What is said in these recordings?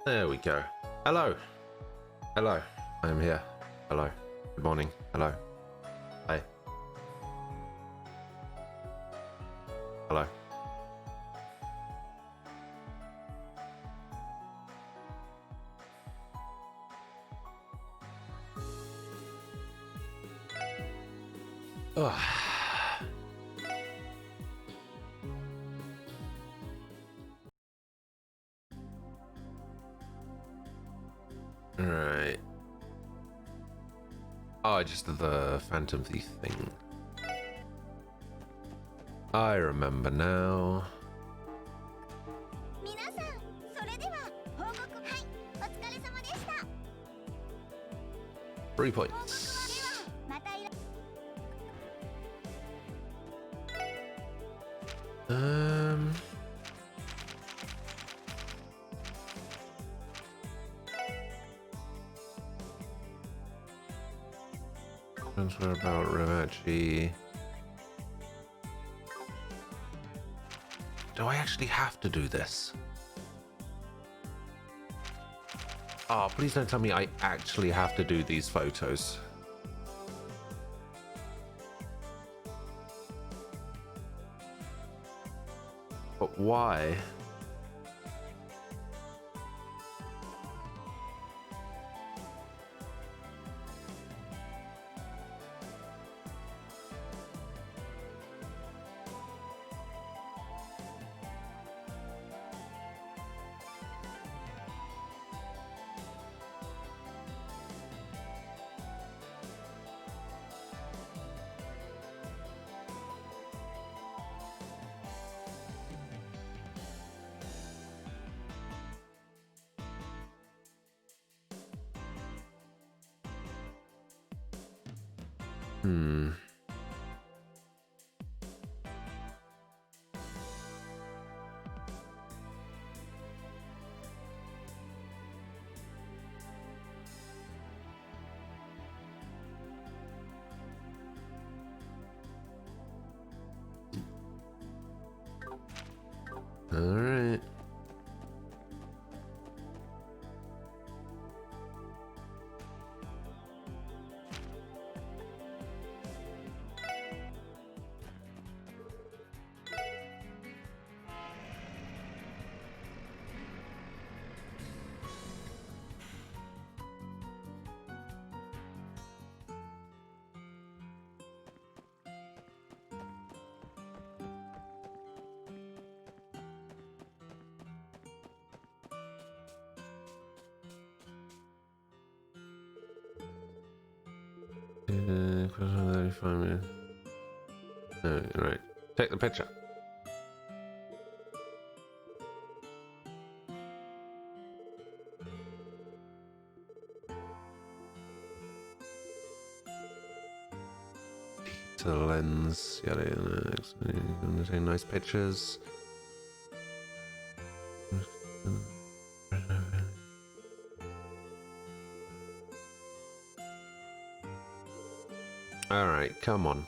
There we go. Hello. Hello. I am here. Hello. Good morning. Hello. Hi. Hello. Ugh. Alright. Oh, I just did the Phantom Thief thing. I remember now. 皆さん、それでは報告はいお疲れ様でした。 3 報告 points. はまたいら Transfer about Ravachi. Do I actually have to do this? Oh, please don't tell me I actually have to do these photos. But why? Hmm. All right. Question 35 minutes. No, right. Take the picture. To the lens, yada yada. Take nice pictures. All right, come on.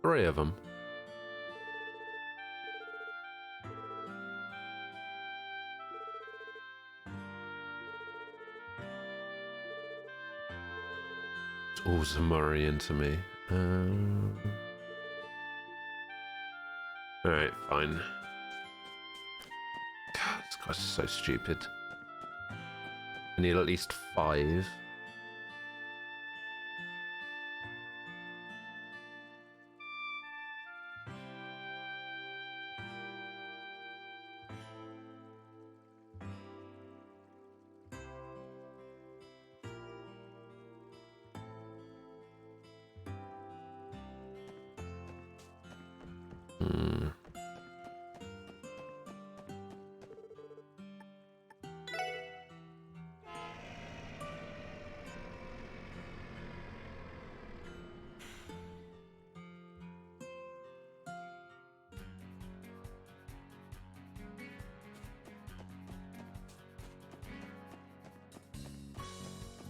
Three of them. It's all Zamori into me. All right, fine. God, this guy's so stupid. I need at least 5.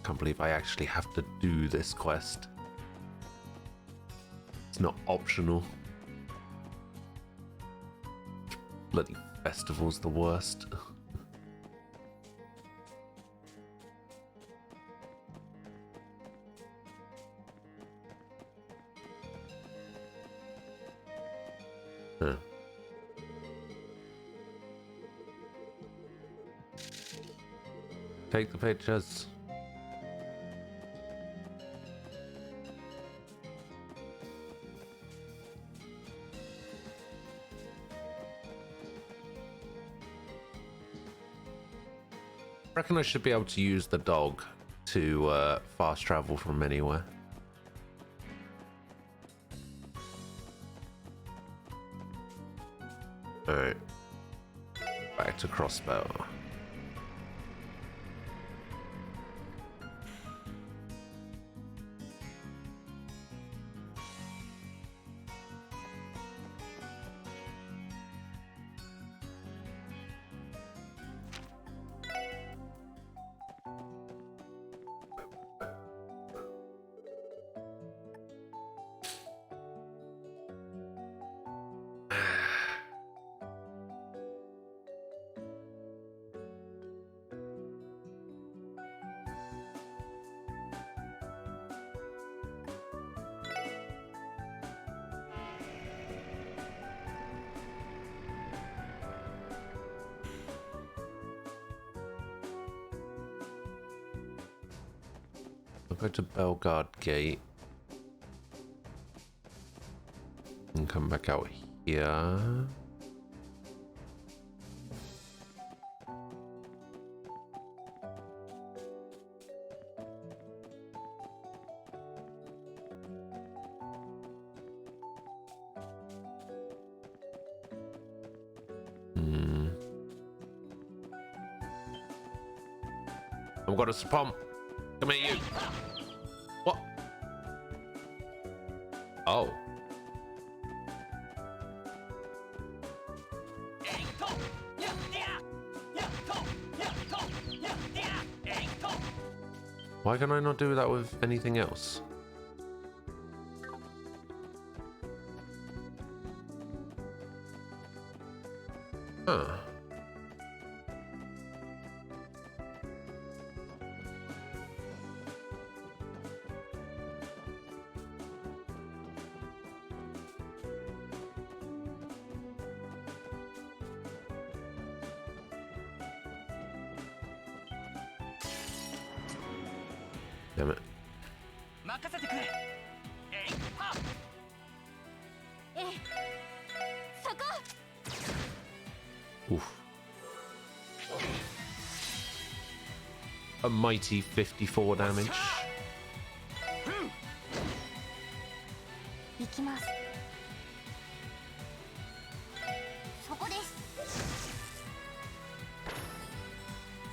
Can't believe I actually have to do this quest. It's not optional. Bloody festival's the worst. Huh. Take the pictures. I reckon I should be able to use the dog to fast travel from anywhere. Alright. Back to crossbow. I'll go to Belgard Gate and come back out here. I've got a spomp. Come at you. What? Oh. Why can I not do that with anything else? Huh. Damn it. Oof. A mighty 54 damage. 行きます。そこです。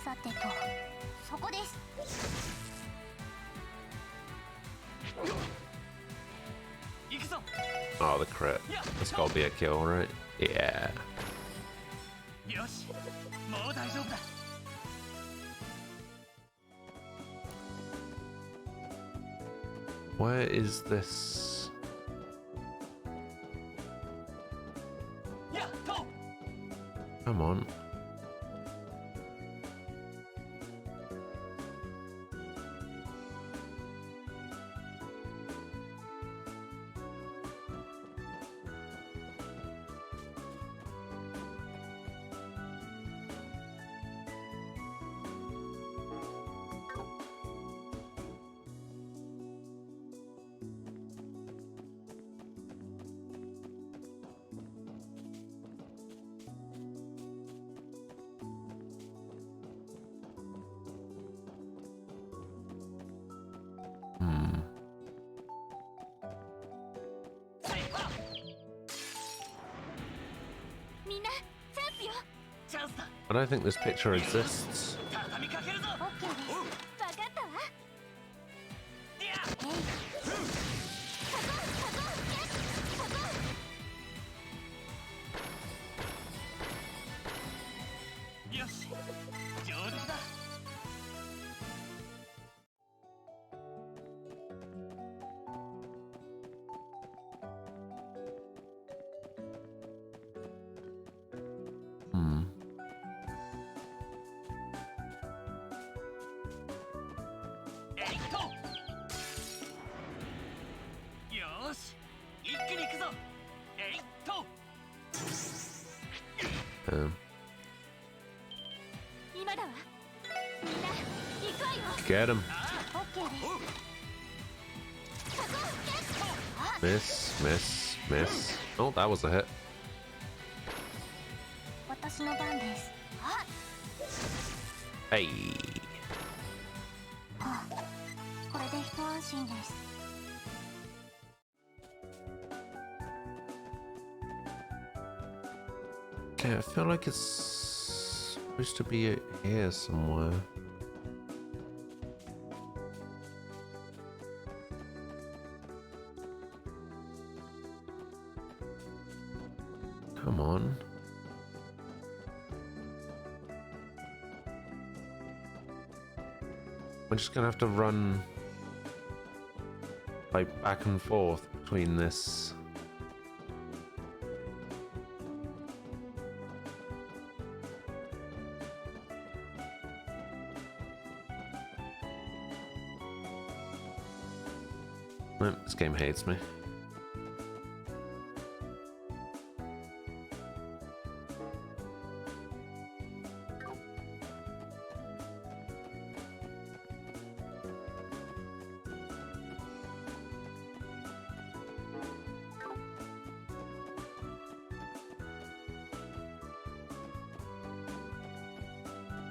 さてと、そこです。 Oh, the crit. That's gotta be a kill, right? Yeah. Where is this? Come on. I don't think this picture exists. 今だわ。みんな行くわよ。 Get him. オッケーです。 Miss, miss, miss. Oh, that was a hit. 私の番です。あ、 Hey. これで一安心です。 Okay, I feel like it's supposed to be here somewhere. Come on. We're just gonna have to run like back and forth between this. Nope, this game hates me.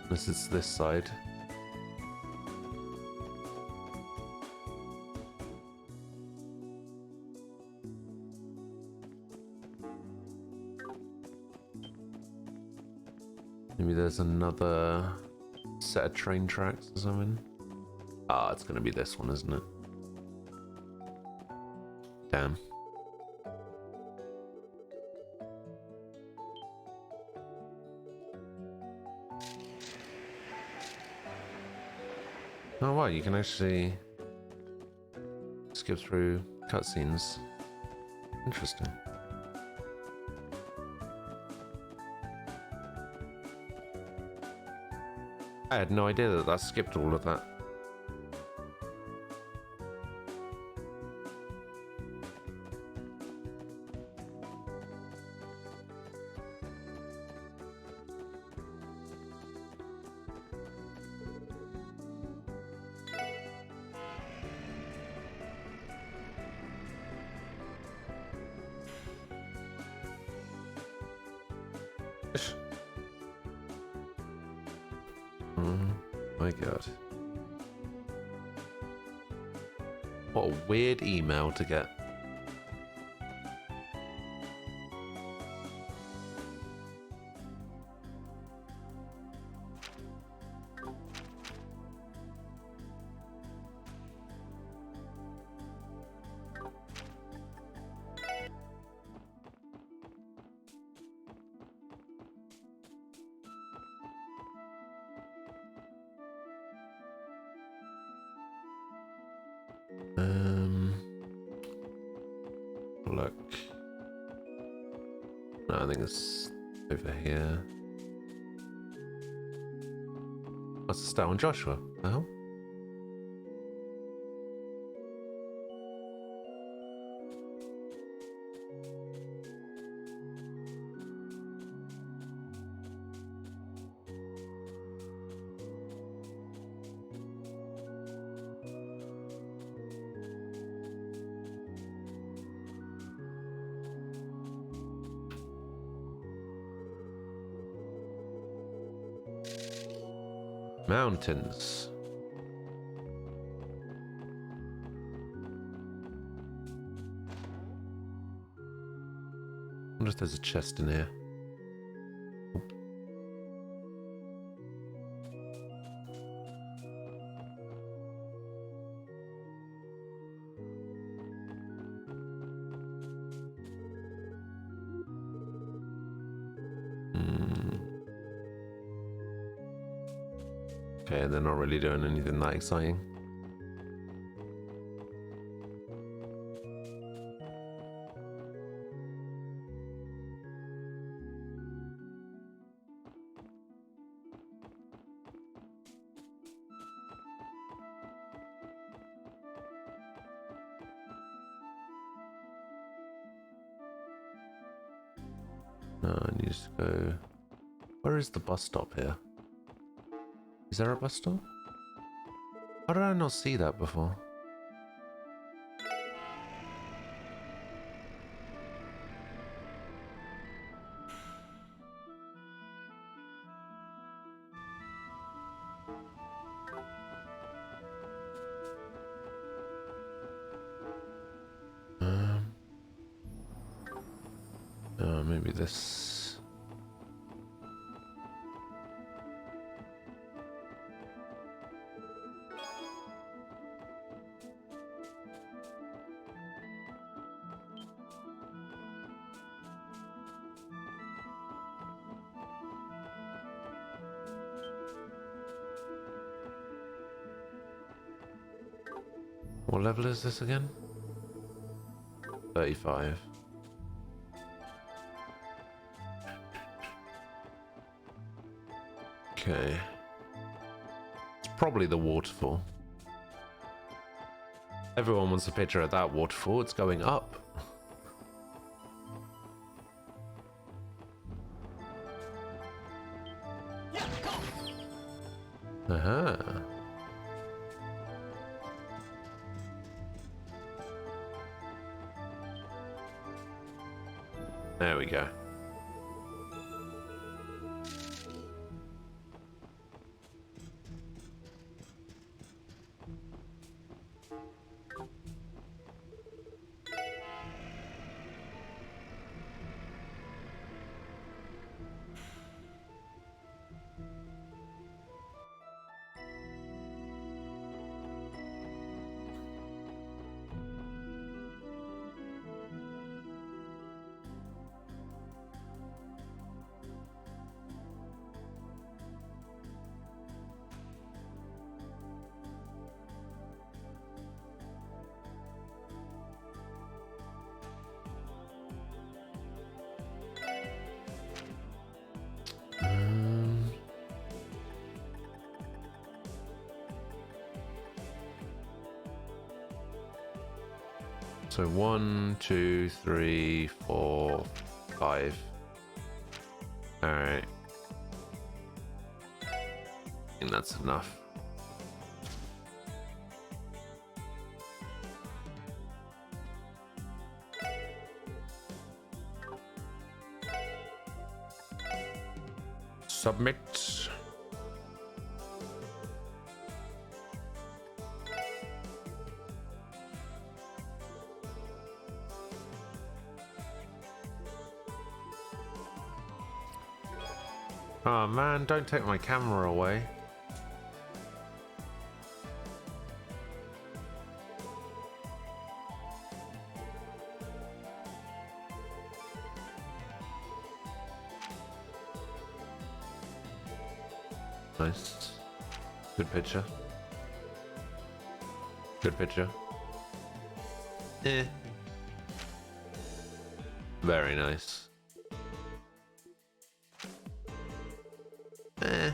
This is this side. Maybe there's another set of train tracks or something. Ah, it's gonna be this one, isn't it? Damn. Oh wow, you can actually skip through cutscenes. Interesting. I had no idea that skipped all of that. Oh my god. What a weird email to get. Look. No, I think it's over here. What's the star on Joshua? The hell? Mountains. I wonder if there's a chest in here. Okay, they're not really doing anything that exciting. No, I need to go... Where is the bus stop here? Is there a bus stop? How did I not see that before? Maybe this. What level is this again? 35. Okay. It's probably the waterfall. Everyone wants a picture of that waterfall. It's going up. Aha. There we go. So 1, 2, 3, 4, 5. All right. I think that's enough. Submit. Oh man, don't take my camera away. Nice. Good picture. Good picture. Eh. Very nice. Eh.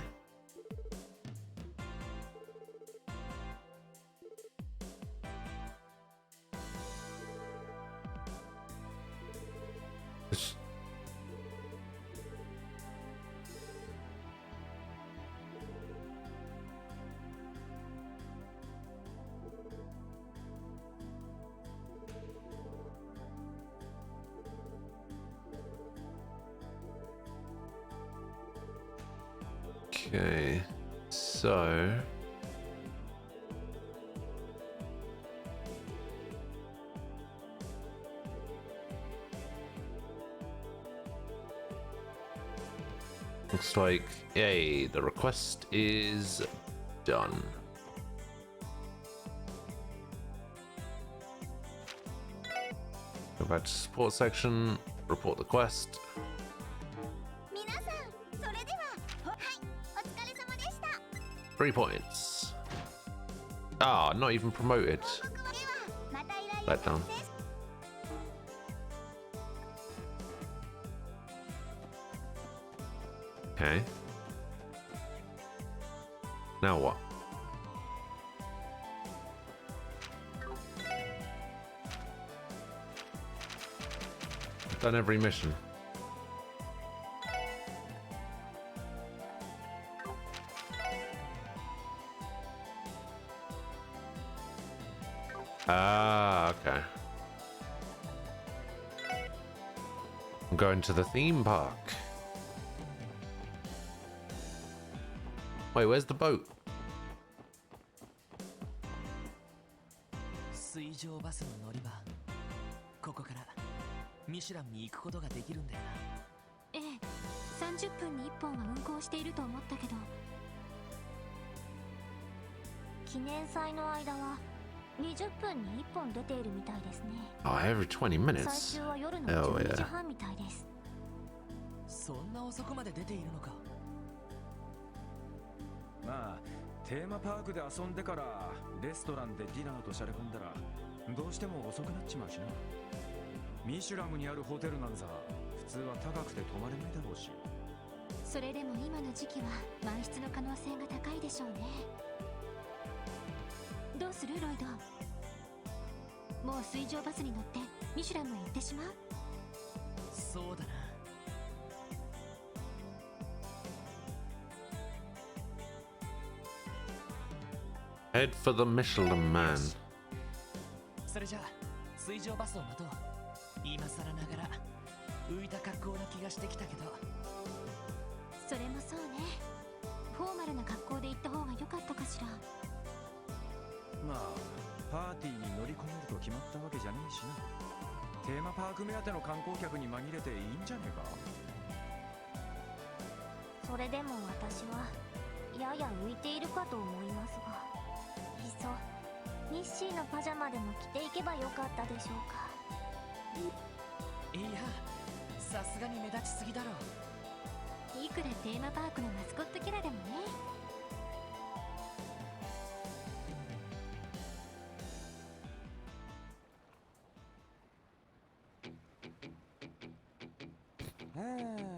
Okay, so looks like, yay, the request is done. Go back to support section, report the quest. 皆さん、それでは、はい、お疲れ様でした。 3 points. Ah, not even promoted. 報告はでは、また依頼を Let down. 達成し Okay. Now what? I've done every mission. I'm going to the theme park. Wait, where's the boat? 水上バスの乗り場。ここからミシュラムに行くことができるんだよな。ええ、30分に1本は運行していると思ったけど、記念祭の間は20分に1本出ているみたいですね。Oh, every 20 minutes. 最終は夜の Oh, 12 yeah. 時半みたいです。そんな遅くまで出ているのか。まあテーマパークで遊んでからレストランでディナーとしゃれ込んだらどうしても遅くなっちまうしな。ミシュラムにあるホテルなんざ普通は高くて泊まれないだろうし。それでも今の時期は満室の可能性が高いでしょうね。どうするロイド、もう水上バスに乗ってミシュラムへ行ってしまう？そうだな。Head for the Michelin Man. それじゃあ水上バスを待とう。今更ながら浮いた格好な気がしてきたけど。それもそうね。フォーマルな格好で行った方が良かったかしら。まあパーティーに乗り込めると決まったわけじゃねえしな。テーマパーク目当ての観光客に紛れていいんじゃねえか。それでも私はやや浮いているかと思いますが、いっそニッシーのパジャマでも着ていけばよかったでしょうか。いや、さすがに目立ちすぎだろ。いくらテーマパークのマスコットキャラでもね。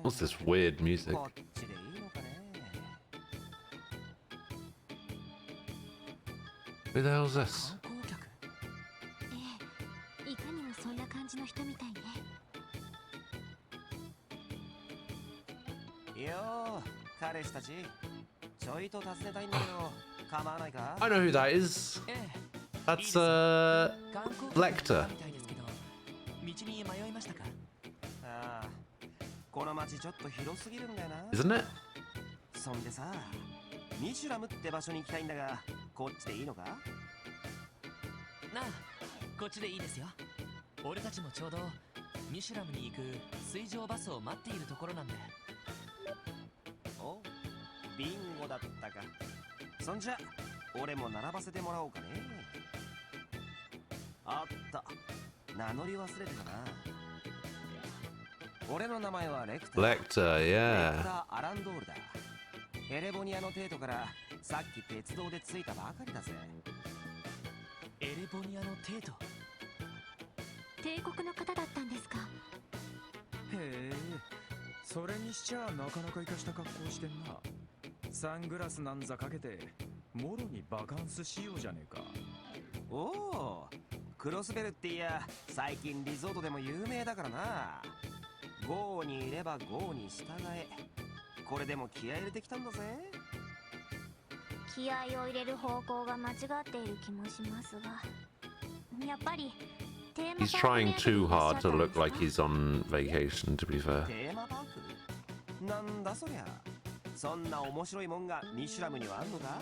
What's this weird music? こっちでいいのかね。 Who the hell's this? 観光客。ええ、いかにもそんな感じの人みたいね。よー、彼氏たち、ちょいと尋ねたいんだけど、構わないか？ I know who that is. ええ、 That's 観光 Lecter. みたいですけど、道に迷いましたか？ああ、この町ちょっと広すぎるんだよな。 isn't it? そんでさ、ミシュラムって場所に行きたいんだが、こっちでいいのか？なあ、こっちでいいですよ。俺たちもちょうどミシュラムに行く水上バスを待っているところなんで。お、ビンゴだったか。そんじゃ、俺も並ばせてもらおうかね。あった、名乗り忘れてたな。俺の名前はレクター。 Lecter, レク yeah. ター・アランドールだ。エレボニアのテートからさっき鉄道で着いたばかりだぜ。エレボニアのテート。帝国の方だったんですか？へえ、それにしちゃなかなか生かした格好してんな。サングラスなんざかけてもろにバカンス仕様じゃねえか。おお、クロスベルっていや最近リゾートでも有名だからな。豪にいれば豪に従え。これでも気合い入れてきたんだぜ。気合を入れる方向が間違っている気もしますが、やっぱりテーマ He's パーク trying 目当てに too いらっしゃ hard った to んで look すか？ like he's on vacation, to be fair. テーマパークなんだそりゃ。そんな面白いもんがミシュラムにはあんのか？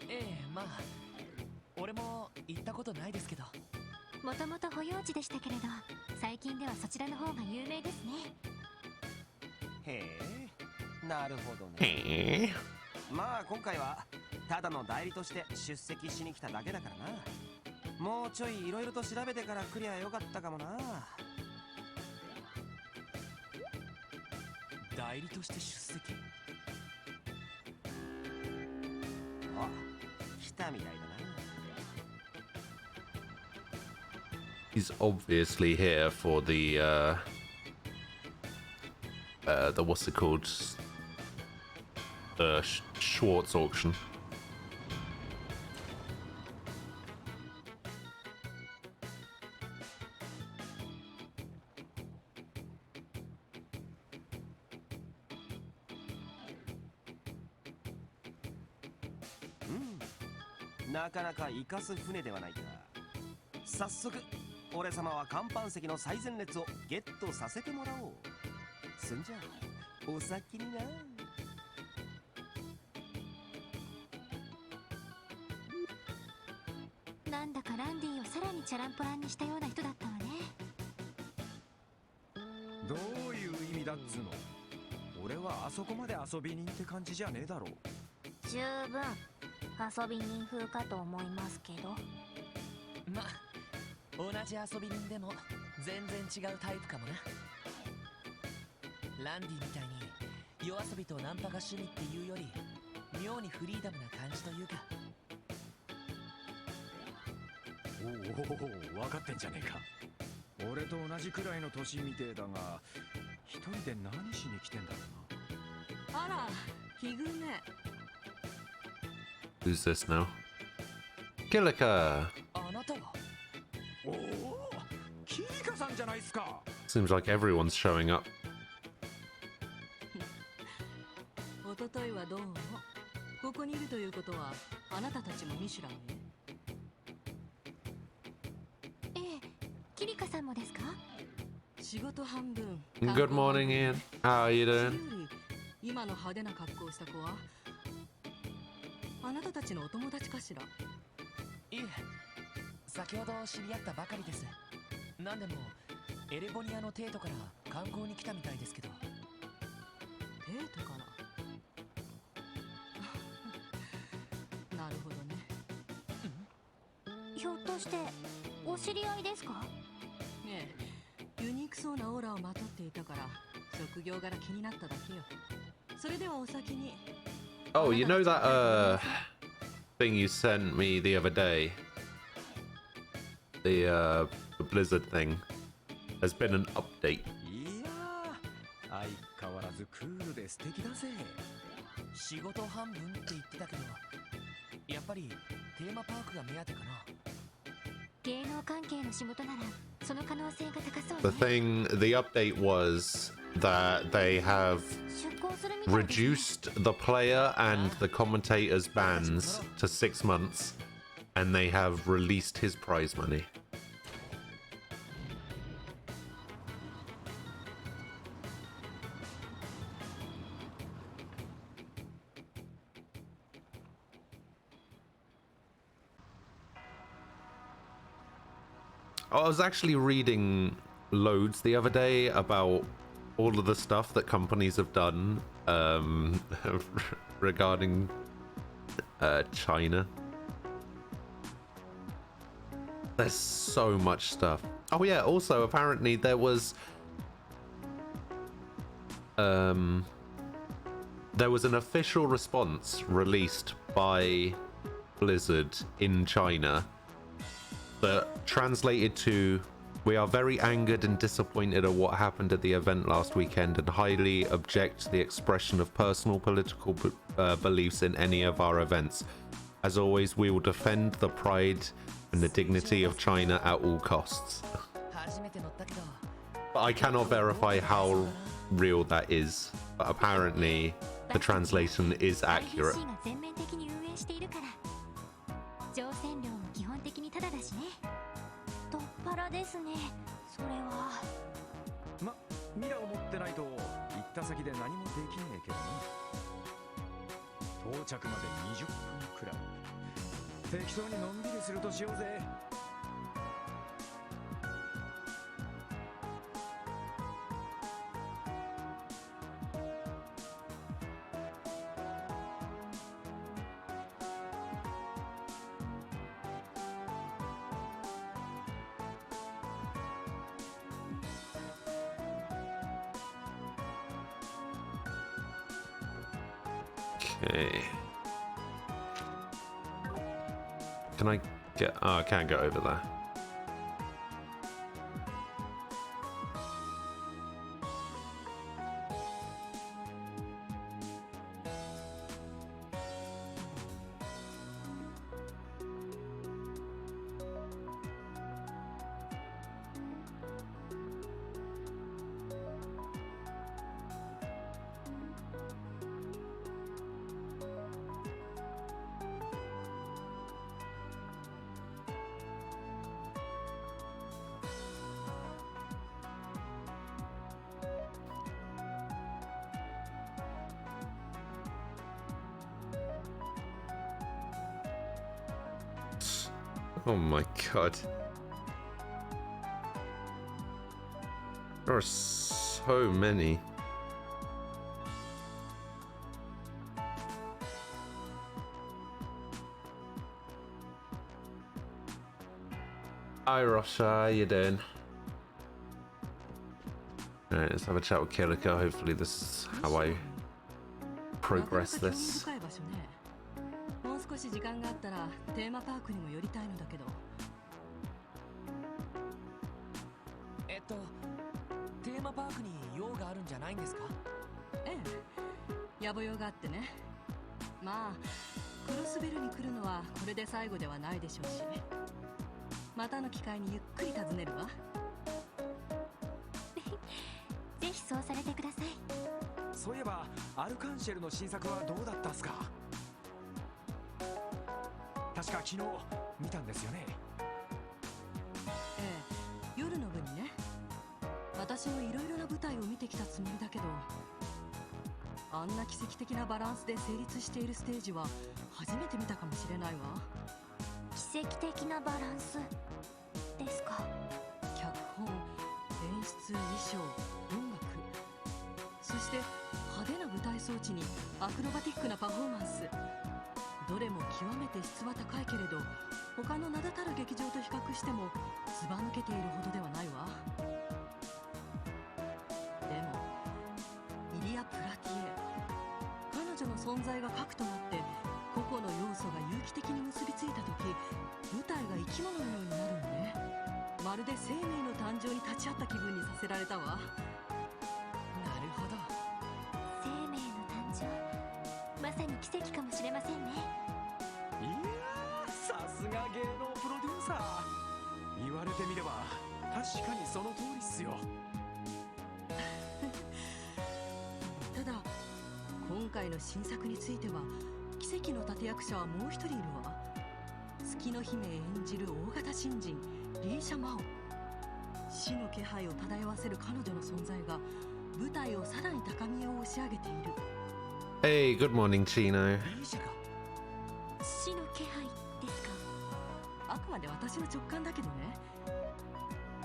ええ、まあ俺も行ったことないですけど。もともと保養地でしたけれど、最近ではそちらの方が有名ですね。へえ、なるほどね。 Eh? まあ今回はただの代理として出席しに来ただけだからな。もうちょいいろいろと調べてから来りゃよかったかもな。代理として出席。あ、来たみたいだな。 He's obviously here for the what's it called? The Schwartz auction.なかなか生かす船ではないか。早速俺様は甲板席の最前列をゲットさせてもらおう。すんじゃお先にな。なんだかランディをさらにチャランポランにしたような人だったわね。どういう意味だっつうの。俺はあそこまで遊び人って感じじゃねえだろ。十分遊び人風かと思いますけど。ま、同じ遊び人でも全然違うタイプかもな。ランディみたいに夜遊びとナンパが趣味っていうより妙にフリーダムな感じというか。おお、分かってんじゃねえか。俺と同じくらいの年みてえだが、一人で何しに来てんだろうな。あら、奇遇ね。Who's this now? Kilika! あなたがおお、キリカさんじゃないっすか。 Seems like everyone's showing up. おとといはどうも。ここにいるということは、あなたたちもミシュランへ。ええ、キリカさんもですか？仕事半分。 Good morning, Ian. How are you それ doing? より今の派手な格好をした子はあなたたちのお友達かしら。いえ、先ほど知り合ったばかりです。なんでもエレボニアのテートから観光に来たみたいですけど。デートかな。なるほどね。ひょっとしてお知り合いですか？ねえ、ユニークそうなオーラをまとっていたから職業柄気になっただけよ。それではお先に。 Oh, you know that thing you sent me the other day? The Blizzard thing. There's been an update. いやー、相変わらずクールで素敵だぜ。仕事半分って言ってたけど、やっぱりテーマパークが目当てかな。芸能関係の仕事ならその可能性が高そう The ね。 thing, the update was that they have 出向するみたいですね。 reduced the player and the commentator's bans to 6 months, and they have released his prize money. I was actually reading loads the other day about all of the stuff that companies have done regarding China. There's so much stuff. Oh yeah, also apparently there was an official response released by Blizzard in China that translated to, "We are very angered and disappointed at what happened at the event last weekend and highly object the expression of personal political beliefs in any of our events. As always, we will defend the pride and the dignity of China at all costs." 初めて乗ったけど。 But I cannot verify how real that is. But apparently the translation is accurate. RBC が全面的に運営しているから乗船料も基本的にタダだしね。太っ腹ですね、それは。ま、ミラを持ってないと行った先で何もできねえけどな。到着まで20分くらい。適当にのんびりするとしようぜ。Okay. Can I get... Oh, I can't go over there. Oh my god. There are so many. Hi Russia, how you doing? Alright, let's have a chat with Kilika. Hopefully this is how I progress this. もう少し時間があったらテーマパークにも寄りたいのだけど。テーマパークに用があるんじゃないんですか？ええ、野暮用があってね。まあクロスベルに来るのはこれで最後ではないでしょうし、またの機会にゆっくり訪ねるわ。ぜひそうされてください。そういえばアルカンシェルの新作はどうだったっすか？確か昨日見たんですよね。ええ、夜の部にね。私もいろいろな舞台を見てきたつもりだけど、あんな奇跡的なバランスで成立しているステージは初めて見たかもしれないわ。奇跡的なバランスですか？脚本、演出、衣装、音楽、そして派手な舞台装置にアクロバティックなパフォーマンス、どれも極めて質は高いけれど、他の名だたる劇場と比較してもずば抜けているほどではないわ。でもイリア・プラティエ、彼女の存在が核となって個々の要素が有機的に結びついた時、舞台が生き物のようになるのね。まるで生命の誕生に立ち会った気分にさせられたわ。なるほど。生命の誕生、まさに奇跡かもしれませんね。いやー、さすが芸能プロデューサー。言われてみれば確かにその通りっすよ。ただ今回の新作については奇跡の立役者はもう一人いるわ。月の姫演じる大型新人リーシャ・マオ。死の気配を漂わせる彼女の存在が舞台をさらに高みへ押し上げている。 Hey, good morning, Chino. リーシャが死の気配ですか？あくまで私の直感だけどね。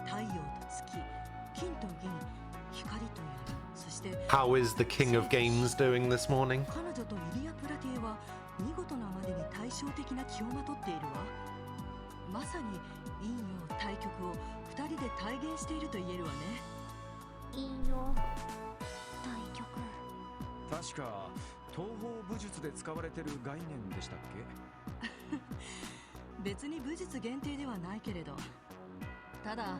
太陽と月、金と銀、光と闇、そして How is the King of Games doing this morning? 彼女とイリア・プラティエは見事なまでに対照的な気をまとっているわ。まさに陰陽対極を2人で体現していると言えるわね。陰陽対極。確か東方武術で使われてる概念でしたっけ？別に武術限定ではないけれど、ただ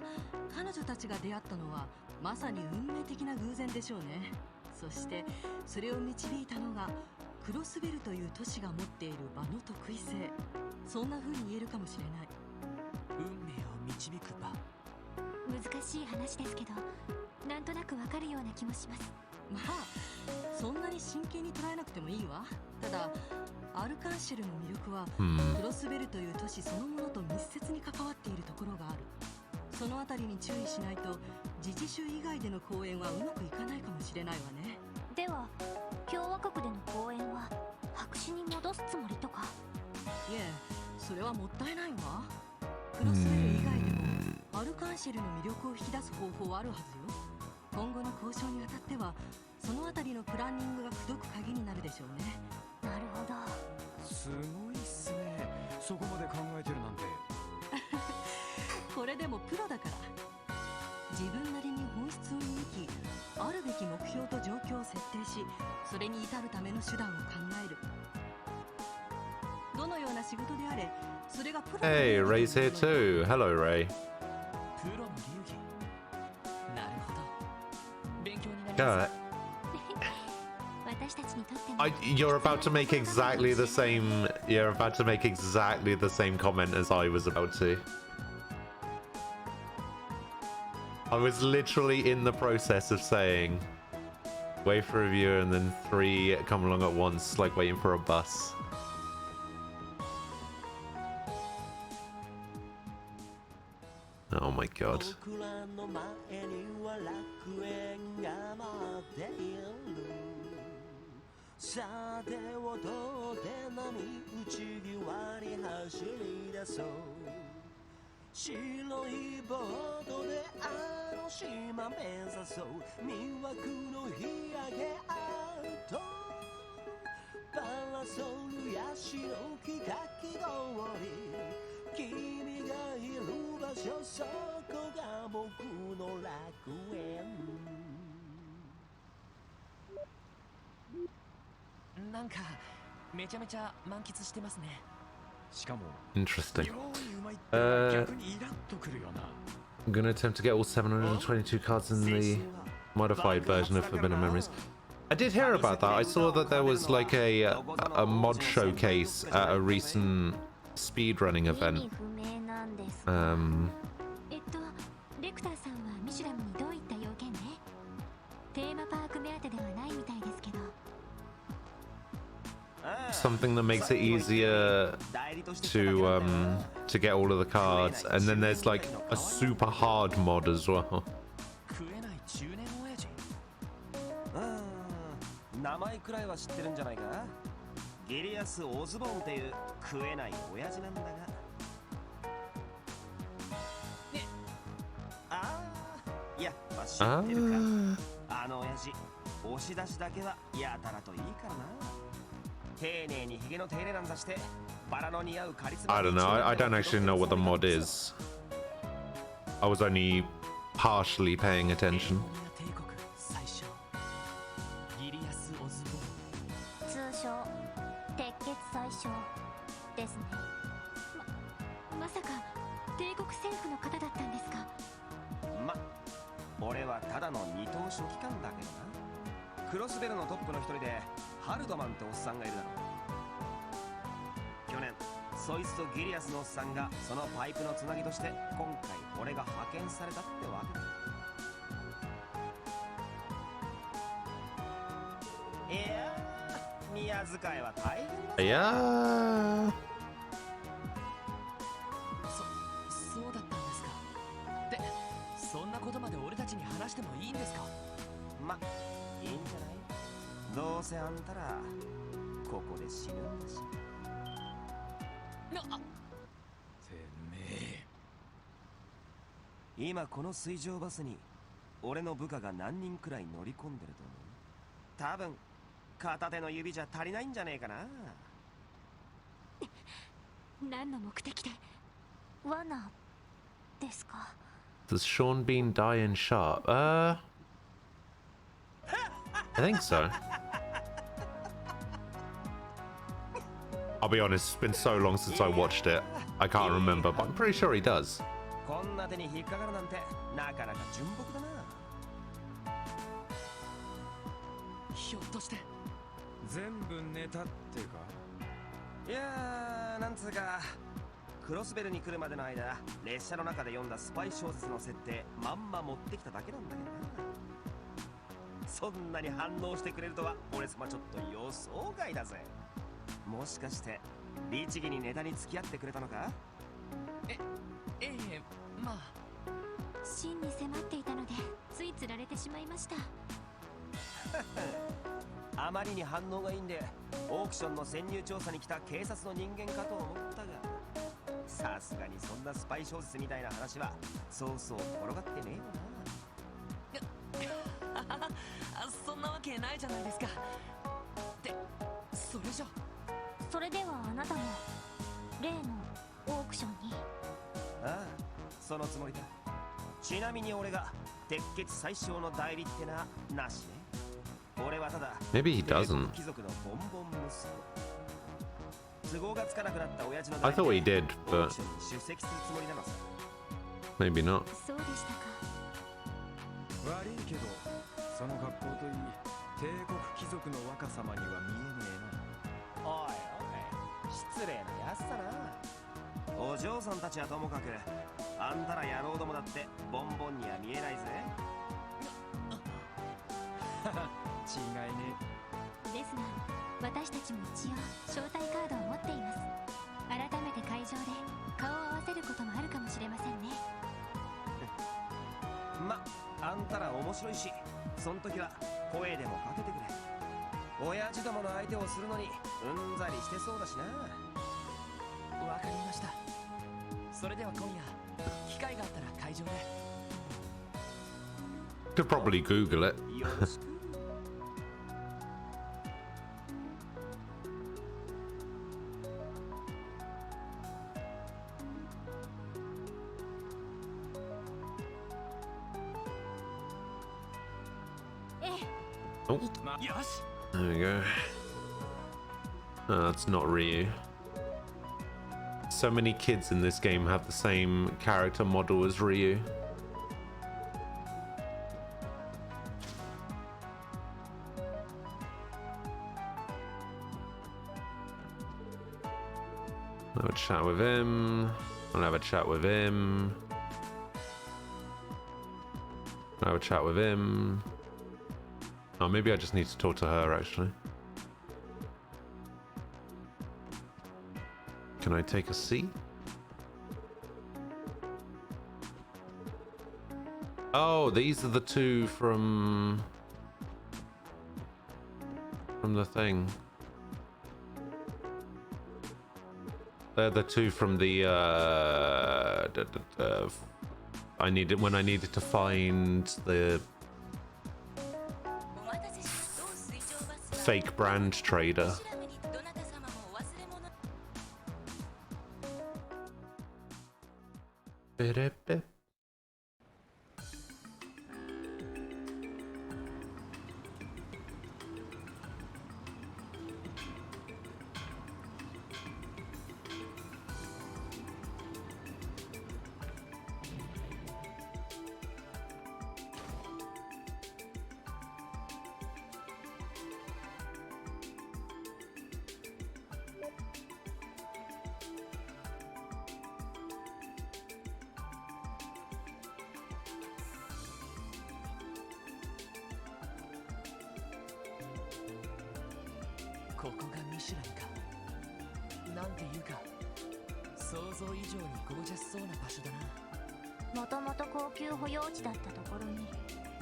彼女たちが出会ったのはまさに運命的な偶然でしょうね。そしてそれを導いたのがクロスベルという都市が持っている場の特異性。そんな風に言えるかもしれない。運命を導く場。難しい話ですけど、なんとなくわかるような気もします。まあそんなに真剣に捉えなくてもいいわ。ただアルカンシェルの魅力は、クロスベルという都市そのものと密接に関わっているところがある。そのあたりに注意しないと自治州以外での公演はうまくいかないかもしれないわね。では共和国での公演は白紙に戻すつもりとか？いえ、それはもったいないわ。クロスベル以外でもアルカンシェルの魅力を引き出す方法はあるはずよ。今後の交渉にあたってはそのあたりのプランニングが口説く鍵になるでしょうね。なるほど。すごいっすね、そこまで考えてるなんて。これでもプロだから。自分なりに本質を見抜き、あるべき目標と状況を設定し、それに至るための手段を考える。どのような仕事であれ、それがプロの Hey, Ray's here too. Hello, Ray. プロの流儀。なるほど。勉強になります。 God, 私たちにとっても you're about to make exactly the same. You're about to make exactly the same comment as I was about to. I was literally in the process of saying, wait for a review and then 3 come along at once, like waiting for a bus. Oh my god. 僕らの前には楽園が待っている。さてはどうで波打ち際に走り出そう。白いボートであの島目指そう魅惑の日焼けアウトパラソルヤシの木かき氷君がいる場所そこが僕の楽園なんかめちゃめちゃ満喫してますね。しかも Interesting. 妙にうまいって逆にイラッとくるよな。 I'm gonna attempt to get all 722 cards in the modified version of Forbidden Memories. I did hear about that. I saw that there was like a mod showcase at a recent speedrunning 意 event. 味不明なんです。レクターさんはミシュラムにどういった要件で？テーマパーク目当てではないみたいですけど。Something that makes it easier to get all of the cards, and then there's like a super hard mod as well. 食えない中年親父。名前くらいは知ってるんじゃないか。ギリアス・オズボーンっていう食えない親父なんだが。いや、まあ、知ってるか。あの親父、押し出しだけはやたらといいからな。丁寧にヒゲの手入れなんざしてバラの似合うカリスマ。 I don't know. I don't actually know what the mod is. I was only partially paying attention. 帝国最初ギリアス・オズボーン。通称鉄血最小ですね。まさか帝国政府の方だったんですか？ま、俺はただの二等書記官だけどな。クロスベルのトップの一人でハルドマンっておっさんがいるだろう。去年そいつとギリアスのおっさんがそのパイプのつなぎとして今回俺が派遣されたってわけだ。いやー、宮遣いは大変だ。 Yeah. そうだったんですか。で、そんなことまで俺たちに話してもいいんですか？ま、いいんじゃない。どうせあんたらここで死ぬんだし。てめえ。今この水上バスに俺の部下が何人くらい乗り込んでると思う？多分片手の指じゃ足りないんじゃねえかな。何の目的で？罠ですか？ Does Sean Bean die in Sharp? I think so. I'll be honest, it's been so long since I watched it. I can't remember, but I'm pretty sure he does. こんな手に引っかかるなんてなかなか純朴だな。ひょっとして全部ネタってか。いやー、なんつうかクロスベルに来るまでの間列車の中で読んだスパイ小説の設定まんま持ってきただけなんだけどな。そんなに反応してくれるとは俺様ちょっと予想外だぜ。もしかして律儀にネタに付き合ってくれたのか？まあ真に迫っていたのでついつられてしまいました。あまりに反応がいいんでオークションの潜入調査に来た警察の人間かと思ったが、さすがにそんなスパイ小説みたいな話はそうそう転がってねえよな。そんなわけないじゃないですか。で、それじゃそれではあなたも例のオークションに？ああ、そのつもりだ。ちなみに俺が鉄血最小の代理ってな、なしね。俺はただ Maybe he doesn't. 貴族のボンボン息子。都合がつかなくなった親父の I thought he did, オー but クションに出席するつもりなのさ。 maybe not. そうでしたか。悪いけどその格好といい帝国貴族の若様には見えねえな。おいおい、失礼なやつだな。お嬢さんたちはともかくあんたら野郎どもだってボンボンには見えないぜ。違いねですが私たちも一応招待カードを持っています。改めて会場で顔を合わせることもあるかもしれませんね。ま、あんたら面白いし、そん時は声でもかけてくれ。親父どもの相手をするのにうんざりしてそうだしな。わかりました。それでは今夜機会があったら会場で。 Could probably Google it. よろしく。Oh, よし。 there we go. Oh, that's not Ryu. So many kids in this game have the same character model as Ryu. I'll have a chat with him. I'll have a chat with him. I'll have a chat with him. Oh, maybe I just need to talk to her actually. Can I take a seat? Oh, these are the two from the thing. They're the two from the I needed when I needed to find the fake brand trader. Bip-bip. ここがミシュランか。なんていうか想像以上にゴージャスそうな場所だな。もともと高級保養地だったところに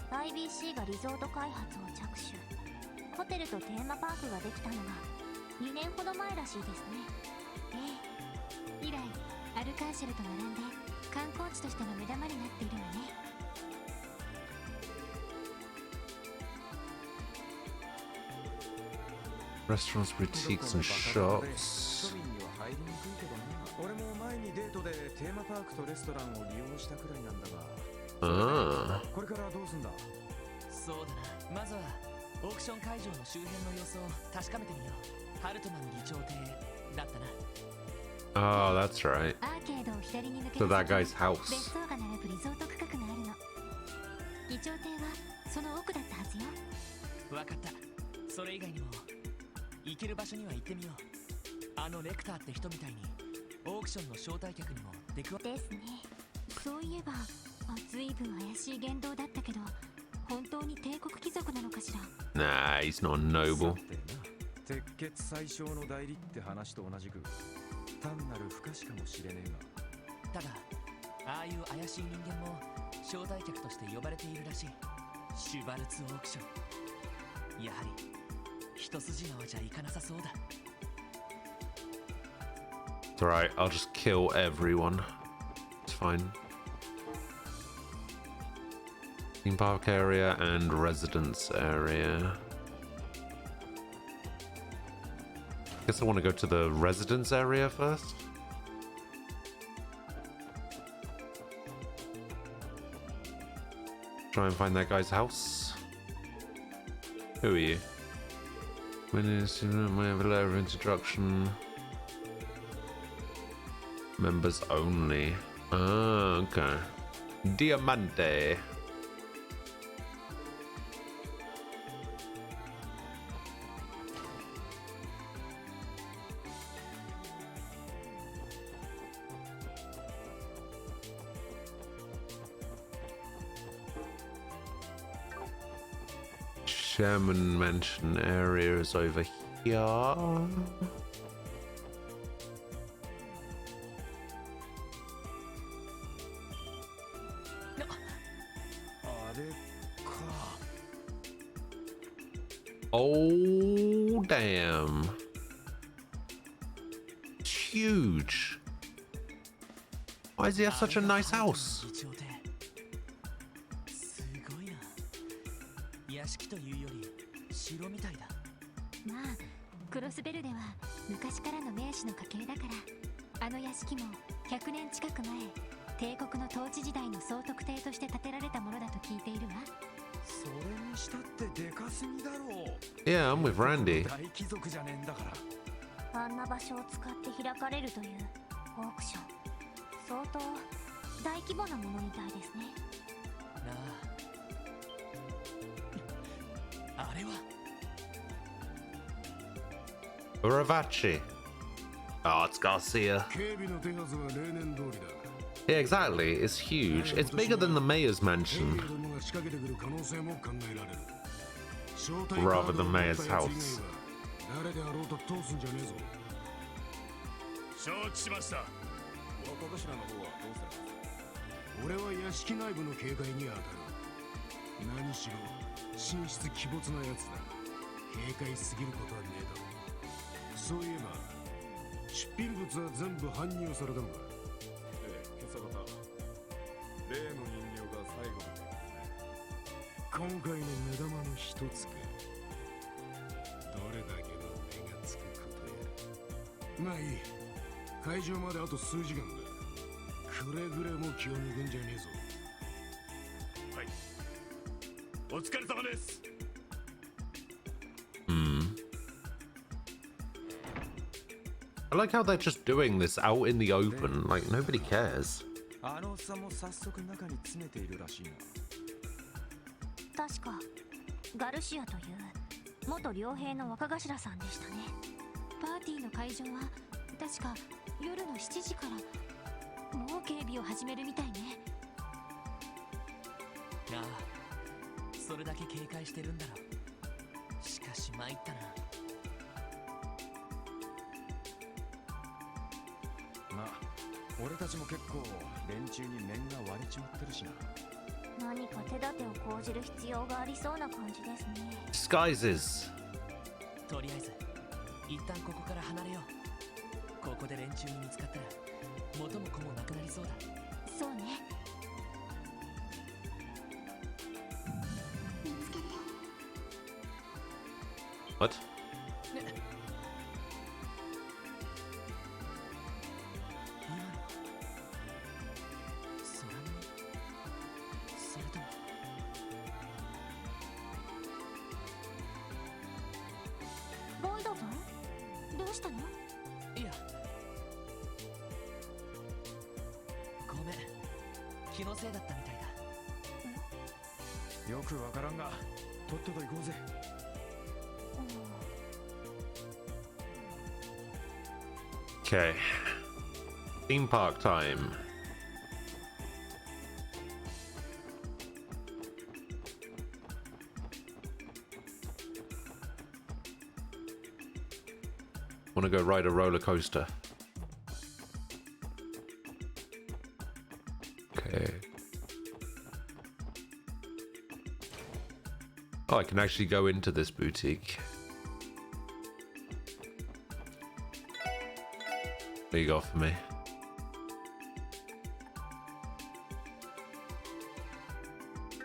IBC がリゾート開発を着手。ホテルとテーマパークができたのが2年ほど前らしいですね。ええ、以来アルカンシェルと並んで観光地としての目玉になっているわね。 Restaurants, boutiques, and shops. 庶民には入りにくいけどな。俺も前にデートでテーマパークとレストランを利用したくらいなんだが。Ah. これからどうすんだ。そうだな。まずはオークション会場の周辺の様子を確かめてみよう。ハルトマン議長邸だったな。 Oh, that's right. アーケードを左に抜け So た that guy's 別 house. 荘が並ぶリゾート区画があるの。議長邸はその奥だったはずよ。わかった。それ以外にも行ける場所には行ってみよう。あのレクターって人みたいにオークションの招待客にも出くわですね。そういえば随分怪しい言動だったけど本当に帝国貴族なのかしら。 Nah, he's not noble. さてな、鉄血最小の代理って話と同じく単なる不可視かもしれねえが。ただああいう怪しい人間も招待客として呼ばれているらしい。シュバルツオークション、やはり一筋縄じゃいかなさそうだ。 It's alright, I'll just kill everyone. It's fine. Theme park area and residence area. Guess I want to go to the residence area first. Try and find that guy's house. Who are you? When is we have a letter of introduction. Members only. Ah, okay. Diamante. Sherman Mansion area is over here. あれか。 Oh, damn. It's huge. Why does he have such a nice house? すごいな。屋敷というより城みたいだ。まあクロスベルでは昔からの名士の家系だから、あの屋敷も100年近く前、帝国の統治時代の総督邸として建てられたものだと聞いているわ。それにしたってでかすぎだろう。 Yeah, I'm with Randy. 大貴族じゃねえんだから。あんな場所を使って開かれるというオークション、相当大規模なものみたいですね。なあ。あれは Ravachi. Oh, it's Garcia. 警備の手はずは例年通りだ。 Yeah, exactly. It's huge. It's bigger than the mayor's ヘイ mansion. どもが仕掛けてくる可能性も考えられる。招待カ Rather ード than を持った Mayor's やつ以外は house. 誰であろうと通すんじゃねえぞ。承知しました。若頭の方はどうされます？俺は屋敷内部の警戒に当たる。何しろ神出鬼没なやつだ。警戒すぎることはねえだろう。そういえば出品物は全部搬入されたのか。ええ、今朝方、例の人形が最後のようですね。今回の目玉の一つか。どれだけの目がつくことやら。まあいい。会場まであと数時間だ。くれぐれも気を抜くんじゃねえぞ。はい。お疲れ様です。I like how they're just doing this out in the open. Like, nobody cares. あのおっさんも早速中に詰めているらしいな。確かガルシアという元傭兵の若頭さんでしたね。パーティーの会場は確か夜の7時からもう警備を始めるみたいね。ああ、それだけ警戒してるんだろう。しかし参ったな。まあ俺たちも結構連中に面が割れちまってるしな。何か手立てを講じる必要がありそうな感じですね。Disguises. とりあえず一旦ここから離れよう。ここで連中に見つかったら元も子もなくなりそうだ。そうね。見つけて。 What? 今の空耳？それともボイドさん、どうしたの？いや、ごめん、気のせいだったみたいだ。よくわからんがとっとと行こうぜ。Okay. Theme park time. Want to go ride a roller coaster? Okay. Oh, I can actually go into this boutique. What you got for me?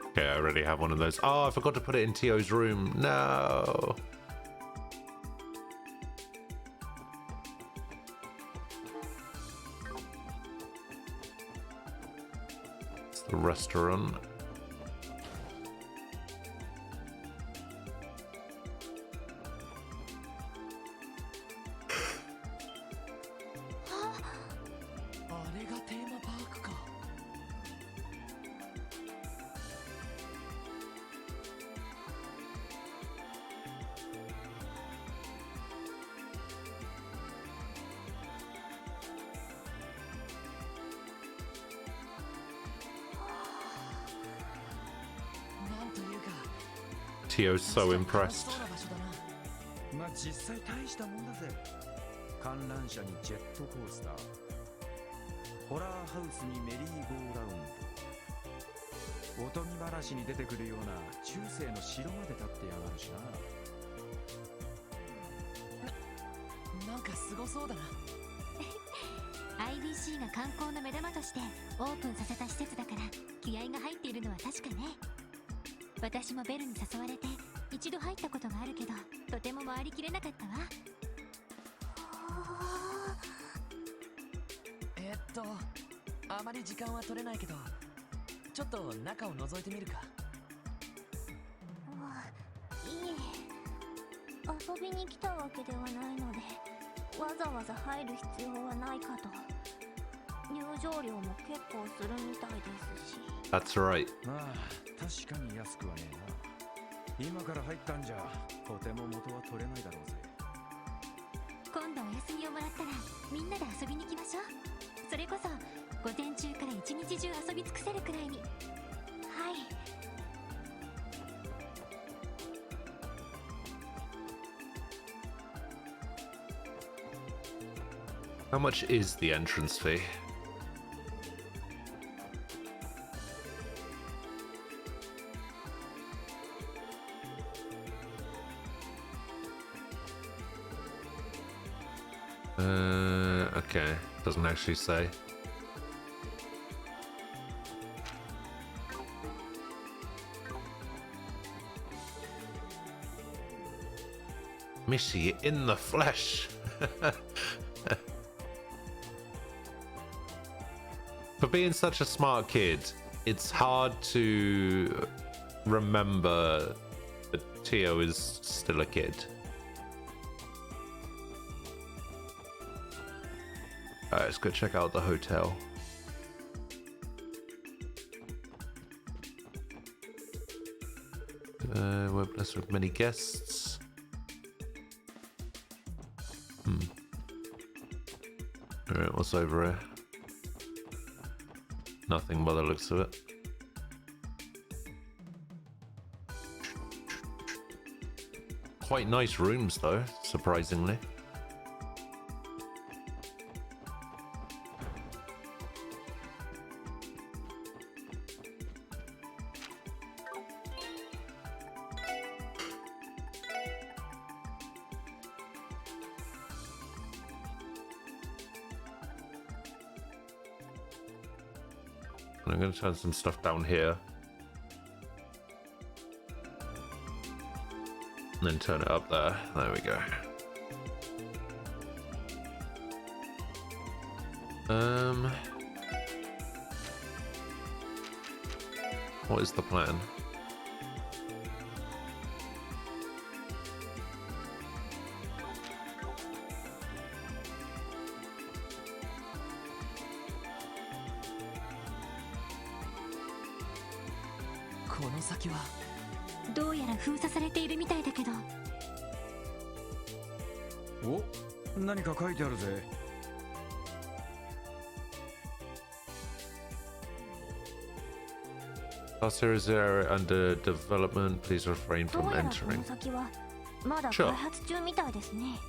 Okay, I already have one of those. Oh, I forgot to put it in Tio's room. No. It's the restaurant. Tio's so impressed. まあ実際大したもんだぜ。観覧車にジェットコースター、ホラーハウスにメリーゴーラウンド、おとぎ話に出てくるような中世の城まで建ってやがるしな。なんかすごそうだな。相 IBC が観光の目玉としてオープンさせた施設だから気合が入っているのは確かね。私もベルに誘われて一度入ったことがあるけど、とても回りきれなかったわ。あまり時間は取れないけど、ちょっと中を覗いてみるか。いいえ、遊びに来たわけではないのでわざわざ入る必要はないかと。入場料も結構するみたいですし。 That's right. まあ確かに安くはねえな。今から入ったんじゃとても元は取れないだろうぜ。今度お休みをもらったらみんなで遊びに行きましょう。それこそ午前中から一日中遊び尽くせるくらいに。はい。 How much is the entrance fee? Okay. Doesn't actually say. Missy in the flesh. For being such a smart kid, it's hard to remember that Tio is still a kid. Alright, let's go check out the hotel. We're blessed with many guests. Alright, what's over here? Nothing by the looks of it. Quite nice rooms though, surprisingly. I'm going to turn some stuff down here. And then turn it up there. There we go. What is the plan? Konosaki wa どうやら封鎖されているみたいだけど。お、何か書いてあるぜ。Our series area under development. Please refrain ど from うやらこ entering. の先はまだ Sure. 開発中みたいですね。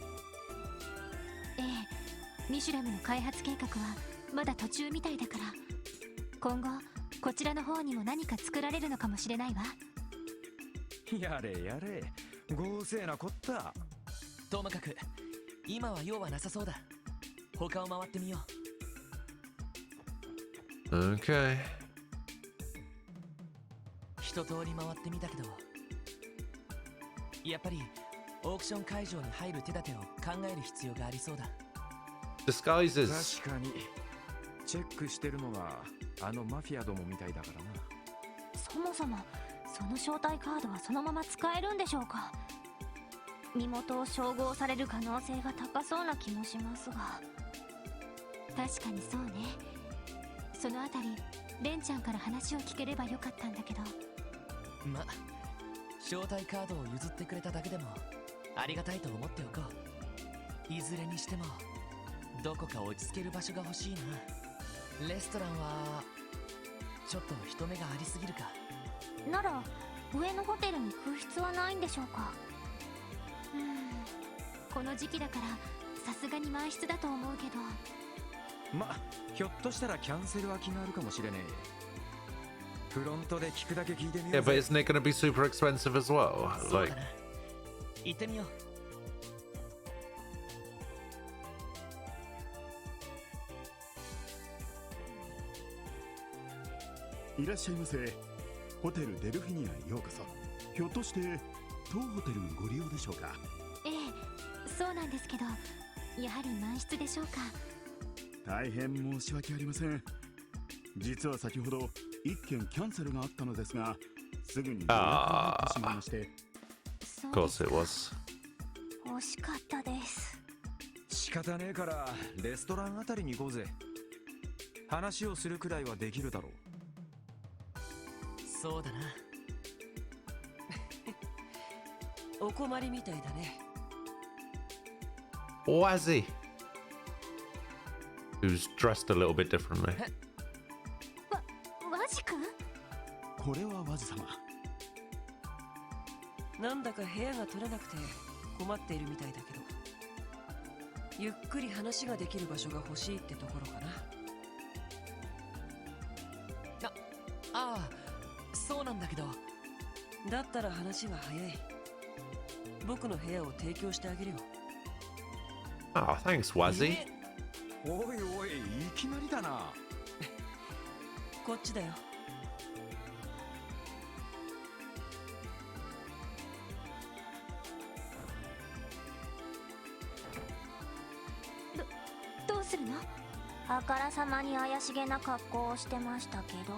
ええ、ミシュラムの開発計画はまだ途中みたいだから、今後こちらの方にも何か作られるのかもしれないわ。やれやれ、豪勢なこった。ともかく今は用はなさそうだ。他を回ってみよう。 Okay. 一通り回ってみたけど、やっぱりオークション会場に入る手立てを考える必要がありそうだ。 Disguises. 確かにチェックしてるのがあのマフィアどもみたいだからな。そもそもその招待カードはそのまま使えるんでしょうか。身元を照合される可能性が高そうな気もしますが。確かにそうね。そのあたりレンちゃんから話を聞ければよかったんだけど。ま、招待カードを譲ってくれただけでもありがたいと思っておこう。いずれにしてもどこか落ち着ける場所が欲しいな。レストランはちょっと人目がありすぎるか。なら上のホテルに空室はないんでしょうか。この時期だからさすがに満室だと思うけど。ま、ひょっとしたらキャンセル空きがあるかもしれねえ。フロントで聞くだけ聞いてみよ Yeah, うぜ。 but isn't it going to be super expensive as well? そう Like, だな。行ってみよう。いらっしゃいませ。ホテルデルフィニアにようこそ。ひょっとして当ホテルのご利用でしょうか？ええ、そうなんですけど、やはり満室でしょうか？大変申し訳ありません。実は先ほど一件キャンセルがあったのですが、すぐに予約が入ってしまいまして。そう Of です course it か。 was. 惜しかったです。仕方ねえからレストランあたりに行こうぜ。話をするくらいはできるだろう。そうだな。お困りみたいだね。Wazzy. Who's dressed a little bit differently. ワジ君？これはワジ様。なんだか部屋が取れなくて困っているみたいだけど、ゆっくり話ができる場所が欲しいってところかな。ああ、そうなんだけど。だったら話は早い。僕の部屋を提供してあげるよ。Ah, thanks, Wazzy. おいおい、いきなりだな。こっちだよ。どうするの？あからさまに怪しげな格好をしてましたけど。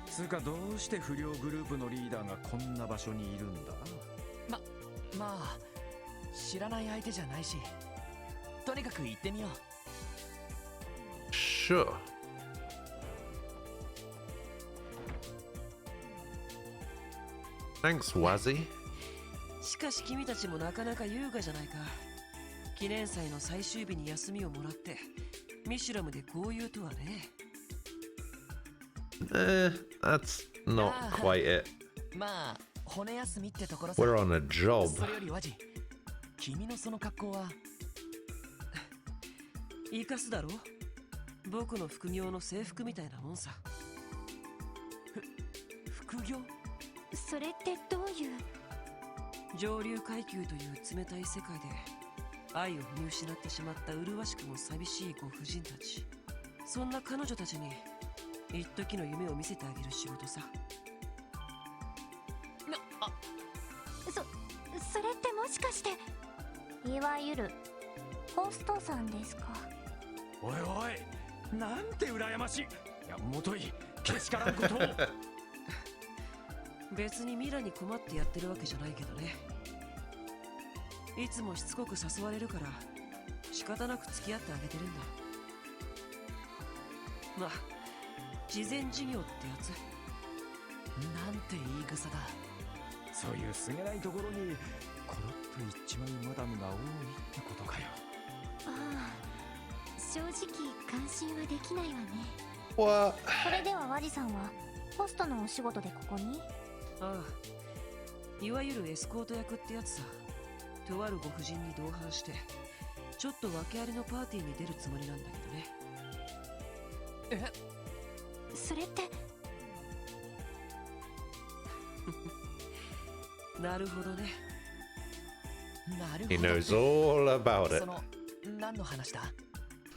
つうかどうして不良グループのリーダーがこんな場所にいるんだ？まあ知らない相手じゃないし、とにかく行ってみよう。 Sure. Thanks, Wazzy. しかし君たちもなかなか優雅じゃないか。記念祭の最終日に休みをもらってミシュラムでこういうとはね。That's not quite it. まあ骨休みってところさ。 We're on a job. それよりワジ、君のその格好は生かすだろ？僕の副業の制服みたいなもんさ。副業？それってどういう？上流階級という冷たい世界で愛を見失ってしまった麗しくも寂しいご婦人たち、そんな彼女たちに一時の夢を見せてあげる仕事さ。それってもしかして、いわゆるホストさんですか？おいおい、なんて羨ましい。いや、もといけしからんことを。別にミラに困ってやってるわけじゃないけどね。いつもしつこく誘われるから仕方なく付き合ってあげてるんだ。まあ慈善事業ってやつ。なんて言い草だ。そういうすげないところにコロッと言っちまうマダムが多いってことかよ。ああ、正直関心はできないわね。 What? それではワジさんはホストのお仕事でここに？ああ、いわゆるエスコート役ってやつさ。とあるご婦人に同伴してちょっと訳ありのパーティーに出るつもりなんだけどね。それってなるほどね。なるほ He ど、ね。 knows all about そ it. の何の話だ？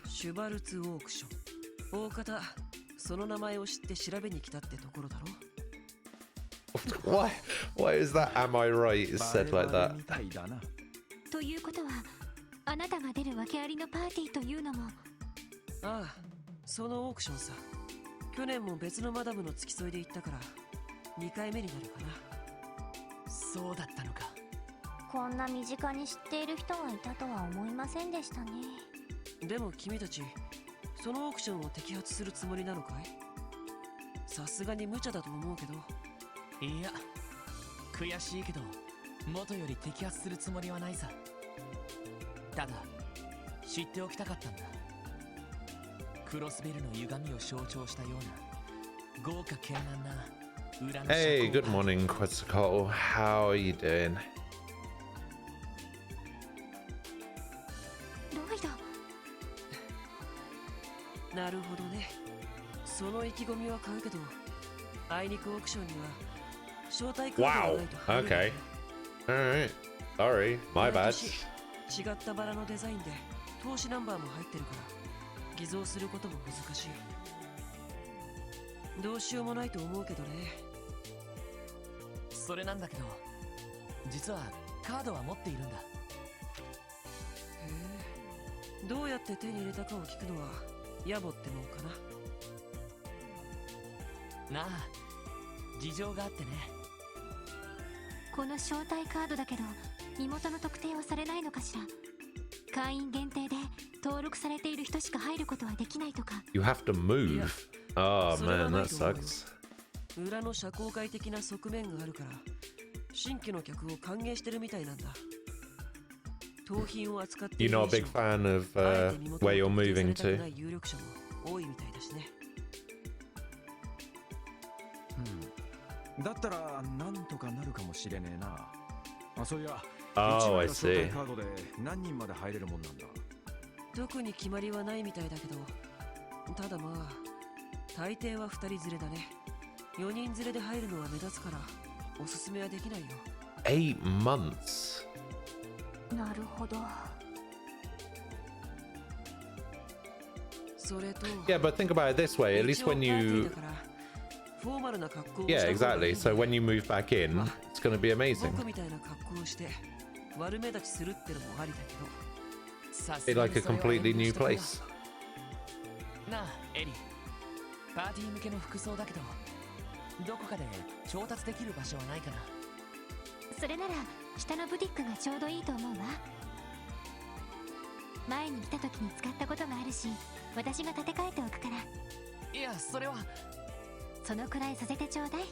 シュバルツオークション。大方その名前を知って調べに来たってところだろ。Why is that? Am I right? It's said like that. みたいだな。ということは、あなたが出る訳ありのパーティーというのも？ああ、そのオークションさ。去年も別のマダムの付き添いで行ったから2回目になるかな。そうだったのか。こんな身近に知っている人がいたとは思いませんでしたね。でも君たちそのオークションを摘発するつもりなのかい？さすがに無茶だと思うけど。いや、悔しいけど元より摘発するつもりはないさ。ただ知っておきたかったんだ。クロスベルの歪みを象徴したような豪華絢爛な裏の社交 Hey, good morning, Quetzalcoatl. How are you doing? ロイド。なるほどね。その意気込みは買うけど、あいにくオークションには招待カードが Wow. ないと入れない Okay. Alright. Sorry. My この bad. 年違ったバラのデザインで投資ナンバーも入ってるから偽造することも難しい。どうしようもないと思うけどね。それなんだけど、実はカードは持っているんだ。へえ、どうやって手に入れたかを聞くのは野暮ってもんかな。なあ、事情があってね。この招待カードだけど身元の特定はされないのかしら。会員限定で登録されている人しか入ることはできないとか。 You have to move. Oh それは man, ない that と思うよ。 sucks. 裏の社交界的な側面があるから新規の客を歓迎してるみたいなんだ。盗品を扱ってい You're る not a big fan of where you're moving to? 有力者も多いみたいだしね。だったらなんとかなるかもしれねえな。あ、そういや、 Oh, 1 I 枚の招待 see. カードで何人まで入れるもんなんだ。特に決まりはないみたいだけど、ただまあ大抵は2人連れだね。4人連れで入るのは目立つからおすすめはできないよ。 8 months. なるほど。それと Yeah, but think about it this way. At least when 一応パーティー you... だからフォーマルな格好を Yeah, した方がい exactly. いんだ So よ when you move back in, it's going to be amazing. 僕みたいな格好をして悪目立ちするってのもありだけど。さす Be が like に a それは completely 遠慮 new しとくよ。 place. なあ、エリ。パーティー向けの服装だけど、どこかで調達できる場所はないかな。それなら下のブティックがちょうどいいと思うわ。前に来た時に使ったことがあるし、私が立て替えておくから。いや、それは。そのくらいさせてちょうだい。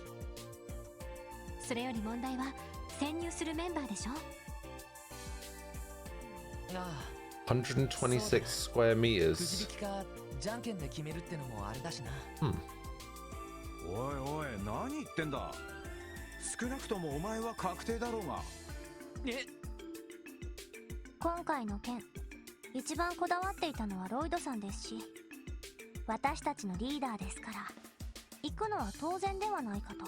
それより問題は潜入するメンバーでしょ。なあ、 126 square くじ meters. 引きかじゃんけんで決めるってのもあれだしな。Hmm. おいおい、何言ってんだ。少なくともお前は確定だろうが。え、今回の件、一番こだわっていたのはロイドさんですし、私たちのリーダーですから行くのは当然ではないかと。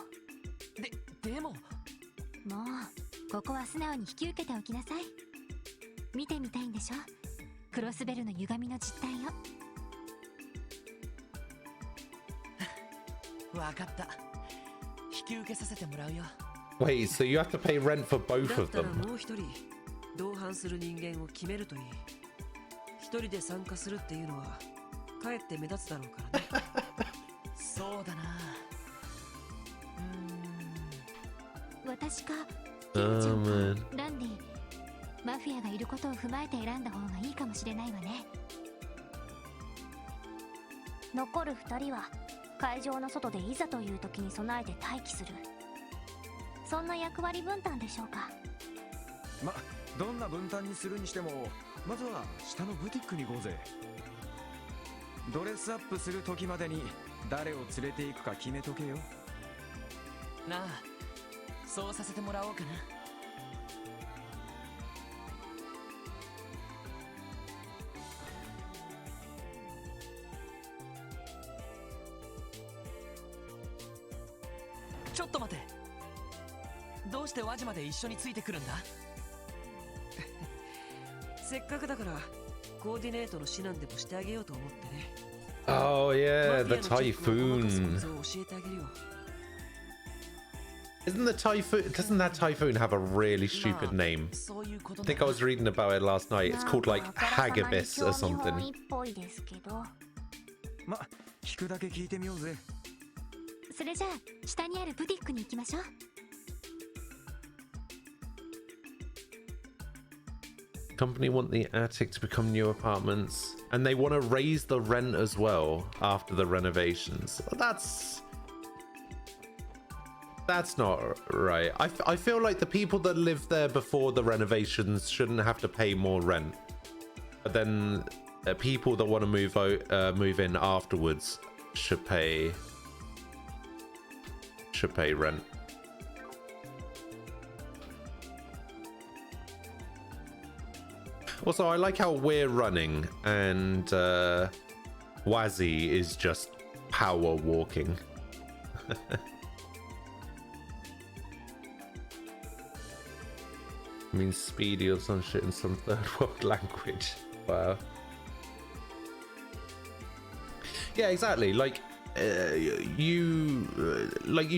でも。もうここは素直に引き受けておきなさい。見てみたいんでしょ、クロスベルの歪みの実態を。わかった。引き受けさせてもらうよ。 Wait, so you have to pay rent for both だっ of たら them? もう一人同伴する人間を決めるといい。一人で参加するっていうのはかえって目立つだろうからね。そうだな。私か Oh ちゃん man. かランディ、マフィアがいることを踏まえて選んだ方がいいかもしれないわね。残る2人は会場の外でいざという時に備えて待機する、そんな役割分担でしょうか。ま、どんな分担にするにしても、まずは下のブティックに行こうぜ。ドレスアップする時までに誰を連れて行くか決めとけよ。なあ、そうさせてもらおうかな。ちょっと待て。どうして輪島で一緒についてくるんだ？せっかくだからコーディネートの指南でもしてあげようと思ってね。 Oh マ yeah, フィ the アのチェックの細かさ typhoon. を教えてあげるよ。 Isn't the typhoon? Doesn't that typhoon have a really stupid name? そういうこと I な think I was reading about it last night. It's called like なんかあからさまに Hagibis or 興味本 something. 位っぽいですけど。ま、聞くだけ聞いてみようぜ。それじゃあ下にあるブティックに行きましょう。Company want the attic to become new apartments, and they want to raise the rent as well after the renovations. That's not right. I feel like the people that lived there before the renovations shouldn't have to pay more rent, but then people that want to move in afterwards should pay rent. Also, I like how we're running and Wazzy is just power walking. Means speedy or some shit in some third world language. Wow. Yeah, exactly. Like, you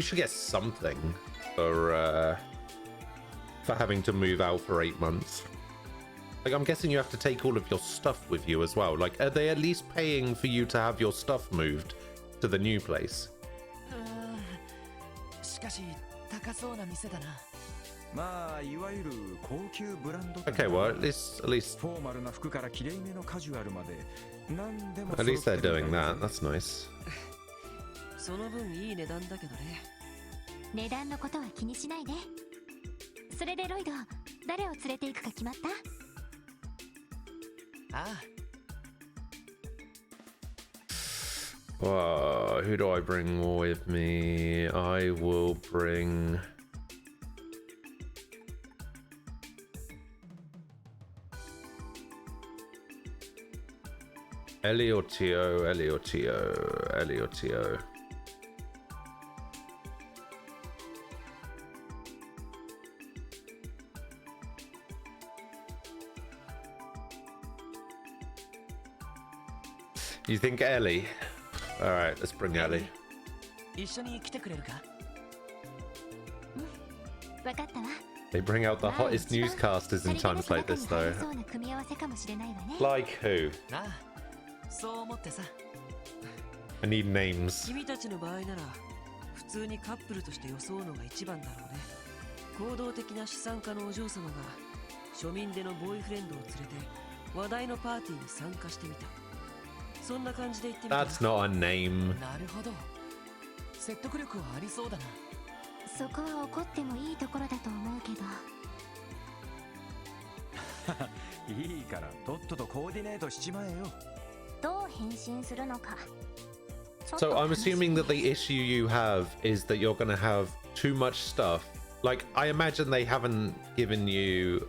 should get something for having to move out for 8 months. Like, I'm guessing you have to take all of your stuff with you as well. Like, are they at least paying for you to have your stuff moved to the new place? しかし高そうな店だな。まあいわゆる高級ブランド Okay, well, at least フォーマルな服からきれいめのカジュアルまで何でも at least they're doing that. That's nice. その分いい値段だけどね。値段のことは気にしないで。それでロイド、誰を連れて行くか決まった？ああ。Who do I bring with me? I will bring... Eliotio. You think Ellie? Alright, let's bring Ellie. 一緒に来てくれるか？わかったわ。 They bring out the hottest newscasters in times like this, though. そうな組み合わせかもしれないわね。 Like who? なあ、そう思ってさ。I need names. 君たちの場合なら普通にカップルとして装うのが一番だろうね。行動的な資産家のお嬢様が庶民でのボーイフレンドを連れて話題のパーティーに参加してみた。そんな感じで言ってみたら。 That's not a name. なるほど。説得力はありそうだな。そこは怒ってもいいところだと思うけど。いいからとっととコーディネートしちまえよ。どう変身するのか。 So I'm assuming that the issue you have is that you're going to have too much stuff. Like, I imagine they haven't given you...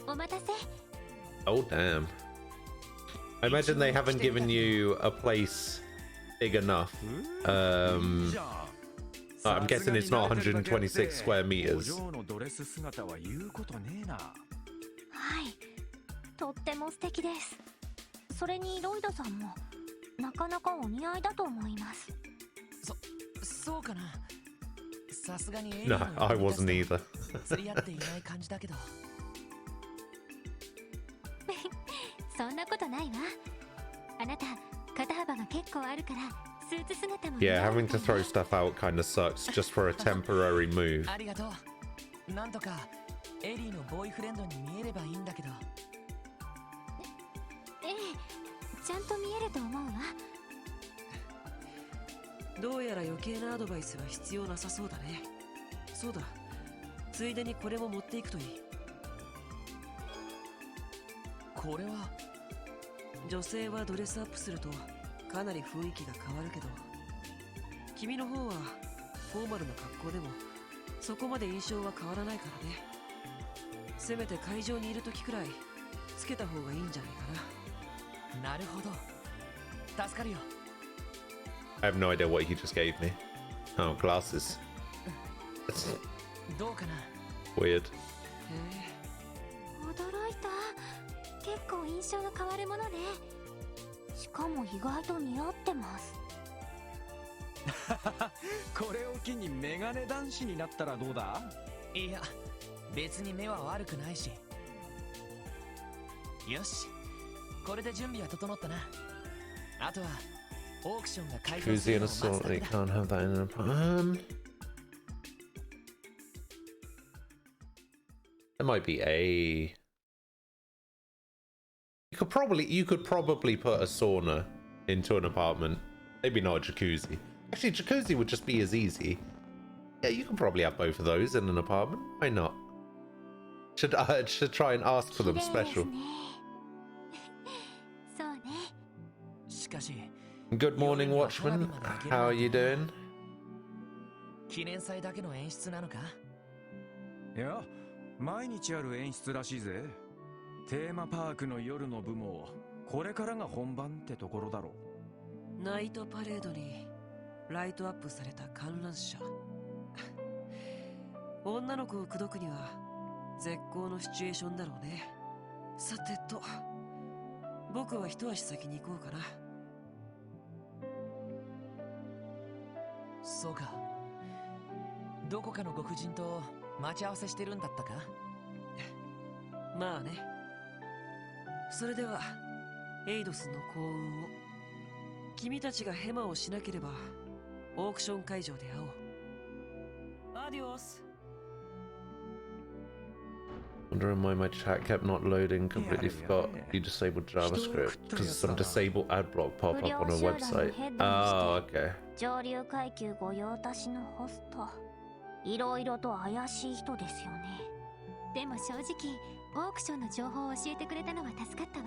お待たせ。 Oh, damn. I imagine they haven't given you a place big enough. I'm guessing it's not 126 square meters. はい、とっても素敵です。それにロイドさんもなかなかお似合いだと思います。そうかな。さすがにエリ No, の I wasn't either. 釣り合っていない感じだけど。そんなことないわ。あなた肩幅が結構あるからスーツ姿も。 Yeah, having to throw stuff out kind of sucks just for a temporary move. ありがとう。なんとかエリーのボーイフレンドに見えればいいんだけど。ええ、ちゃんと見えると思うわ。どうやら余計なアドバイスは必要なさそうだね。そうだ、ついでにこれも持っていくといい。これは女性はドレスアップするとかなり雰囲気が変わるけど、君の方はフォーマルな格好でもそこまで印象は変わらないからね。せめて会場にいる時くらいつけた方がいいんじゃないかな。なるほど。助かるよ。I have no idea what he just gave me. Oh, glasses. That's どうかな。 weird. へ驚いた。結構印象の変わるものね。しかも意外と似合ってます。これを機にメガネ男子になったらどうだ？いや、別に目は悪くないし。よし、これで準備は整ったな。あとはオークションが開催す Jacuzzi る and の a を待つ sauna. だけ You だ。 can't have that in an apartment. There might be a... You could probably put a sauna into an apartment. Maybe not a jacuzzi. Actually, jacuzzi would just be as easy. Yeah, you could probably have both of those in an apartment. Why not? Should try and ask for them special. そうね。しかし、 Good morning, Watchman. How are you doing? 記念祭だけの演出なのか？いや、毎日ある演出らしいぜ。テーマパークの夜の部もこれからが本番ってところだろえ、ナイトパレードにライトアップされた観覧車。女の子を口説くには絶好のシチュエーションだろうね。さてと、僕は一足先に行こうかな。そうか。どこかのご婦人と待ち合わせしてるんだったか？まあね。それではエイドスの幸運を。君たちがヘマをしなければオークション会場で会おう。アディオス。 Wondering why my chat kept not loading. Completely forgot you disabled JavaScript because some disabled ad block pop up on a website. Oh, okay. 上流階級御用達のホスト。いろいろと怪しい人ですよね。でも正直オークションの情報を教えてくれたのは助かったわ。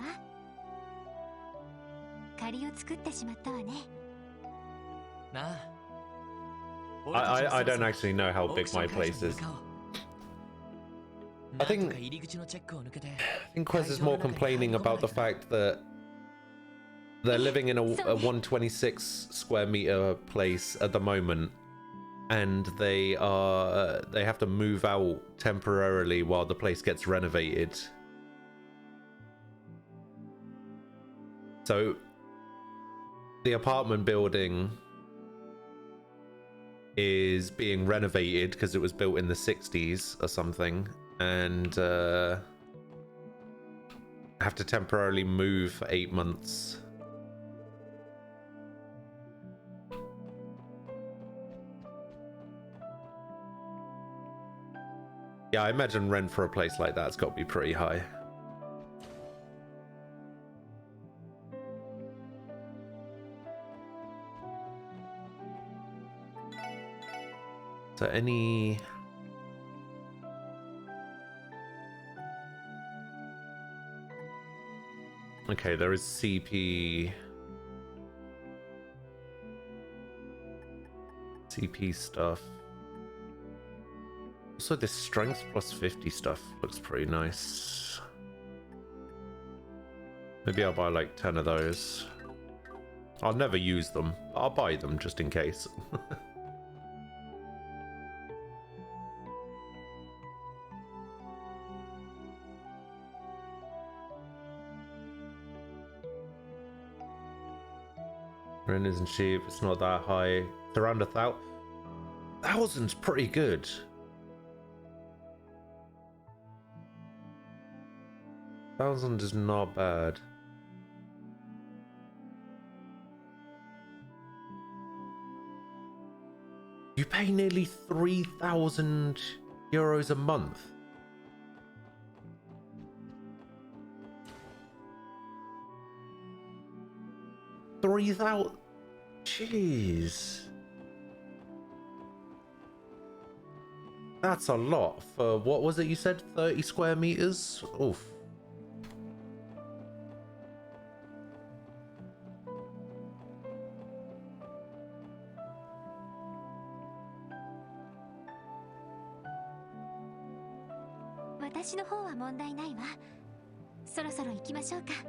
借りを作ってしまったわね。なあ。I don't actually know how big my place is. I think Quest is more complaining about the fact that they're living in a 126 square meter place at the moment, and they have to move out temporarily while the place gets renovated. So the apartment building is being renovated because it was built in the 60s or something, and have to temporarily move for 8 months. Yeah, I imagine rent for a place like that's got to be pretty high. So any... Okay, there is CP stuff. Also, this strength plus 50 stuff looks pretty nice. Maybe I'll buy like 10 of those. I'll never use them. I'll buy them just in case. Rent isn't cheap, it's not that high. It's around 1,000. 1,000's pretty good. $1,000 is not bad. You pay nearly 3,000 euros a month. $3,000. Jeez. That's a lot for, what was it you said, 30 square meters? Oof.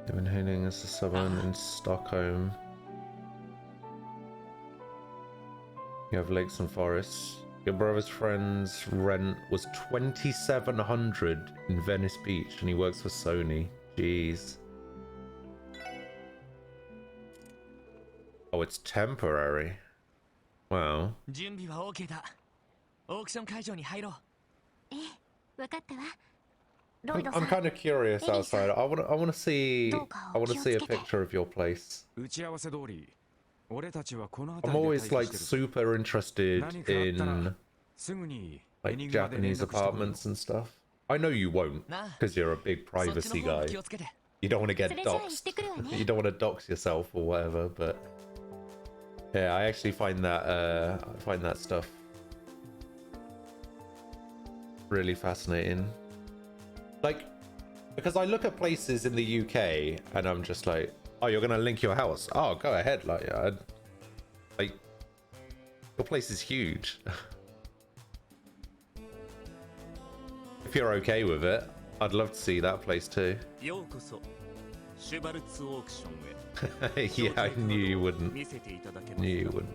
Copenhagen is the suburb in Stockholm. You have lakes and forests. Your brother's friend's rent was 2,700 in Venice Beach, and he works for Sony. Jeez. Oh, it's temporary. Wow. I'm kind of curious outside. I want to see a picture of your place. I'm always like super interested in like Japanese apartments and stuff. I know you won't, because you're a big privacy guy. You don't want to get doxxed. You don't want to dox yourself or whatever. But yeah, I actually find that stuff really fascinating. Like, because I look at places in the UK and I'm just like, oh, you're gonna link your house? Oh, go ahead. Like your place is huge. If you're okay with it, I'd love to see that place too. Yeah, I knew you wouldn't. Knew you wouldn't.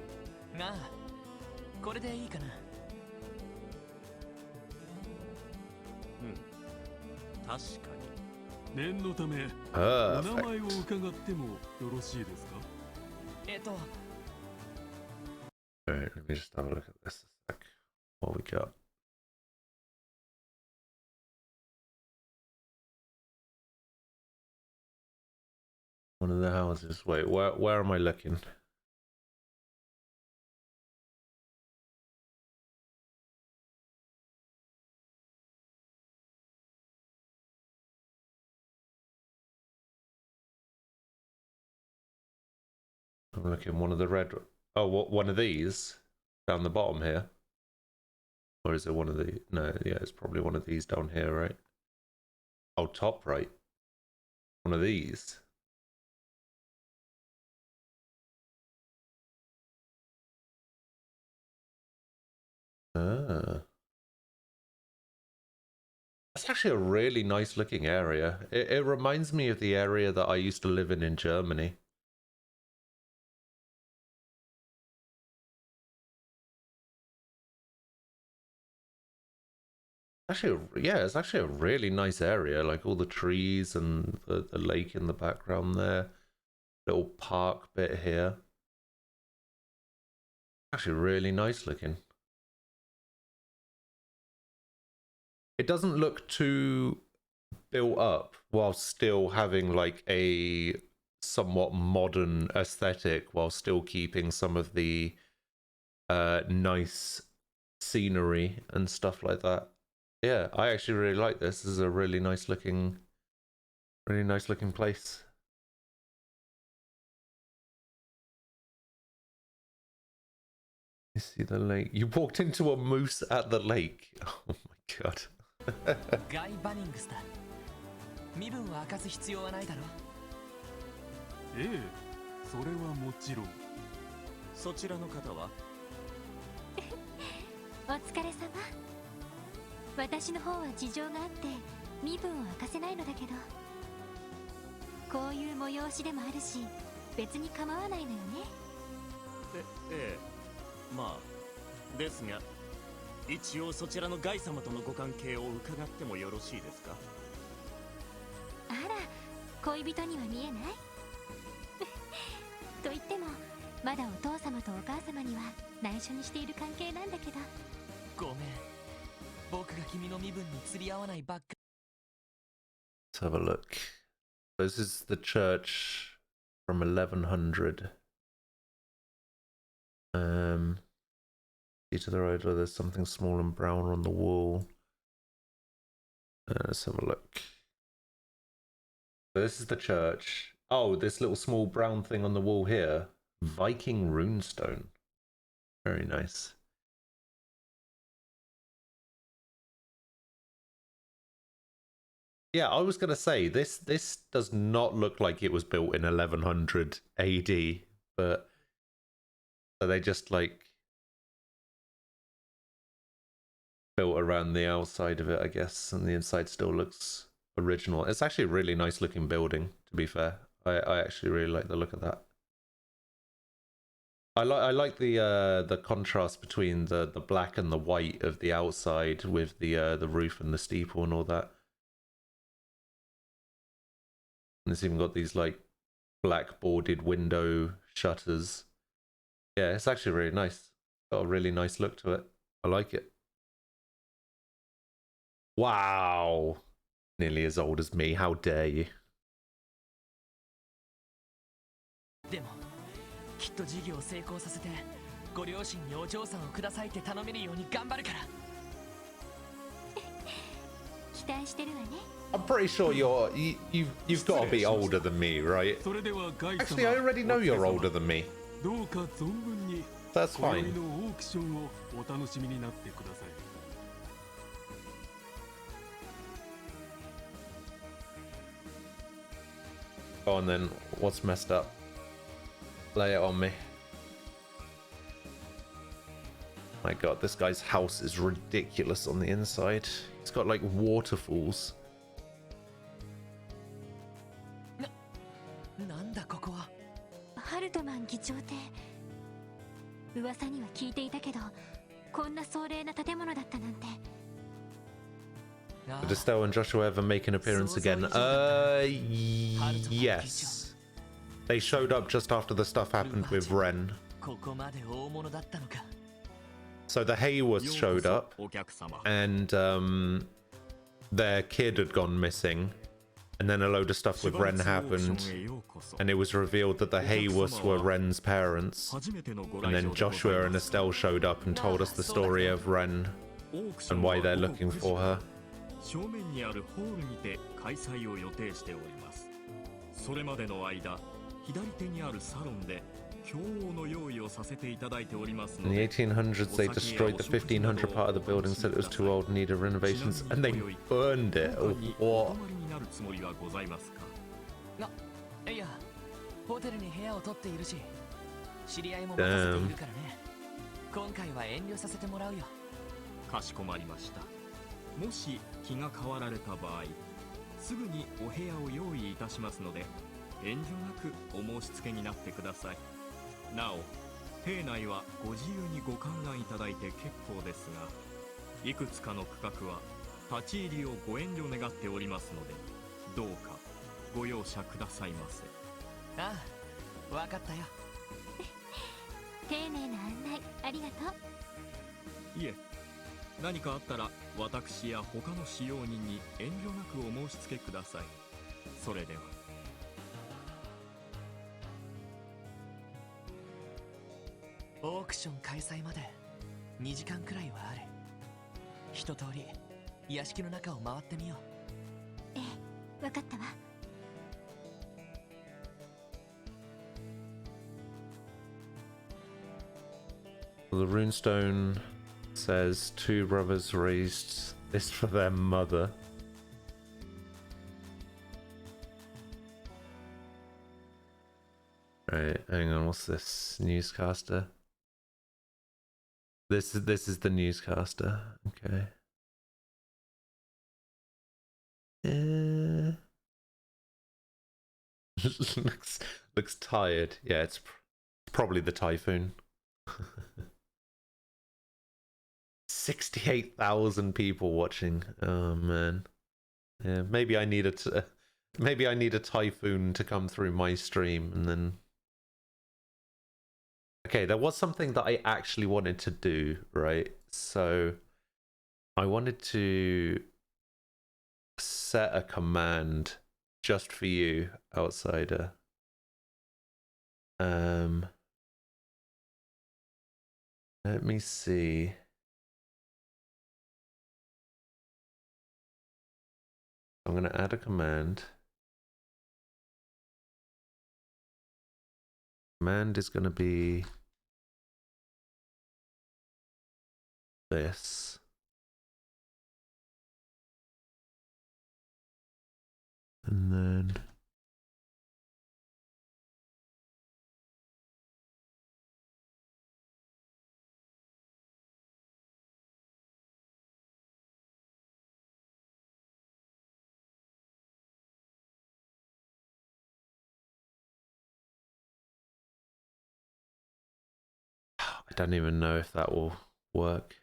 Alright, let Let me just have a look at this a sec. What we got? One of the houses. Wait, where am I looking? I'm looking one of the red. Oh, what, one of these down the bottom here, or is it one of the? No, yeah, it's probably one of these down here, right? Oh, top right. One of these. Ah. That's actually a really nice looking area. It reminds me of the area that I used to live in Germany. Actually, yeah, it's actually a really nice area. Like all the trees and the lake in the background there. Little park bit here. Actually really nice looking. It doesn't look too built up while still having like a somewhat modern aesthetic while still keeping some of the nice scenery and stuff like that. Yeah, I actually really like this. This is a really nice looking place. You see the lake. You walked into a moose at the lake. Oh my god. ガイ・バニングスだ。身分は明かす必要はないだろ。ええ、それはもちろん。そちらの方はお疲れ様。私の方は事情があって身分を明かせないのだけど、こういう催しでもあるし別に構わないのよね。ええ、まあですが一応そちらのガイ様とのご関係を伺ってもよろしいですか。あら、恋人には見えないと言ってもまだお父様とお母様には内緒にしている関係なんだけど。ごめん、僕が君の身分に釣り合わないばっか。 Let's have a look. This is the church from 1100. See to the right where there's something small and brown on the wall. Let's have a look. So this is the church. Oh, this little small brown thing on the wall here. Viking runestone. Very nice. Yeah, I was gonna say this does not look like it was built in 1100 AD, but so they just like built around the outside of it, I guess, and the inside still looks original. It's actually a really nice looking building, to be fair. I actually really like the look of that. I like the contrast between the black and the white of the outside with the roof and the steeple and all that. And it's even got these like black boarded window shutters. Yeah, it's actually really nice. Got a really nice look to it. I like it. Wow. Nearly as old as me. How dare you? でもきっと事業を成功させてご両親にお嬢さんをくださいって頼めるように頑張るから。期待してるわね。 I'm pretty sure you've got to be older than me, right? Actually, I already know you're older than me. That's fine. Go on then, what's messed up? Lay it on me. My god, this guy's house is ridiculous on the inside. It's got like waterfalls. なんだここは。ハルトマン議長邸。噂には聞いていたけど、こんな壮麗な建物だったなんて。 Did Estelle and Joshua ever make an appearance again? Yes. They showed up just after the stuff happened with Ren. ここまで大物だったのか。So the Hayworths showed up, and their kid had gone missing, and then a load of stuff with Ren happened, and it was revealed that the Hayworths were Ren's parents. And then Joshua and Estelle showed up and told us the story of Ren and why they're looking for her. 正面にあるホールにて開催を予定しております。それまでの間、左手にあるサロンで教王の用意をさせていただいておりますので。 In the 1800s, they destroyed the 1500 part of the building, said it was too old, needed renovations, and they burned it. What? いや、ホテルに部屋を取っているし、知り合いも任せているからね。今回は遠慮させてもらうよ。かしこまりました。もし気が変わられた場合、すぐにお部屋を用意いたしますので、遠慮なくお申し付けになってください。なお、邸内はご自由にご観覧いただいて結構ですが、いくつかの区画は立ち入りをご遠慮願っておりますので、どうかご容赦くださいませ。ああ、わかったよ。丁寧な案内ありがとう。いえ、何かあったら私や他の使用人に遠慮なくお申し付けください。それでは。オークション開催まで2時間くらいはある。一通り屋敷の中を回ってみよう。ええ、わかったわ。The runestone says two brothers raised this for their mother. Right, hang on, what's this? Newscaster? This is the newscaster. Okay. looks tired. Yeah, it's probably the typhoon. 68,000 people watching. Oh man. Yeah, maybe I need a typhoon to come through my stream and then. Okay, there was something that I actually wanted to do, right? So I wanted to set a command just for you, outsider. Let me see. I'm going to add a command. Command is going to be this. And then I don't even know if that will work.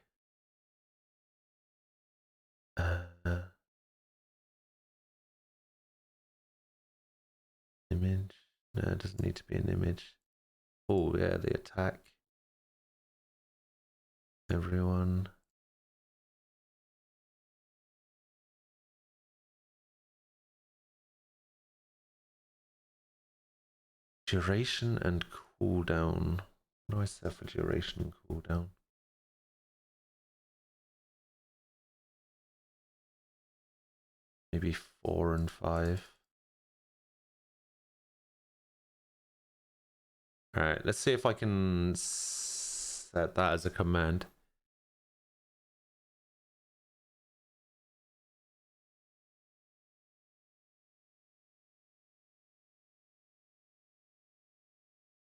Image. No, it doesn't need to be an image. Oh yeah, the attack. Everyone. Duration and cooldown. What do I set for duration and cooldown? Maybe 4 and 5. Alright, let's see if I can set that as a command.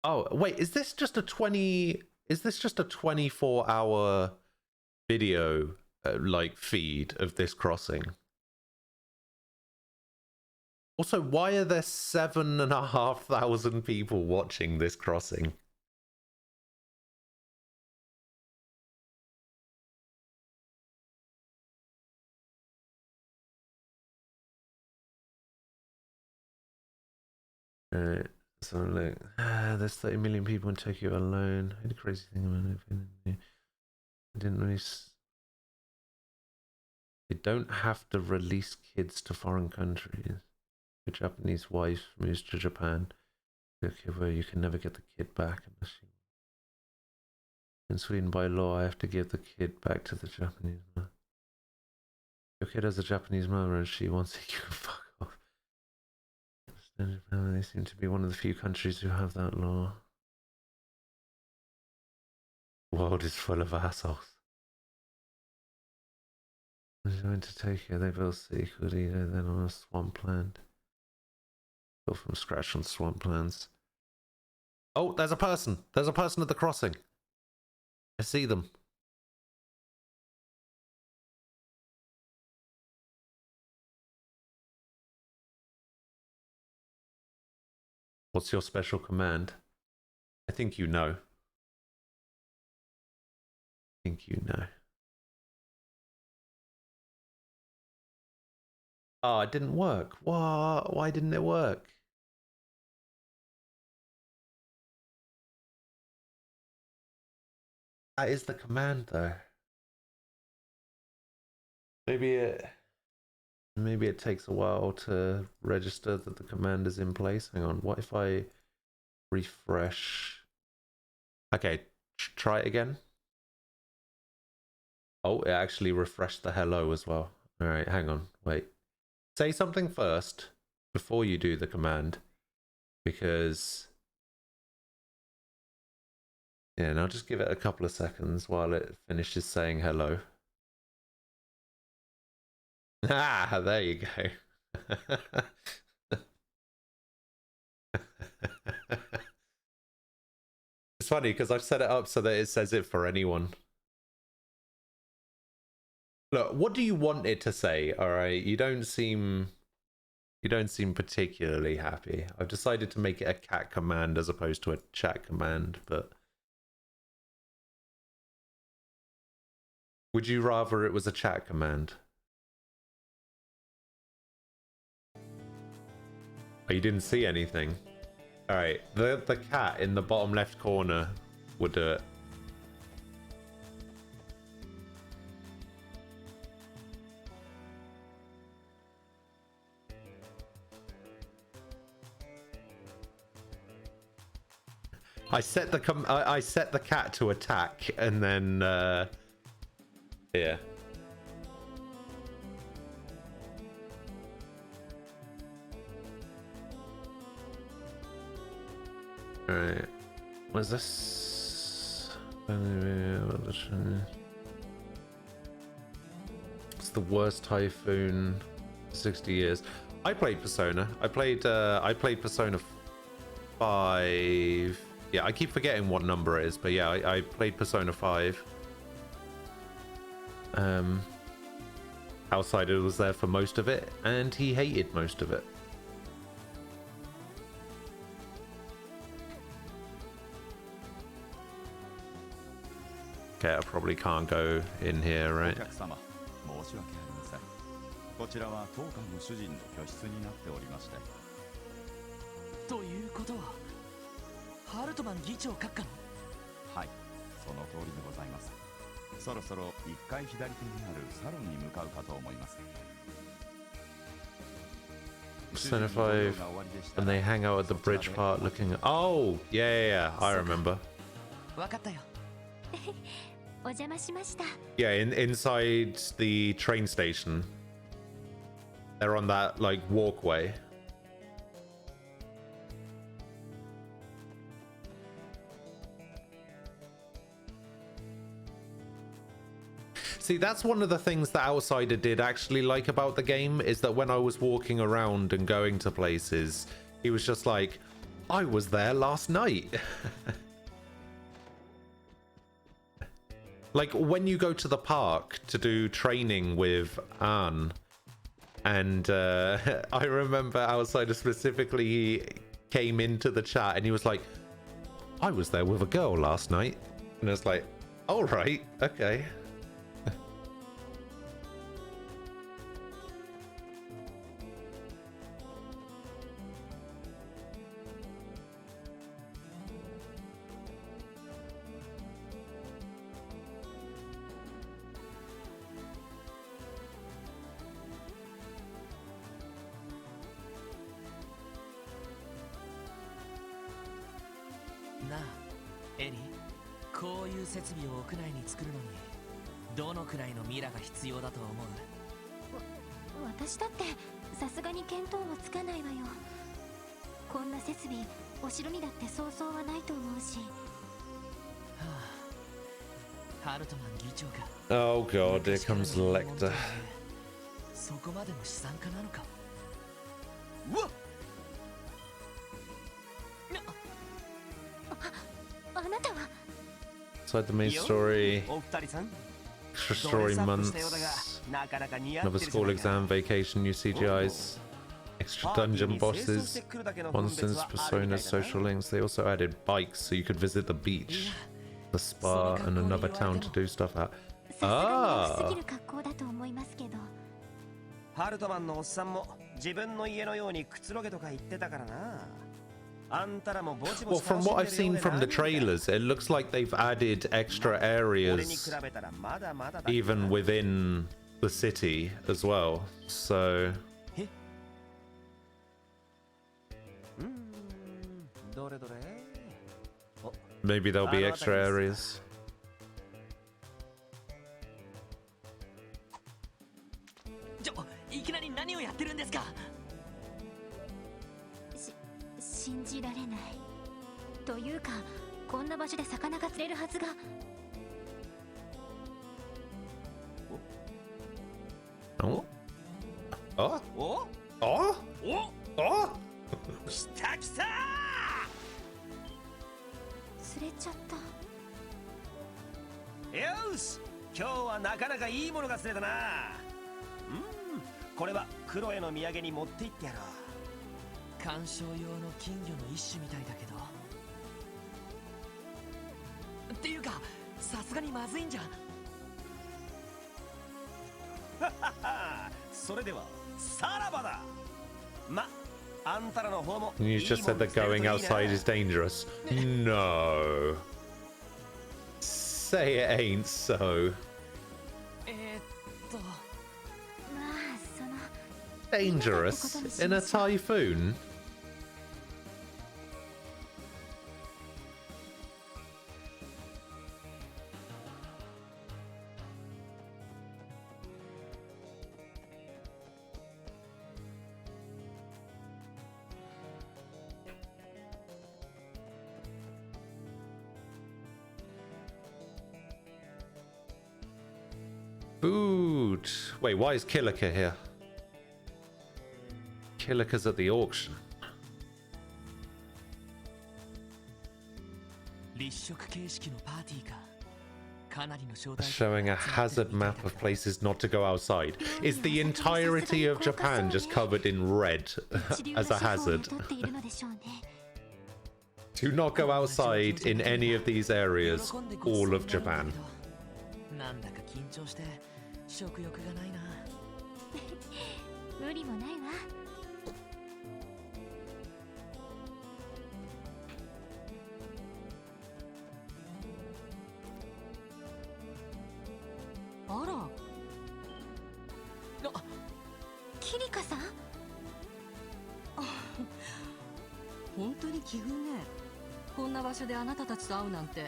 Oh, wait, is this just a 24-hour video like feed of this crossing? Also, why are there 7,500 people watching this crossing? Alright, so look, there's 30 million people in Tokyo alone. The crazy thing about it. Didn't really. They don't have to release kids to foreign countries. A Japanese wife moves to Japan. Okay, where you can never get the kid back unless you. In Sweden, by law, I have to give the kid back to the Japanese mother. Your kid has a Japanese mother and she wants you to fuck off. They seem to be one of the few countries who have that law. The world is full of assholes. They're going to take it. They built secretly then on a swampland. Built from scratch on swamplands. Oh, there's a person. There's a person at the crossing. I see them. What's your special command? I think you know. I think you know. Oh, it didn't work. What? Why didn't it work? That is the command, though. Maybe it takes a while to register that the command is in place. Hang on. What if I refresh? Okay, try it again. Oh, it actually refreshed the hello as well. All right, hang on. Wait. Say something first before you do the command, because yeah, and I'll just give it a couple of seconds while it finishes saying hello. Ah, there you go. It's funny because I've set it up so that it says it for anyone. Look, what do you want it to say? All right, you don't seem particularly happy. I've decided to make it a cat command as opposed to a chat command, but would you rather it was a chat command? Oh, you didn't see anything. All right, the cat in the bottom left corner would do it. I set the cat to attack, and then yeah. All right, what's this? It's the worst typhoon in 60 years. I played Persona. I played Persona 5. Yeah, I keep forgetting what number it is, but yeah, I played Persona 5. Outsider was there for most of it, and he hated most of it. Okay, I probably can't go in here, right? こちらは当館の主人の居室になっておりまして。ということはハルトマン議長閣下の？はい、その通りでございます。そろそろ1階左手にあるサロンに向かうかと思います。Persona 5, and they hang out at the bridge part looking at... Oh, yeah, I remember. わかったよ。お邪魔しました。 Yeah, inside the train station. They're on that, like, walkway. See, that's one of the things that Outsider did actually like about the game, is that when I was walking around and going to places, he was just like, I was there last night. Like, when you go to the park to do training with Anne, and I remember Outsider specifically, he came into the chat and he was like, I was there with a girl last night. And I was like, all right, okay. エリー、こういう設備を屋内に作るのにどのくらいのミラが必要だと思う？私だってさすがに見当もつかないわよ。こんな設備お城にだってそうそうはないと思うし。ハルトマン議長か。 Oh god, here comes the lector. そこまでの資産家なのか。うわっ、あなたは Inside the main story, お二人さん extra story months, なかなか似合っ another てるじゃな school いか。 exam, vacation, new CGIs, extra dungeon bosses, monsters, personas, social links. They also added bikes so you could visit the beach, the spa, and another town to do stuff at. さすがに良すぎ Ah! る格好だと思いますけど。ハルトマンのおっさんも自分の家のようにくつろげとか言ってたからな。あんたらもぼちぼ Well, ち from 楽し what ん I've でるよ seen うで from the なんだ。 trailers, it looks like they've added extra 俺に areas 比べたらまだまだだけど even within the city as well. So どれどれ。 maybe there'll be extra areas. いきなり何をやってるんですか？信じられない。というかこんな場所で魚が釣れるはずが。Oh? Oh? お Oh? お Oh? 来た来た。釣れちゃった。よし、今日はなかなかいいものが釣れたな。これはクロエの土産に持って行ってやろう。観賞用の金魚の一種みたいだけど。っていうかさすがにまずいんじゃん。それではさらばだ。ま、あんたらの方も You just said that going outside is dangerous. No. Say it ain't so. まあその Dangerous? In a typhoon? Food. Wait, why is Kilika here? Kilika's at the auction. 立食形式のパーティーか。かなりの招待。 Showing a hazard map of places not to go outside. Is the entirety of Japan just covered in red as a hazard? Do not go outside in any of these areas. All of Japan. なんだか緊張して食欲がないな。無理もないわ。あら、キリカさん。本当に奇遇ね。こんな場所であなたたちと会うなんて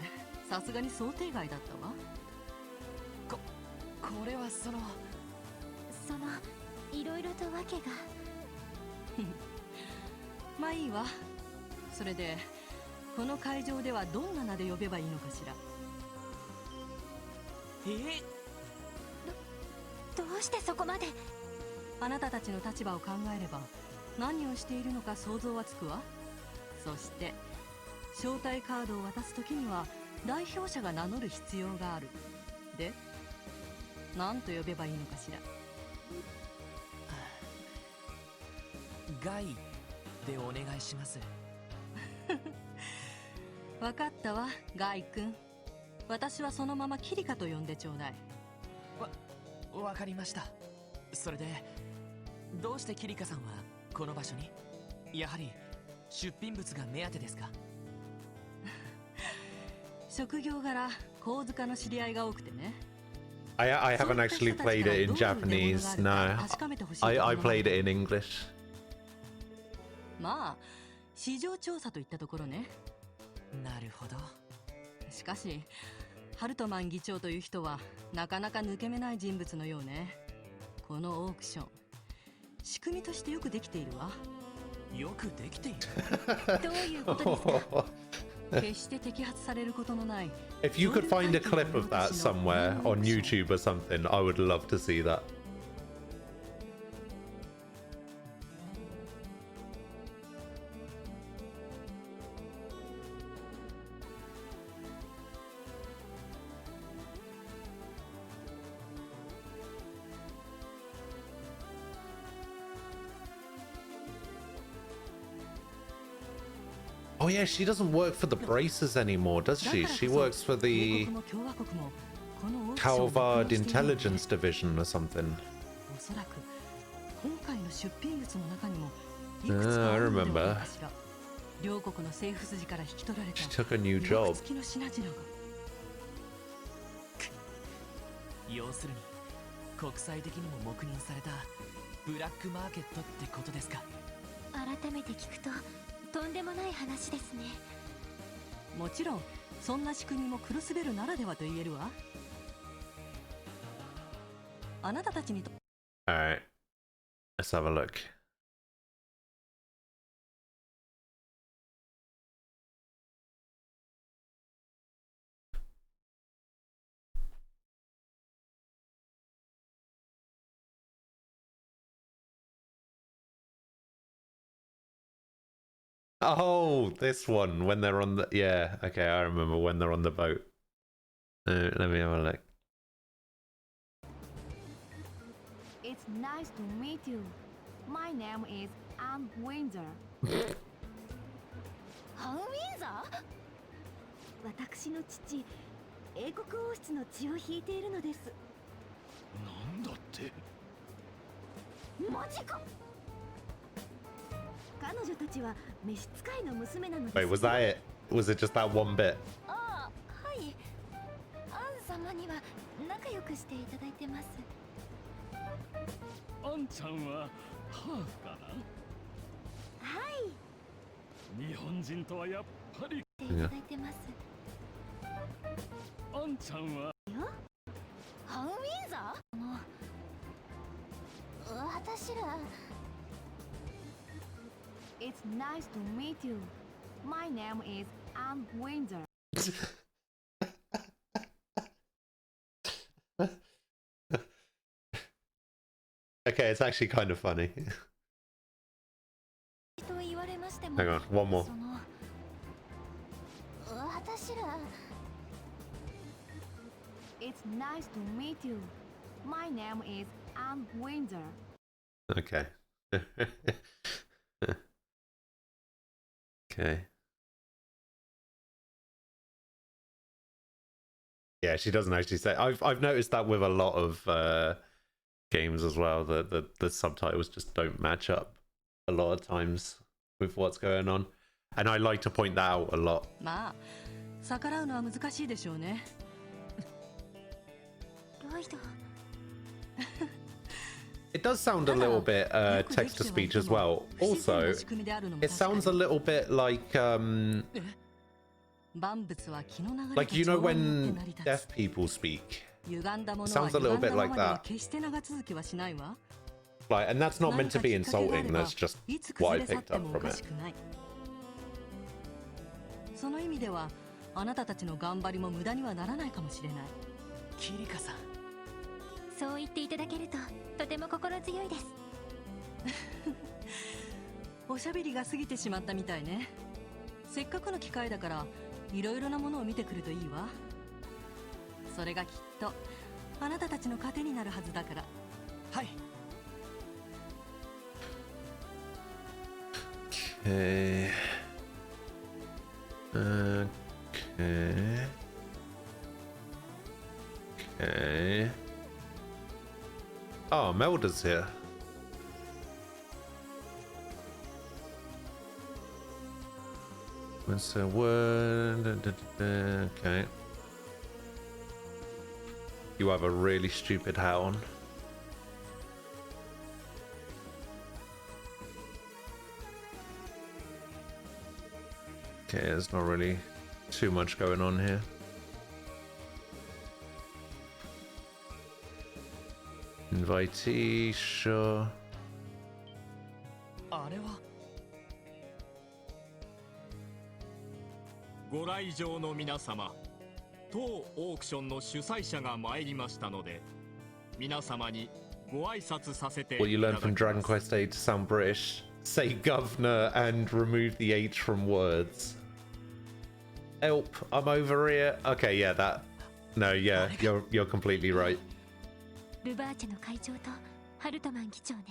さすがに想定外だったわ。これはそのいろいろと訳が。まあいいわ。それでこの会場ではどんな名で呼べばいいのかしら。どうしてそこまで。あなたたちの立場を考えれば何をしているのか想像はつくわ。そして招待カードを渡すときには代表者が名乗る必要がある。で、何と呼べばいいのかしら。ガイでお願いします。わかったわ、ガイ君。私はそのままキリカと呼んでちょうだい。わかりました。それでどうしてキリカさんはこの場所に？やはり出品物が目当てですか？職業柄神塚の知り合いが多くてね。I haven't actually played it in Japanese. No, I played it in English. まあ市場調査といったところね。なるほど。しかしハルトマン議長という人はなかなか抜け目ない人物のようね。このオークション、仕組みとしてよくできているわ。よくできている。どういうことですか？決して摘発されることのない。 If you could find a clip of that somewhere on YouTube or something, I would love to see that. Oh yeah, she doesn't work for the braces anymore, does she? She works for the Calvard Intelligence Division or something. I remember. She took a new job. 要するに国際的にも黙認されたブラックマーケットってことですか。改めて聞くととんでもない話ですね。もちろんそんな仕組みもクロスベルならではと言えるわ。あなたたちにと。Alright, let's have a look. Oh, this one when they're on the yeah. Okay, I remember when they're on the boat. Let me have a look. It's nice to meet you. My name is Anne Windsor. ハンウィンザー？私の父、英国王室の血を引いているのです。なんだって。マジか。彼女たちは召使いの娘なのです。 Wait, was that it? Was it just that one bit? ああ、はい。アン様には仲良くしていただいてます。アンちゃんはハーフかな。はい。日本人とはやっぱり。いただいてます。アンちゃんは。ハンウィンザー？私ら。It's nice to meet you. My name is Anne Windsor. Okay, it's actually kind of funny. Hang on, one more. It's nice to meet you. My name is Anne Windsor. Okay. Okay. Yeah, she doesn't actually say. I've noticed that with a lot of games as well. That the subtitles just don't match up a lot of times with what's going on, and I like to point that out a lot. まあ、逆らうのは難しいでしょうね。ロイド。It does sound a little bit text to speech as well. Also, it sounds a little bit like you know when deaf people speak. It sounds a little bit like that. Like, and that's not meant to be insulting. That's just what I picked up from it. その意味ではあなたたちの頑張りも無駄にはならないかもしれない。キリカさん。そう言っていただけるととても心強いです。おしゃべりが過ぎてしまったみたいね。せっかくの機会だからいろいろなものを見てくるといいわ。それがきっとあなたたちの糧になるはずだから。はい。Okay. Okay. Okay. Oh, Melda's here. What's the word? Okay. You have a really stupid hat on. Okay, there's not really too much going on here. Invitee, sure. あれはご来場の皆様、当オークションの主催者が参りましたので、皆様にご挨拶させていた What you だ learned き from ます。 Dragon Quest VIII to sound British. Say governor and remove the H from words. Help, I'm over here. Okay, yeah, that. No, yeah, you're completely right. ルバーチェの会長とハルトマン議長ね。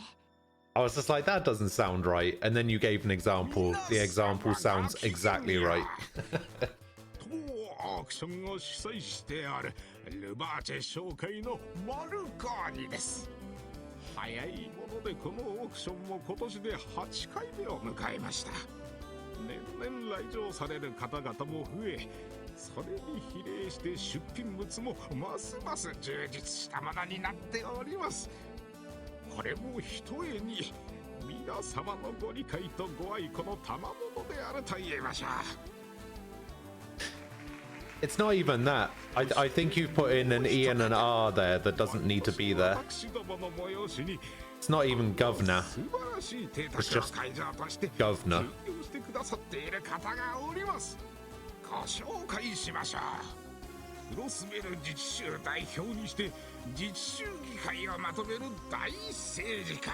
I was just like, that doesn't sound right. And then you gave an example. The example sounds exactly right. 当オークションを主催してあるルバーチェ商会のマルコーニです。早いものでこのオークションも今年で8回目を迎えました。年々来場される方々も増え、それに比例して出品物もますます充実したものになっております。これもひとえに皆様のご理解とご愛顧の賜物であると言えましょう。 It's not even that. I think you've put in an E and an R there that doesn't need to be there. It's not even governor. It's just governor. ご紹介しましょう。クロスベル自治州代表にして自治州議会をまとめる大政治家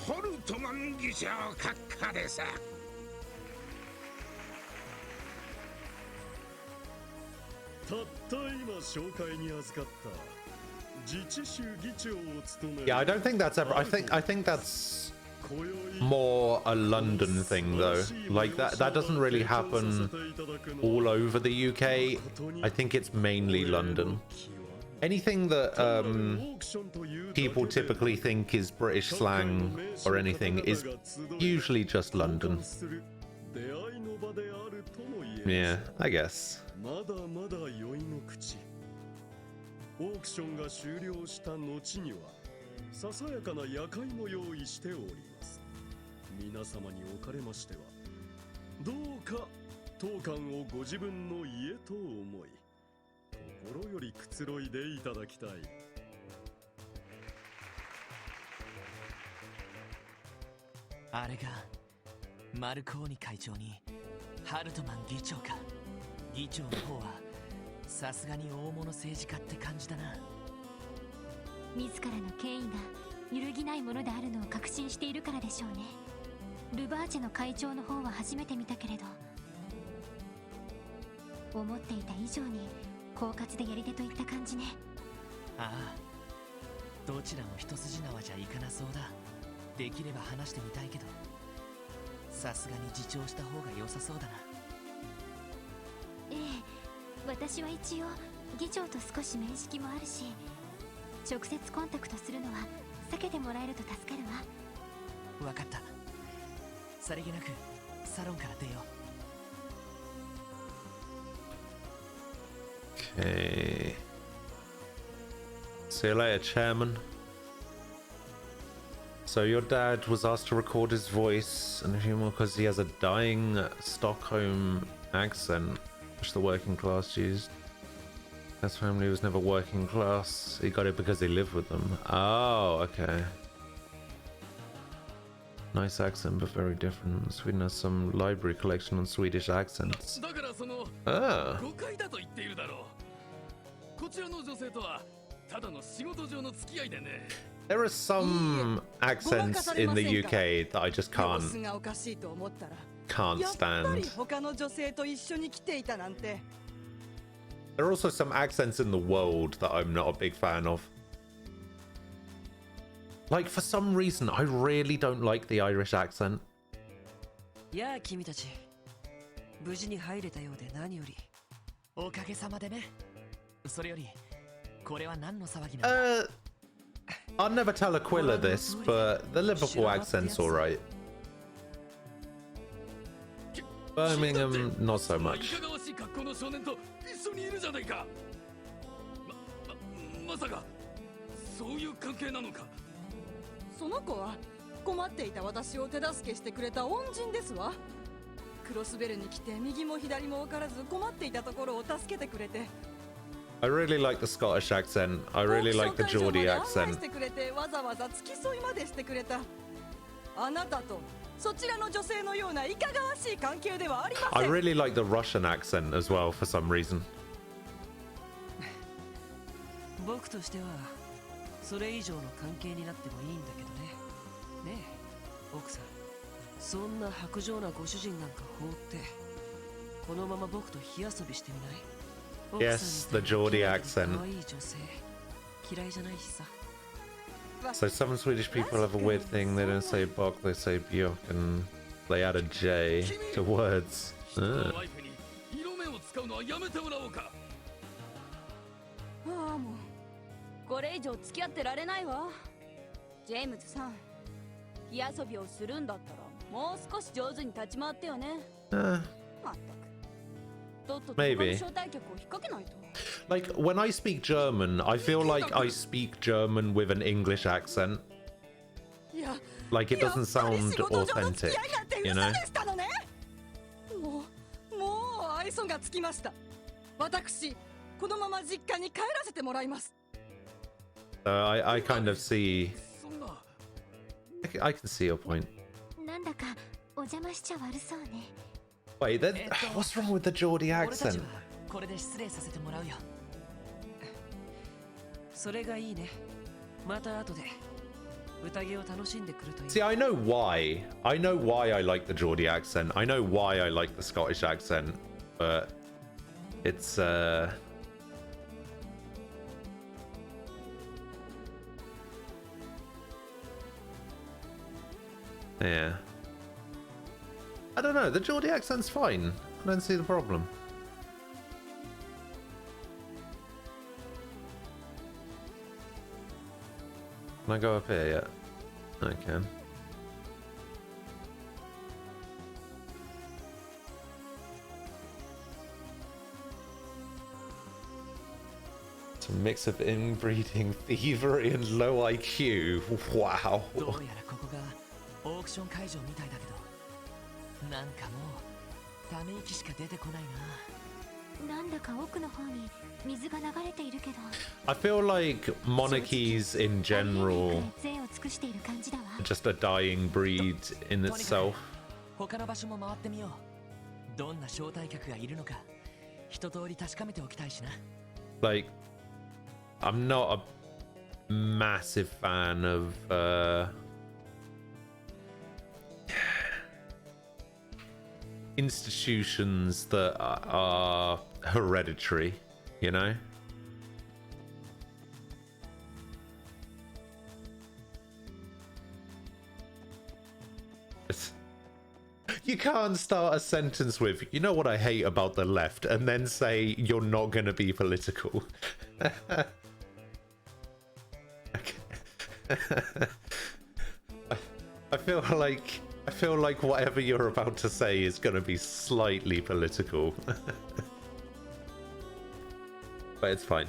ホルトマン議長閣下です。たった今紹介に預かった自治州議長を務める。 Yeah, I don't think that's ever. I think that's more a London thing though. Like that doesn't really happen all over the UK. I think it's mainly London. Anything that people typically think is British slang or anything is usually just London. Yeah, I guess. まだまだ酔いの口。オークションが終了した後にはささやかな夜会も用意しております。皆様におかれましてはどうか当館をご自分の家と思い心よりくつろいでいただきたい。あれがマルコーニ会長にハルトマン議長か。議長の方はさすがに大物政治家って感じだな。自らの権威が揺るぎないものであるのを確信しているからでしょうね。ルバーチェの会長の方は初めて見たけれど、思っていた以上に狡猾でやり手といった感じね。ああ、どちらも一筋縄じゃいかなそうだ。できれば話してみたいけど、さすがに自重した方が良さそうだな。ええ、私は一応議長と少し面識もあるし、直接コンタクトするのは避けてもらえると助かるわ。わかった。さりげなくサロンから出よう。Okay. See you later, Chairman. So your dad was asked to record his voice and a few more because he has a dying Stockholm accent, which the working class used. His family was never working class. He got it because he lived with them. Oh, okay. Nice accent, but very different. Sweden has some library collection on Swedish accents. Ah. There are some accents in the UK that I just can't stand. There are also some accents in the world that I'm not a big fan of. Like, for some reason, I really don't like the Irish accent. やあ君たち、無事に入れたようで何より。おかげさまでね。それより、これは何の騒ぎなんだ。I'll never tell Aquila this, but the Liverpool accent's alright. Birmingham, not so much. まさかそういう関係なのか。その子は困っていた私を手助けしてくれた恩人ですわ。クロスベルに来て右も左も分からず困っていたところを助けてくれて、I really like the Scottish accent. I really like the Geordie accent. わざわざ付き添いまでしてくれた。あなたとそちらの女性のようないかがわしい関係ではありません。 I really like the Russian accent as well for some reason. 僕としてはそれ以上の関係になってもいいんだけどね。ねえ奥さん、そんな薄情なご主人なんか放ってこのまま僕と火遊びしてみない？ Yes, the Geordie accent. So some Swedish people have a weird thing. They don't say bok, they say björk, and they add a J to words. Ah. ああ、もうこれ以上付き合ってられないわ。ジェームズさん、火遊びをするんだったらもう少し上手に立ち回ってよね。まったく。とっとと他の招待客を引っ掛けないと。 Like, when I speak German, I feel like I speak German with an English accent. Like, it doesn't sound authentic, you know? もう愛想がつきました。私、このまま実家に帰らせてもらいます。 So I kind of see... I can see your point. なんだかお邪魔しちゃ悪そうね。 Wait, what's wrong with the Geordie accent? これで失礼させてもらうよ。それがいいね。また後で宴を楽しんでくるといい。 See, I know why. I know why I like the Geordie accent. I know why I like the Scottish accent. But it's yeah. I don't know. The Geordie accent's fine. I don't see the problem. Can I go up here yet? I can. It's a mix of inbreeding, thievery, and low IQ. Wow. どうやらここがオークション会場みたいだけど、なんかもうため息しか出てこないな。なんだか奥の方に水が流れているけど。 I feel like monarchies in general 税を尽くしている感じだわ。 are just a dying breed in itself. 他の場所も回ってみよう。どんな招待客がいるのか一通り確かめておきたいしな。 Like, I'm not a massive fan of institutions that are hereditary, you know? You can't start a sentence with, you know what I hate about the left, and then say you're not going to be political. I feel like whatever you're about to say is going to be slightly political. But it's fine.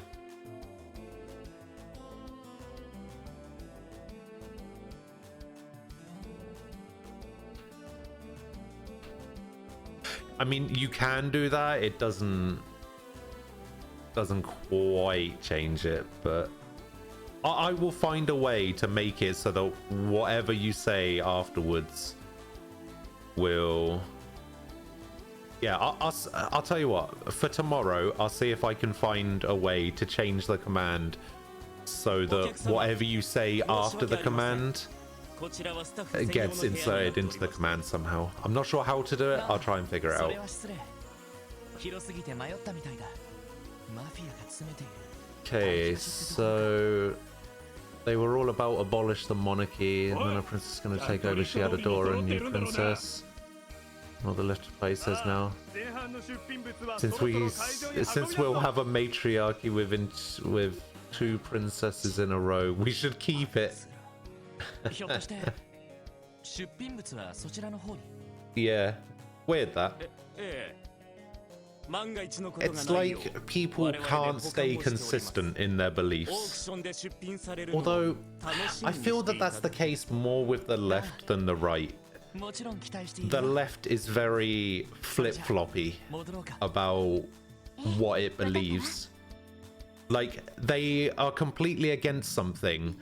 I mean, you can do that. It doesn't quite change it, but I will find a way to make it so that whatever you say afterwards will... Yeah, I'll tell you what. For tomorrow, I'll see if I can find a way to change the command so that whatever you say after the command gets inserted into the command somehow. I'm not sure how to do it. I'll try and figure it out. Okay, so they were all about abolish the monarchy, and then a princess is going to take over. She had a daughter, a new princess. Well, the left place says now. Since we'll have a matriarchy with 2 princesses in a row, we should keep it. Yeah, weird that. It's like people can't stay consistent in their beliefs. Although, I feel that that's the case more with the left than the right. The left is very flip-floppy about what it believes. Like, they are completely against something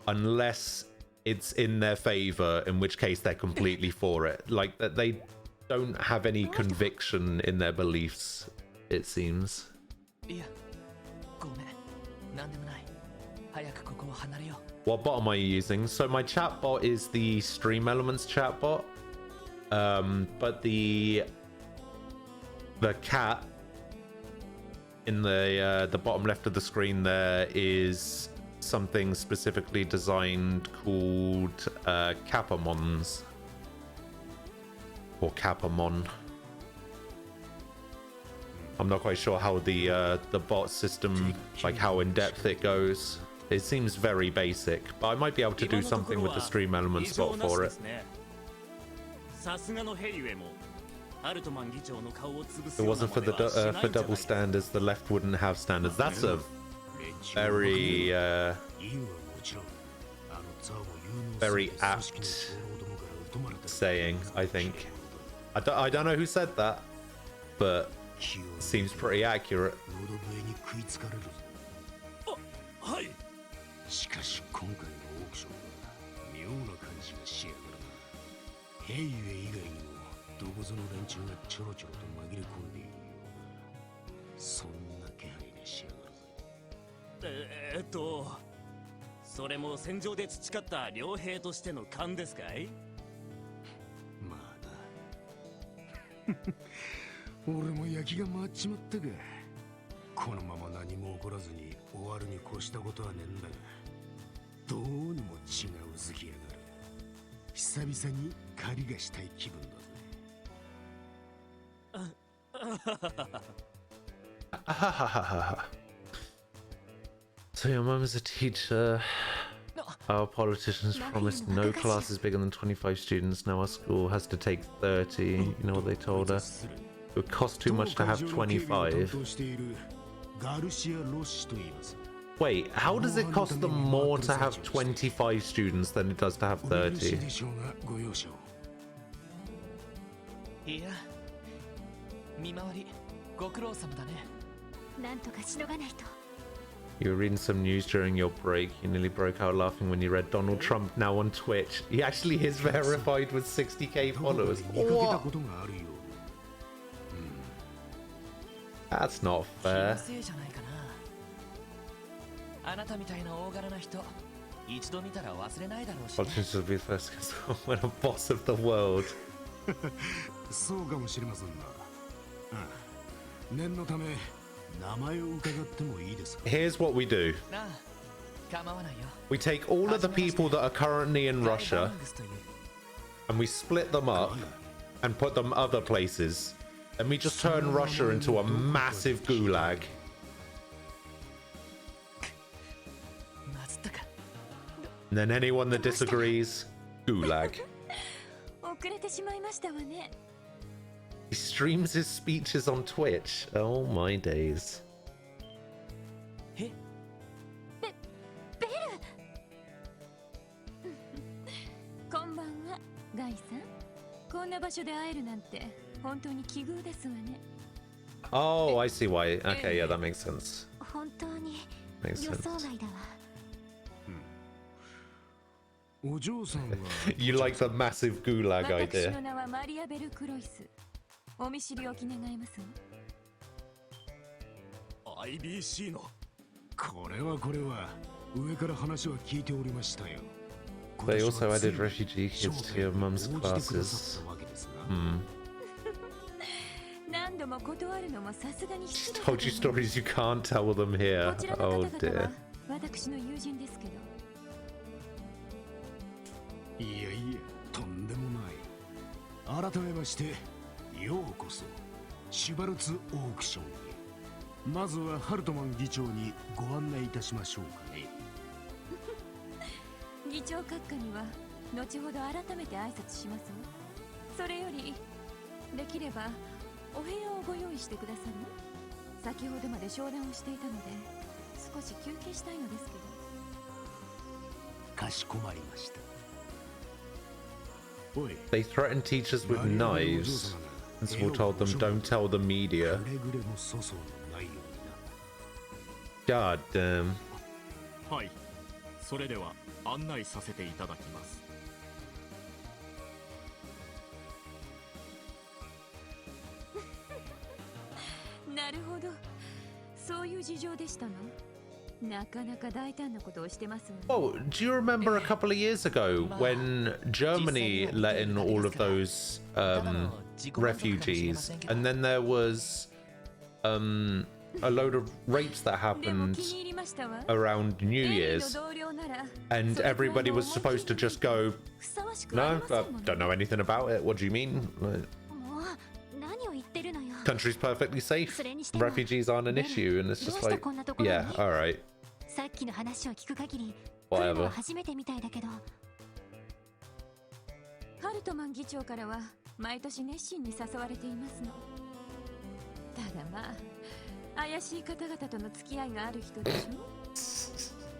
unless it's in their favor, in which case they're completely for it. Like, that they don't have any conviction in their beliefs, it seems. What bot am I using? So my chat bot is the Stream Elements chat bot. But the cat in the bottom left of the screen there is something specifically designed called Capamons or Capamon. I'm not quite sure how the bot system, like how in depth it goes. It seems very basic, but I might be able to do something with the Stream Elements bot for it. If it wasn't for the for double standards, the left wouldn't have standards. That's a very very apt saying, I think. I don't know who said that, but it seems pretty accurate. しかし今回のオークションは妙な感じがしやがるな。ヘイウェイ以外にもどこぞの連中がちょろちょろと紛れ込んでいるような、そんな気配でしやがるぜ。それも戦場で培った傭兵としての勘ですかい？まあな。俺も焼きが回っちまったが、このまま何も起こらずに終わるに越したことはねえんだが、どうにも血がうずきやがる。久々に狩りがしたい気分だぜ。So your mum is a teacher. Our politicians promised no classes bigger than 25 students. Now our school has to take 30. You know what they told her? It would cost too much to have 25. Wait, how does it cost them more to have 25 students than it does to have 30? You were reading some news during your break. You nearly broke out laughing when you read Donald Trump now on Twitch. He actually is verified with 60k followers. What? That's not fair. Politicians will be the first to when a boss of the world. Here's what we do. We take all of the people that are currently in Russia and we split them up and put them other places. And we just turn Russia into a massive gulag. And then anyone that disagrees, gulag. He streams his speeches on Twitch. Oh my days. Oh, I see why. Okay, yeah, that makes sense. Makes sense. You like the massive gulag idea. IBC のこれは上から話は聞いておりましたよ。 They also added refugee kids to your mum's classes. Told you stories you can't tell them here. Oh dear. いやいや、とんでもない。改めまして、ようこそシュバルツオークションへ。まずはハルトマン議長にご案内いたしましょうかね。議長閣下には後ほど改めて挨拶しますわ。それよりできればお部屋をご用意してくださる？先ほどまで商談をしていたので少し休憩したいのですけど。かしこまりました。 They threatened teachers with knives. Principal told them, don't tell the media. God damn. はい、それでは案内させていただきます。なるほど、そういう事情でしたの。なかなか大胆なことをしてますわね。Oh, do you remember a couple of years ago when Germany let in all of those refugees, and then there was a load of rapes that happened around New Year's, and everybody was supposed to just go, no, I don't know anything about it. What do you mean? Country's perfectly safe. Refugees aren't an issue, and it's just like, yeah, all right. さっきの話を聞く限り、 Whatever. 初めてみたいだけど。ハルトマン議長からは毎年熱心に誘われていますの。ただまあ、怪しい方々との付き合いがある人でし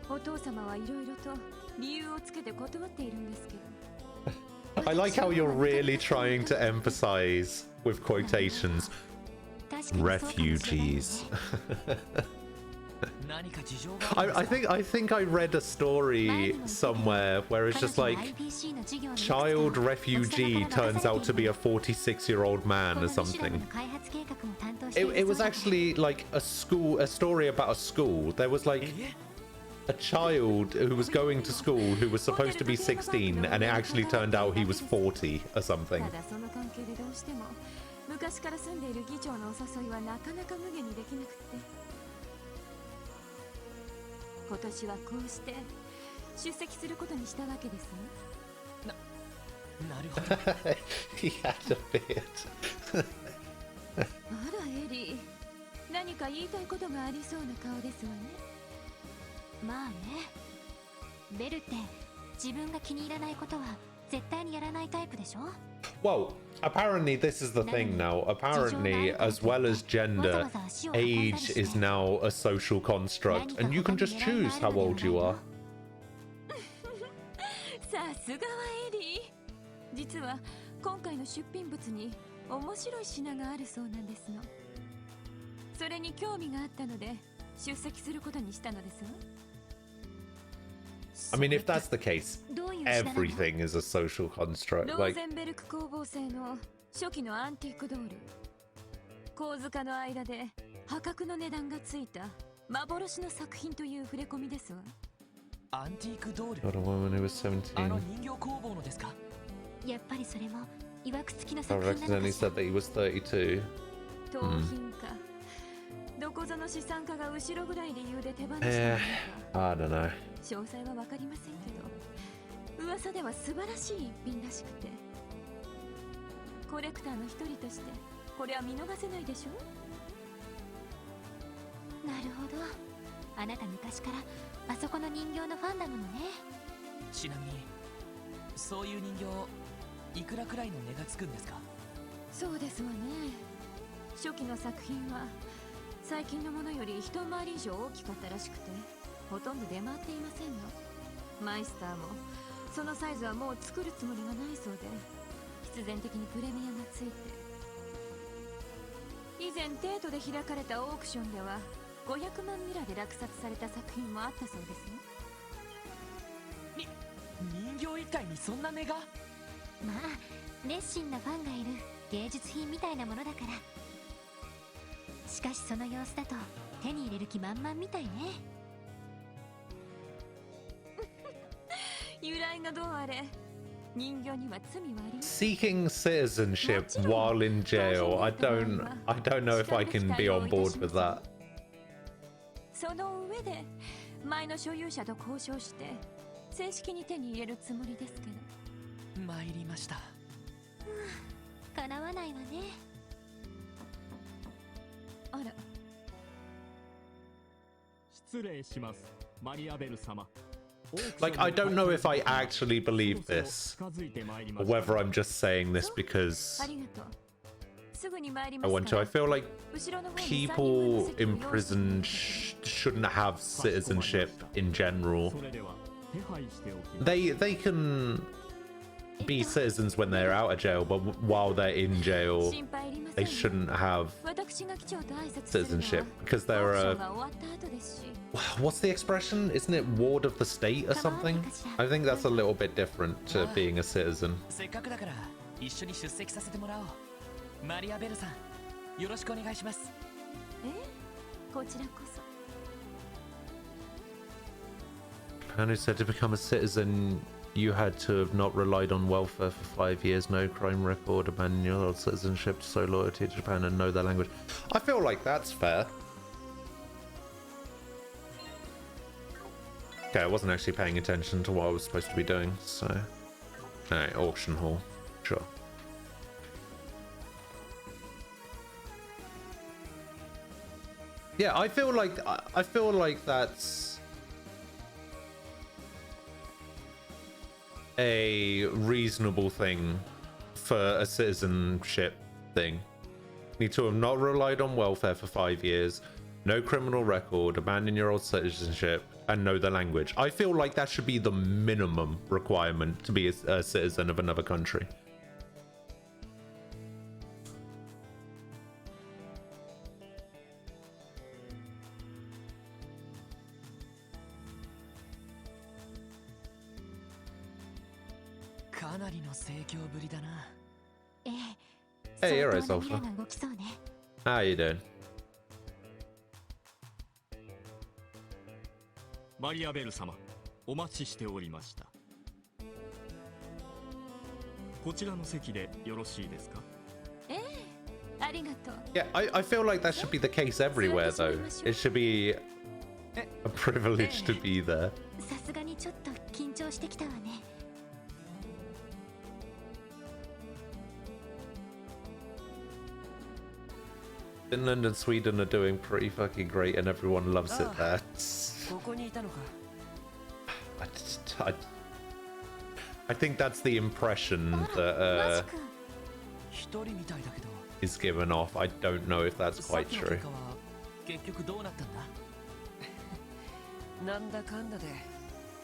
ょ。お父様はいろいろと理由をつけて断っているんですけど。I like how you're really trying to emphasize with quotations refugees. I think I read a story somewhere where it's just like child refugee turns out to be a 46-year-old man or something. It was actually like a story about a school. There was like a child who was going to school who was supposed to be 16, and it actually turned out he was 40 or something. 昔から住んでいる議長のお誘いはなかなか無限にできなくて、今年はこうして出席することにしたわけです。なるほど。He had a beard. あらエリー、何か言いたいことがありそうな顔ですわね。まあね、ベルって自分が気に入らないことは絶対にやらないタイプでしょ。 Well, apparently this is the thing now. Apparently, as well as gender, age is now a social construct, and you can just choose how old you are. さすがはエリー。実は今回の出品物に面白い品があるそうなんですの。それに興味があったので出席することにしたのですわ。 I mean, if that's the case, everything is a social construct. ロー Like, ゼンベルク工房製の初期のアンティークドール。構図家の間で破格の値段がついた幻の作品という触れ込みですわ。アンティークドール。 got a woman who was 17. あの人形工房のですか。やっぱりそれも曰くつきの I 作品なの accidentally かしら。 said that he was 32. 盗品か、どこぞの資産家が後ろぐらい理由で手放したのか。 I don't know. 詳細はわかりませんけど、噂では素晴らしい一品らしくて、コレクターの一人としてこれは見逃せないでしょ。なるほど、あなた昔からあそこの人形のファンだものね。ちなみにそういう人形いくらくらいの値がつくんですか。そうですわね。初期の作品は最近のものより一回り以上大きかったらしくて、ほとんど出回っていませんの。マイスターもそのサイズはもう作るつもりがないそうで、必然的にプレミアがついて、以前帝都で開かれたオークションでは500万ミラで落札された作品もあったそうですね。人形一体にそんな値が。まあ熱心なファンがいる芸術品みたいなものだから。しかしその様子だと手に入れる気満々みたいね。由来がどうあれ、人形には罪はありません。 Seeking citizenship while in jail. I don't know if I can be on board with that. その上で前の所有者と交渉して正式に手に入れるつもりですけど。参りました。叶わないわね。あら。失礼します、マリアベル様。 Like, I don't know if I actually believe this, or whether I'm just saying this because I want to. I feel like people in prison shouldn't have citizenship in general. They can be citizens when they're out of jail, but while they're in jail, they shouldn't have citizenship because they're a what's the expression? Isn't it ward of the state or something? I think that's a little bit different to being a citizen. せっかくだから一緒に出席させてもらおう。マリアベルさん、よろしくお願いします。こちらこそ。 Japan who said to become a citizen, you had to have not relied on welfare for 5 years, no crime record, abandon your citizenship, show loyalty to Japan, and know their language. I feel like that's fair. Okay, I wasn't actually paying attention to what I was supposed to be doing, so... Alright, auction hall. Sure. Yeah, I feel like that's a reasonable thing for a citizenship thing. Need to have not relied on welfare for 5 years, no criminal record, abandon your old citizenship, and know the language. I feel like that should be the minimum requirement to be a citizen of another country. Hey, you're right, Sulfur. How you doing? マリアベル様、お待ちしておりました。こちらの席でよろしいですか？ありがとう。 Yeah, I feel like that should be the case everywhere though. It should be a privilege to be there. さすがにちょっと緊張してきたわね。 Finland and Sweden are doing pretty fucking great and everyone loves it there. I think that's the impression that is given off. I don't know if that's quite true. なんだかんだで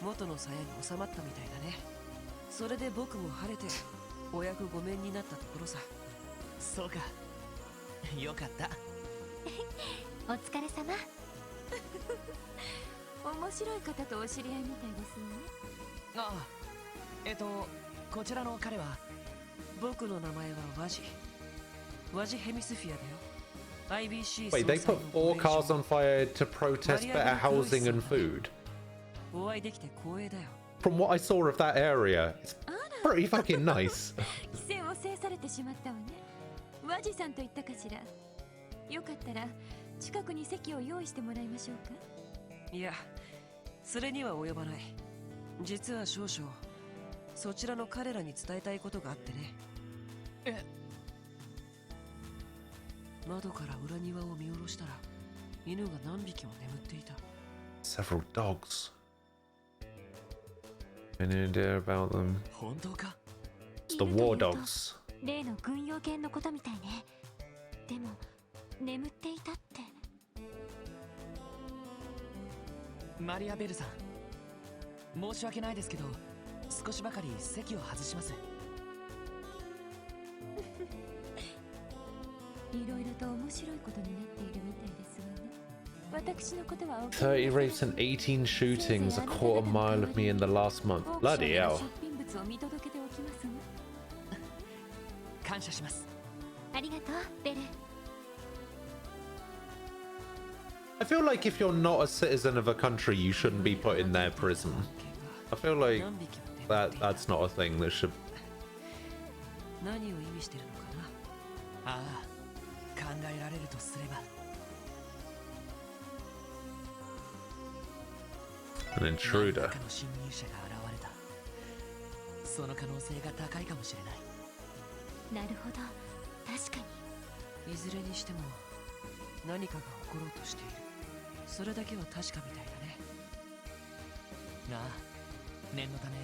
元の鞘に収まったみたいだね。それで僕も晴れてお役御免になったところさ。そうか。よかった。お疲れ様。面白い方とお知り合いみたいですね。ああ、こちらの彼は僕の名前はワジヘミスフィアだよ。IBC Wait, they put 4 cars on fire to protest better housing and food? お会いできて光栄だよ。 From what I saw of that area, it's pretty fucking nice. 規制を制されてしまったわね。ワジさんと言ったかしら。よかったら近くに席を用意してもらいましょうか。いや、それには及ばない。実は少々そちらの彼らに伝えたいことがあってね。窓から裏庭を見下ろしたら犬が何匹も眠っていた。 Several dogs. Any idea about them? 本当か? It's the war dogs. 例の軍用犬のことみたいね。でも眠っていたって。マリアベルさん、申し訳ないですけど少しばかり席を外します。いろいろと面白いことになっているみたいですわね。私のことは30 rapes and 18 shootings, a quarter mile of me in the last month. Bloody hell. 物を見届けておきますわ。感謝します。ありがとう、ベル。 I feel like if you're not a citizen of a country, you shouldn't be put in their prison. I feel like that's not a thing that should. 何を意味してるのかな。ああ、考えられるとすれば。 An intruder. 中の侵入者が現れた。その可能性が高いかもしれない。 なるほど、確かに。いずれにしても何かが起ころうとしている。それだけは確かみたいだね。なあ、念のため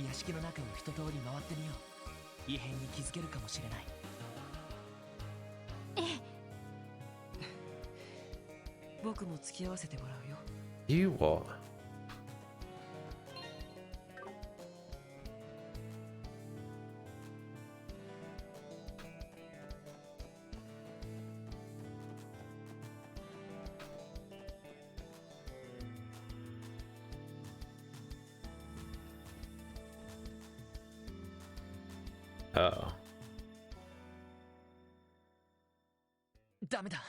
屋敷の中を一通り回ってみよう。異変に気づけるかもしれない。僕も付き合わせてもらうよ。 You what? Oh. ダメだ。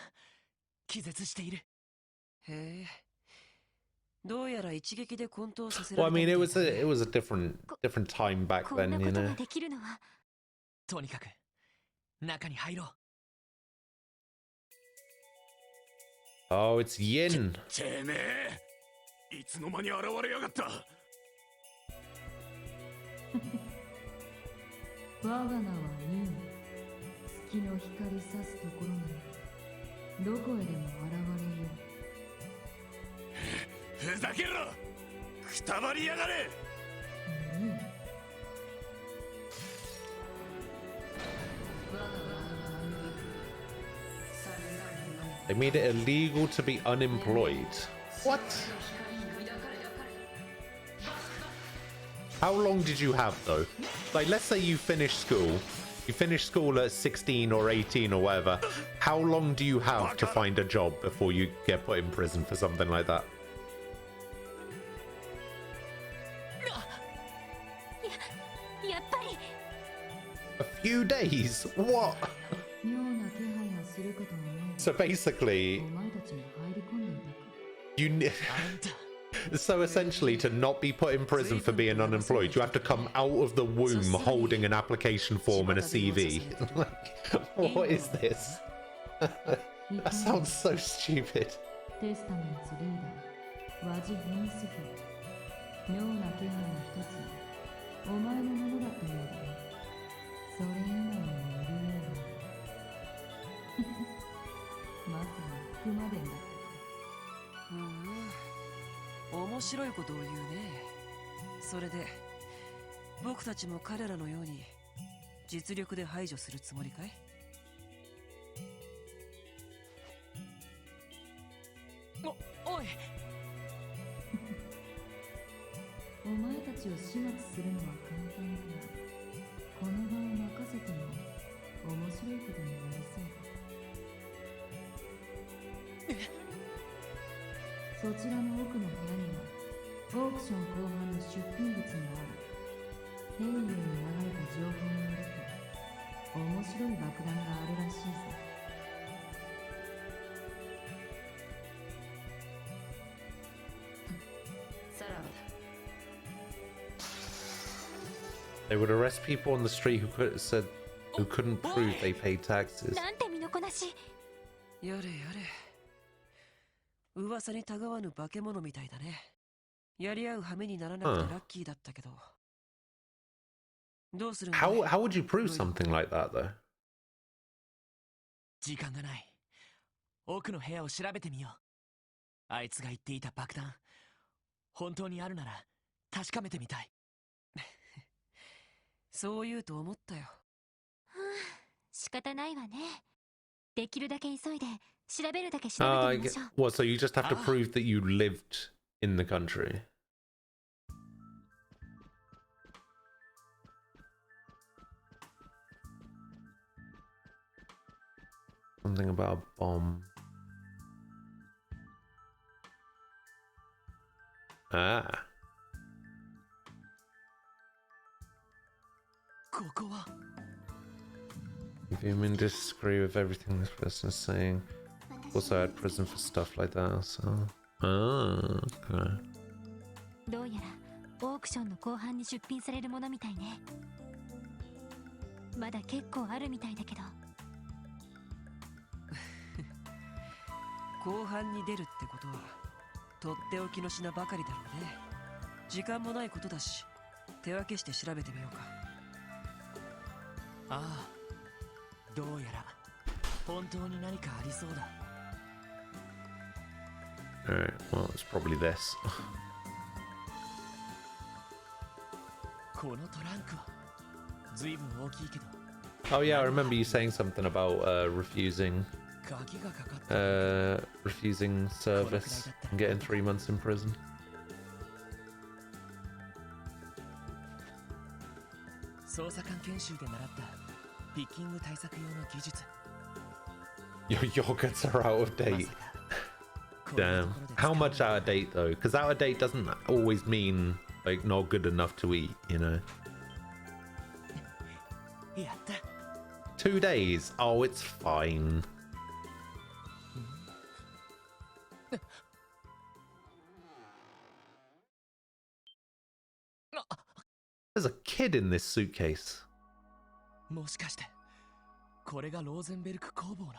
気絶している。へえ。どうやら一撃で混沌させら Well, れ I た mean, みたいだね。it was a different time back こんな then, こ you とが know. できるのはとにかく中に入ろう。 Oh, it's Yin. てめえ、いつの間に現れやがった。我が名はニン。月の光さすところならどこへでも現れよう。ふざけろ、くたばりやがれ。They made it illegal to be unemployed. What? How long did you have though? Like, let's say you finish school. You finish school at 16 or 18 or whatever. How long do you have to find a job before you get put in prison for something like that? やっぱり A few days? What? 妙な気配がするかと思う。 So basically, お前たちに入り込んでいたか。 you so essentially, to not be put in prison for being unemployed, you have to come out of the womb holding an application form and a CV. Like, what is this? That sounds so stupid. テスタメンツリーダー、ワジ・ヘンスフル。妙な気配の一つ、お前のものだったようだね。それ以外にもいるようだ。まさに熊伝だった。面白いことを言うね。それで僕たちも彼らのように実力で排除するつもりかい？おい。お前たちを始末するのは簡単だが、この場を任せても面白いことになりそうだ。そちらの奥の部屋にはオークション後半の出品物がある。丁寧に流れた情報によると面白い爆弾があるらしいぜ。さらばだ。 They would arrest people on the street who couldn't prove they paid taxes. なんて身のこなし。やれやれ。噂にたがわぬ化け物みたいだね。やり合う羽目にならなくてラッキーだったけど。どうするんだい？ How would you prove something like that though? 時間がない。奥の部屋を調べてみよう。あいつが言っていた爆弾、本当にあるなら確かめてみたい。そう言うと思ったよ。仕方ないわね。できるだけ急いで調べるだけ調べてみましょう。Well, so you just have to prove that you lived in the country. Something about a bomb. Ah. ここは If you mean disagree with everything this person is saying, also had prison for stuff like that, so. Okay. どうやらオークションの後半に出品されるものみたいね。まだ結構あるみたいだけど。後半に出るってことはとっておきの品ばかりだろうね。時間もないことだし、手分けして調べてみようか。ああ、どうやら本当に何かありそうだ。Alright, well, it's probably this. このトランクは随分大きいけど。 Oh yeah, I remember you saying something about refusing service and getting 3 months in prison. 捜査官研修で習ったピッキング対策用の技術。 Your yogurts are out of date. Damn. How much out of date though? Because out of date doesn't always mean like not good enough to eat, you know? やった。 2 days? Oh, it's fine. There's a kid in this suitcase. もしかしてこれがローゼンベルク工房の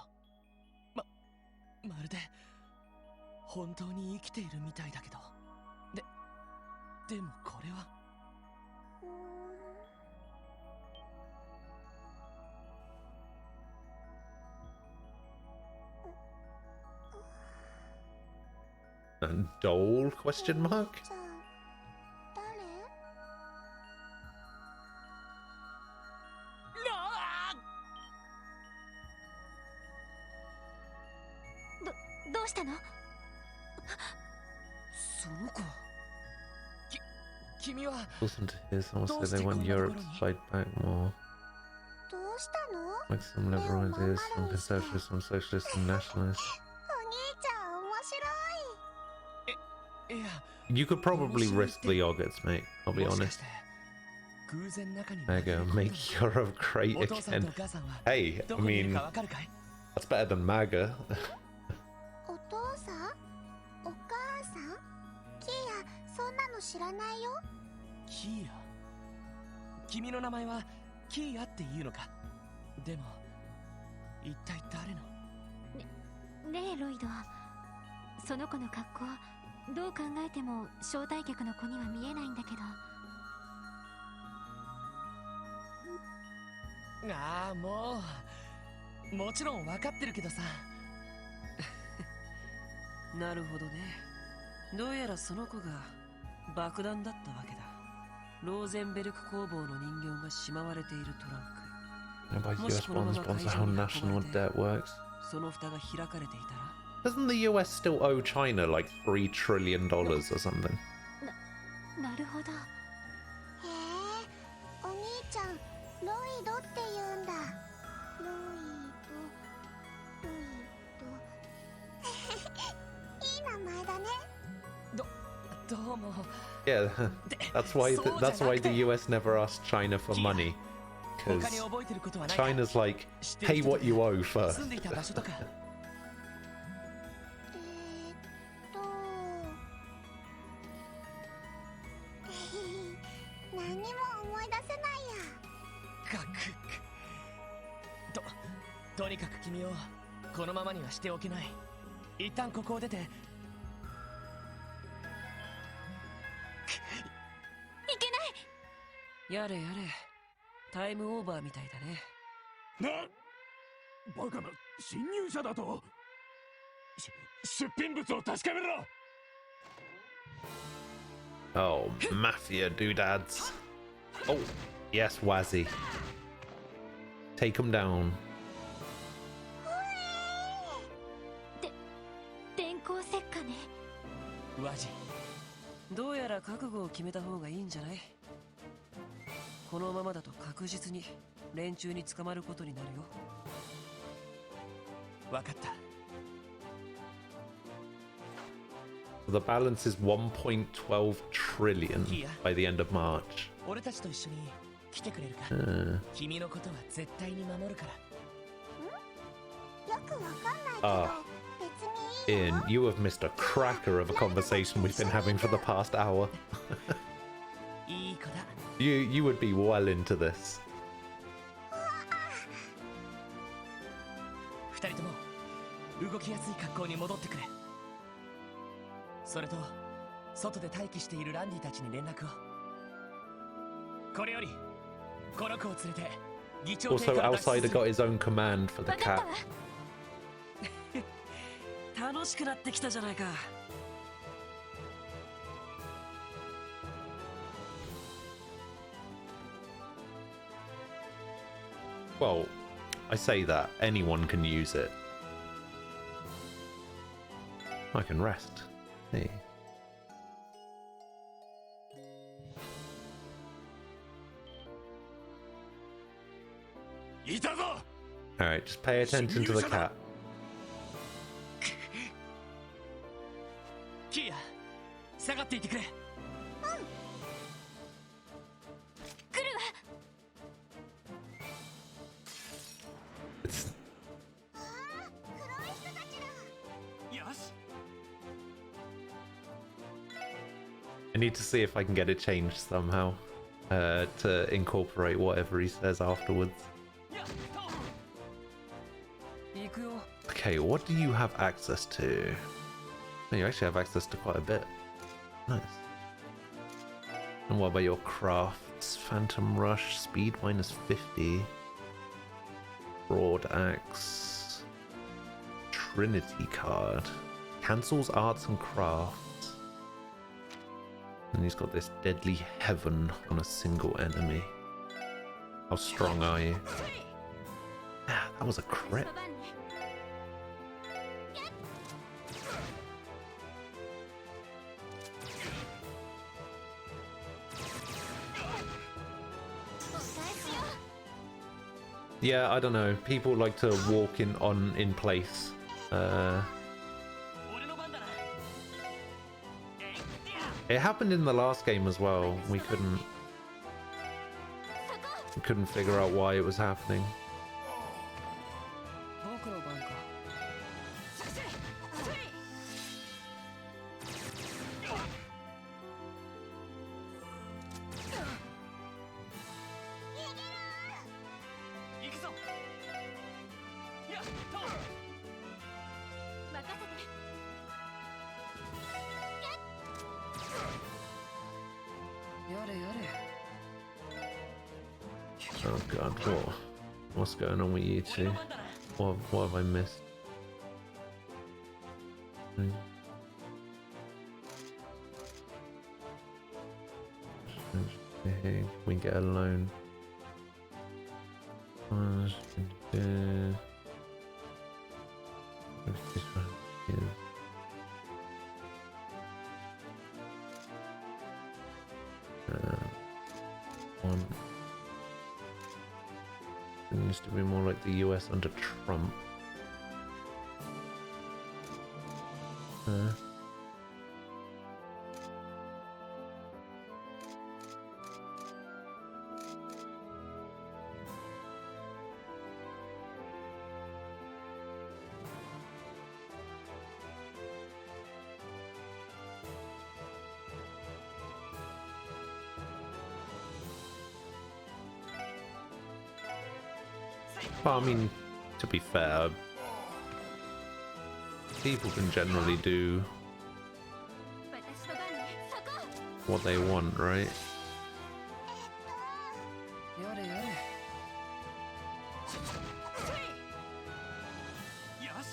まるで本当に生きているみたいだけど、でもこれはdoll? Question mark? どうしたの？その子。君は Listen to his someone said they want Europe to fight back more. どうしたの？ Like some liberal ideas, some conservatives, some socialists and nationalists. お兄ちゃん面白い。いや You could probably risk the yogurts, mate. I'll be honest. 偶然中に Mega, make Europe great again. Hey, I mean, that's better than MAGA. お父さん？お母さん？キーヤ、そんなの知らないよ。キーヤ？君の名前はキーヤっていうのか。でも一体誰の？ねえロイド、その子の格好どう考えても招待客の子には見えないんだけど。ああ、もちろん分かってるけどさ。なるほどね。どうやらその子が爆弾だったわけだ。ローゼンベルク工房の人形がしまわれているトランク。 Nobody US bonds sponsor how national debt works. その蓋が開かれていたら Doesn't the US still owe China like $3 trillion or something? なるほど。へえ、お兄ちゃん、ロイドって言うんだ。ロイド。いい名前だね。どうも。 Yeah, that's why the US never asked China for money. Because China's like, pay what you owe first. 何も思い出せないや。とにかく君をこのままにはしておけない。一旦ここを出て。いけない。やれやれ、タイムオーバーみたいだね。バカな侵入者だと。出品物を確かめろ。 Oh, mafia doodads. Oh, yes, Wazzy. Take him down. 電光石火ね。ワジ、どうやら覚悟を決めた方がいいんじゃない？このままだと確実に連中に捕まることになるよ。わかった。 The balance is 1.12 trillion by the end of March. 俺たちと一緒に来てくれるか？君のことは絶対に守るから。よくわかんないけど。 Ian, you have missed a cracker of a conversation we've been having for the past hour. You would be well into this. 二人とも動きやすい格好に戻ってくれ。それと外で待機しているランディたちに連絡を。これよりこの子を連れて議長邸 Also, から脱出す Outsider る。 got his own command for the cat. 楽しくなってきたじゃないか。 Well, I say that anyone can use it. I can rest. Hey. Alright, just pay attention to the cat. キーヤ、下がっていてくれ。来るわ。need to see if I can get it changed somehow to incorporate whatever he says afterwards. Okay, what do you have access to? Oh, you actually have access to quite a bit. Nice. And what about your crafts? Phantom Rush, speed -50. Broad Axe. Trinity card. Cancels arts and crafts. And he's got this Deadly Heaven on a single enemy. How strong are you? Ah, that was a crit. Yeah, I don't know. People like to walk in place. It happened in the last game as well. We couldn't figure out why it was happening. Oh god, what's going on with you two? What have I missed? Can we get a loan? One. It needs to be more like the US under Trump. Well, I mean, to be fair, people can generally do what they want, right?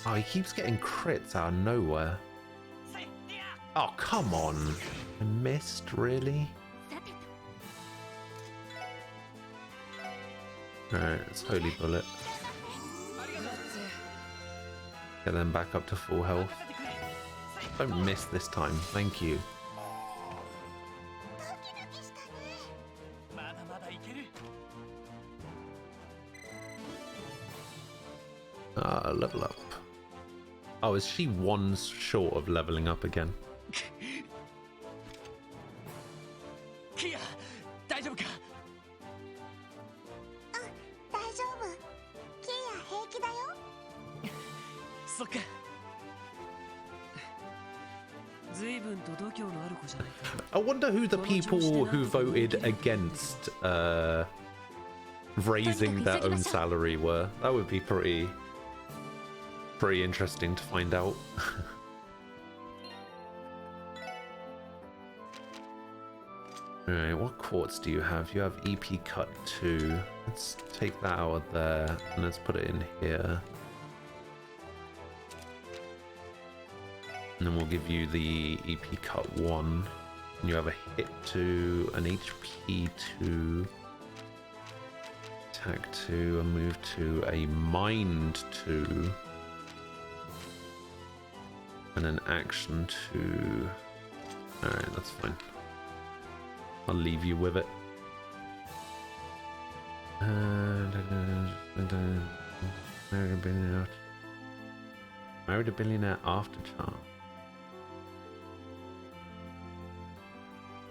Oh, he keeps getting crits out of nowhere. Oh, come on. I missed, really? Alright, it's Holy Bullet. Get them back up to full health. Don't miss this time, thank you. Level up. Oh, is she one short of leveling up again? Kia, 大丈夫か? I wonder who the people who voted against raising their own salary were. That would be pretty interesting to find out. Alright, what quartz do you have? You have EP cut 2. Let's take that out of there and let's put it in here. And then we'll give you the EP cut 1. And you have a hit 2, an HP 2, attack 2, a move 2, a mind 2, and an action 2. Alright, that's fine. I'll leave you with it. Married a billionaire after charm.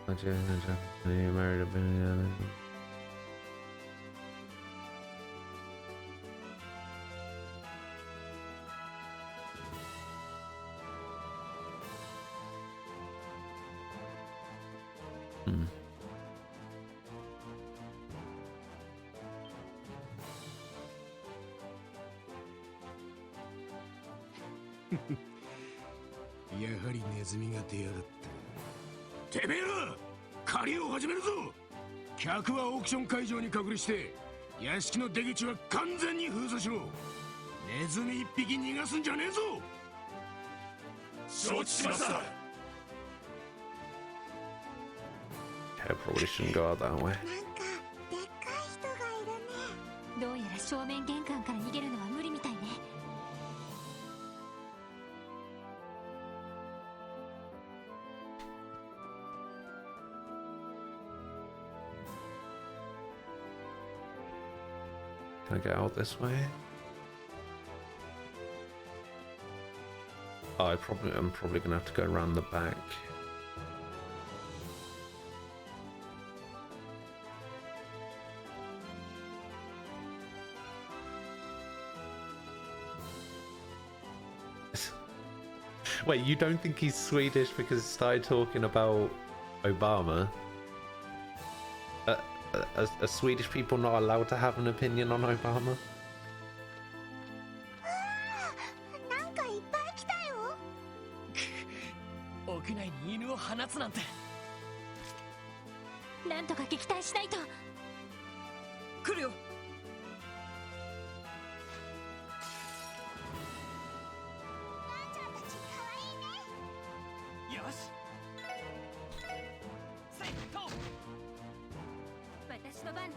Married a billionaire. Hmm. やはりネズミが出やがった。てめえら狩りを始めるぞ。客はオークション会場に隔離して屋敷の出口は完全に封鎖しろ。ネズミ一匹逃がすんじゃねえぞ。承知しました。 Okay, I probably shouldn't go out that way. どうやら正面玄関から逃げるのは無理みたいね。Can I get out this way? Oh, I'm probably gonna have to go around the back. Wait, you don't think he's Swedish because he started talking about Obama? Are Swedish people not allowed to have an opinion on Obama? なんかいっぱい来たよ。屋内に犬を放つなんて。なんとか撃退しないと。来るよ。よし。私の番ね。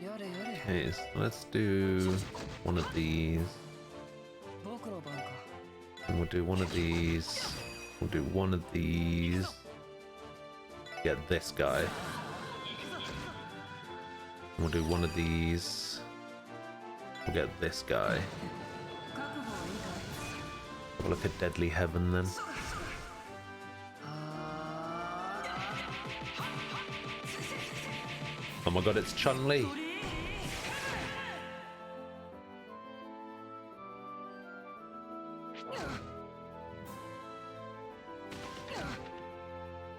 やれやれ。 Okay, so let's do one of these. 僕の番か。 And we'll do one of these. We'll do one of these. Get this guy. We'll do one of these. We'll get this guy. We'll look at Deadly Heaven then. Oh my god, it's Chun-Li.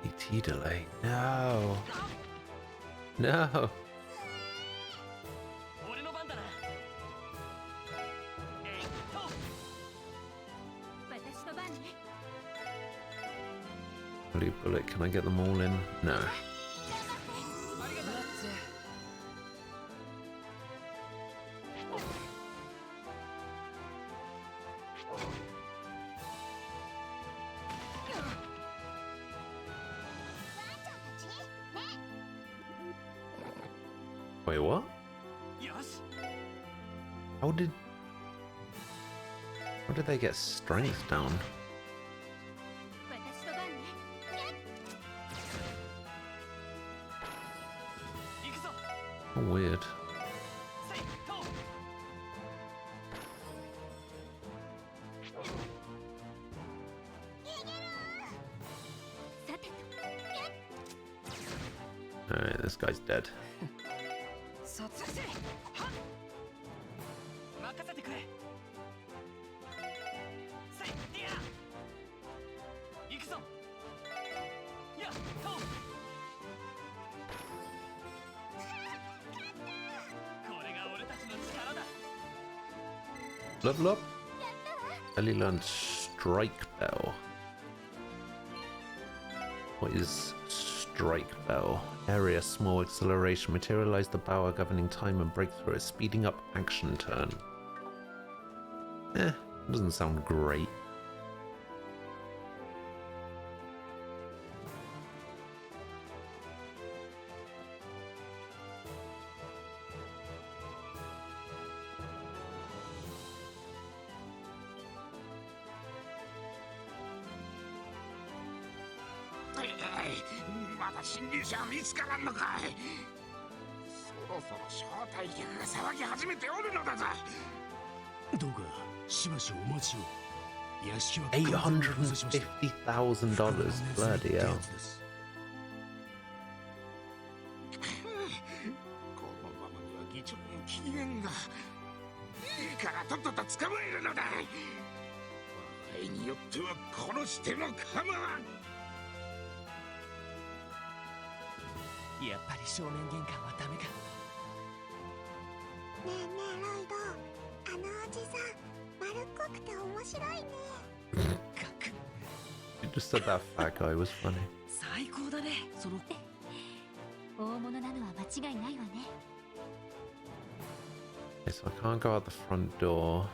ET delay. No. No. Blue bullet, can I get them all in? No. Wait, what? How did they get strength down? Oh, weird. Alright, this guy's dead. Level up. Ellie learned Strike Bell. What is Strike Bell? Area small acceleration. Materialize the power governing time and breakthrough. A speeding up action turn. Doesn't sound great. $850,000. Bloody hell. 合によっては殺しても構わん。やっぱり正面玄関はダメか。ねえねえロイド、あのおじさん丸っこくて面白いね。You just said that fat guy was funny. 最高だね、その。大物なのは間違いないわね。Okay, so I can't go out the front door.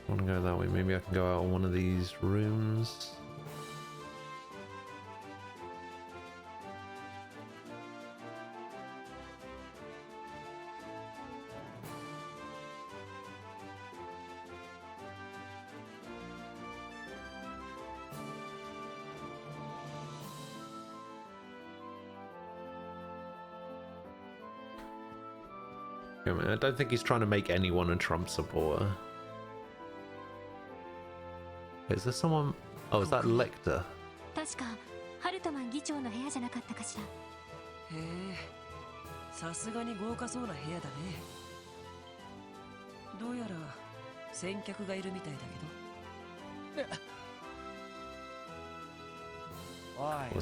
I want to go that way. Maybe I can go out on one of these rooms. I don't think he's trying to make anyone a Trump supporter. Is there someone? Oh, is that Lecter? 確かハルトマン議長の部屋じゃなかったかしら。へえ、さすがに豪華そうな部屋だね。どうやら先客がいるみたいだけど。おいおい、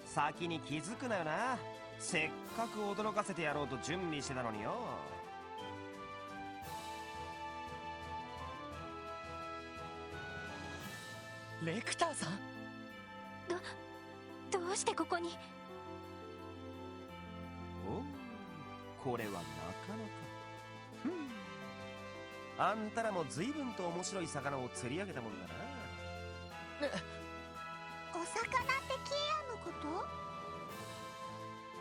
先に気づくなよな。せっかく驚かせてやろうと準備してたのによ。レクターさん？どうしてここに？お、これはなかなか。あんたらも随分と面白い魚を釣り上げたもんだな。お魚ってキーヤのこと？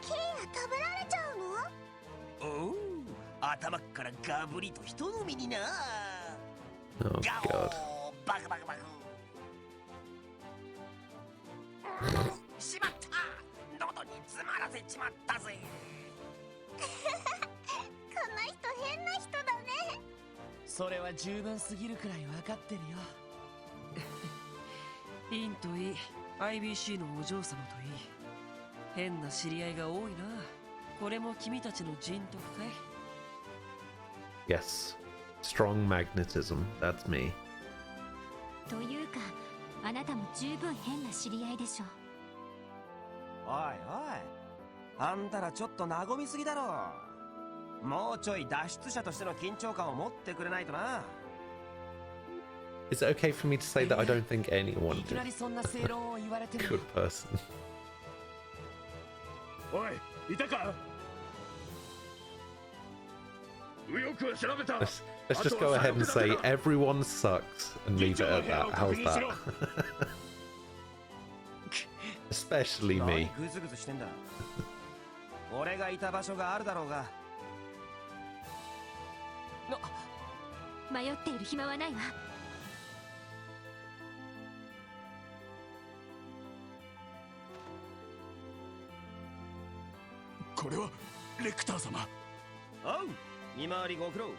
キーヤ食べられちゃうの？おう、頭っからガブリと一飲みにな。 Oh God. バクバクバク。しまった、喉に詰まらせちまったぜ。この人変な人だね。それは十分すぎるくらい分かってるよ。インといい、IBC のお嬢様といい、変な知り合いが多いな。これも君たちの人徳かい？ Yes. Strong magnetism. That's me. というか、あなたも十分変な知り合いでしょ。おいおい、あんたらちょっと和みすぎだろ。もうちょい脱出者としての緊張感を持ってくれないとな。 Is it okay for me to say that I don't think anyone いき is なりそんな正論を言われて a も。 good person? おい、いたか？右翼は調べた。 Let's just go ahead and say everyone sucks and leave it at that. How's that? Especially me. グズグズしてんだ。俺がいた場所があるだろうが。迷っている暇はないわ。これはレクター様。おう、見回りご苦労。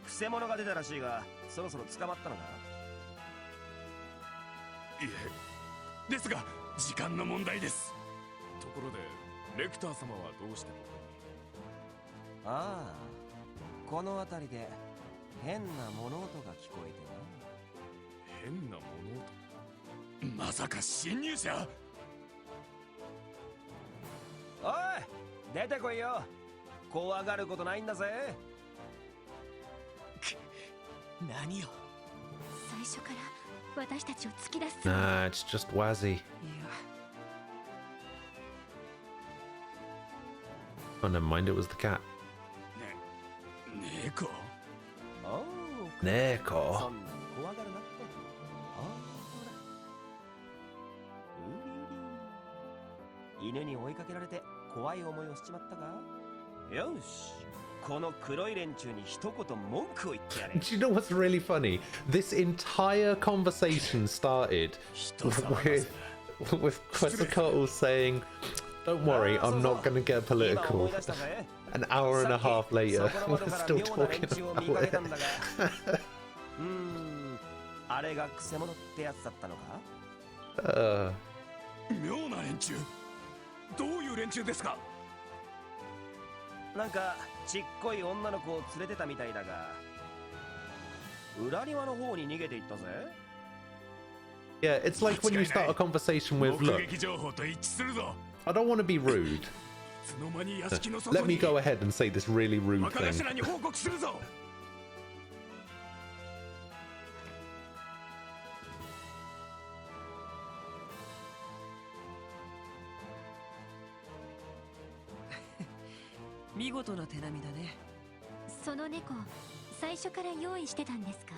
くせ者が出たらしいが、そろそろ捕まったのか？いえ、ですが時間の問題です。ところでレクター様はどうしてここに？ああ、この辺りで変な物音が聞こえてな。変な物音？まさか侵入者？おい、出てこいよ。怖がることないんだぜ。何よ。最初から私たちを突き出す。Nah, it's just Wazzy. Oh, never mind. It was the cat. 猫？おう、 Neko. そんなに怖がるなって。ほら。犬に追いかけられて怖い思いをしちまったか？よし、この黒い連中に一言文句を言ってやれ。 Do you know what's really funny? This entire conversation started with Quetzalcoatl saying, "Don't worry, I'm not going to get political." An hour and a half later, we're still talking about it. あれがクセ者ってやつだったのか？妙な連中？どういう連中ですか？なんかちっこい女の子を連れてたみたいだが、裏庭の方に逃げていったぜ。 Yeah, it's like when you start a conversation with, look, I don't want to be rude. Let me go ahead and say this really rude thing. 見事な手並みだね。その猫、最初から用意してたんですか？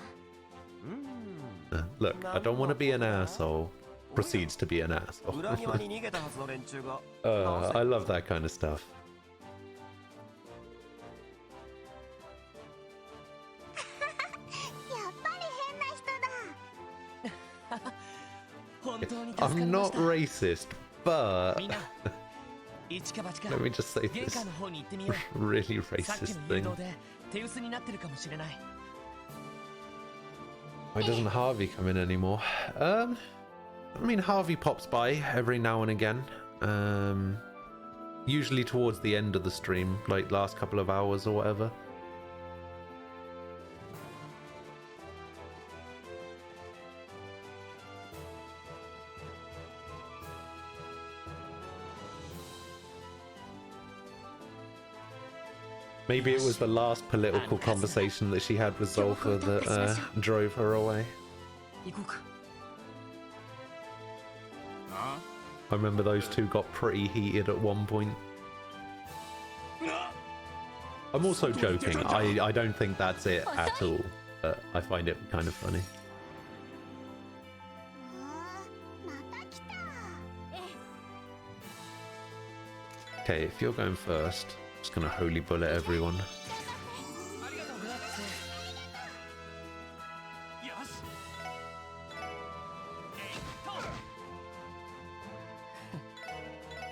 Look, I don't want to be an asshole. Proceeds to be an asshole. 裏庭に逃げたはずの連中が。I love that kind of stuff. やっぱり変な人だ。本当に助かり I'm ま not した。 racist, but みんな、一か八か。 let me just say 玄 this 関の方に行ってみよう。 really さっき racist の誘 thing. 導で手薄になってるかもしれない。 Why doesn't Harvey come in anymore? I mean, Harvey pops by every now and again. Usually towards the end of the stream, like last couple of hours or whatever. Maybe it was the last political conversation that she had with Zolfa that drove her away. I remember those two got pretty heated at one point. I'm also joking. I don't think that's it at all. But I find it kind of funny. Okay, if you're going first, I'm just gonna holy bullet everyone.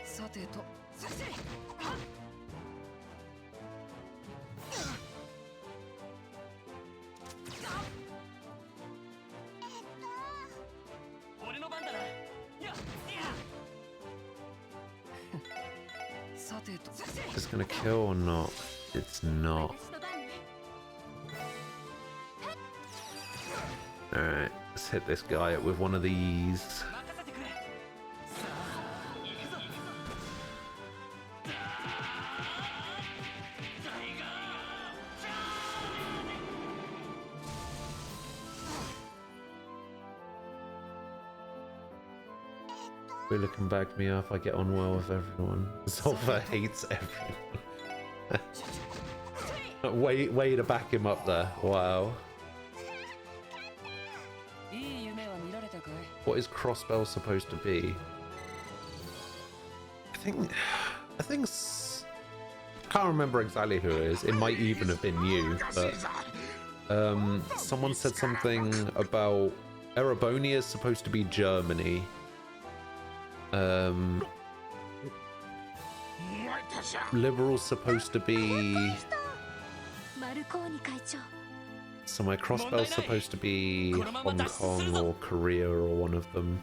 さてと。俺の番だな。さてと。 Is this gonna kill or not? It's not. Alright, let's hit this guy up with one of these. Willa can back me up. I get on well with everyone. Zolfa hates everyone. way to back him up there. Wow. What is Crossbell supposed to be? I think can't remember exactly who it is. It might even have been you, but someone said something about Erebonia is supposed to be Germany. Liberal's supposed to be. So my Crossbell's supposed to be Hong Kong or Korea or one of them.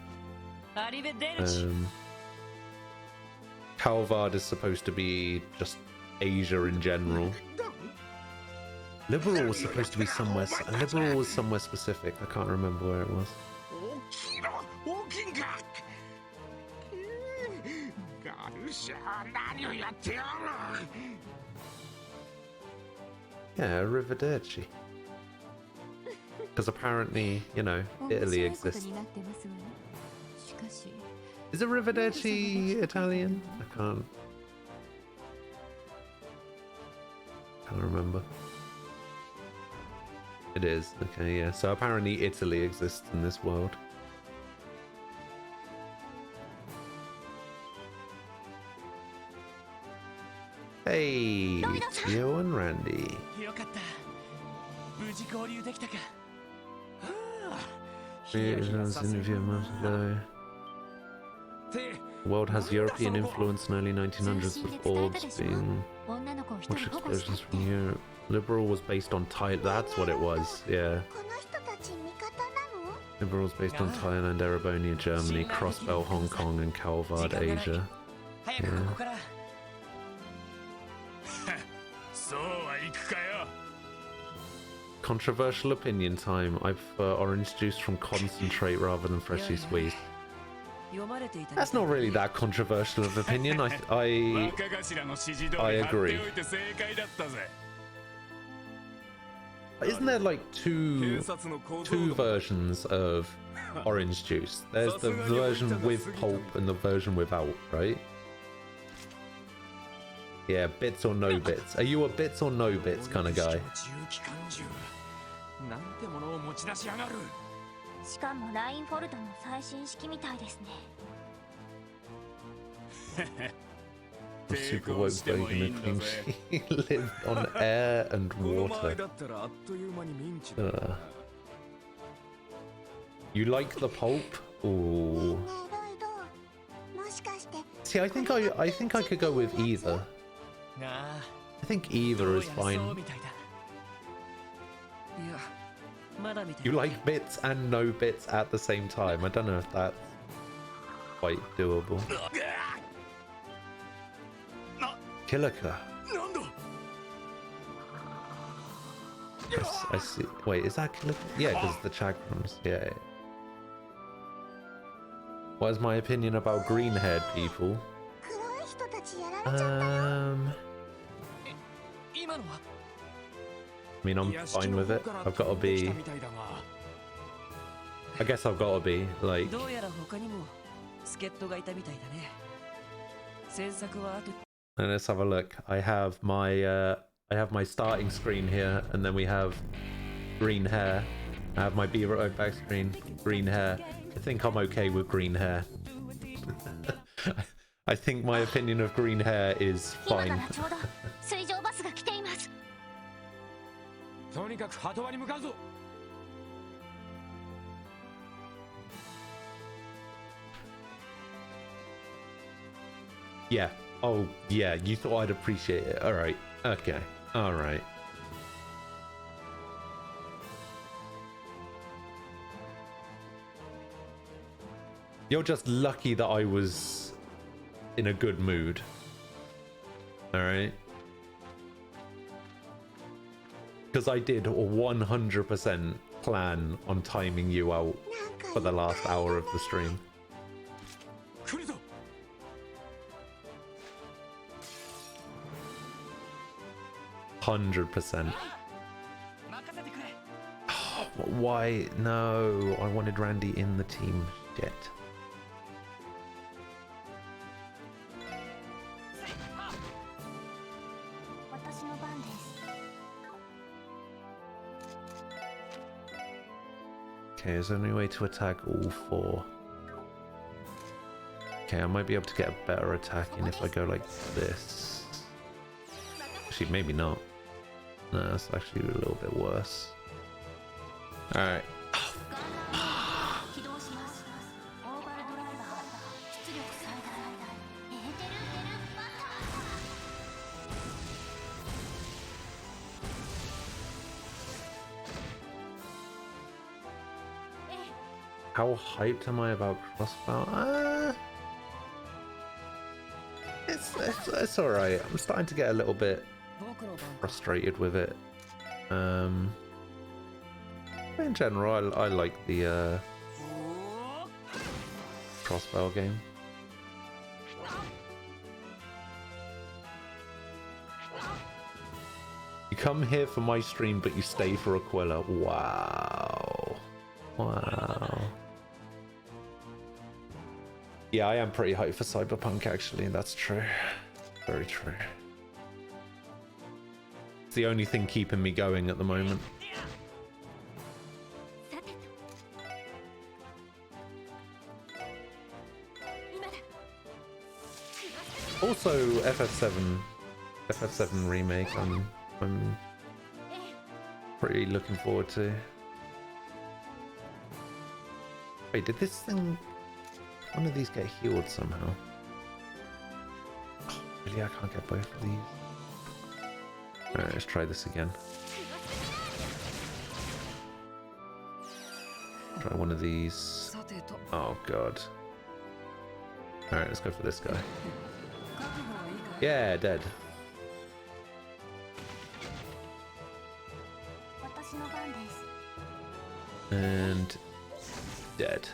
Calvard is supposed to be just Asia in general. Liberal was supposed to be somewhere. Liberal was somewhere specific. I can't remember where it was. Yeah, Arrivederci. Because apparently, you know, Italy exists. Is Arrivederci Italian? I can't remember. It is. Okay, yeah. So apparently Italy exists in this world. Hey, it's Yo and Randy. よかった。無事合流できたか。It was an interview a month ago. The world has European influence in the early 1900s with orbs being much explosions from Europe. Liberal was based on Thailand. That's what it was, yeah. Liberal was based on Thailand, Erebonia, Germany, Crossbell, Hong Kong, and Calvard, Asia. Yeah. controversial opinion time. I prefer orange juice from concentrate rather than freshly squeezed. That's not really that controversial of opinion. I agree. Isn't there like two versions of orange juice? There's the version with pulp and the version without, right? Yeah, bits or no bits. Are you a bits or no bits kind of guy? しかもラインフォルトの最新式みたいですね。Super woke vegan and clean sheet live on air and water. You like the pulp? Ooh. See, I think I could go with either. I think either is fine. You like bits and no bits at the same time. I don't know if that's quite doable. Kilika. I see. Wait, is that Kilika? Yeah, because the chakrams. Yeah. What is my opinion about green-haired people? I mean, I'm fine with it. I've got to be... I guess I've got to be, like... And let's have a look. I have my starting screen here, and then we have green hair. I have my B-roll back screen, green hair. I think I'm okay with green hair. I think my opinion of green hair is fine. Yeah. Oh, yeah. You thought I'd appreciate it. All right. Okay. All right. You're just lucky that I was in a good mood. All right. Because I did 100% plan on timing you out for the last hour of the stream. %. Why? No, I wanted Randy in the team. Shit. Okay, is there any way to attack all four? Okay, I might be able to get a better attack in if I go like this. Actually, maybe not. No, that's actually a little bit worse. Alright. How hyped am I about crossbow? It's alright. I'm starting to get a little bit frustrated with it. In general, I like the crossbow game. You come here for my stream, but you stay for Aquila. Wow. Wow. Yeah, I am pretty hyped for Cyberpunk, actually. That's true. Very true. It's the only thing keeping me going at the moment. Also, FF7 remake. I'm pretty looking forward to. Wait, did this thing? One of these get healed somehow? Oh, really? I can't get both of these. Alright, let's try this again. Try one of these. Oh god. Alright, let's go for this guy. Yeah, dead. And dead.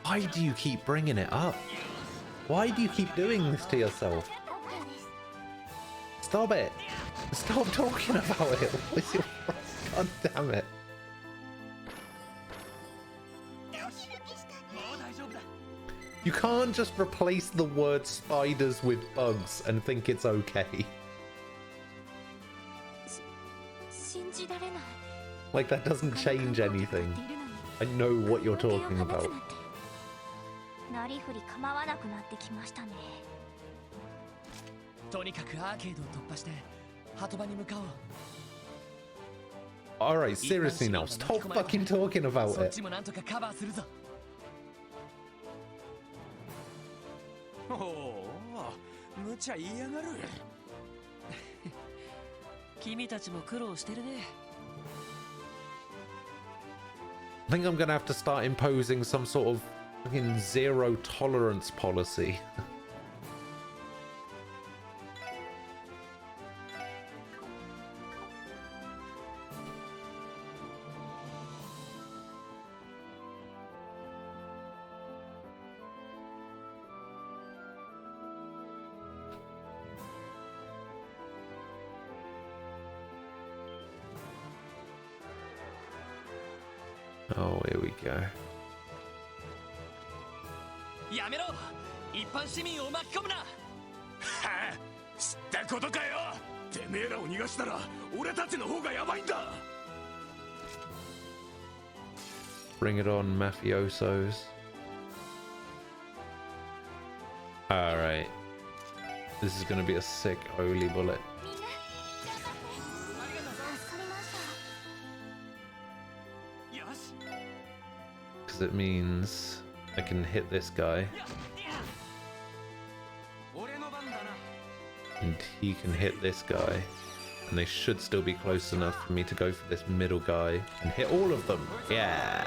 Why do you keep bringing it up? Why do you keep doing this to yourself? Stop it! Stop talking about it! What's your... God damn it. You can't just replace the word spiders with bugs and think it's okay. Like, that doesn't change anything. I know what you're talking about. Alright, seriously now, stop fucking talking about it. おお、無茶言いやがる。君たちも苦労してるね。I think I'm gonna have to start imposing some sort of fucking zero tolerance policy. Oh, here we go. やめろ！一般市民を巻き込むな！はあ、知ったことかよ！てめえらを逃がしたら俺たちの方がやばいんだ！ Bring it on, mafiosos. Alright. This is gonna be a sick holy bullet. Because it means I can hit this guy. And he can hit this guy. And they should still be close enough for me to go for this middle guy and hit all of them. Yeah!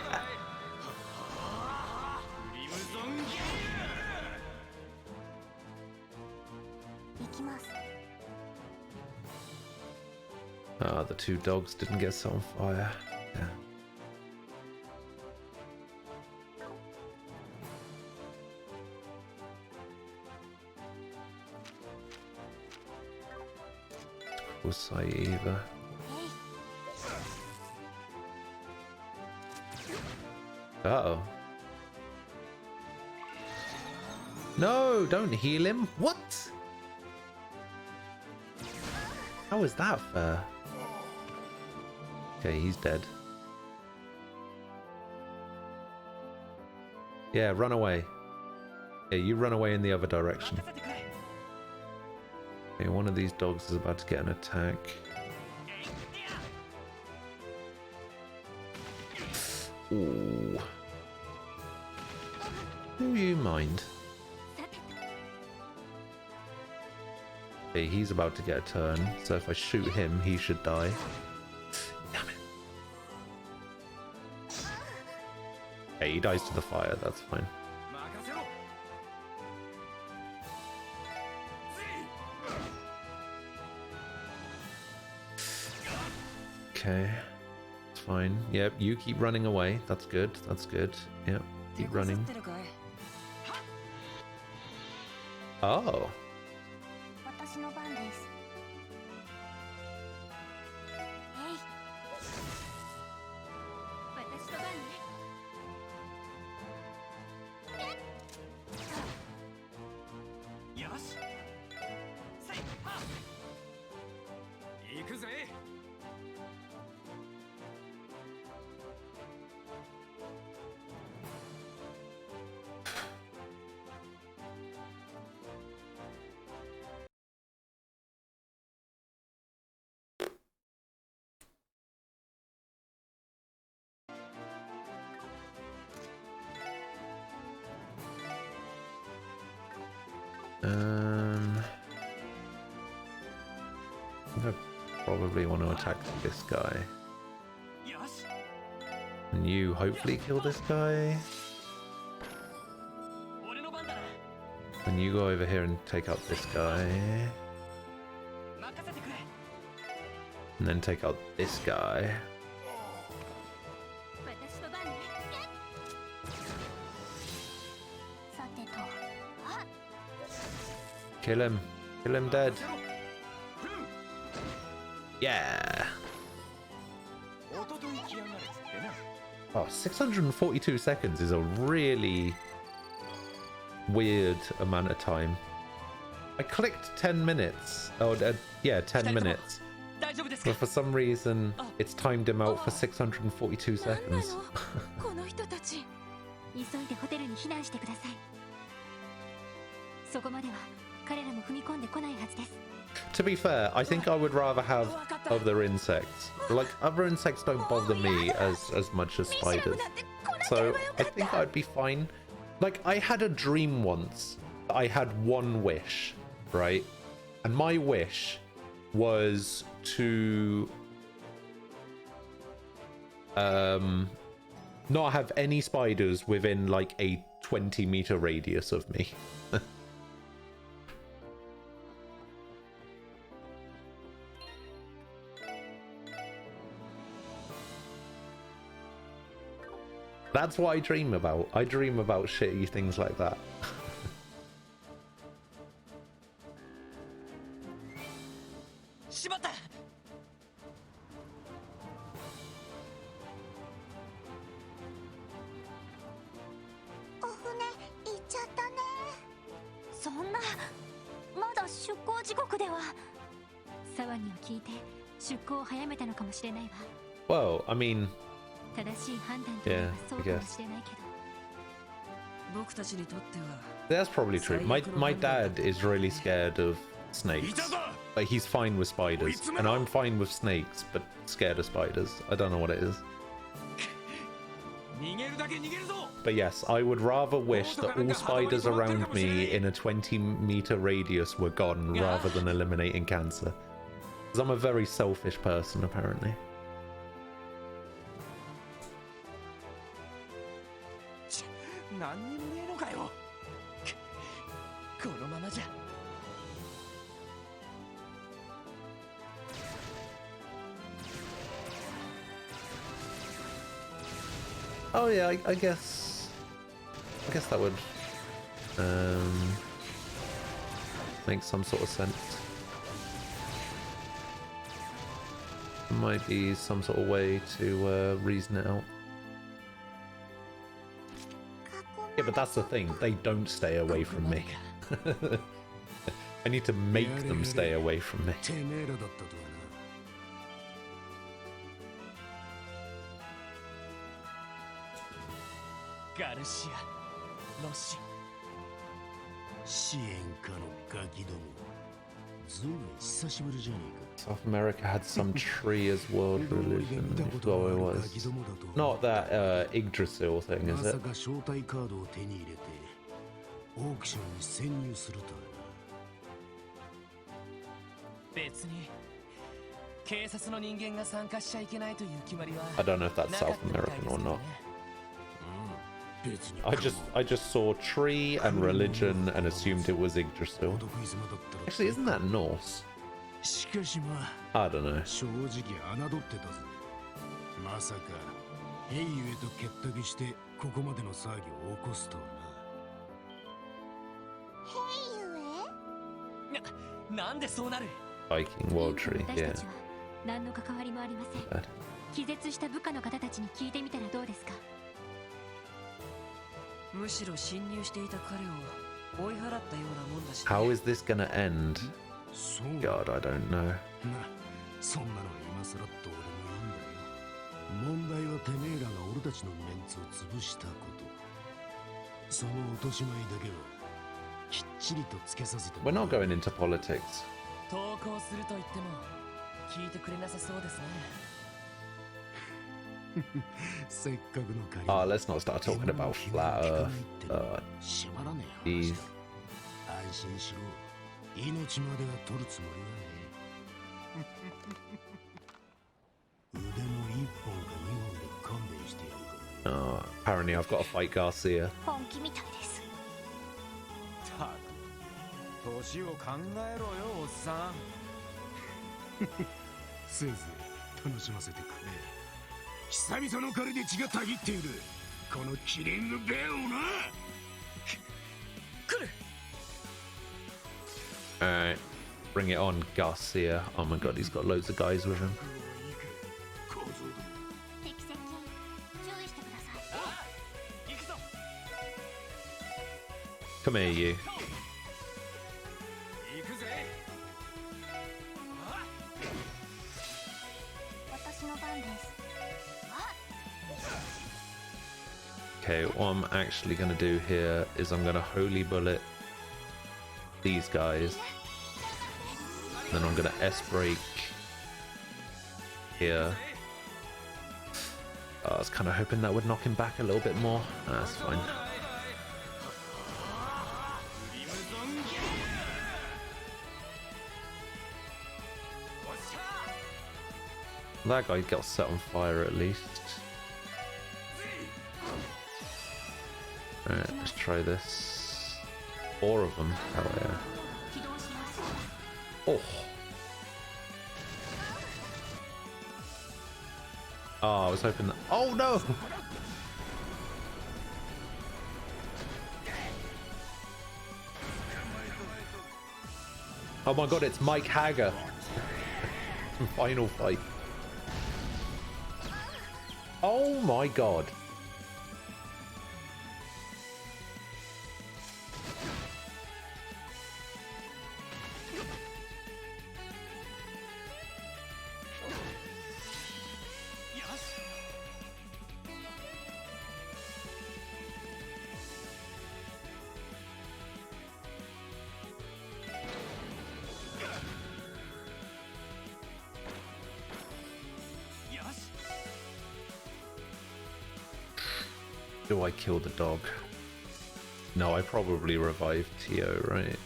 Ah, the two dogs didn't get set on fire. Yeah. Saiva. Uh-oh. No, don't heal him. What? How is that fair? Okay, he's dead. Yeah, run away. Yeah, you run away in the other direction. Okay, one of these dogs is about to get an attack. Ooh. Do you mind? Okay, he's about to get a turn, so if I shoot him, he should die. Damn it. Okay, he dies to the fire, that's fine. Okay, it's fine. Yep, you keep running away. That's good. That's good. Yep, keep running. Oh. I probably want to attack this guy. And you hopefully kill this guy. And you go over here and take out this guy. And then take out this guy. Kill him. Kill him dead. Yeah. Oh, 642 seconds is a really weird amount of time. I clicked 10 minutes. Oh, yeah, 10 minutes. But for some reason, it's timed him out for 642 seconds. To be fair, I think I would rather have other insects. Like, other insects don't bother me as much as spiders. So I think I'd be fine. Like, I had a dream once. I had one wish, right? And my wish was to not have any spiders within like a 20-meter radius of me. That's what I dream about. I dream about shitty things like that. Well, I mean, yeah, I guess. That's probably true. My dad is really scared of snakes. Like, he's fine with spiders. And I'm fine with snakes, but scared of spiders. I don't know what it is. But yes, I would rather wish that all spiders around me in a 20-meter radius were gone rather than eliminating cancer. Because I'm a very selfish person, apparently. Oh yeah, I guess that would make some sort of sense. There might be some sort of way to reason it out. Yeah, but that's the thing. They don't stay away from me. I need to make them stay away from me. South America had some tree as world religion. Well, it was. Not that Yggdrasil thing, is it? I don't know if that's South American or not. I just saw tree and religion and assumed it was Yggdrasil. Actually, isn't that Norse? I don't know. Viking world tree, yeah. Bad. How is this gonna end? God, I don't know. We're not going into politics. Oh, let's not start talking about flat Earth. Jeez. Oh, apparently I've got to fight Garcia. 年を考えろよおっさん。せいぜい楽しませてくれ。久々の狩りで血がたぎっているこのキリングベアをな。来る。 Alright, bring it on, Garcia. Oh my god, he's got loads of guys with him. 敵接近注意してください。行くぞ。 Come here, you. 行くぜ。私の番です。 Okay, what I'm actually going to do here is I'm going to holy bullet these guys. Then I'm going to S-break here. I was kind of hoping that would knock him back a little bit more. That's fine. That guy got set on fire at least. Alright, let's try this. 4 of them. Hell yeah. Oh. Oh, I was hoping that. Oh no! Oh my god, it's Mike Hagger. Final fight. Oh my god. Do I kill the dog? No, I probably revived Tio, right?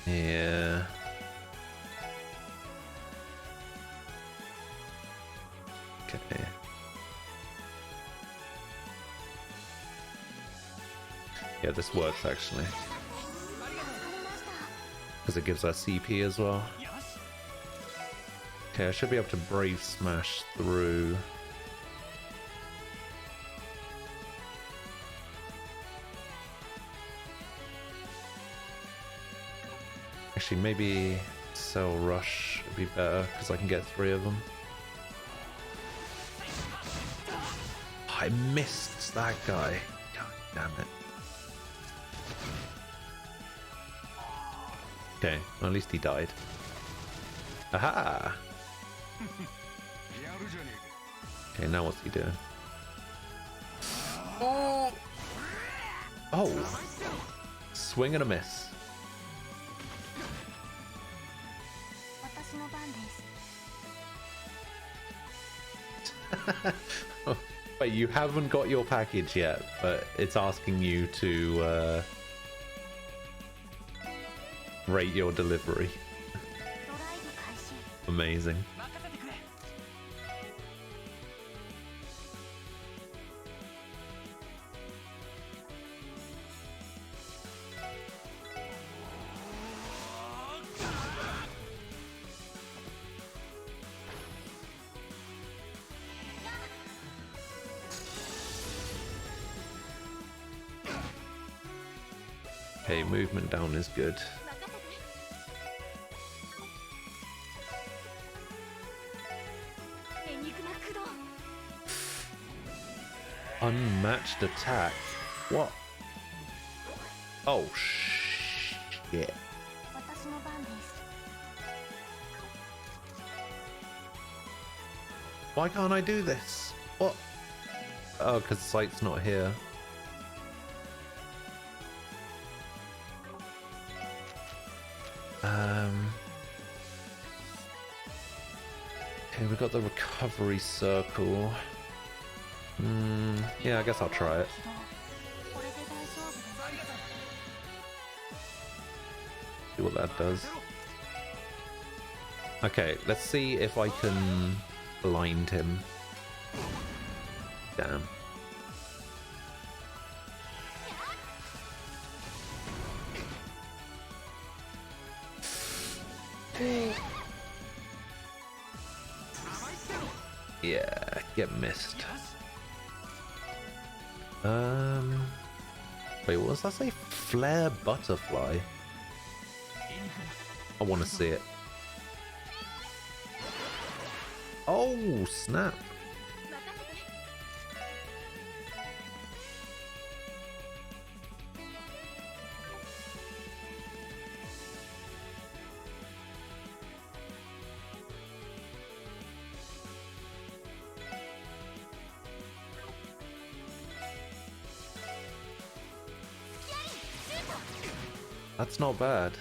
Yeah. Okay. Yeah, this works actually. Because it gives us CP as well. Okay, I should be able to Brave Smash through. Actually, maybe Cell Rush would be better because I can get 3 of them. I missed that guy. God damn it. Okay, well, at least he died. Aha! Okay, now what's he doing? Oh! Oh! Swing and a miss. Wait, you haven't got your package yet, but it's asking you to rate your delivery. Amazing. Okay, movement down is good. Unmatched attack? What? Oh, shit. Why can't I do this? What? Oh, because Sight's not here. Okay, we've got the recovery circle. Yeah, I guess I'll try it. See what that does. Okay, let's see if I can blind him. Damn. Yeah, get missed. Wait, what does that say? Flare butterfly? I want to see it. Oh, snap. That's not bad.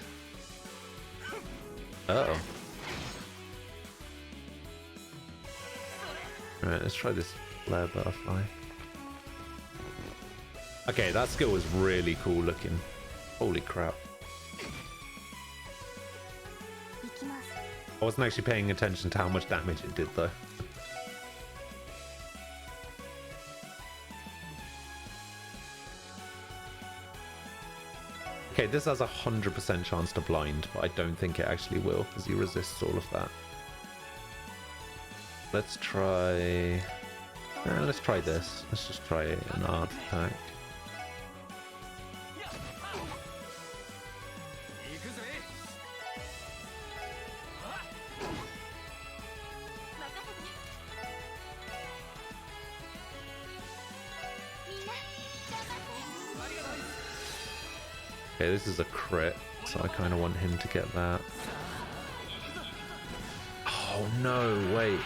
Uh-oh. Alright, let's try this flare butterfly. Okay, that skill was really cool looking. Holy crap. I wasn't actually paying attention to how much damage it did though. Okay, this has a 100% chance to blind, but I don't think it actually will, because he resists all of that. Let's try... let's try this. Let's just try an art attack. Okay, this is a crit, so I kind of want him to get that. Oh no, wait.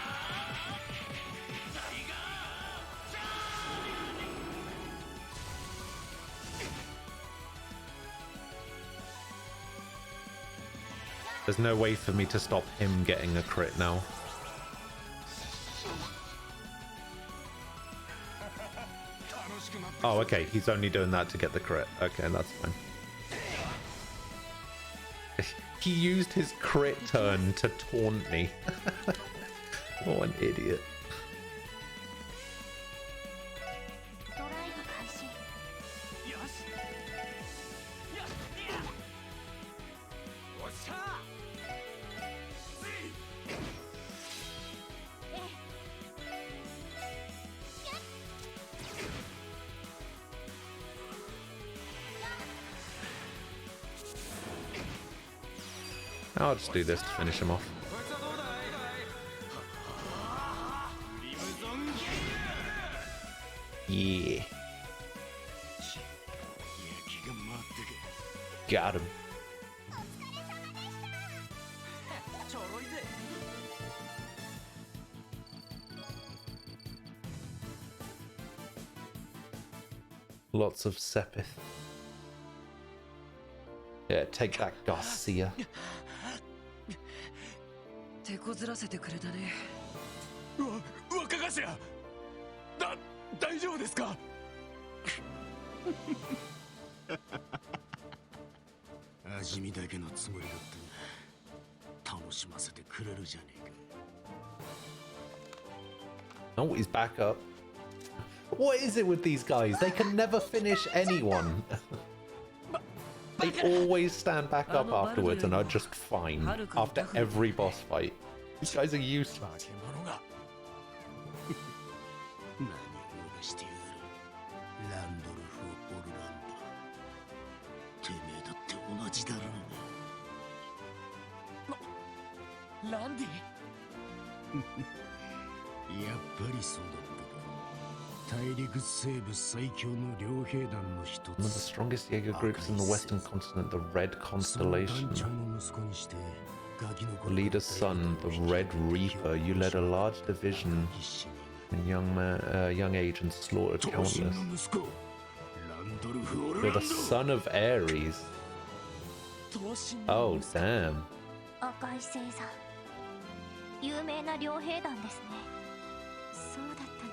There's no way for me to stop him getting a crit now. Oh, okay, he's only doing that to get the crit. Okay, that's fine. He used his crit turn to taunt me. What an idiot. I'll just do this to finish him off. Yeah. Got him. Lots of Sepith. Yeah, take that, Garcia. 手こずらせてくれたね。若頭、大丈夫ですか？味見だけのつもりだったが、楽しませてくれるじゃねえか。 Oh, he's back up. What is it with these guys? They can never finish anyone. They always stand back up afterwards and are just fine after every boss fight. These guys are useless. Landy? やっぱりそうだったか。大陸西部最強の両兵団の一つ。One of the strongest Jaeger groups in the Western continent, the Red Constellation. The leader's son, the Red Reaper, you led a large division in young age and slaughtered countless. You're the son of Ares. Oh, damn. 赤い星座、有名な両兵団ですね。そうだったの。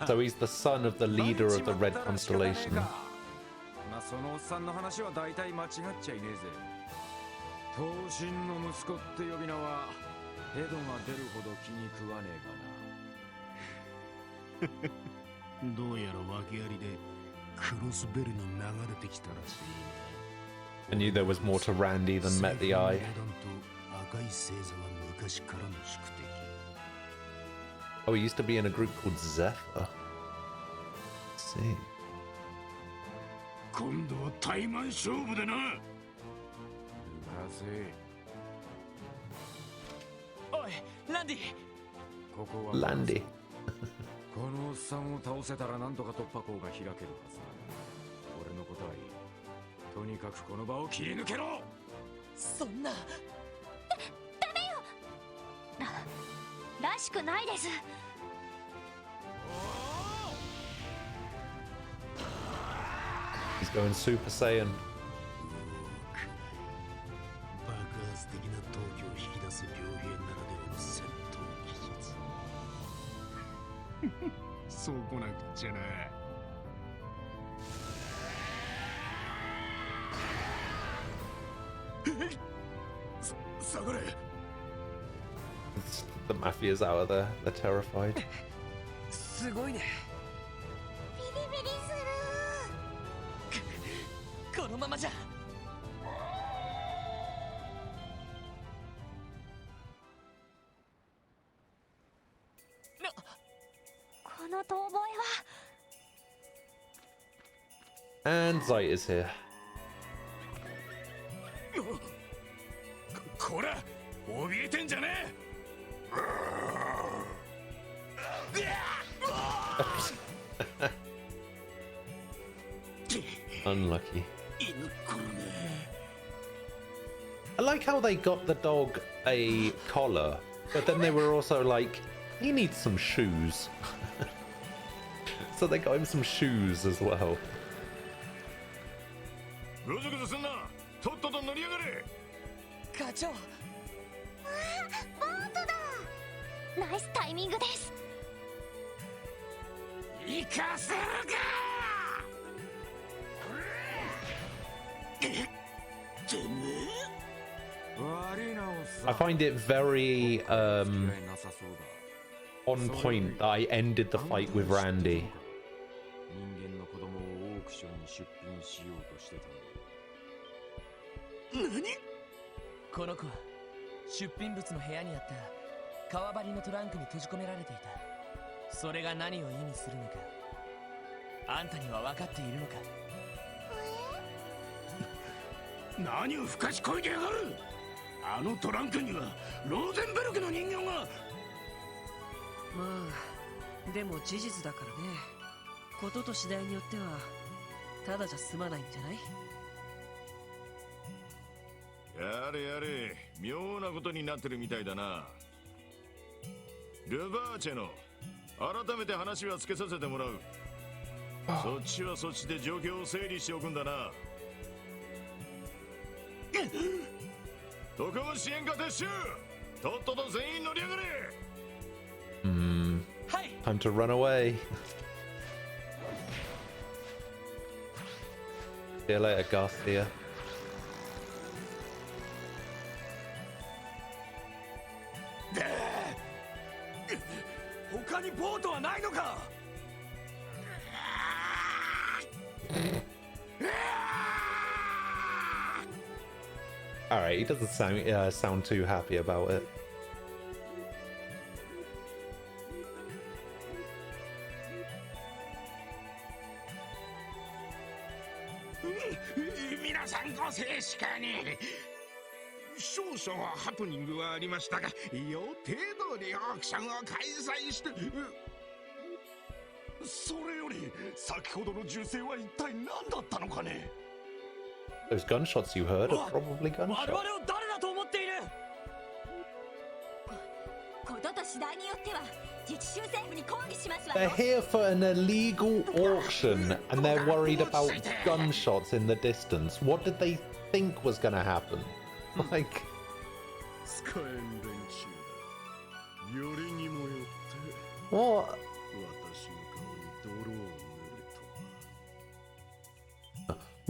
So he's the son of the leader of the Red Constellation. まあそのおっさんの話は大体間違っちゃいねえぜ。頭身の息子って呼び名はヘドが出るほど気に食わねえかな。どうやら訳ありでクロスベルに流れてきたらしい。 I knew there was more to Randy than met the eye. 赤い星座は昔からの宿敵。 Oh, he used to be in a group called Zephyr. Let's see. 今度はタイマン勝負でな。おい、ランディ。ここはランディ。このおっさんを倒せたらなんとか突破口が開けるはずだ。俺のことはいい。とにかくこの場を切り抜けろ。そんな。ダメよ。らしくないです。 He's going Super Saiyan. 爆発的な闘技を引き出す両兵ならではの戦闘技術。そうこなくっちゃな。下がれ。 The mafia's out of there. They're terrified. すごいね。ビリビリする。このままじゃ。この遠吠えは。 And Zeit is here. こら、怯えてんじゃねえ。 Unlucky. I like how they got the dog a collar, but then they were also like, he needs some shoes. So they got him some shoes as well. ぐずぐずすんな。とっとと乗り上がれ。課長。ボートだ。ナイスタイミングです。行かせるか。 I find it very on point that I ended the fight with Randy. 人間の子供をオークションに出品しようとしてたんだ。何？この子は出品物の部屋にあった革張りのトランクに閉じ込められていた。それが何を意味するのか、あんたには分かっているのか？何をふかしこいてやがる。あのトランクにはローゼンベルクの人形が。まあでも事実だからね。ことと次第によってはただじゃ済まないんじゃない？やれやれ、妙なことになってるみたいだな。ルバーチェの改めて話はつけさせてもらう。そっちはそっちで状況を整理しておくんだな。特務支援課撤収。とっとと全員乗り上がれ。Time to run away. See you later, Garcia. 他にボートはないのか。 Alright, he doesn't sound too happy about it. Those gunshots you heard are probably gunshots. ことと次第によっては自治州政府に抗議しますわ They're よ。 here for an illegal auction and they're worried about gunshots in the distance. What did they think was gonna happen? Like, 使えん連中だ。よりにもよって what? 私の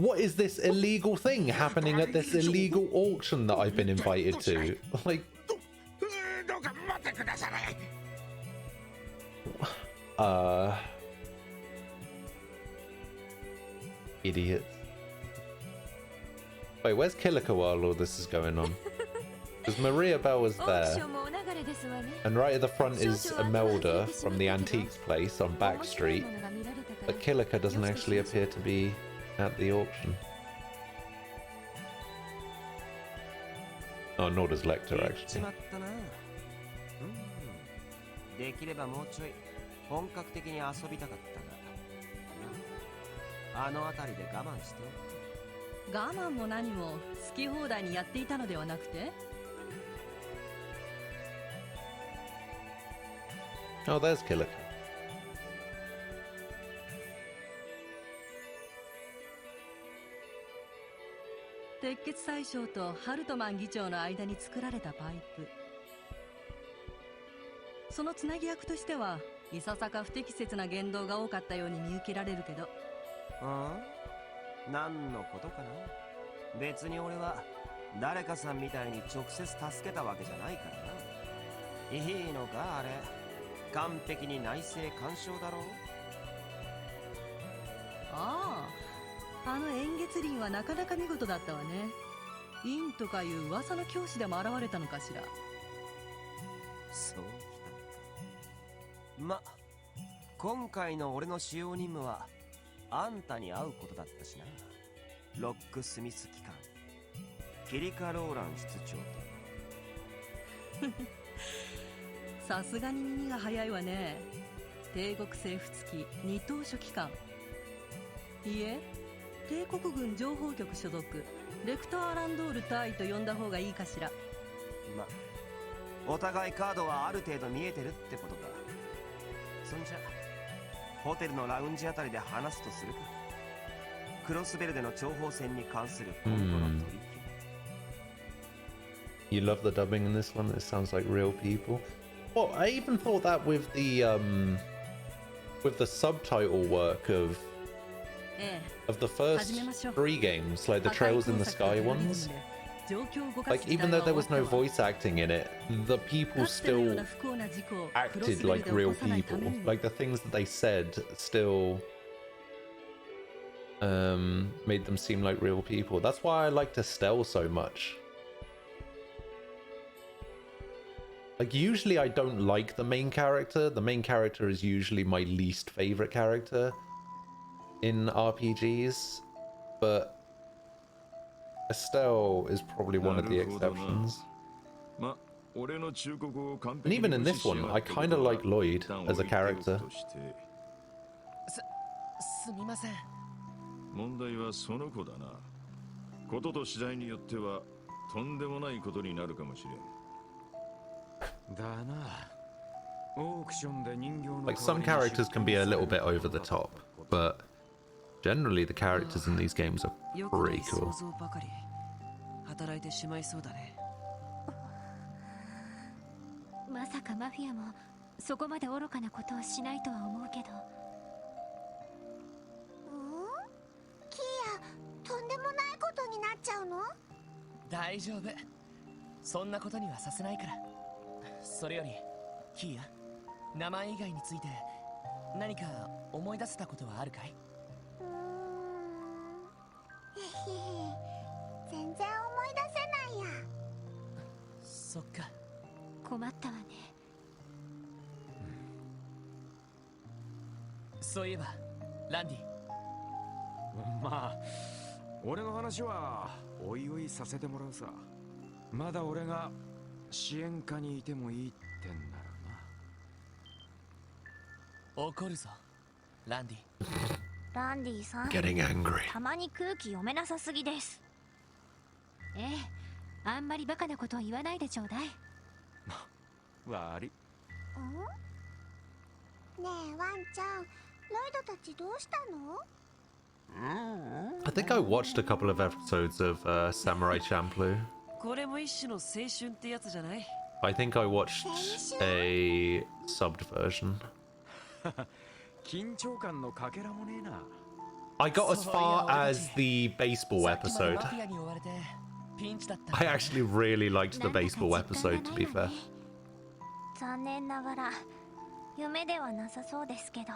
What is this illegal thing happening at this illegal auction that I've been invited to? Like, idiots. Wait, where's Kilika while all this is going on? Because Maria Bell was there. And right at the front is Imelda from the antiques place on Back Street. But Kilika doesn't actually appear to be at the auction. Oh, nor does Lecter actually. できればもうちょい本格的に遊びたかったが、あの辺りで我慢しておく。我慢も何も好き放題にやっていたのではなくて。Oh, there's Kilika. 鉄血宰相とハルトマン議長の間に作られたパイプ。そのつなぎ役としてはいささか不適切な言動が多かったように見受けられるけど。何のことかな。別に俺は誰かさんみたいに直接助けたわけじゃないからな。いいのかあれ。完璧に内政干渉だろう。ああ、あの円月林はなかなか見事だったわね。陰とかいう噂の教師でも現れたのかしら。そうきた。ま、今回の俺の主要任務はあんたに会うことだったしな。ロックスミス機関キリカ・ローラン室長と。さすがに耳が早いわね。帝国政府付き二等書記官。いいえ、帝国軍情報局所属レクター・アランドール隊と呼んだ方がいいかしら。ま、お互いカードはある程度見えてるってことか。そんじゃホテルのラウンジあたりで話すとするか。クロスベルでの諜報戦に関する今後の取引。You love the dubbing in this one? It sounds like real people. Well, I even thought that with the subtitle work of the first 3 games, like the Trails in the Sky ones. Like, even though there was no voice acting in it, the people still acted like real people. Like, the things that they said still made them seem like real people. That's why I liked Estelle so much. Like, usually I don't like the main character. The main character is usually my least favorite character in RPGs, but Estelle is probably one of the exceptions. And even in this one, I kind of like Lloyd as a character. すみません。問題はその子だな。ことと次第によってはとんでもないことになるかもしれん。だな。オークションで人形の Like, some characters can be a little bit over the top, but generally the characters in these games are pretty cool. 働いてしまいそうだね。まさかマフィアもそこまで愚かなことをしないとは思うけど。キーヤ、とんでもないことになっちゃうの？大丈夫。そんなことにはさせないから。それより、キーヤ、名前以外について何か思い出せたことはあるかい？全然思い出せないや。そっか。困ったわね。そういえば、ランディ。まあ、俺の話はおいおいさせてもらうさ。まだ俺が支援下にいてもいいってんならな。怒るぞ、ランディ。ランディさん、 Getting angry. たまに空気読めなさすぎです。ええ、あんまりバカなことを言わないでちょうだい。悪い。ねえワンちゃん、ロイドたちどうしたの？ I think I watched a couple of episodes of Samurai Champloo. これも一種の青春ってやつじゃない？ I think I watched a subbed version. 緊張感のかけらもねえな。I got as far as the baseball episode. I actually really liked the baseball episode, to be fair. 残念ながら夢ではなさそうですけど。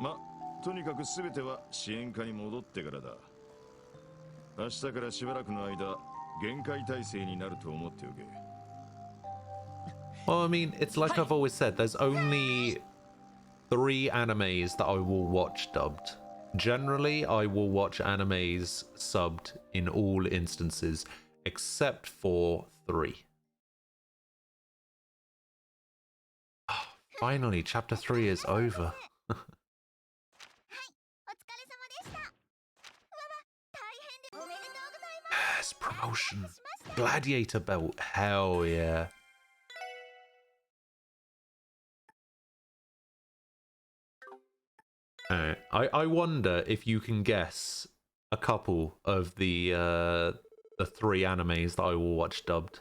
ま、とにかく全ては支援課に戻ってからだ。明日からしばらくの間、限界態勢になると思っておけ。Well, I mean, it's like I've always said, there's only 3 animes that I will watch dubbed. Generally, I will watch animes subbed in all instances, except for 3. Oh, finally, chapter 3 is over. Yes, promotion. Gladiator belt. Hell yeah. Alright. I wonder if you can guess a couple of the 3 animes that I will watch dubbed.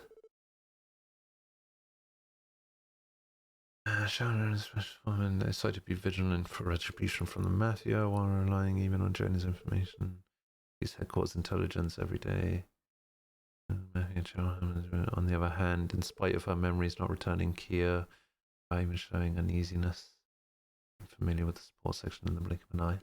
Sharon is decided to be vigilant for retribution from the mafia while relying even on Jonah's information. His headquarters intelligence every day. On the other hand, in spite of her memories not returning, Kia, even showing uneasiness. I'm familiar with the support section in the blink of an eye.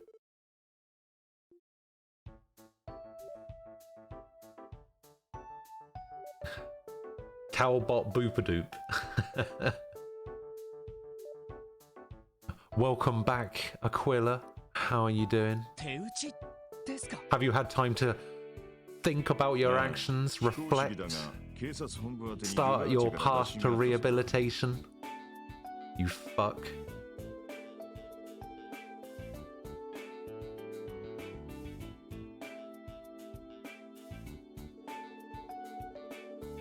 Cowbot Boopadoop. Welcome back, Aquila. How are you doing? Have you had time to think about your actions, reflect, start your path to rehabilitation? You fuck.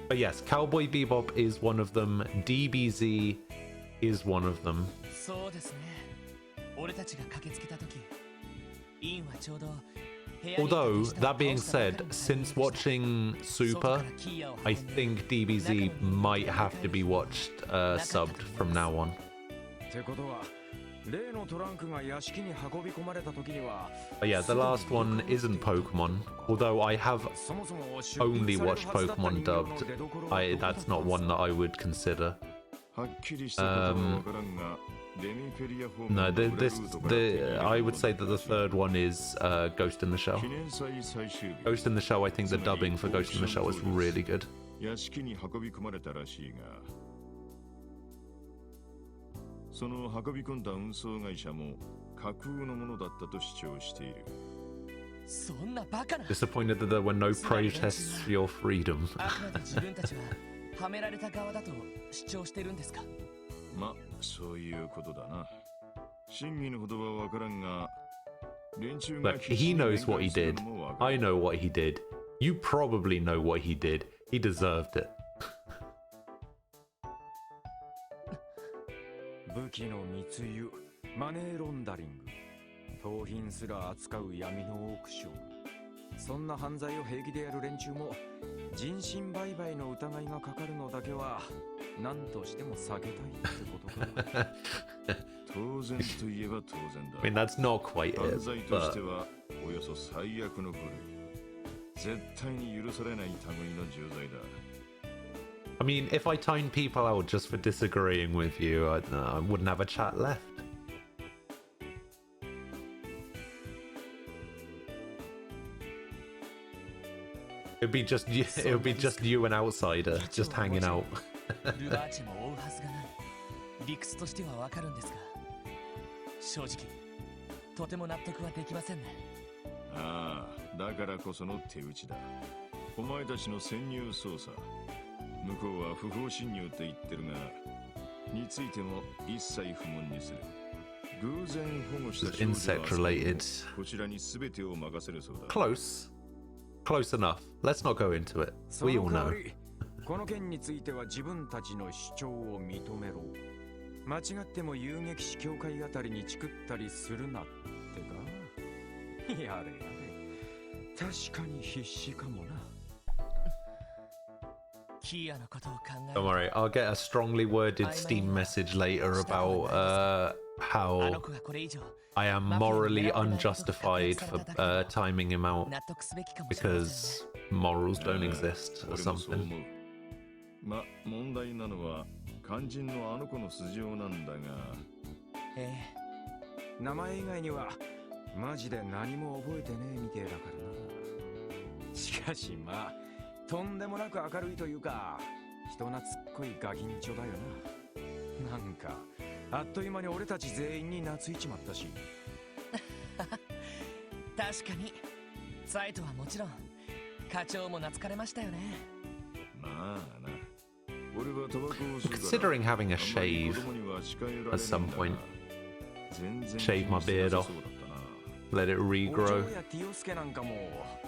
But yes, Cowboy Bebop is one of them. DBZ is one of them. Although, that being said, since watching Super, I think DBZ might have to be watched subbed from now on. But yeah, the last one isn't Pokemon. Although I have only watched Pokemon dubbed, that's not one that I would consider. No, I would say that the third one is Ghost in the Shell. Ghost in the Shell, I think the dubbing for Ghost in the Shell is really good. その運び込んだ運送会社も架空のものだったと主張している。そんなバカな。 Disappointed that there were no protests for your freedom. あくまで自分たちははめられた側だと主張してるんですか。ま、そういうことだな。真偽のほどはわからんが、連中が Look, he knows what he did. I know what he did. You probably know what he did. He deserved it. 武器の密輸、マネーロンダリング、盗品すら扱う闇のオークション。そんな犯罪を平気でやる連中も人身売買の疑いがかかるのだけは何としても避けたいってことか。当然といえば当然だ。I mean, that's not quite it, 犯罪として but はおよそ最悪の部類。絶対に許されない類の重罪だ。I mean, if I timed people out just for disagreeing with you, I wouldn't have a chat left. It'd be just you, it would be just you an outsider, just hanging out. ルバーチェも追うはずがない。理屈としてはわかるんですが、正直とても納得はできませんね。ああ、だからこその手打ちだ。お前たちの潜入捜査。向こうは不法侵入って言ってるが、についても一切不問にする。偶然保護した少女はこちらに全てを任せるそうだ。Close. Close enough. Let's not go into it. We all know. この件については自分たちの主張を認めろ。間違っても遊撃士協会あたりにチクったりするなってか。やれやれ。確かに必死かもな。Don't worry, I'll get a strongly worded Steam message later about how I am morally unjustified for timing him out because morals don't exist or something. ま、問題なのは肝心のあの子の素性なんだが。名前以外にはマジで何も覚えてねえみてえだからな。しかしまあとんでもなく明るいというか人懐っこいガキンチョだよな。なんかあっという間に俺たち全員に懐いちまったし。確かにサイトはもちろん課長も懐かれましたよね。まあな。俺はタバコを吸うから。 Considering having a shave at some point, shave my beard off, let it regrow. お嬢やティオスケなんかも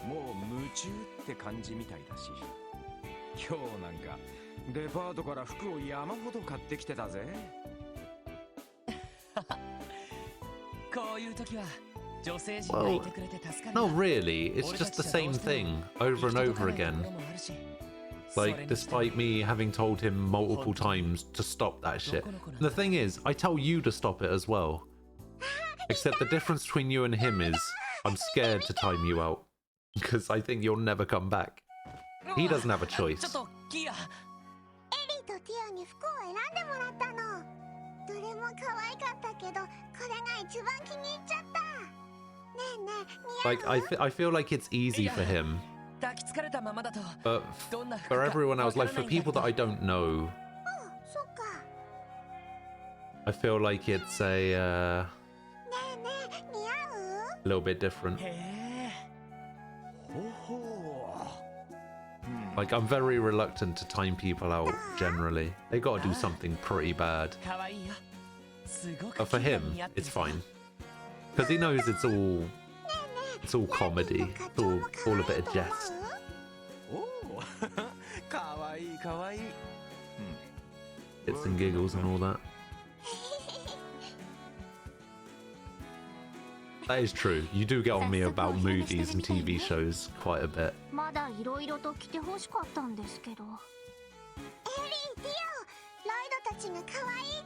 もう夢中って感じみたいだし、今日なんかデパートから服を山ほど買ってきてたぜ。こういう時は女性陣がいてくれて助かる。 No, really, it's just the same thing over and over again. Like, despite me having told him multiple times to stop that shit. The thing is, I tell you to stop it as well. Except the difference between you and him is, I'm scared to time you out. Because I think you'll never come back. He doesn't have a choice. エリーとティアに服を選んでもらったの。どれも可愛かったけど、これが一番気に入っちゃった。ねえねえ、 Like, I feel like it's easy for him. 抱きつかれたままだと But for everyone else, like for people that I don't know, I feel like it's a little bit different. Like, I'm very reluctant to time people out generally. They gotta do something pretty bad. But for him, it's fine. Because he knows it's all comedy. It's all a bit of jest. かわいいかわいい。Bits and giggles and all that. That is true. You do get on me about movies and TV shows quite a bit. まだいろいろと来てほしかったんですけど。エリー、ティオ、ロイドたちが可愛いっ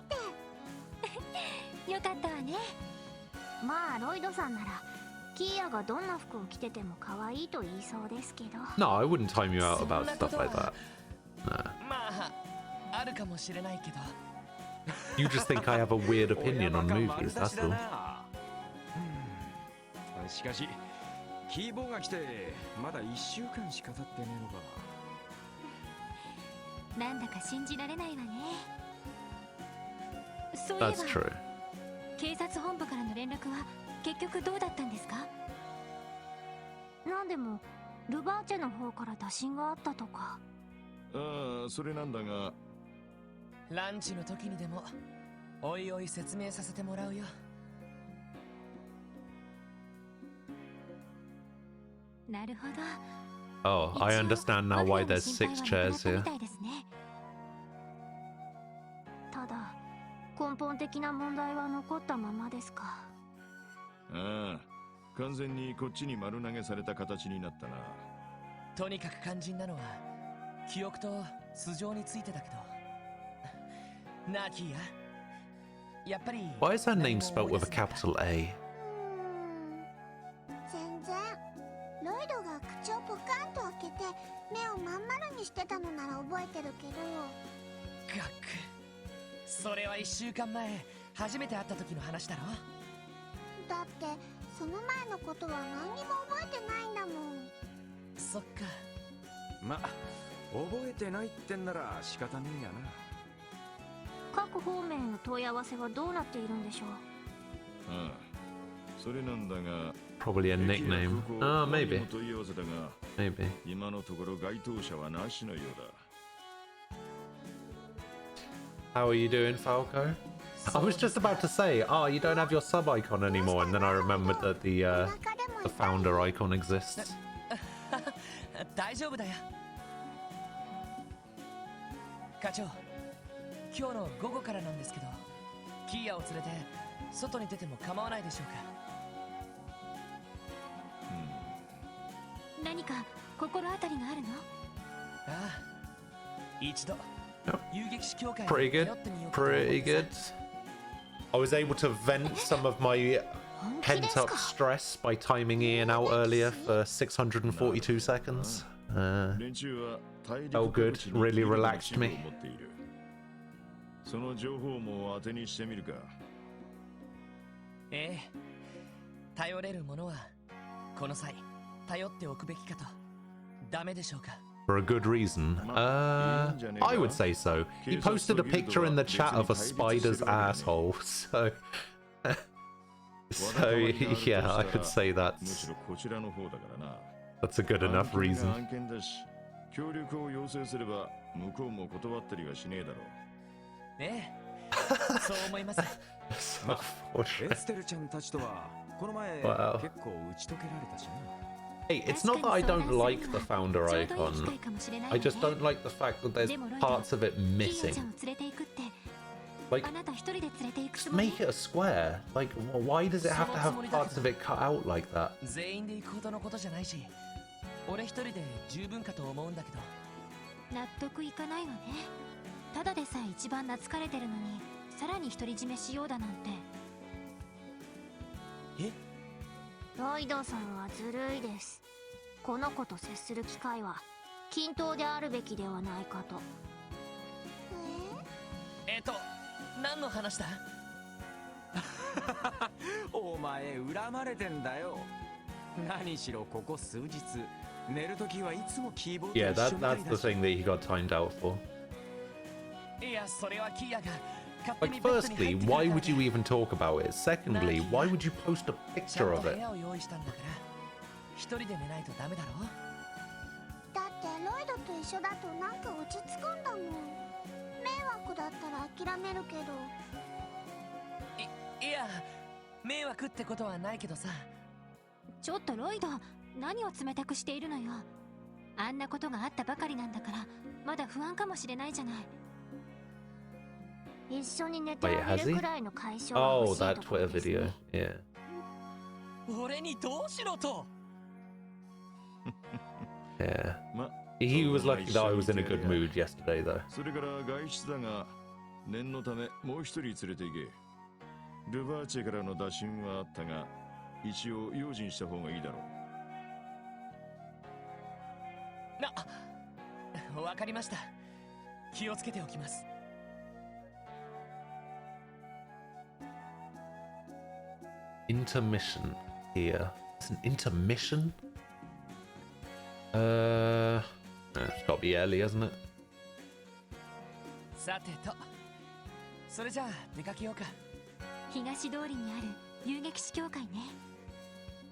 て。よかったわね。まあロイドさんならキーヤがどんな服を着てても可愛いと言いそうですけど。 No, I wouldn't time you out about stuff like that. Nah. まああるかもしれないけど。 You just think I have a weird opinion on movies, that's all. しかしキーボーが来てまだ1週間しか経ってねえのか。なんだか信じられないわね。そういえば That's true. 警察本部からの連絡は結局どうだったんですか？なんでもルバーチェの方から打診があったとか。ああ、それなんだが。ランチの時にでもおいおい説明させてもらうよ。なるほど。 Oh, I understand now why there's 6 chairs here. ただ根本的な問題は残ったままですか。ああ、完全にこっちに丸投げされた形になったな。とにかく肝心なのは記憶と素性についてだけど。なあキーヤ、やっぱり Why is her name spelt with a capital A? 全然。ロイドが口をポカンと開けて目をまん丸にしてたのなら覚えてるけど。ガック、それは1週間前初めて会った時の話だろ。だってその前のことは何にも覚えてないんだもん。そっか。まあ覚えてないってんなら仕方ねえやな。各方面への問い合わせはどうなっているんでしょう。ああ、それなんだが。 Probably a nickname. Ah, maybe. 問い合わせだが、 Maybe. 今のところ該当者はなしのようだ。 How are you doing, Falco? I was just about to say, oh, you don't have your sub icon anymore, and then I remembered that the founder icon exists. 大丈夫だよ。課長、今日の午後からなんですけど、キーヤを連れて外に出ても構わないでしょうか。何か心当たりがあるの？ああ、一度遊撃士協会に Pretty 頼 good. ってみようかと思って Pretty good. I was able to vent some of my pent-up stress by timing Ian out earlier for 642 seconds. Felt good, really relaxed me. その情報網を当てにしてみるか。ええ、頼れるものはこの際頼っておくべきかと。ダメでしょうか。 For a good reason. I would say so. He posted a picture in the chat of a spider's asshole, so... so, yeah, I could say that's a good enough reason. 協力を要請すれば向こうも断ったりはしねえだろう。ええ、そう思います。エステルちゃんたちとはこの前結構打ち解けられたしな。 Hey, it's not that I don't like the founder icon. I just don't like the fact that there's parts of it missing. Like, just make it a square. Like, why does it have to have parts of it cut out like that? 全員で行くほどのことじゃないし、俺一人で十分かと思うんだけど。納得いかないわね。ただでさえ一番懐かれてるのに、さらに独り占めしようだなんて。え？ロイドさんはずるいです。この子と接する機会は均等であるべきではないかと。何の話だ？お前恨まれてんだよ。何しろここ数日寝るときはいつもキーボード Yeah, that's the thing that he got timed out for. いや、それはキーヤが。 Like, firstly, why would you even talk about it? Secondly, why would you post a picture of it? だってロイドと一緒だとなんか落ち着くんだもん。迷惑だったら諦めるけど。いや、迷惑ってことはないけどさ。ちょっとロイド、何を冷たくしているのよ。あんなことがあったばかりなんだから、まだ不安かもしれないじゃない。 一緒に寝てあげるくらいの解消は欲しいところですね。 Oh, that Twitter video. Yeah. 俺にどうしろと。 Yeah. He was lucky that I was in a good mood yesterday, though. それから外出だが念のためもう一人連れて行け。ルバーチェからの打診はあったが一応用心した方がいいだろう。わかりました。気をつけておきます。 Intermission here. It's an intermission? It's got to be early, hasn't it? さてと、それじゃあ出かけようか。東通りにある遊撃士協会ね。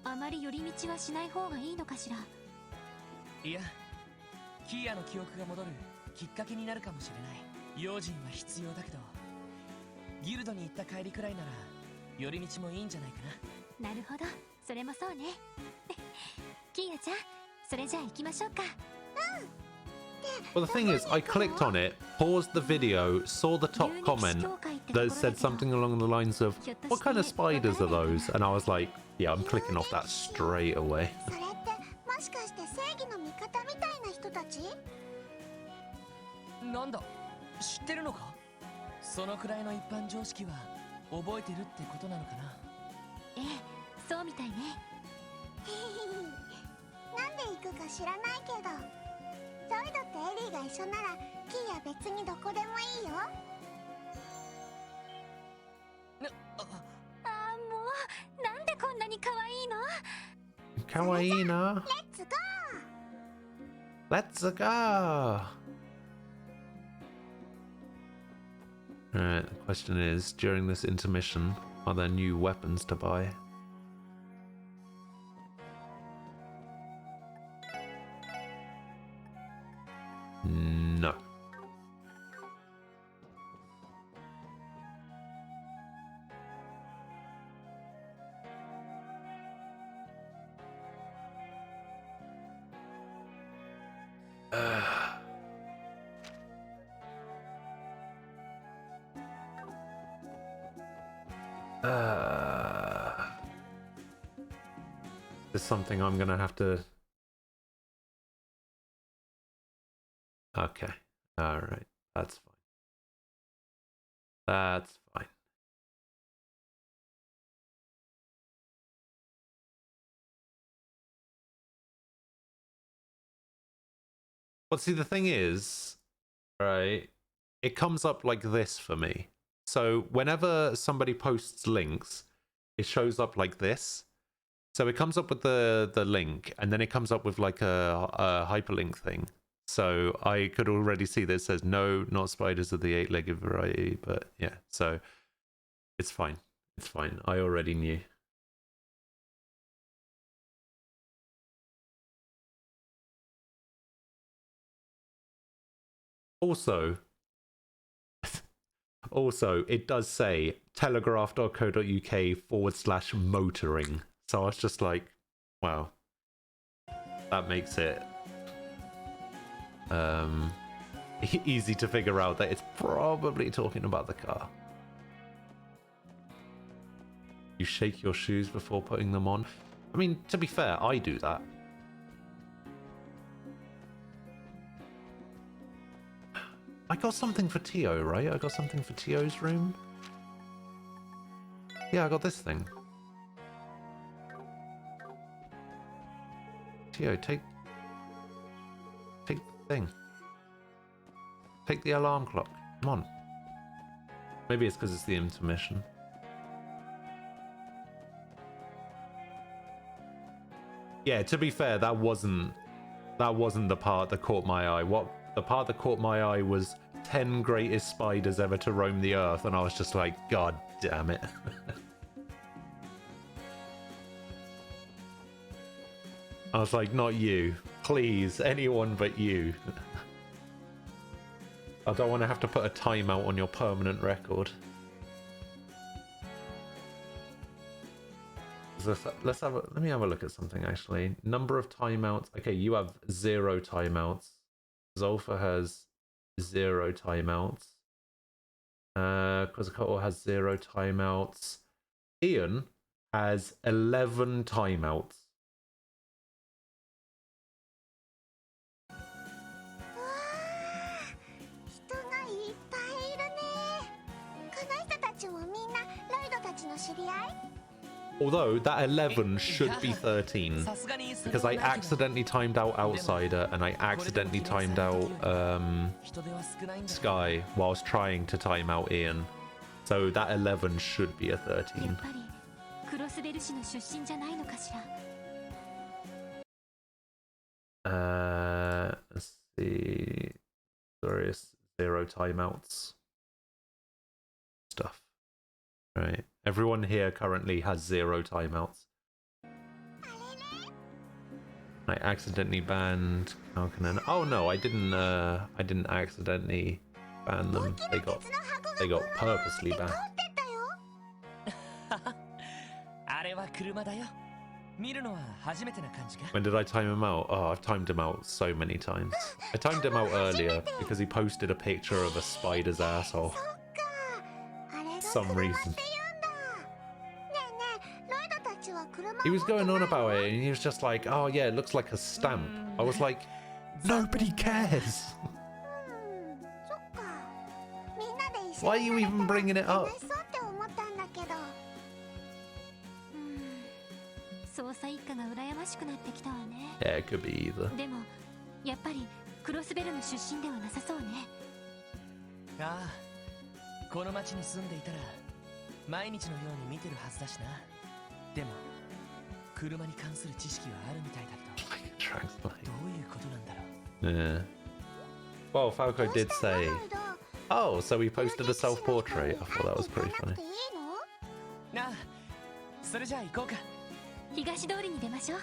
あまり寄り道はしない方がいいのかしら。いや、キーヤの記憶が戻るきっかけになるかもしれない。用心は必要だけど、ギルドに行った帰りくらいなら寄り道もいいんじゃないかな。なるほど、それもそうね。キーヤちゃん、それじゃあ行きましょうか。Well, the thing is, I clicked on it, paused the video, saw the top comment that said something along the lines of, "What kind of spiders are those?" And I was like, yeah, I'm clicking off that straight away. それってもしかして正義の味方みたいな人たち？なんだ、知ってるのか？そのくらいの一般常識は覚えてるってことなのかな。ええ、そうみたいね。なんで行くか知らないけど、ロイドとエリーが一緒ならキーヤ別にどこでもいいよ。ああ、もうなんでこんなに可愛いの？可愛いな。Let's go! Alright, the question is, during this intermission, are there new weapons to buy? No. This is something I'm gonna have to... Okay. Alright. That's fine. That's fine. But see, the thing is, right, it comes up like this for me. So whenever somebody posts links, it shows up like this. So it comes up with the link, and then it comes up with like a hyperlink thing. So I could already see that it says no, not spiders of the 8-legged variety, but yeah, so it's fine. It's fine. I already knew. Also, it does say telegraph.co.uk/motoring. So I was just like, wow, that makes it easy to figure out that it's probably talking about the car. You shake your shoes before putting them on. I mean, to be fair, I do that. I got something for Tio, right? I got something for Tio's room. Yeah, I got this thing. Tio, take the thing. Take the alarm clock. Come on. Maybe it's because it's the intermission. Yeah, to be fair, that wasn't the part that caught my eye. The part that caught my eye was 10 greatest spiders ever to roam the earth, and I was just like, God damn it. I was like, not you. Please, anyone but you. I don't want to have to put a timeout on your permanent record. Let me have a look at something actually. Number of timeouts. Okay, you have 0 timeouts. Zolfa has 0 timeouts. Quetzalcoatl has 0 timeouts. Ian has 11 timeouts. Although that 11 should be 13 because I accidentally timed out Outsider and I accidentally timed out Sky whilst trying to time out Ian. So that 11 should be a 13. Let's see. Various 0 timeouts stuff. Right. Everyone here currently has 0 timeouts. I accidentally banned Kalkanen. Oh no, I didn't accidentally ban them. They got purposely banned. When did I time him out? Oh, I've timed him out so many times. I timed him out earlier because he posted a picture of a spider's asshole. Some reason. He was going on about it and he was just like, oh yeah, it looks like a stamp. I was like, nobody cares. Why are you even bringing it up? Yeah, it could be either. Ah, この町に住んでいたら毎日のように見てるはずだしな。でも車に関する知識はあるみたいだけど、どういうことなんだろう。Yeah. Well, Falco did say, oh, so we posted a self-portrait. I thought that was pretty funny. なあ、それじゃあ行こうか。東通りに出ましょう。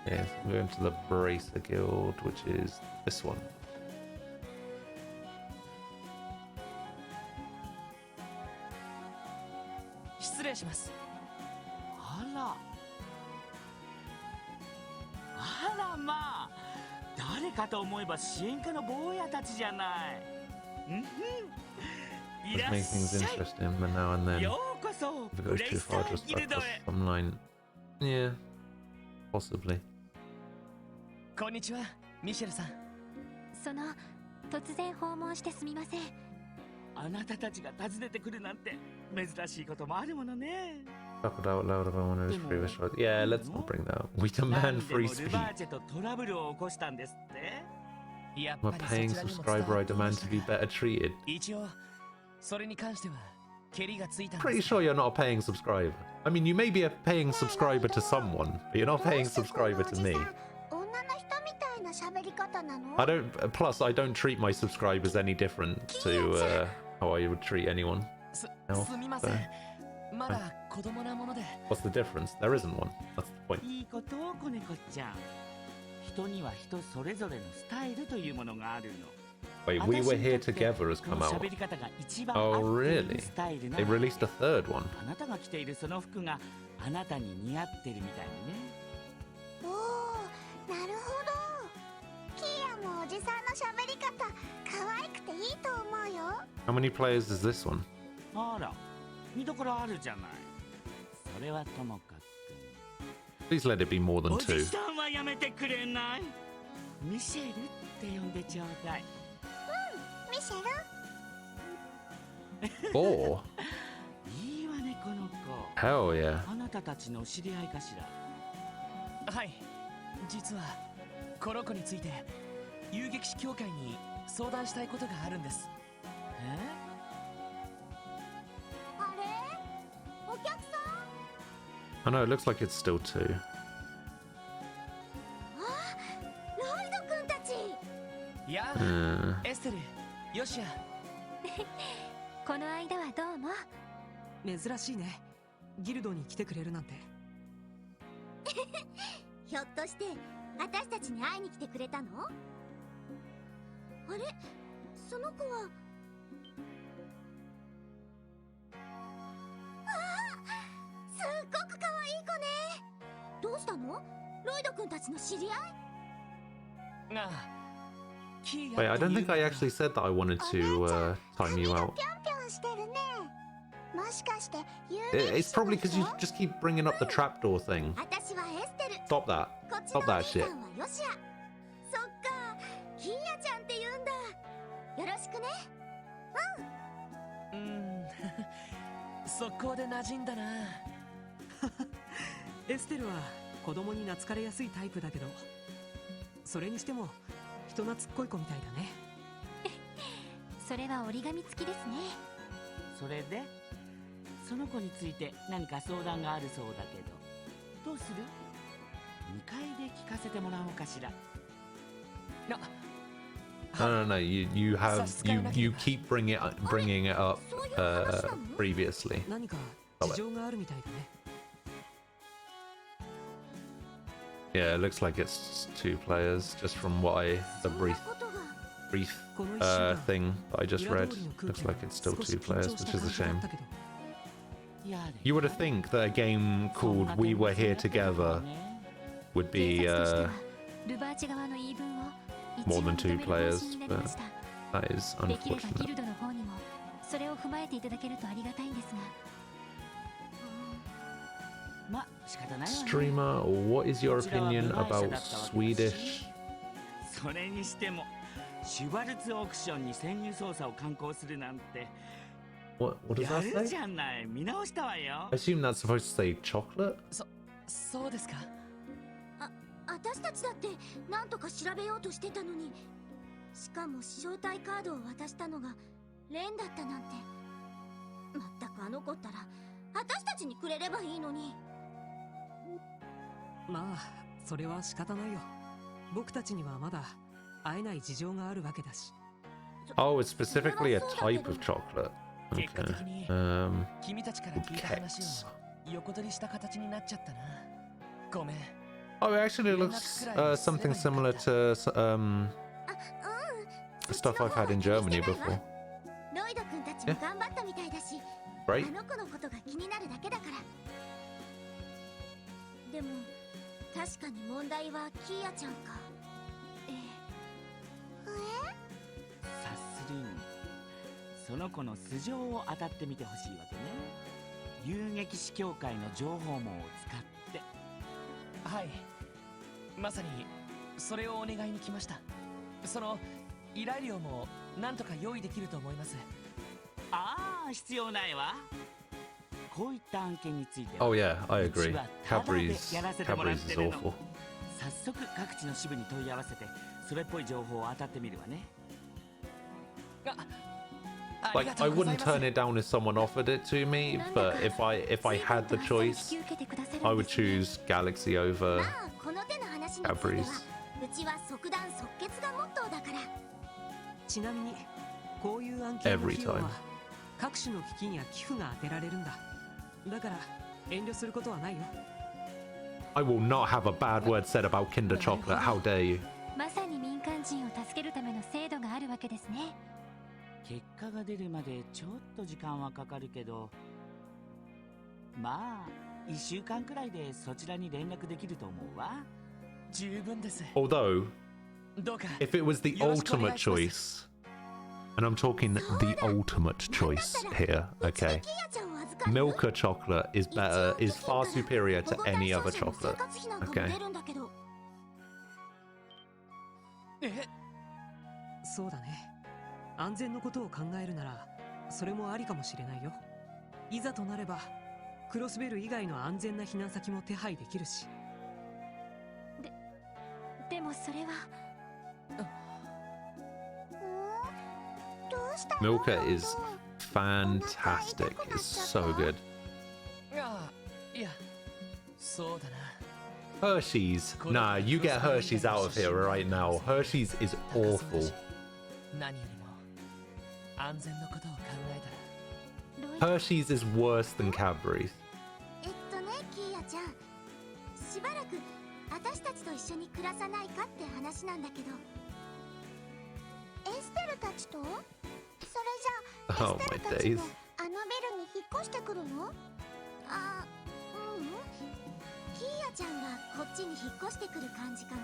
Yes, we're going to the Bracer Guild, which is this one. Let's make things interesting, but now and then, if it goes too far, just across some line. Yeah, possibly. こんにちは、ミシェルさん。突然訪問してすみません。あなたたちが訪ねてくるなんて珍しいこともあるものね。 Talk it out loud about one of his previous shows. Yeah, let's not bring that up. We なん demand でも free ル speech. バーチェとトラブルを起こしたんですって。やっ I'm ぱ a り paying そちらにも伝 subscriber. わ I っていま demand した to be が better treated. 一応それに関してはケリがついたん Pretty です sure you're not a paying subscriber. I mean, you may be a paying subscriber to someone, but you're not a paying subscriber to me. 女の人みたいな喋り方なの？ I don't. Plus, I don't treat my subscribers any different to how I would treat anyone す else. すみませ So, んまだ子供なもので what's the difference? There isn't one. That's the point. いいことを子猫ちゃん。人には人それぞれのスタイルというものがあるの。 Wait, We Were Here Together has こ come の out. 喋り方が一番 Oh, 合ってい really? るスタイルな They ら released a third one. あなたが着ているその服があなたに似合ってるみたいにね。おお、なるほど。キーヤもおじさんの喋り方可愛くていいと思うよ。 How many players is this one? あら、見どころあるじゃない。それはともかく。 Please let it be more than おじ two. さんはやめてくれない？ミシェルって呼んでちょうだい。ミシェル。 Four? いいわね、この子。 Hell yeah. あなたたちの知り合いかしら。はい実はこの子について遊撃士協会に相談したいことがあるんです。あれ？お客さん？ I know it looks like it's still two. あ、ロイド君たち。いやエステルよしやこの間はどうも。珍しいね、ギルドに来てくれるなんて。ひょっとして私たちに会いに来てくれたの？あれ、その子は。ああ、すっごく可愛い子ね。どうしたの？ロイド君たちの知り合い？ああ Wait, I don't think I actually said that I wanted to time you out. ぴょんぴょんしてるね。もしかしてIt's probably because you just keep bringing up the trapdoor thing. 私はエステル。 Stop that. こっちの Stop お that 兄さん shit. はヨシア。そっか、キーヤちゃんって言うんだ。よろしくね。速攻で馴染んだなエステルは子供に懐かれやすいタイプだけど、それにしても人懐っこい子みたいだね。それは折り紙付きですね。それでその子について何か相談があるそうだけど、どうする？2階で聞かせてもらおうかしら。 No. You have you keep bringing it up previously. 何か事情があるみたいだね。 Yeah, it looks like it's two players just from what the brief thing that I just read. Looks like it's still two players, which is a shame. You would think that a game called We Were Here Together would be ルバーチ側の言い分を more than two 一応認める方 players, 針になりま but した。 that is できればギ unfortunate. ルドの方にもそれを踏まえていただけるとありがたいんですが。ま、仕方ないわね。 Streamer, what is your opinion about Swedish? それにしてもシュバルツオークションに潜入捜査を敢行するなんて What does や that るじ say? ゃない。見直したわよ。 I assume that's supposed to say chocolate? そうですか。私たちだって何とか調べようとしてたのに、しかも招待カードを渡したのがレンだったなんて。まったくあの子ったら私たちにくれればいいのに。まあそれは仕方ないよ。僕たちにはまだ会えない事情があるわけだし。 Oh, it's specifically a type of chocolate. 結果 Okay. 的に君たちから聞いた話を横取りした形になっちゃったな。ごめん。 Oh, it actually looks something similar to stuff I've had in Germany before. ロイド君たちも頑張ったみたいだし、 Right? あの子のことが気になるだけだから。でも確かに問題はキーヤちゃんか。察するにその子の素性を当たってみてほしいわけね。遊撃士協会の情報網を使って。はいまさにそれをお願いに来ました。その依頼料もなんとか用意できると思います。あ必要ないわ。こういった案件について Oh yeah, I うち agree. はタダで Cadbury's やらせてもらっ is てるの。 awful. 早速各地の支部に問い合わせてそれっぽい情報を当たってみるわね。Like I wouldn't turn it down if someone offered it to me, but if I had the choice, I would choose Galaxy over この手の話については Cadbury's. うちは即断即決がモットーだから。ちなみにこういう案件の Every 費用 time. は各種の基金や寄付が当てられるんだ。だから遠慮することはないよ。 I will not have a bad word said about Kinder Chocolate. How dare you? まさに民間人を助けるための制度があるわけですね。結果が出るまでちょっと時間はかかるけど、まあ1週間くらいでそちらに連絡できると思うわ。十分です。 Although, どうか if it was the よろしくお願 ultimate いします。 choice, and I'm talking the ultimate choice here, okay? Milka chocolate is better, is far superior to any other chocolate. Okay. そうだね。安全のことを考えるならそれもありかもしれないよ。いざとなればクロスベル以外の安全な避難先も手配できるし。でもそれは Milka is fantastic. It's so good. いや、そうだな。 Hershey's. Nah, you get Hershey's out of here right now. Hershey's is awful. 何よりも安全のことを考えたら。 Hershey's is worse than Cadbury's. キーヤちゃん、しばらく私たちと一緒に暮らさないかって話なんだけど。エステルたちと？それじゃあ、 Oh エステ my ルたち days. もあのビルに引っ越してくるの？あ、ううん。キーヤちゃんがこっちに引っ越してくる感じかな。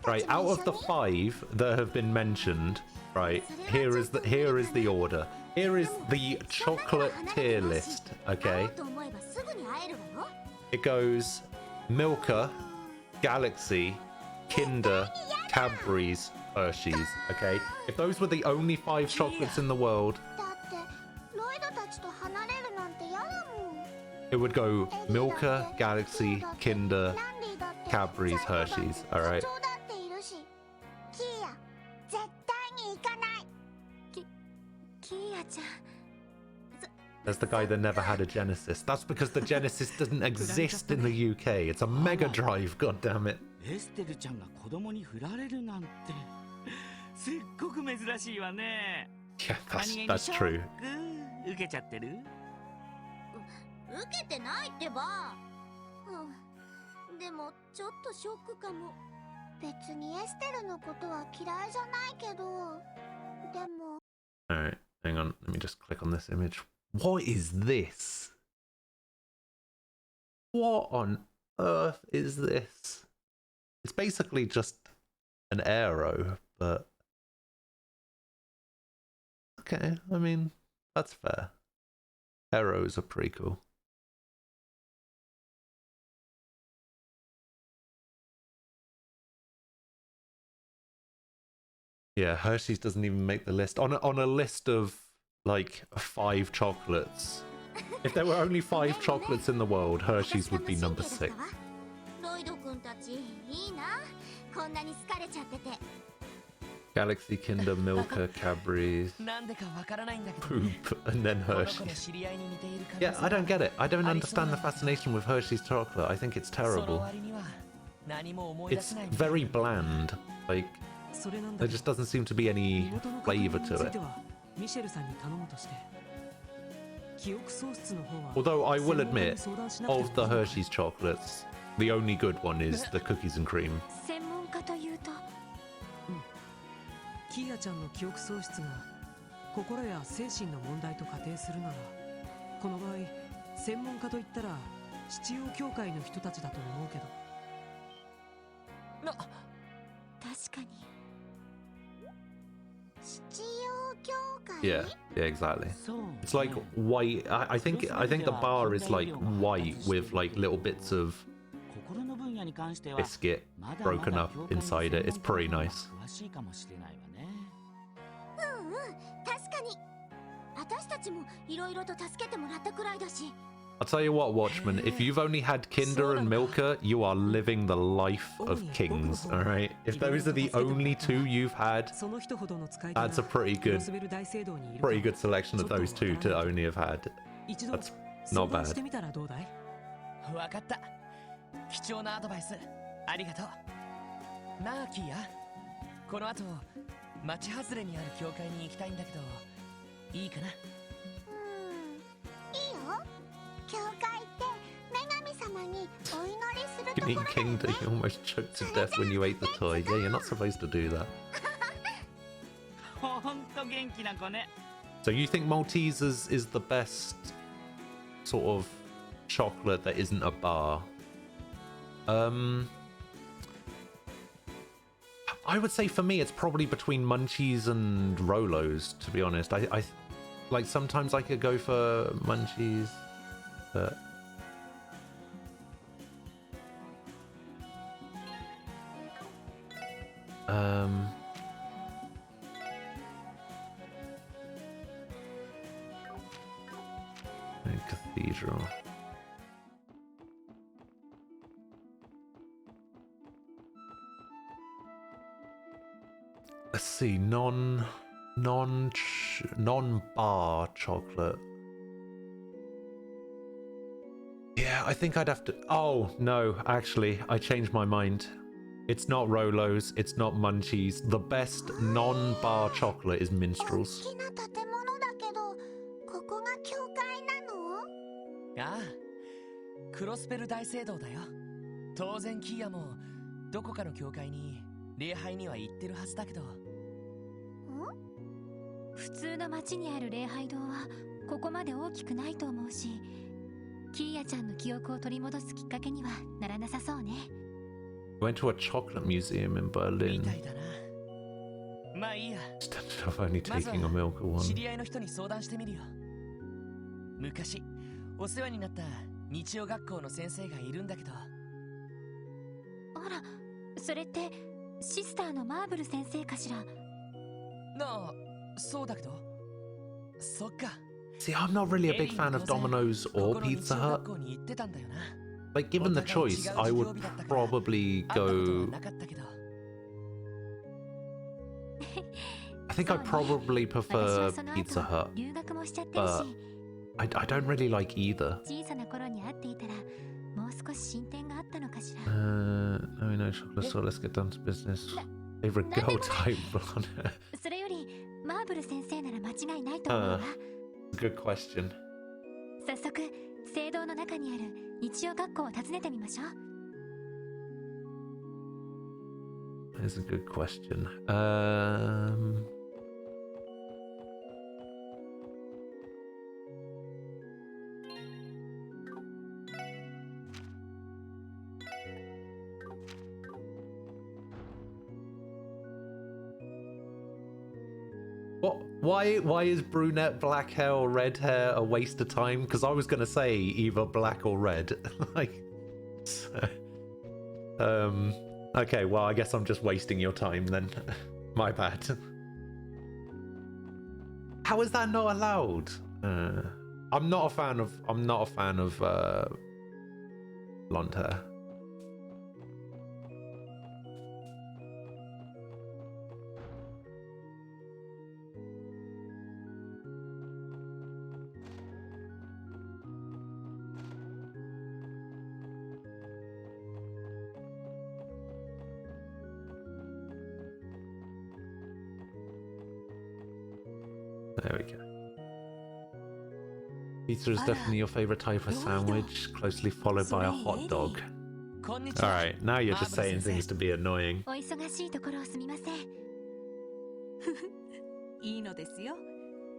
Right, out of the 5 that have been mentioned, right, here is the order. Here is the chocolate tier list, okay? It goes Milka, Galaxy, Kinder, Cadbury's, Hershey's, okay? If those were the only 5 chocolates in the world, だってロイドたちと離れるなんて嫌だもん。 it would go Milka, Galaxy, Kinder, Cadbury's, Hershey's, alright? そうだっているし、キーヤ絶対に行かない。キーヤちゃん。 There's the guy that never had a Genesis. That's because the Genesis doesn't exist in the UK. It's a Mega Drive, god damn it. エステルちゃんが子供に振られるなんてすっごく珍しいわね。 Yeah, 何気に that's ショッ true. ク受けちゃってる？受けてないってば。うん。でもちょっとショックかも。別にエステルのことは嫌いじゃないけど、でも。 Alright, hang on. Let me just click on this image. What is this? What on earth is this? It's basically just an arrow, but... Okay, I mean, that's fair. Arrows are pretty cool. Yeah, Hershey's doesn't even make the list. On a list of, like, 5 chocolates. If there were only 5 chocolates in the world, Hershey's would be number 6. ロイド君たちいいな。こんなに好かれちゃってて。 Galaxy, Kinder, Milka, Cadbury's, なんでかわからないんだけど。 Poop, and then この子の Hershey's. 知り合いに似ている可能 Yeah, 性 I が don't get it. I don't understand the fascination with Hershey's chocolate. I think it's その terrible. 割には何も思い出 It's せない。 very bland. Like, それなんだ there け just ど doesn't seem to be any 身元の確認 flavor に to つい it. てはミシェルさんに頼むとして。記憶喪失の方は Although I will 専門家に admit, 相談しなくても of the Hershey's chocolates, the only good one is the cookies and cream. 専門家というと。キーヤちゃんの記憶喪失が心や精神の問題と仮定するなら、この場合専門家といったら七葉協会の人たちだと思うけど。確かに。七葉協会？ Yeah, yeah, exactly. It's like white. I think the bar is like white with like little bits of 心の分野に関しては biscuit まだまだ broken up 教科の inside it. It's 専門 pretty 家の方が nice. 詳しいかもしれないわね。うんうん、確かに。私たちもいろいろと助けてもらったくらいだし。 I'll tell you what, Watchman, if you've only had Kinder and Milka, you are living the life of kings, alright? If those are the only two you've had, that's a pretty good selection of those two to only have had. That's not bad. わかった。貴重なアドバイスありがとう。なあキーヤ、この後町外れにある教会に行きたいんだけど、いいかな？いいよ。教会って女神様にお祈りするとこ You ろ eat だよね。 Kinder, you almost choked to death when you ate the toy. Yeah, you're not supposed to do that. ほんと元気な子ね。 So you think Maltesers is the best sort of chocolate that isn't a bar? I would say for me it's probably between Munchies and Rolos, to be honest. I like sometimes I could go for Munchies, but Cathedral. Let's see, non-bar chocolate. Yeah, I think I'd have to. Oh no, actually, I changed my mind. It's not Rolos, it's not Munchies. The best non-bar chocolate is Minstrels. 大きな建物だけど、ここが教会なの？ああ、クロスペル大聖堂だよ。当然キーヤもどこかの教会に礼拝には行ってるはずだけど。普通の町にある礼拝堂はここまで大きくないと思うし、キーヤちゃんの記憶を取り戻すきっかけにはならなさそうね。Went to a chocolate museum in Berlin. まあいいや。 Instead of only taking a Milka one. 知り合いの人に相談してみるよ。昔お世話になった日曜学校の先生がいるんだけど。あら、それってシスターのマーブル先生かしら？なあ、そうだけど。そっか。 See, I'm not really a big fan of Domino's or Pizza Hut. Like, given the choice, I would probably go. I think I probably prefer Pizza Hut, but I don't really like either. No, no chocolate, so let's get down to business. Favorite girl type blonde hair. Good question. 早速、聖堂の中にある日曜学校を訪ねてみましょう。That's a good question. What? Why is brunette black hair or red hair a waste of time? Because I was gonna say either black or red. Like, so, okay, well I guess I'm just wasting your time then. My bad. How is that not allowed? I'm not a fan of blonde hair. There we go. Pizza is definitely your favorite type of sandwich, closely followed by a hot dog. Alright, now you're just saying things to be annoying.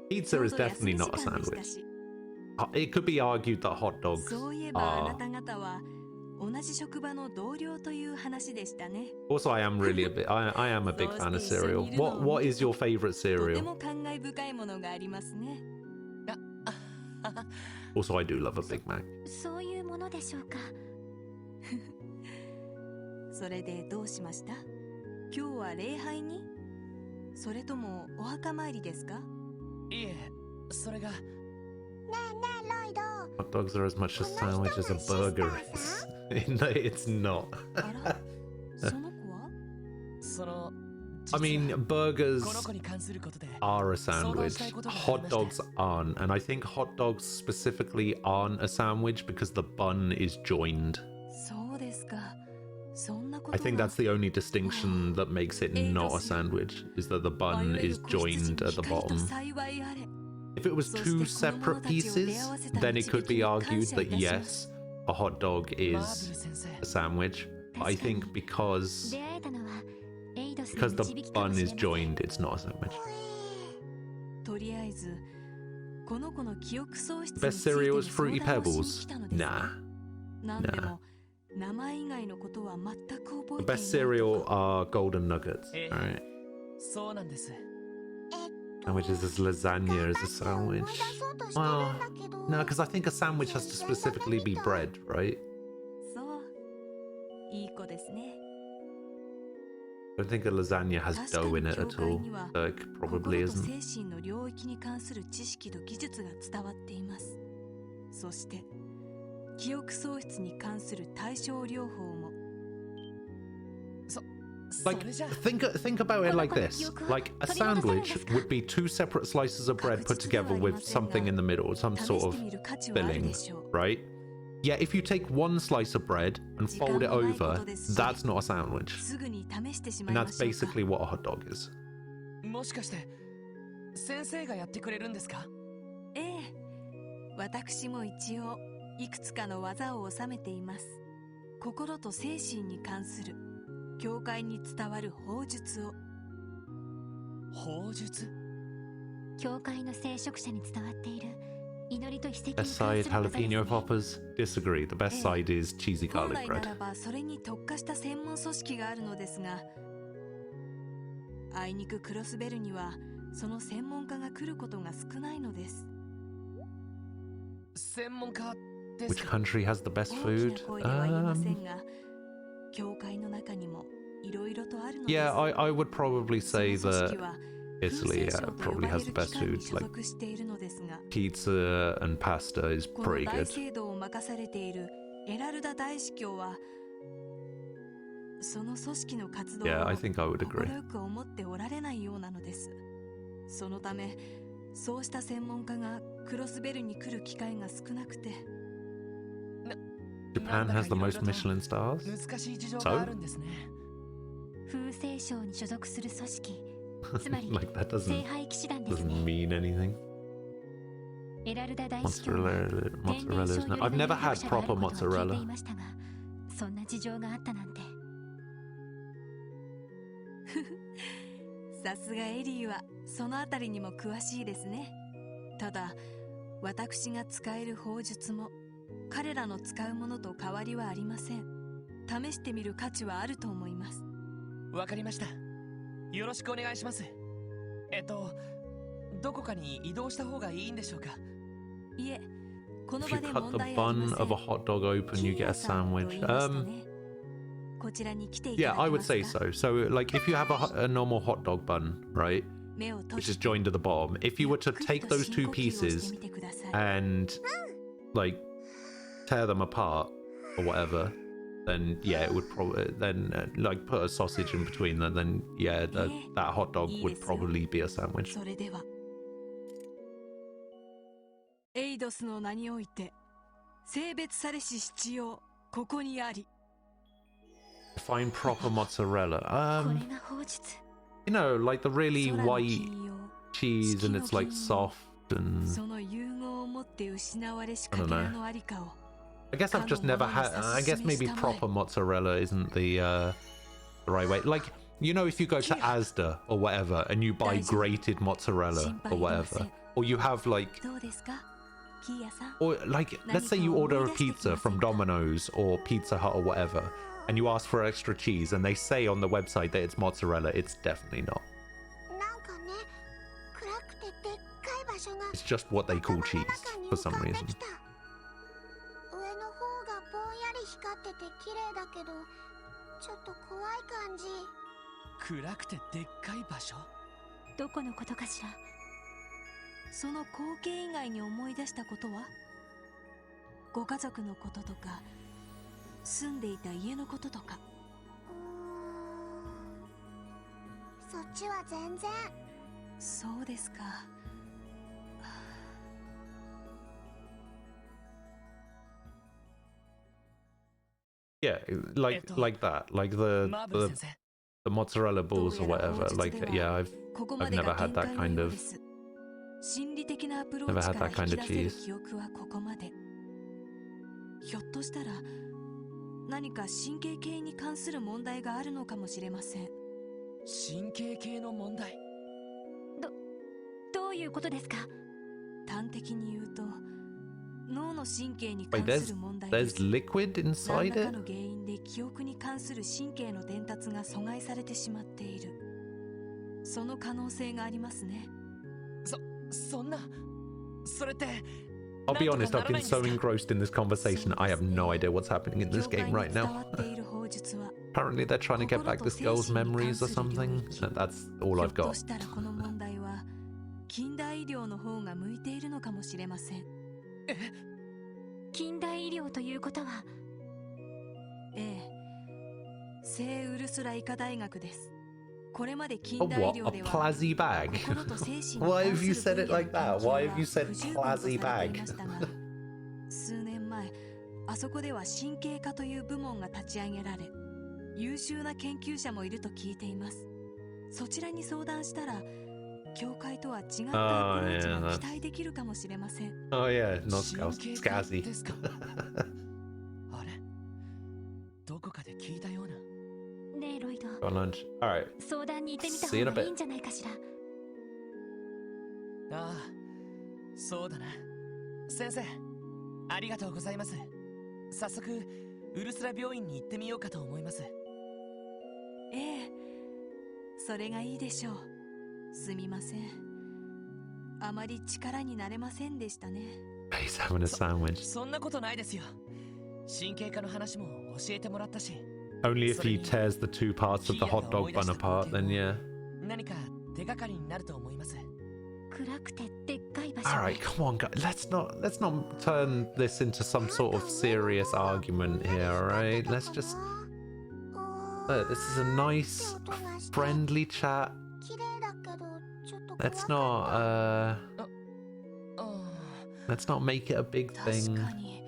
Pizza is definitely not a sandwich. It could be argued that hot dogs are. Also, I am really I am a big fan of cereal. What is your favorite cereal? Also, I do love a Big Mac. そういうものでしょうか。それでどうしました？今日は礼拝に？それともお墓参りですか？いえ、それが Hot dogs are as much a sandwich as a burger is. No, it's not. その子は その I mean, burgers この子に関することで are a sandwich. Hot dogs aren't. And I think hot dogs specifically aren't a sandwich because the bun is joined. そうですか。そんなこと I think that's the only distinction that makes it not a sandwich, is that the bun is joined at the bottom. If it was two separate pieces, then it could be argued that yes, a hot dog is a sandwich. But I think because the bun is joined, it's not a sandwich. とりあえずこの子の記憶喪失 The best cereal is Fruity Pebbles. Nah. なんでも名前以外のことは全く覚 The えてい best ない cereal are Golden Nuggets. Alright. そうなんです Sandwich is as lasagna as a sandwich. Well, no, because I think a sandwich has to specifically be bread, right? そういい子ですね I don't think a lasagna has dough in it at all. So it probably 心と isn't. 精神の領域に関する知識と技術が伝わっていますそして記憶喪失に関する対症療法も Like, think about it like this. Like, a sandwich would be two separate slices of bread put together with something in the middle, some sort of filling, right? Yeah, if you take one slice of bread and fold it over, that's not a sandwich. すぐに試してしま And いま that's しょうか basically what a hot dog is. もしかして先生がやってくれるんですかええ私も一応いくつかの技を収めています心と精神に関する教会に伝わる法術を法術教会の聖職者に伝わっている祈りと秘跡に Best 関 side する技ですね jalapeno poppers? Disagree. The best side is cheesy 本 garlic 来な bread. らばそれに特化した専門組織があるのですがあいにくクロスベルにはその専門家が来ることが少ないのです専門家です Which country has the best 大きな food? 声では言えませんが教会の中にもいろいろとあるのです Yeah, I would probably say その組 that 織は Italy 風聖省と呼 probably ば has れ the る best 機関に food. 所 Like 属しているのですが pizza and pasta is この pretty 大 good. 聖堂を任されているエラルダ大司教はその組織の活動を Yeah, I think I would agree. 快く思っておられないようなのですそのためそうした専門家がクロスベルに来る機会が少なくて Japan has the most Michelin stars? 難しい事情があ So? るんですね風聖省に所属する組織つまり Like that 聖 doesn't 杯騎士団ですね doesn't mean anything. エラルダ大司教は Mozzarella, 天然 mozzarella 症 is よ not. り I've の never 能力 had 者である proper ことは聞いて mozzarella. いましたがそんな事情があったなんてさすがエリーはそのあたりにも詳しいですねただ私が使える法術も彼らの使うものと変わりはありません試してみる価値はあると思いますわかりましたよろしくお願いしますどこかに移動した方がいいんでしょうかいえこの If 場 you で cut 問 the 題ありま bun せ of a ん hot dog open, you get a sandwich. こちらに来ていた Yeah, だけ I ま would す say か so. So, like, if you have a normal hot dog bun, right, 目を閉 which じ is て joined at the bottom, if you were to ゆっくり take と those 深 two 呼吸をして pieces みてください and, like, tear them apart or whatever, then yeah, it would probably then like put a sausage in between them. Then yeah, that hot dog would probably be a sandwich. それではエイドスの名において性別されし必要ここにあり Find proper mozzarella. これが法術 You know, like the really 空の white 金曜 cheese, and it's like 月の金曜 soft and その融合をもって失われし I か don't け know. らのありかを I guess I've just never had. I guess maybe proper mozzarella isn't the right way. Like, you know, if you go to Asda or whatever and you buy grated mozzarella or whatever, or you have like, どうですかキーヤさん or like, let's say you order a pizza from Domino's or Pizza Hut or whatever, and you ask for extra cheese, and they say on the website that it's mozzarella. It's definitely not. なんかね暗くてでっかい場所が It's just what they call cheese for some reason. 上の方がぼんやり光ってて綺麗だけどちょっと怖い感じ暗くてでっかい場所どこのことかしらその光景以外に思い出したことは？ご家族のこととか、住んでいた家のこととか。そっちは全然。そうですか。Yeah, like that, like the mozzarella balls or whatever. Like, yeah, I've never had that kind of cheese. ひょっとしたら何か神経系に関する問題があるのかもしれません。神経系の問題？どういうことですか？端的に言うと、脳の神経に関する問題です。There's liquid inside it? 何らかの原因で記憶に関する神経の伝達が阻害されてしまっている。その可能性がありますね。そんな、それって。I'll be honest, I've been so engrossed in this conversation, I have no idea what's happening in this game right now. Apparently they're trying to get back this girl's memories or something. That's all I've got. この問題は近代医療の方が向いているのかもしれません。近代医療ということは？ええ、聖ウルスラ医科大学です。これまで近代医療では Plazzy bag? Why have you said it like that? Why have you said Plazzy bag? 数年前、あそこでは神経科という部門が立ち上げられ、優秀な研究者もいると聞いています。そちらに相談したら、教会とは違ったアプローチが期待できるかもしれません。Oh yeah, not scazzy. あれ、どこかで聞いたような。ねえロイド。Got lunch. Alright. 相談に行ってみた方がいいんじゃないかしら。ああ、そうだな。先生、ありがとうございます。早速ウルスラ病院に行ってみようかと思います。ええ、それがいいでしょう。すみません。あまり力になれませんでしたね。He's having a sandwich. そんなことないですよ。神経科の話も教えてもらったし。Only if he tears the two parts of the hot dog bun apart, then yeah. 何か手がかりになると思います。暗くてでっかい場所。Alright, come on, guys. Let's not turn this into some sort of serious argument here, alright? Let's just. Look, this is a nice, friendly chat. Let's not make it a big thing. 確かに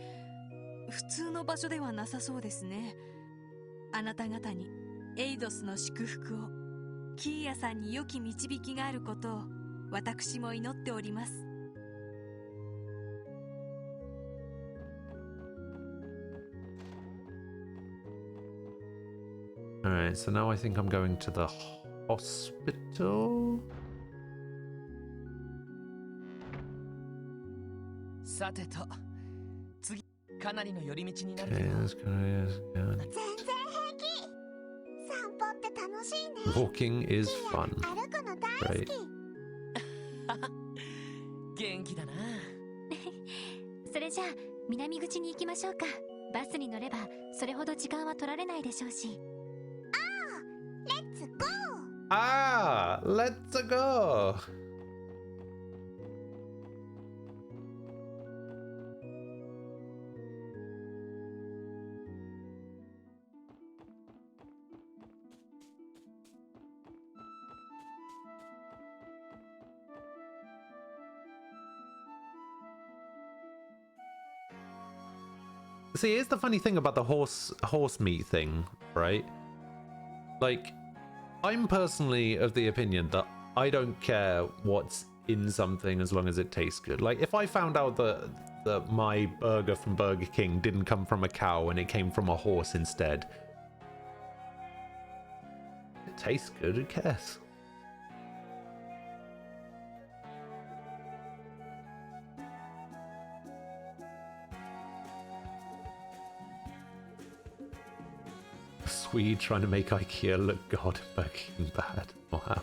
普通の場所ではなさそうですね。あなた方にエイドスの祝福を、キーヤさんに良き導きがあることを私も祈っております。Alright, so now I think I'm going to the hospital. さてと、次かなりの寄り道になる Okay, けど。 that's good. 全然平気。散歩って楽しいね。 Walking is fun. 歩くの大好 Right. き。元気だな。それじゃあ南口に行きましょうか。バスに乗ればそれほど時間は取られないでしょうし。レッツゴー。Ah, let's go. See, here's the funny thing about the horse meat thing, right? Like, I'm personally of the opinion that I don't care what's in something as long as it tastes good. Like, if I found out that my burger from Burger King didn't come from a cow and it came from a horse instead, it tastes good, who cares? Swede trying to make IKEA look god fucking bad. Wow.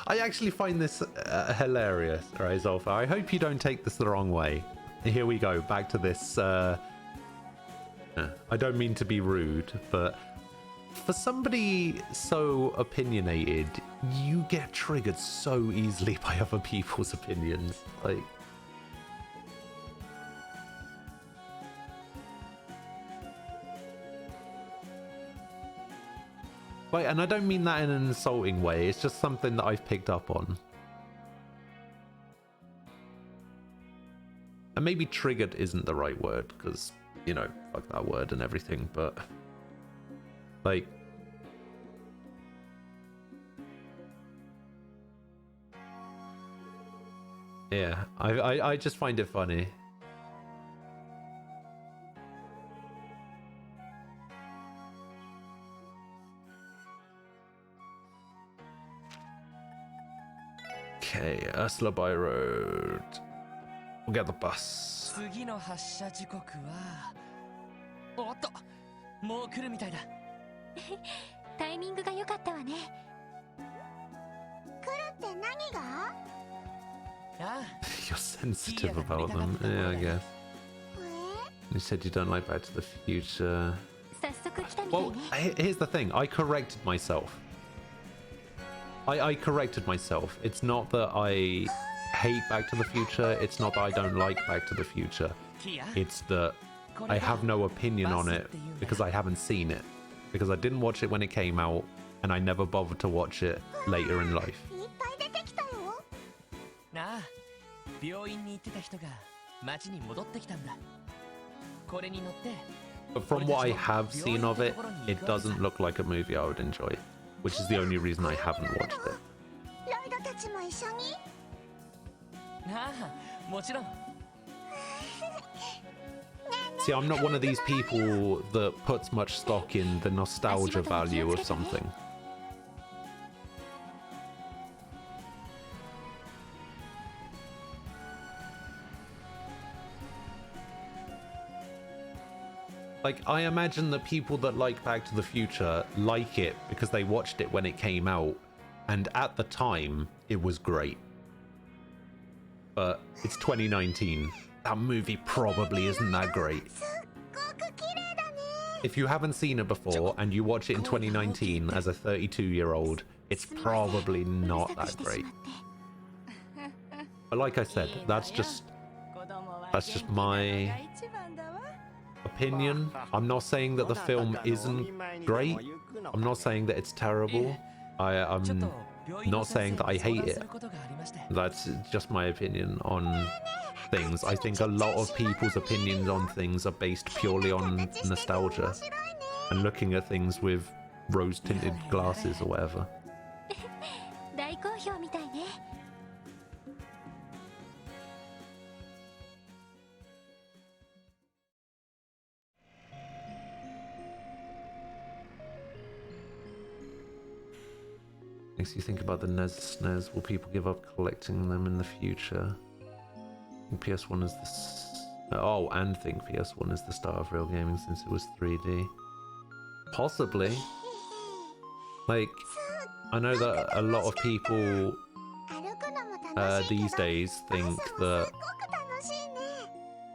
I actually find this hilarious, right, Zolfa? I hope you don't take this the wrong way. Here we go, back to this. I don't mean to be rude, but for somebody so opinionated, you get triggered so easily by other people's opinions. Like, and I don't mean that in an insulting way, it's just something that I've picked up on. And maybe triggered isn't the right word, because, you know, fuck that word and everything, but like, yeah, I just find it funny. Okay, Ursula by road. We'll get the bus. 次の発車時刻はおっともう来るみたいだタイミングが良かったわね。来るって何が？ You're sensitive about them. Yeah, I guess. You said you don't like Back to the Future. Well, here's the thing. I corrected myself. I corrected myself. It's not that I hate Back to the Future. It's not that I don't like Back to the Future. It's that I have no opinion on it because I haven't seen it. Because I didn't watch it when it came out, and I never bothered to watch it later in life. But from what I have seen of it, it doesn't look like a movie I would enjoy, which is the only reason I haven't watched it. See, I'm not one of these people that puts much stock in the nostalgia value of something. Like, I imagine that people that like Back to the Future like it because they watched it when it came out, and at the time, it was great. But it's 2019. That movie probably isn't that great. If you haven't seen it before and you watch it in 2019 as a 32-year-old, it's probably not that great. But like I said, that's just my opinion. I'm not saying that the film isn't great. I'm not saying that it's terrible. I'm not saying that I hate it. That's just my opinion on things. I think a lot of people's opinions on things are based purely on nostalgia and looking at things with rose-tinted glasses or whatever. Makes you think about the NES SNES. Will people give up collecting them in the future? PS1 is the... Oh, and think PS1 is the start of real gaming since it was 3D. Possibly. Like, I know that a lot of people these days think that...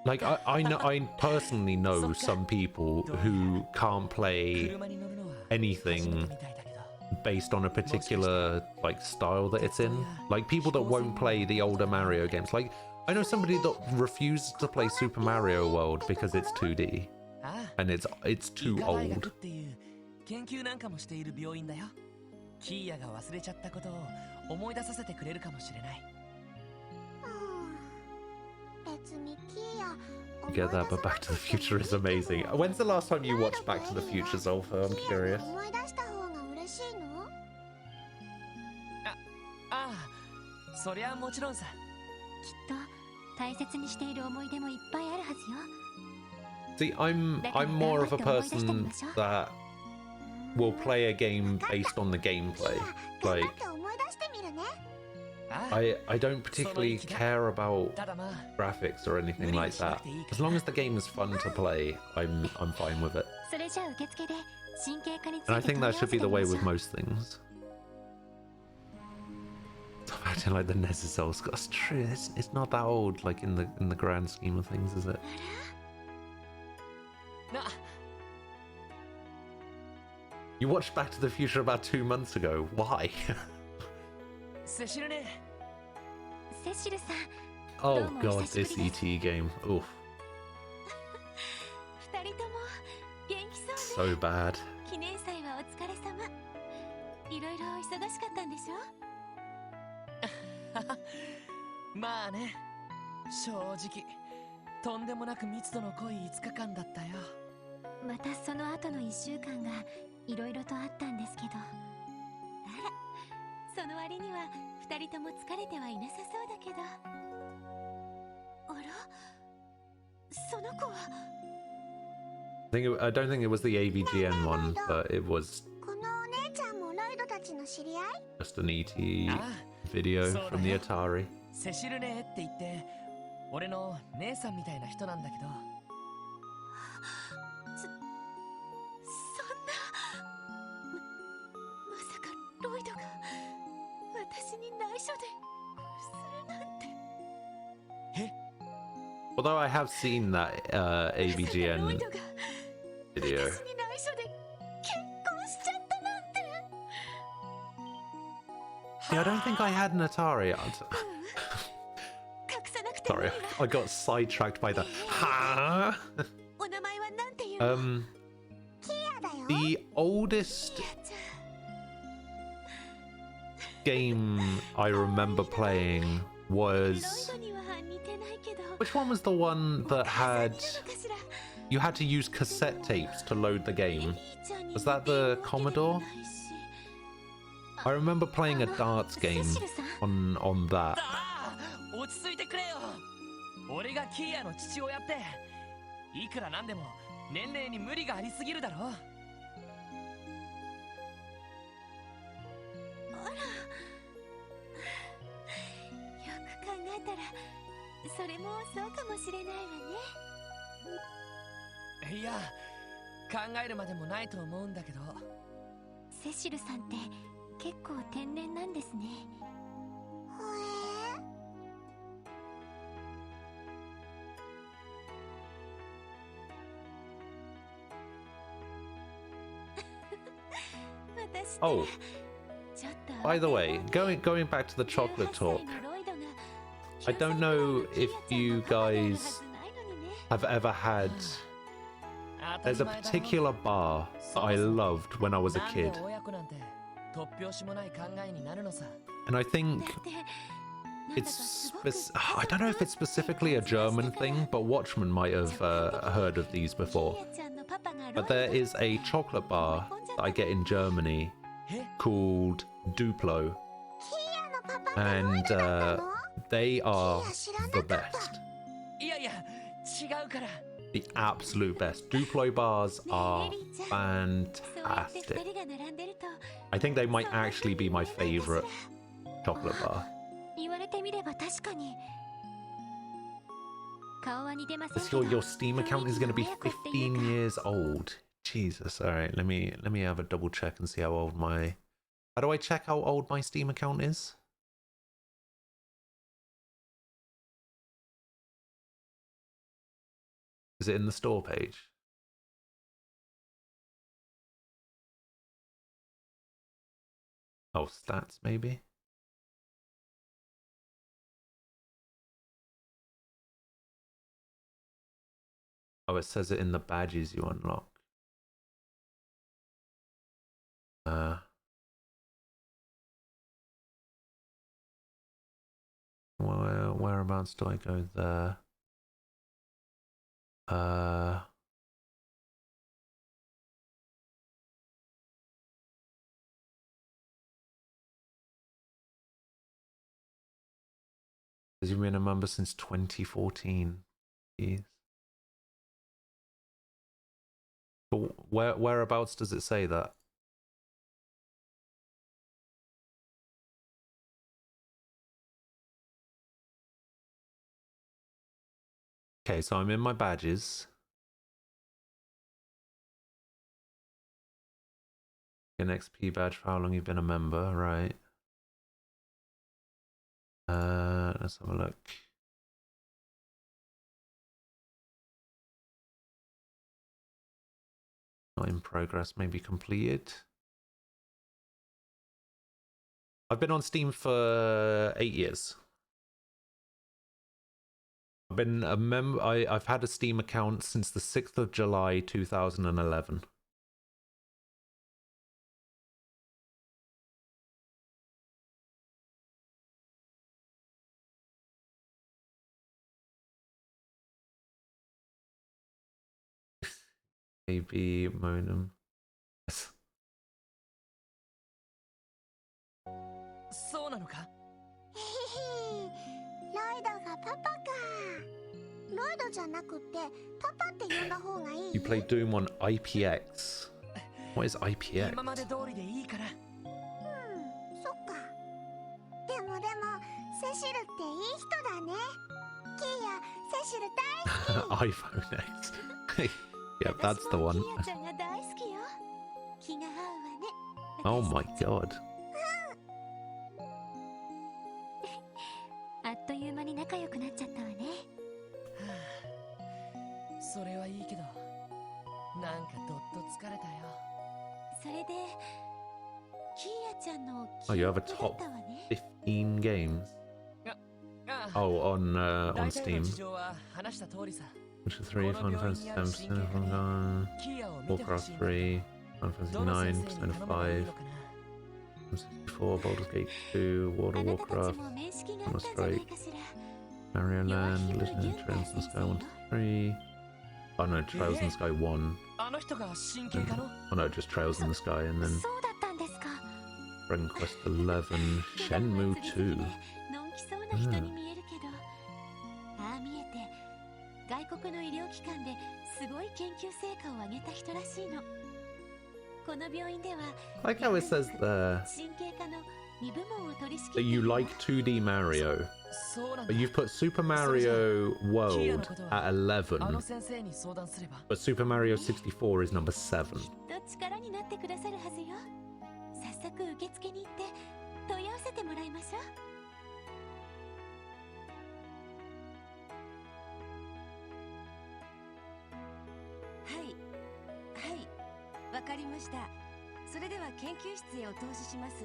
Like, I personally know some people who can't play anything based on a particular, like, style that it's in. Like, people that won't play the older Mario games. Like, I know somebody that refuses to play Super Mario World because it's 2D and it's too old. Get that, but Back to the Future is amazing. When's the last time you watched Back to the Future, Zolfa? I'm curious. See, I'm more of a person that will play a game based on the gameplay. Like, I don't particularly care about graphics or anything like that. As long as the game is fun to play, I'm fine with it. And I think that should be the way with most things. acting like the NES is old. That's true. It's not that old, like in the grand scheme of things, is it? You watched Back to the Future about 2 months ago. Why? セシルね。セシルさん、 Oh god, this ET game. Oof. 二人とも元気そうね。 So bad. 記念祭はお疲れ様。いろいろ忙しかったんでしょ？まあね、正直とんでもなく密度の濃い5日間だったよ。またその後の1週間がいろいろとあったんですけど、あら、その割には2人とも疲れてはいなさそうだけど。あら、その子は。 I don't think it was the AVGN one, but it was このお姉ちゃんもロイドたちの知り合い？ just an ET video from the Atari. セシルねって言って俺の姉さんみたいな人なんだけど。そんな、まさかロイドが私に内緒でするなんて。 Although I have seen that AVGN video. 私に内緒で結婚しちゃったなんて。 See, I don't think I had an Atari. Sorry, I got sidetracked by the ha. お名前はなんていうの？ The oldest game I remember playing was, which one was the one that had, you had to use cassette tapes to load the game? Was that the Commodore? I remember playing a darts game on that. 落ち着いてくれよ。俺がキーヤの父親っていくらなんでも年齢に無理がありすぎるだろ。あら、よく考えたらそれもそうかもしれないわね。いや、考えるまでもないと思うんだけど。セシルさんって結構天然なんですね。Oh, by the way, going back to the chocolate talk, I don't know if you guys have ever had. There's a particular bar that I loved when I was a kid, and I think I don't know if it's specifically a German thing, but Watchmen might have heard of these before. But there is a chocolate bar that I get in Germany called Duplo, and they are the best. The absolute best. Duplo bars are fantastic. I think they might actually be my favorite chocolate bar. Your Steam account is going to be 15 years old. Jesus. All right, let me have a double check and see how old my. How do I check how old my Steam account is? Is it in the store page? Oh, stats maybe. Oh, it says it in the badges you unlock. Whereabouts do I go there? Has you been a member since 2014? Jeez. But whereabouts does it say that? Okay, so I'm in my badges. An XP badge for how long you've been a member, right? Let's have a look. Not in progress, maybe completed. I've been on Steam for 8 years. I've been a member. I've had a Steam account since the 6th of July 2011. AB modem. そうなのか？へへへ、ライドがパパか。ライドじゃなくてパパって呼んだ方がいい？ You play Doom on IPX. What is IPX? 今まで通りでいいから。そっか。でもセシルっていい人だね。キーヤ、セシル大好き。iPhone X. Yep, that's the one. キーヤちゃんが大好きよ。気が合うわね。Oh my god. あっという間に仲良くなっちゃったわね。それはいいけど、なんかどっと疲れたよ。それで、キーヤちゃんの Oh, you have a top 15 games? Oh, on Steam. Which is 3, Final Fantasy 7, Persona 5, Warcraft 3, Final Fantasy 9, Persona 5, 64, Baldur's Gate 2, World of Warcraft, Summer Strike, Mario Land, Legend of Trails in the Sky 1 to 3. Oh no, Trails in the Sky 1. Oh no, just Trails in the Sky, and then Dragon Quest 11, Shenmue 2. ああ見えて、外国の医療機関ですごい研究成果を上げた人らしいの。この病院では I like how it says there 神経科の2部門を取り仕切 that って you like 2D Mario, but you've put Super Mario World at 11, but Super Mario 64 is number 7. きっと力になってくださるはずよ。早速受付に行って問い合わせてもらいましょう。はいはい、わかりました。それでは研究室へお通しします。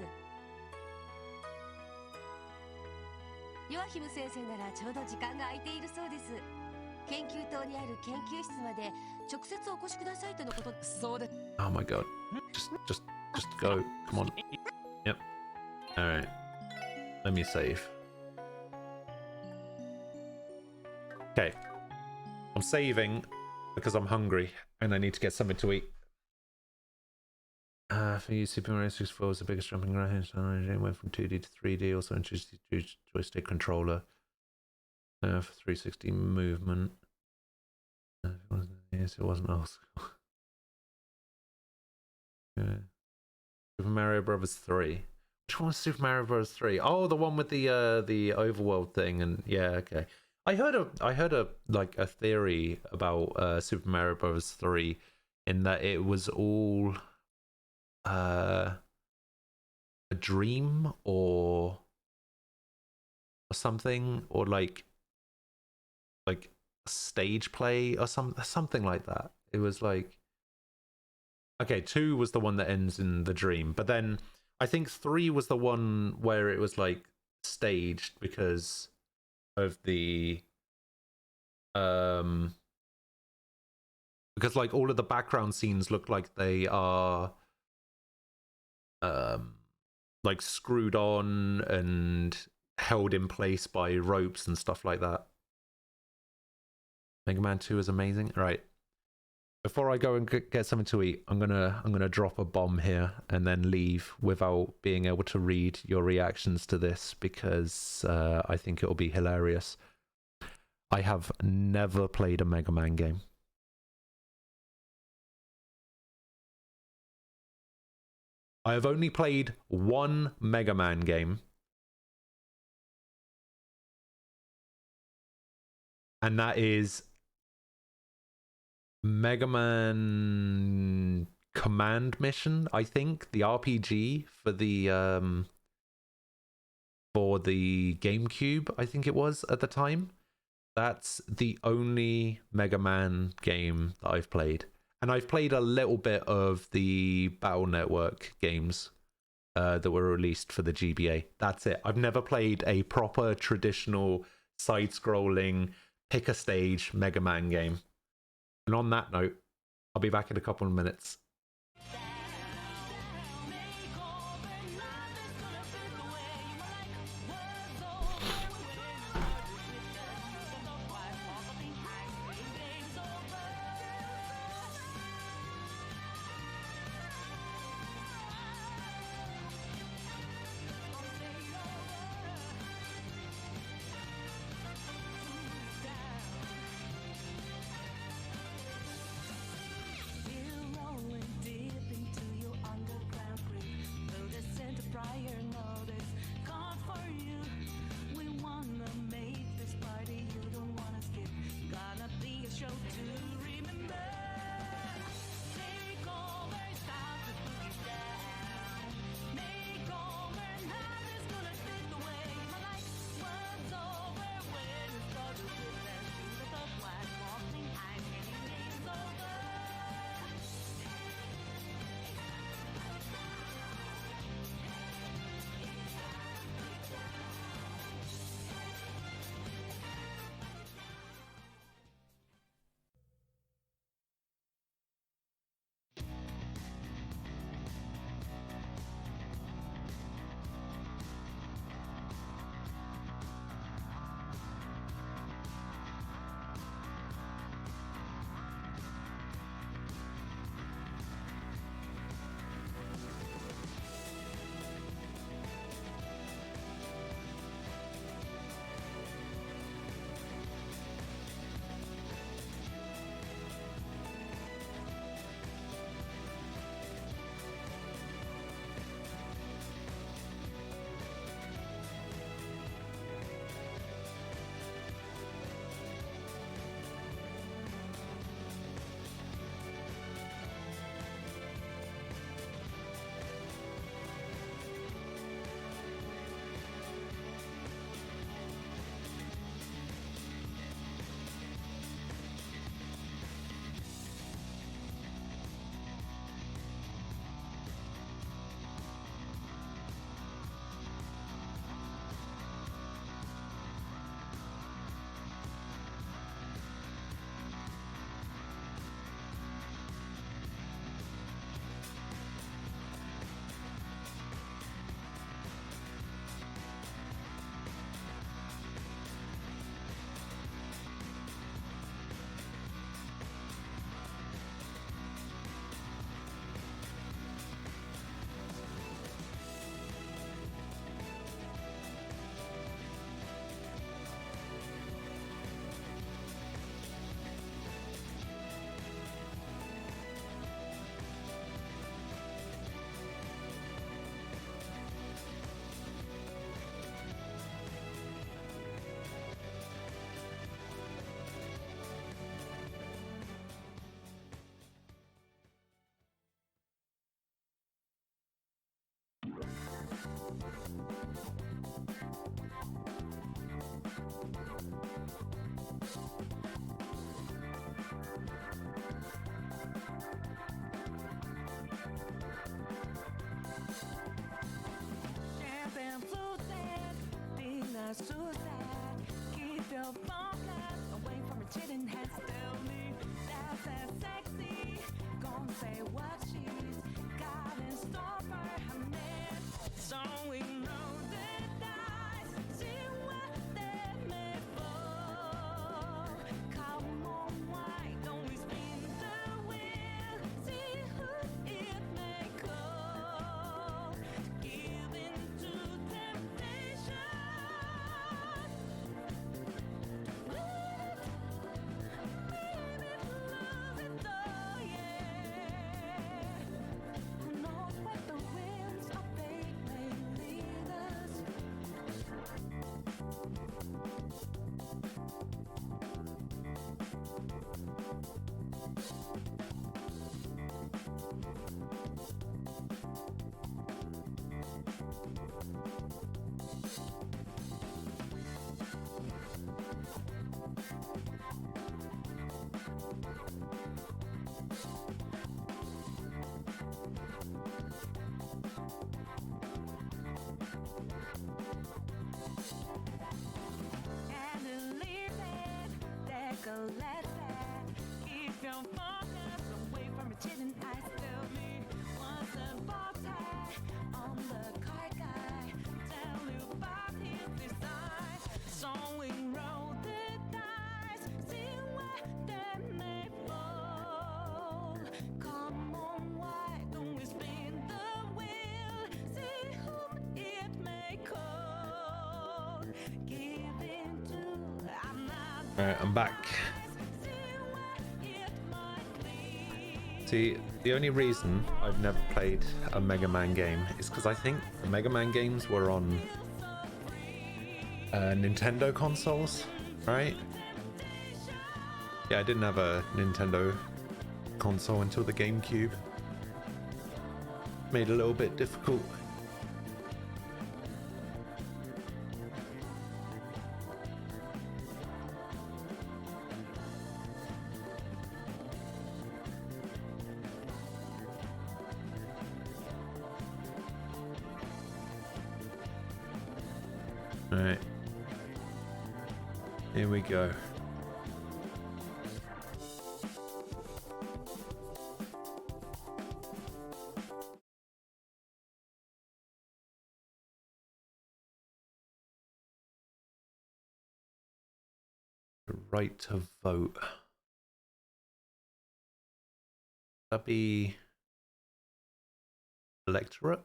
ヨアヒム先生ならちょうど時間が空いているそうです。研究棟にある研究室まで直接お越しくださいとのこと。そうで。Oh my god. Just go. Come on. Yep. Alright. Let me save. Okay. I'm saving because I'm hungry and I need to get something to eat. For you, Super Mario 64 was the biggest jumping around. It went from 2D to 3D. Also introduced the joystick controller for 360 movement. Yes, it wasn't old school. Super Mario Brothers 3. Which one was Super Mario Bros. 3? Oh, the one with the overworld thing, and yeah, okay. I heard a like a theory about Super Mario Bros. 3 in that it was all a dream or something, or like stage play or something like that. It was like, okay, 2 was the one that ends in the dream, but then I think 3 was the one where it was like staged because of the because like all of the background scenes look like they are like screwed on and held in place by ropes and stuff like that. Mega Man 2 is amazing. Right. Before I go and get something to eat, I'm gonna drop a bomb here and then leave without being able to read your reactions to this because I think it'll be hilarious. I have never played a Mega Man game. I have only played one Mega Man game. And that is Mega Man Command Mission, I think, the RPG for the for the GameCube, I think it was at the time. That's the only Mega Man game that I've played. And I've played a little bit of the Battle Network games that were released for the GBA. That's it. I've never played a proper traditional side-scrolling, pick a stage Mega Man game. And on that note, I'll be back in a couple of minutes. Keep your phone away from your chitting head. Tell me that's that sexy. Gonna say what she's got in store for her man. So we know the dice, see what they're made for. Come on, why don't we spin the wheel? See who it may call. Give in to temptation. Who knows where the winds of fate may lead? let's keep your focus away from your cheating eyes. Tell me what's the bow tie on the card guy. Tell you about his design. So we roll the dice, see where they may fall. Come on, why don't we spin the wheel? See whom it may call. Give in to, I'm not. Alright, I'm back. See, the only reason I've never played a Mega Man game is because I think the Mega Man games were on Nintendo consoles, right? Yeah, I didn't have a Nintendo console until the GameCube. Made it a little bit difficult. Alright. Here we go. The right to vote. That'd be electorate?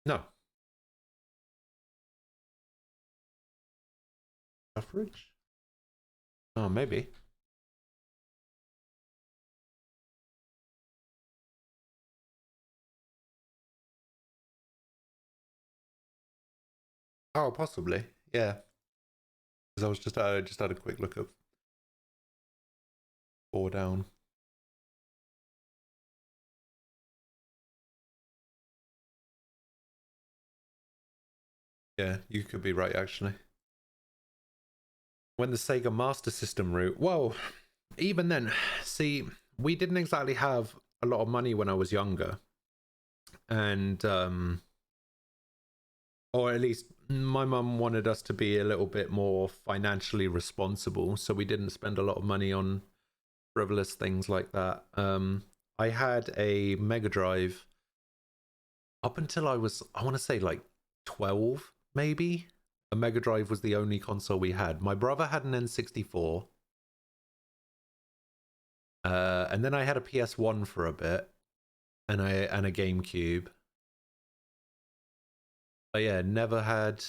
No. Suffrage? Oh, maybe. Oh, possibly. Yeah. Because I was just had a quick look up. 4 down. Yeah, you could be right actually. When the Sega Master System route, well, even then, see, we didn't exactly have a lot of money when I was younger, and or at least my mum wanted us to be a little bit more financially responsible, so we didn't spend a lot of money on frivolous things like that. I had a Mega Drive up until I want to say like 12, maybe. A Mega Drive was the only console we had. My brother had an N64. And then I had a PS1 for a bit. And a GameCube. But yeah, never had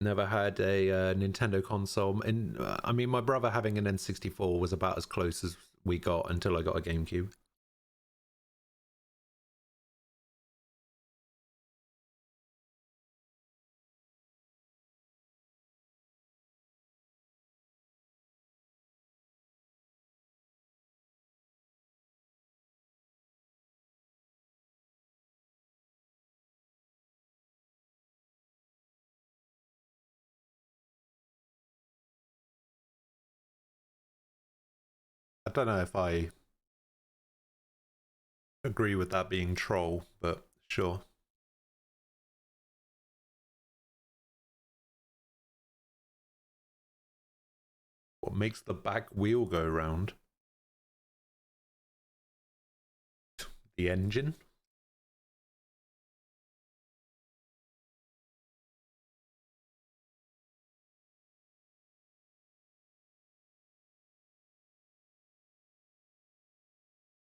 a Nintendo console. And I mean, my brother having an N64 was about as close as we got until I got a GameCube. I don't know if I agree with that being troll, but sure. What makes the back wheel go round? The engine?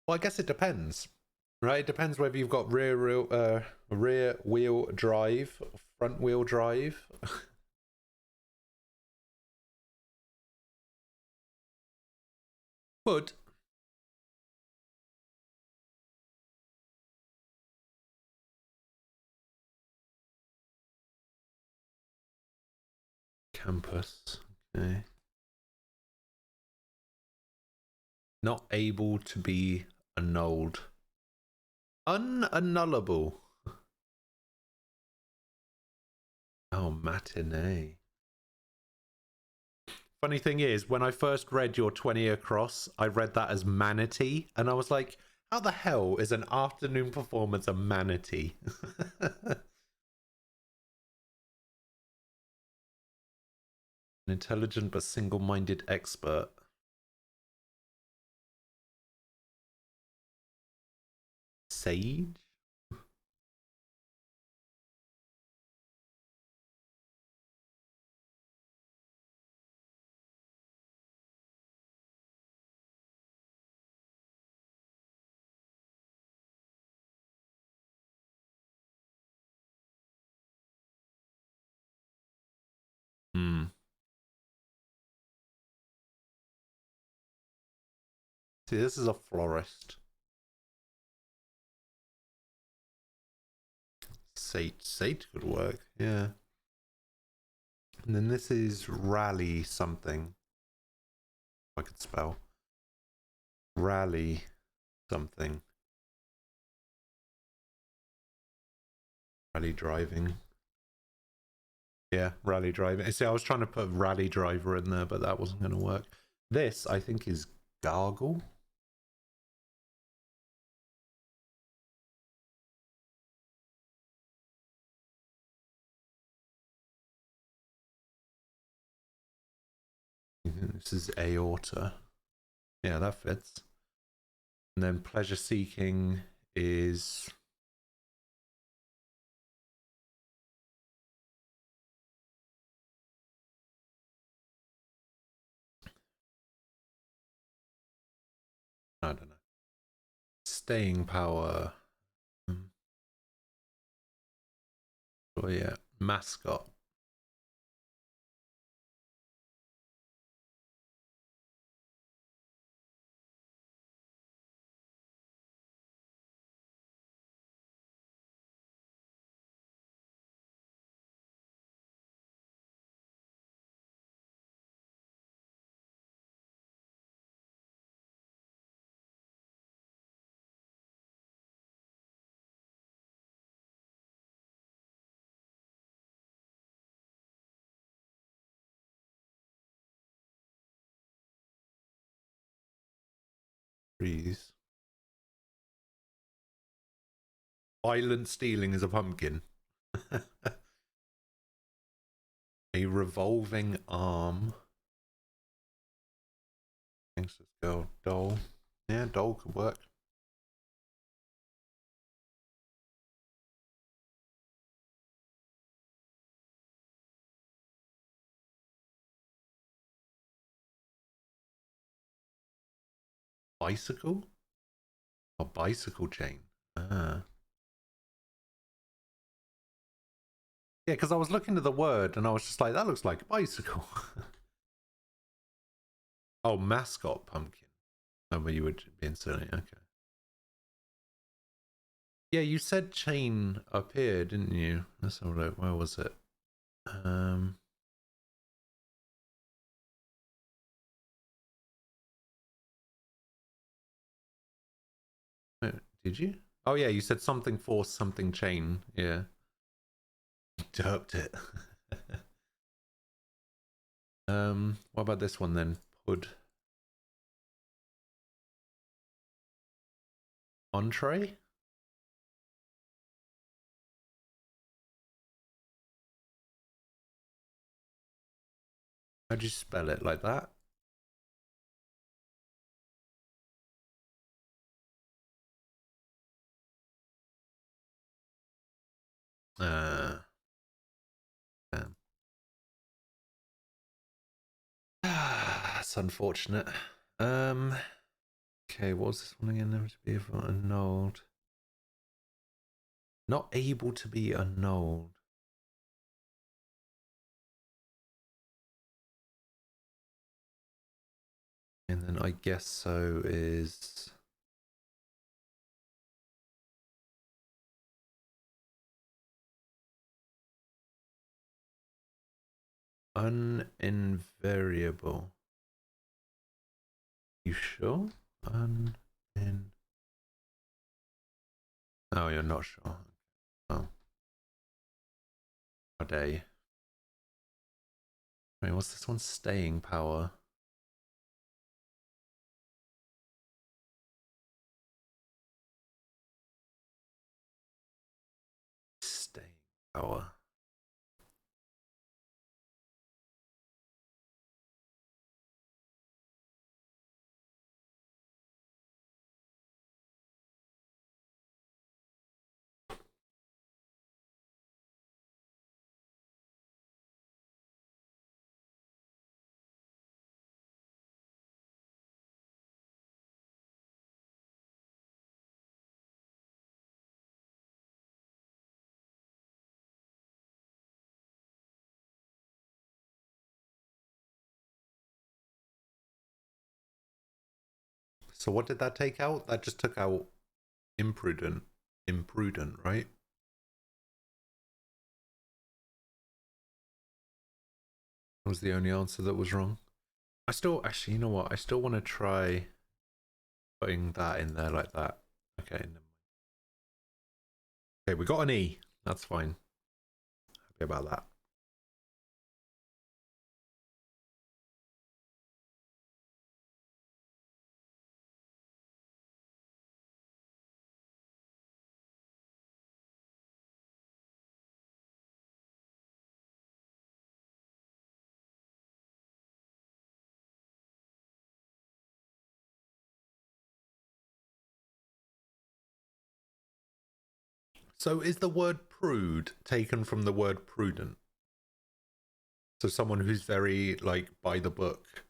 Well, I guess it depends, right? It depends whether you've got rear wheel drive, front wheel drive. But campus, okay. Not able to be annulled. Unannullable. Oh, matinee. Funny thing is, when I first read your 20 across, I read that as manatee, and I was like, how the hell is an afternoon performance a manatee? An intelligent but single-minded expert. Sage? Hmm. See, this is a florist. Sate could work, yeah. And then this is rally something. I could spell. Rally something. Rally driving. Yeah, rally driving. See, I was trying to put rally driver in there, but that wasn't going to work. This, I think, is gargle. This is aorta. Yeah, that fits. And then pleasure seeking is I don't know. Staying power. Oh yeah, mascot. Trees. Violent stealing is a pumpkin. A revolving arm. Thanks, let's go. Doll. Yeah, doll could work. Bicycle? A bicycle chain. Ah. Yeah, because I was looking at the word and I was just like, that looks like a bicycle. Oh, mascot pumpkin. Oh, but you would be inserting. Okay. Yeah, you said chain up here, didn't you? Let's have a look. Where was it? Did you? Oh yeah, you said something force, something chain. Yeah. Derped it. What about this one then? Pud. Entree? How'd you spell it? Like that? Damn. That's unfortunate. Okay, what's this one again? Never to be annulled. Not able to be annulled. And then I guess so is uninvariable. You sure? Oh, you're not sure. Oh. A day. Wait, what's this one? Staying power. Staying power. So what did that take out? That just took out imprudent. Imprudent, right? That was the only answer that was wrong. I still, actually, you know what? I still want to try putting that in there like that. Okay. Okay, we got an E. That's fine. Happy about that. So is the word prude taken from the word prudent? So someone who's very like by the book,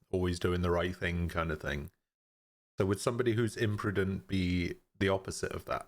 always doing the right thing kind of thing. So would somebody who's imprudent be the opposite of that?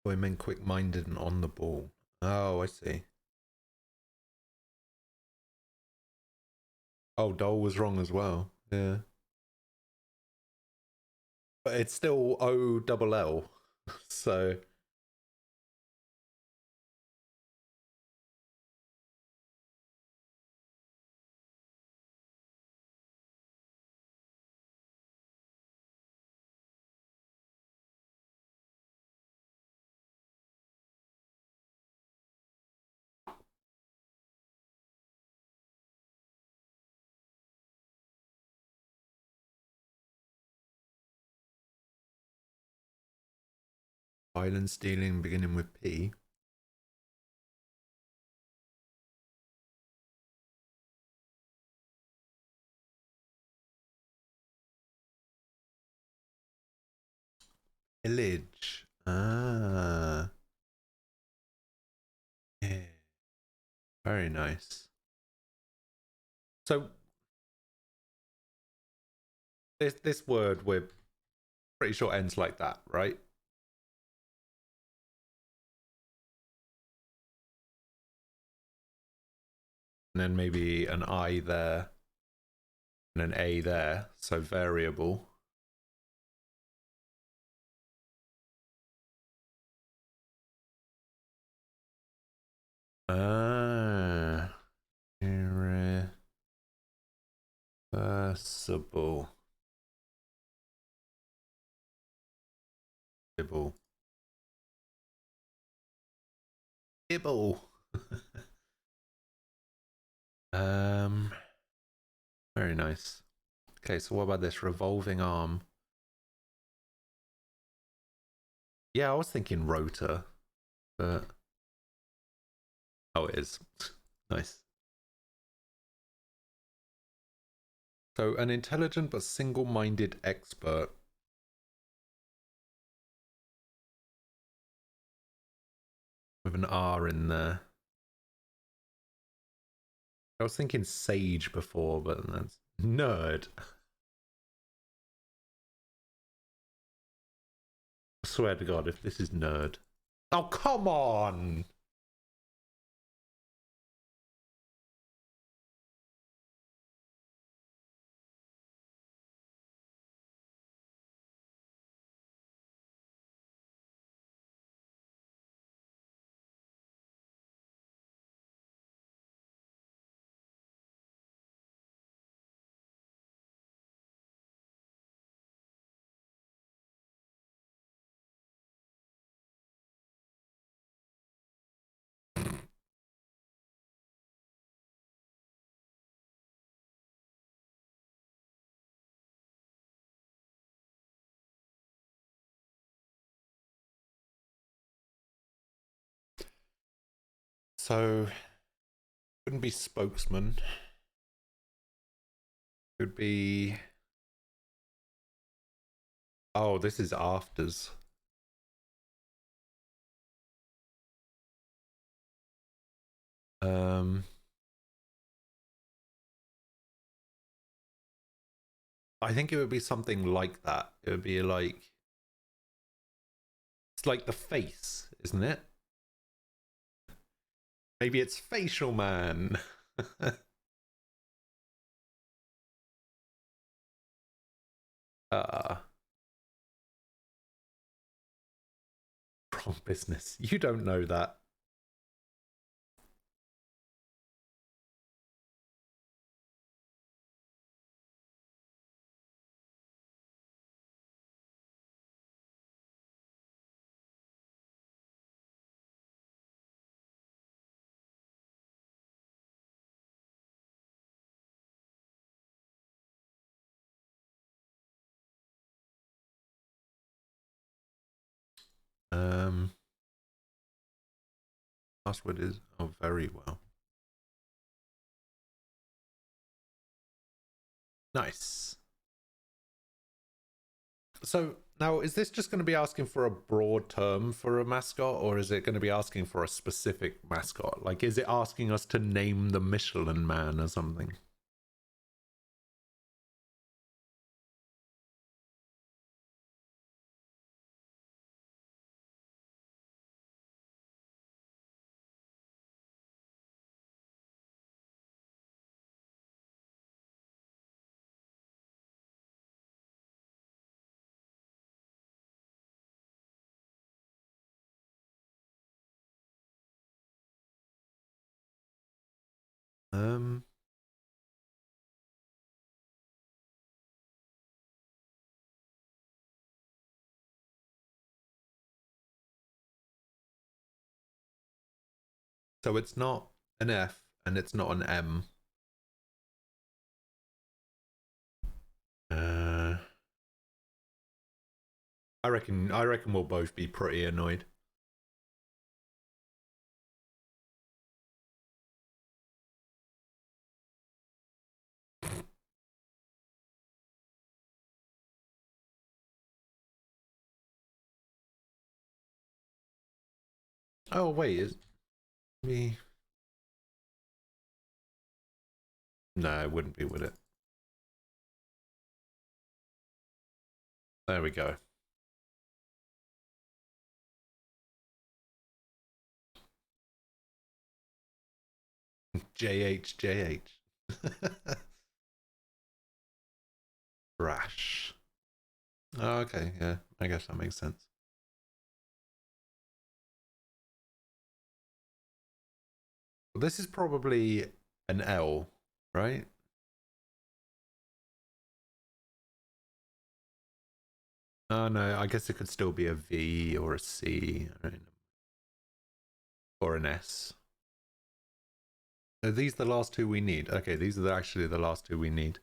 Oh, I meant quick-minded and on the ball. Oh, I see. Oh, Dole was wrong as well. Yeah. But it's still O-double-L. So... Island stealing beginning with P. Pillage. Ah. Yeah. Very nice. So this word we're pretty sure ends like that, right? And then maybe an I there and an A there, so variable. Ah, irreversible. Ibble. Ibble. Very nice. Okay, so what about this revolving arm? Yeah, I was thinking rotor, but oh, it is. Nice. So, an intelligent but single-minded expert. With an R in there. I was thinking sage before, but that's nerd. I swear to God, if this is nerd. Oh, come on! So couldn't be spokesman. Could be. Oh, this is afters. I think it would be something like that. It would be like, it's like the face, isn't it? Maybe it's facial man. Wrong business. You don't know that. Password is very well. Nice. So now, is this just going to be asking for a broad term for a mascot, or is it going to be asking for a specific mascot? Like, is it asking us to name the Michelin Man or something? So it's not an F and it's not an M. I reckon we'll both be pretty annoyed. Oh wait, is me? No, it wouldn't be, would it? There we go. JH. Rash. Oh, okay, yeah, I guess that makes sense. Well, this is probably an L, right? Oh no, I guess it could still be a V or a C, right? Or an S. Are these the last two we need? Okay, these are actually the last two we need.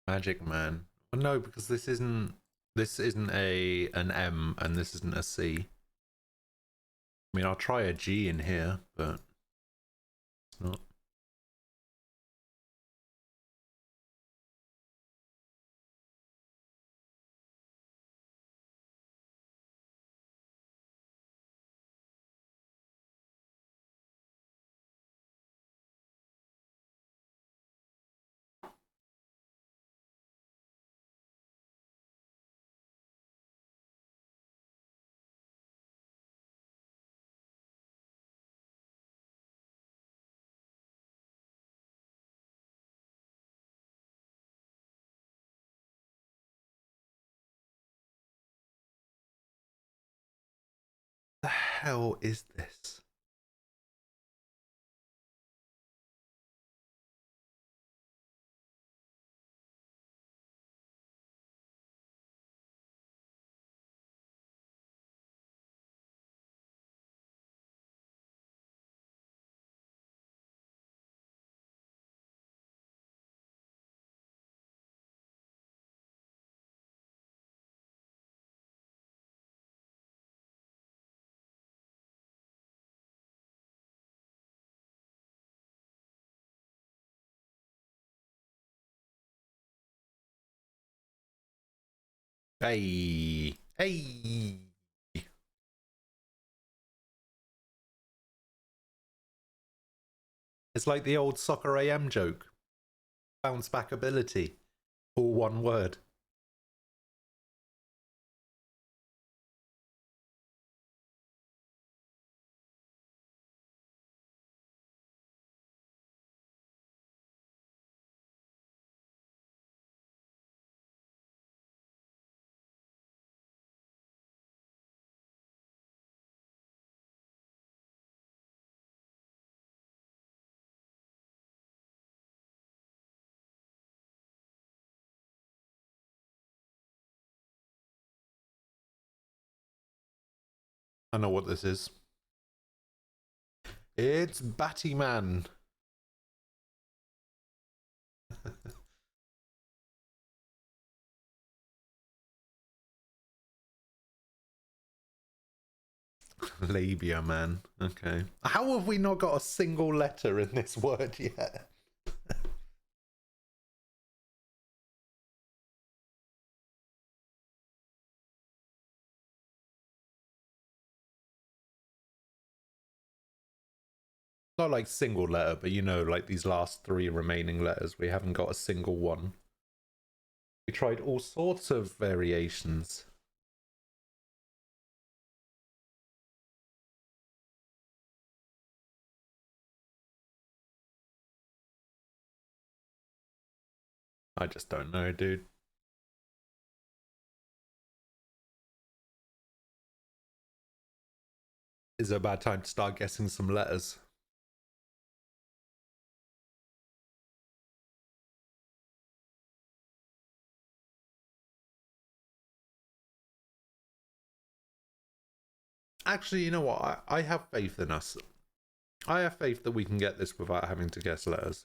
Magic Man. Well, no, because this isn't an M and this isn't a C. I mean, I'll try a G in here, but it's not. hell is this? Hey, hey. It's like the old Soccer AM joke. Bounce back ability. All one word. I know what this is. It's Battyman. Labia man. Okay. How have we not got a single letter in this word yet? Not like single letter, but you know, like these last 3 remaining letters, we haven't got a single one. We tried all sorts of variations. I just don't know, dude. Is it a bad time to start guessing some letters? Actually, you know what? I have faith in us. I have faith that we can get this without having to guess letters.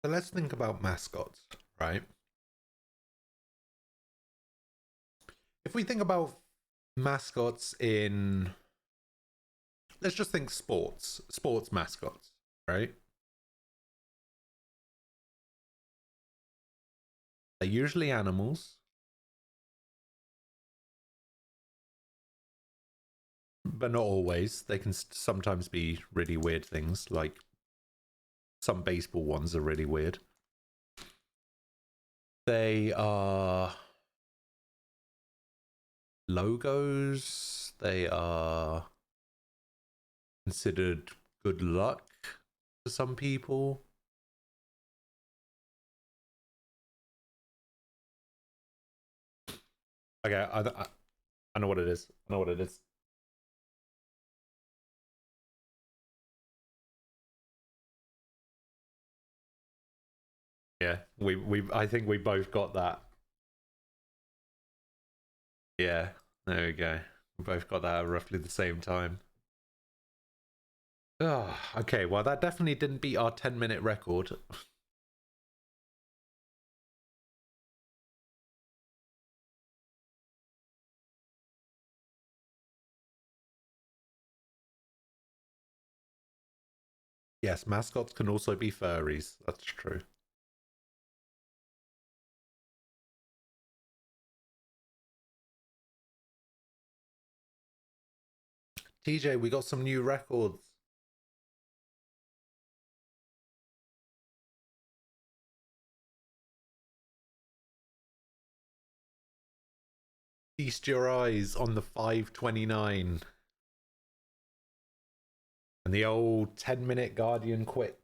So let's think about mascots, right? If we think about mascots in, let's just think sports mascots, right? They're usually animals, but not always. They can sometimes be really weird things, like some baseball ones are really weird. They are logos. They are considered good luck for some people. Okay, I know what it is. I know what it is. Yeah, I think we both got that. Yeah, there we go. We both got that at roughly the same time. Oh, okay, well that definitely didn't beat our 10-minute record. Yes, mascots can also be furries. That's true. TJ, we got some new records. Feast your eyes on the 529. And the old 10-minute Guardian quick.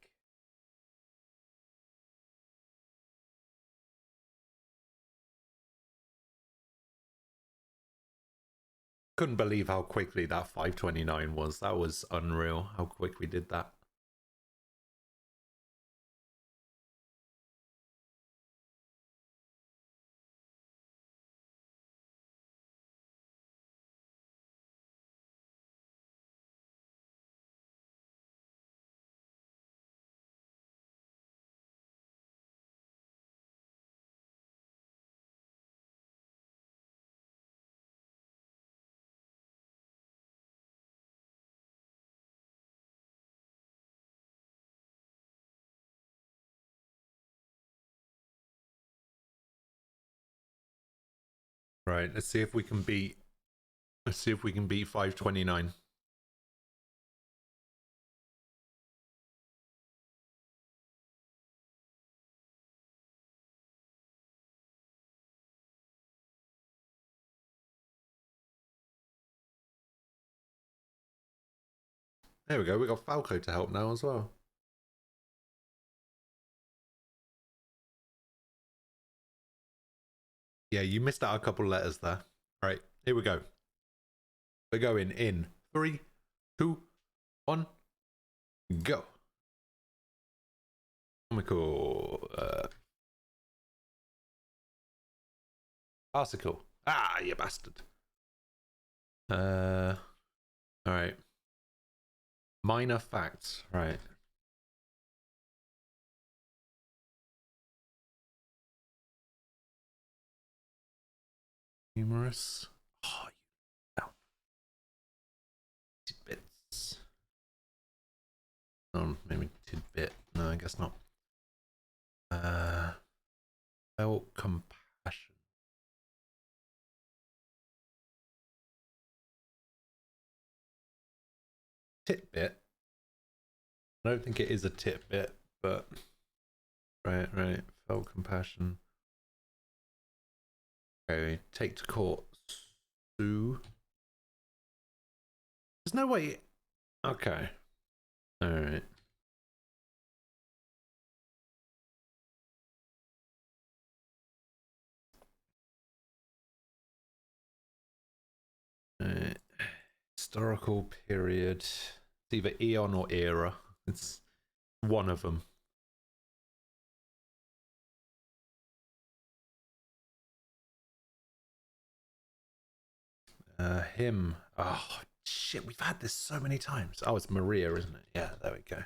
Couldn't believe how quickly that 529 was. That was unreal how quick we did that. Right, let's see if we can beat 529. There we go, we got Falco to help now as well. Yeah, you missed out a couple letters there. Right, here we go. We're going in 3, 2, 1, go. Comical. Article. Ah, you bastard. Alright. Minor facts. Right. Humorous. Oh, tidbits. Maybe tidbit. No, I guess not. Felt compassion. Titbit. I don't think it is a titbit, but right. Felt compassion. Okay, take to court. Sue. There's no way. Okay. Alright. Historical period. It's either eon or era. It's one of them. Him. Oh, shit. We've had this so many times. Oh, it's Maria, isn't it? Yeah, there we go.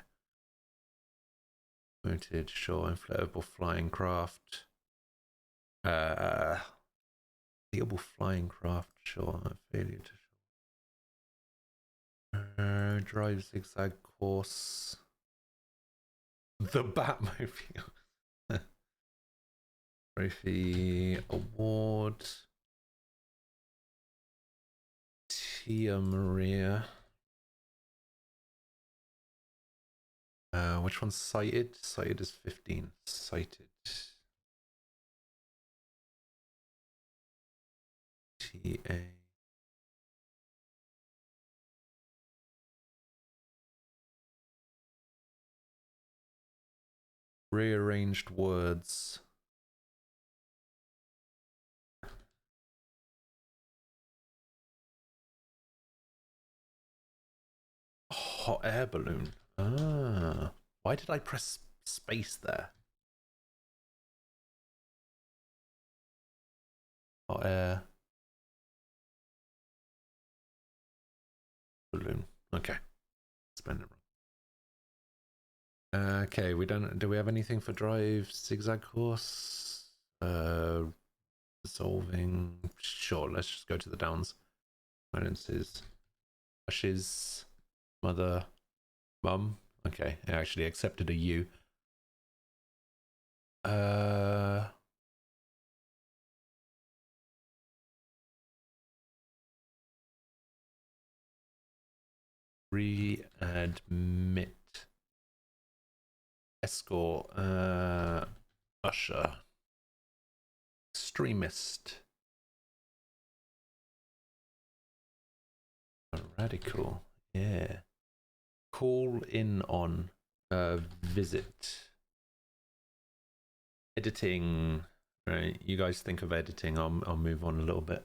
Mooted, sure. Inflatable flying craft. Inflatable flying craft, sure. Failure to drive zigzag course. The Batmobile. Trophy award. Tia Maria. Which one's cited? Cited is 15. Cited. TA. Rearranged words. Hot air balloon. Ah. Why did I press space there? Hot air balloon. Okay. Spend it wrong. Okay, we don't. Do we have anything for drive zigzag course? Solving. Sure. Let's just go to the downs. Finances. Ashes. Mother. Mum. Okay. I actually accepted a U. Readmit. Escort. Usher. Extremist. Radical. Yeah. Call in on visit. Editing. Right. You guys think of editing. I'll move on a little bit.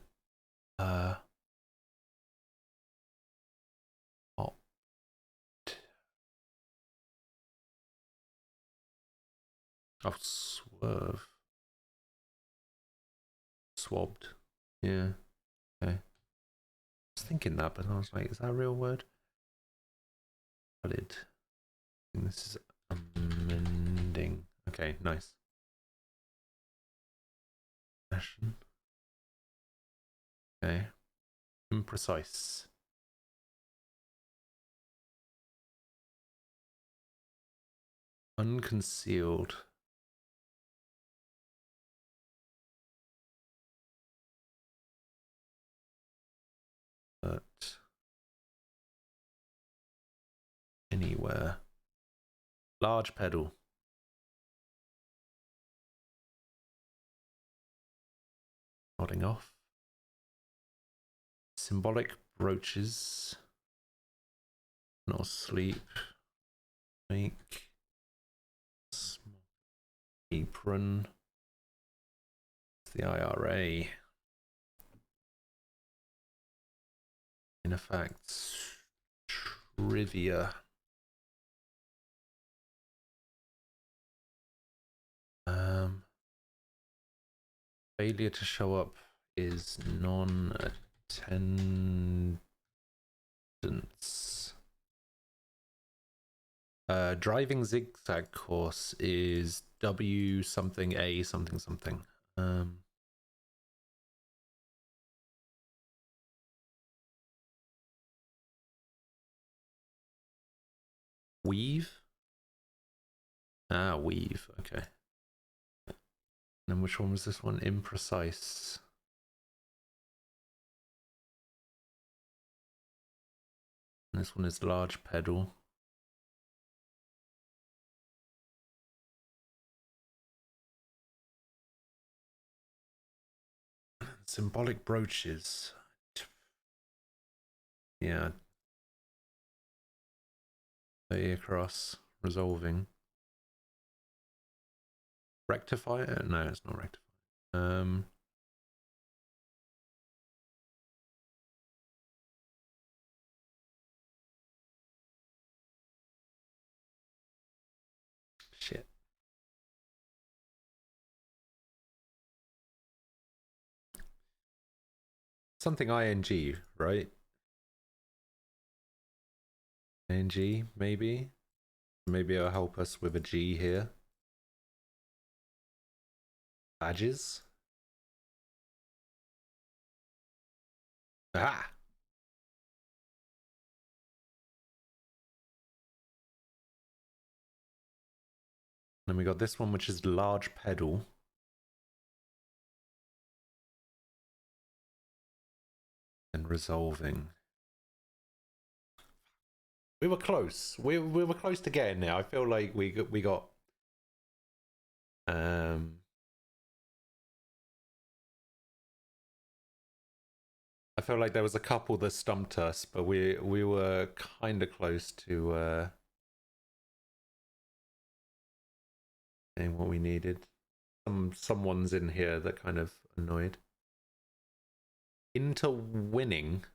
I'll swerve. Swabbed. Yeah. Okay. I was thinking that, but I was like, is that a real word? Valid. This is amending. Okay, nice. Fashion. Okay. Imprecise. Unconcealed. But anywhere. Large pedal. Nodding off. Symbolic brooches. Not sleep. Make. Apron. It's the IRA. In effect, trivia. Failure to show up is non-attendance. Driving zigzag course is W something A something something. Weave? Ah, weave. Okay. And then which one was this one? Imprecise. And this one is large pedal. Symbolic brooches. Yeah. A across. Resolving. Rectifier? No, it's not rectifier. Shit. Something ing, right? Ing, maybe? Maybe it'll help us with a G here. Badges? Ah! Then we got this one, which is large pedal. And resolving. We were close. We were close to getting there. I feel like we got I feel like there was a couple that stumped us, but we were kind of close to getting what we needed. Someone's in here that kind of annoyed. Into winning.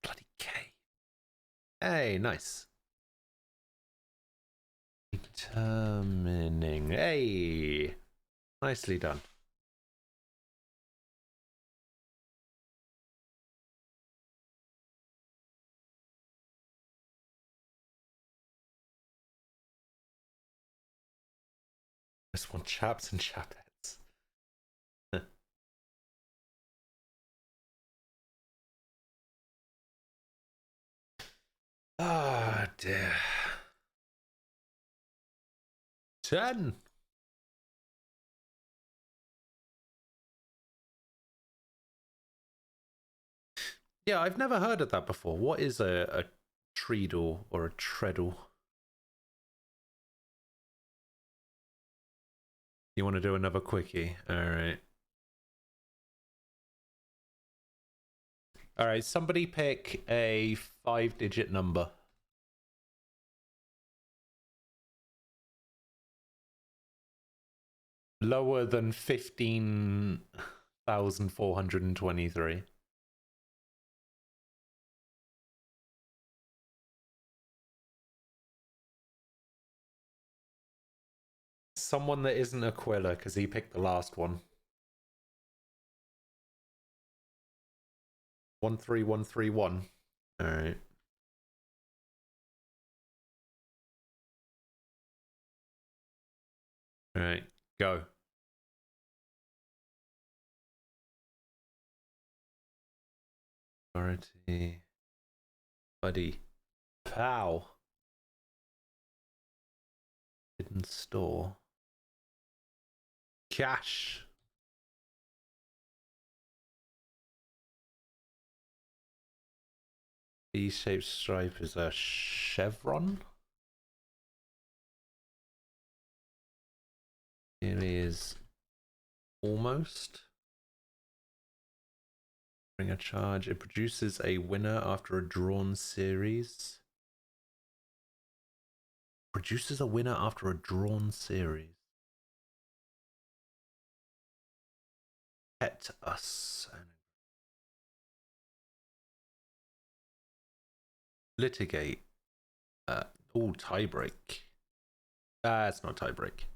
Bloody K. Hey, nice. Determining. Hey, nicely done. This one, chaps and chapettes. Ah, dear. 10. Yeah, I've never heard of that before. What is a treadle or a treadle? You want to do another quickie? All right. All right, somebody pick a 5-digit number. Lower than 15,423. Someone that isn't Aquila, because he picked the last one. 13131. All right. All right, go. Authority. Buddy. Pow. Hidden store. Cash. V-shaped stripe is a chevron. It is almost. Bring a charge. It produces a winner after a drawn series. Produces a winner after a drawn series. Pet us. Litigate. Oh, tiebreak. It's not tiebreak.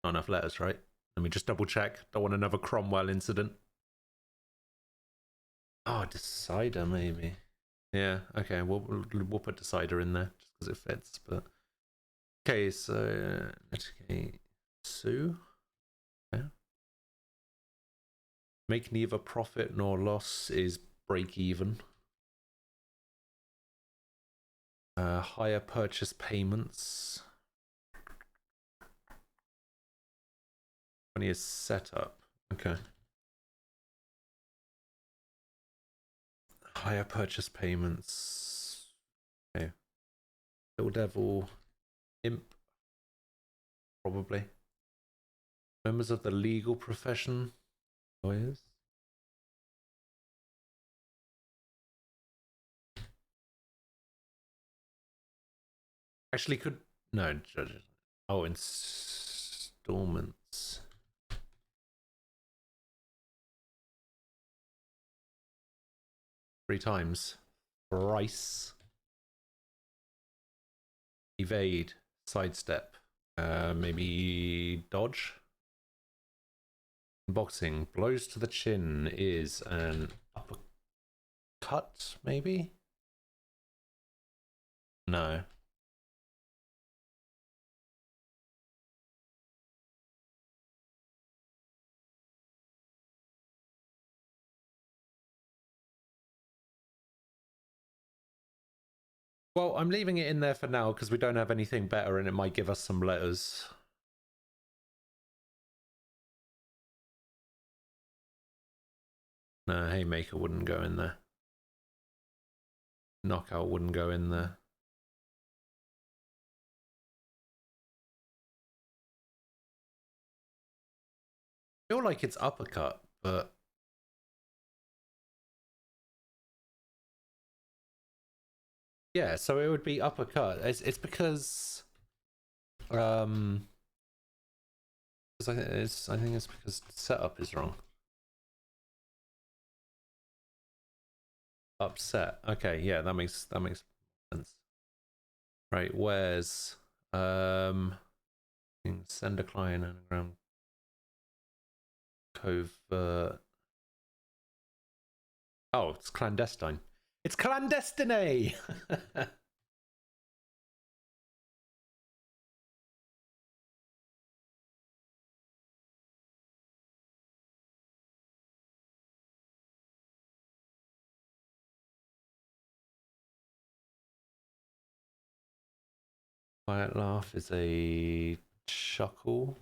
Not enough letters, right? Let me just double check. Don't want another Cromwell incident. Oh, decider maybe. Yeah. Okay. We'll put decider in there just because it fits. But okay. So litigate. Sue. Yeah. Make neither profit nor loss is break even. Higher purchase payments. 20 is setup. Okay. Higher purchase payments. Okay. Little Devil. Imp. Probably. Members of the legal profession. Lawyers. Actually, could. No, judges. Oh, installments. Three times. Thrice. Evade. Sidestep. Maybe dodge. Boxing. Blows to the chin is an uppercut, maybe? No. Well, I'm leaving it in there for now because we don't have anything better and it might give us some letters. No, Haymaker wouldn't go in there. Knockout wouldn't go in there. I feel like it's uppercut, but yeah, so it would be uppercut. It's because I think it's because setup is wrong. Upset. Okay, yeah, that makes sense. Right, where's send a client anagram covert. Oh, it's clandestine. It's clandestine. Quiet laugh is a chuckle.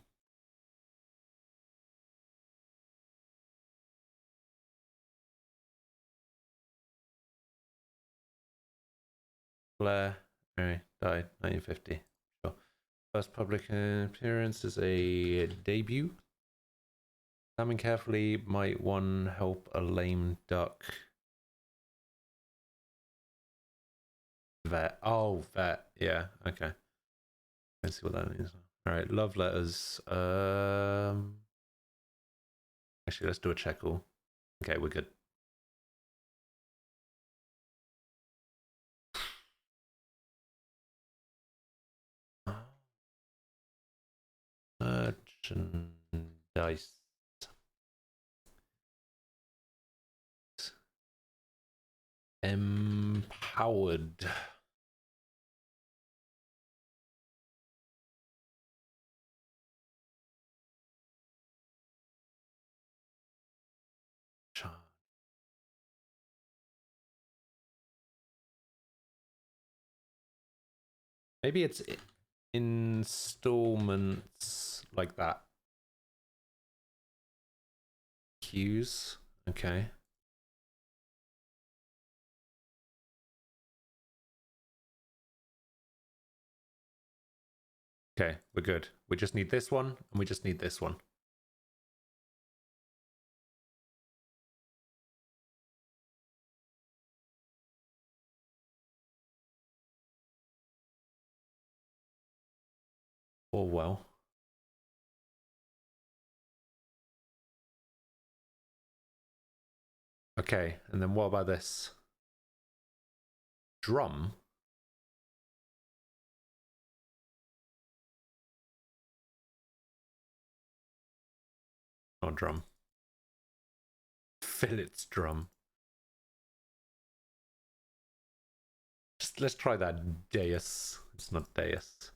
Blair. Died 1950. Sure. First public appearance is a debut. Examine carefully. Might one help a lame duck? Vet. Oh, vet. Yeah. Okay. Let's see what that means. All right. Love letters. Actually, let's do a check all. Okay, we're good. Merchandise. Empowered. Maybe it's installments like that. Cues. Okay. Okay, we're good. We just need this one, and we just need this one. Oh, well. Okay, and then what about this? Drum? Not drum. Fillets drum. Just let's try that dais. It's not dais.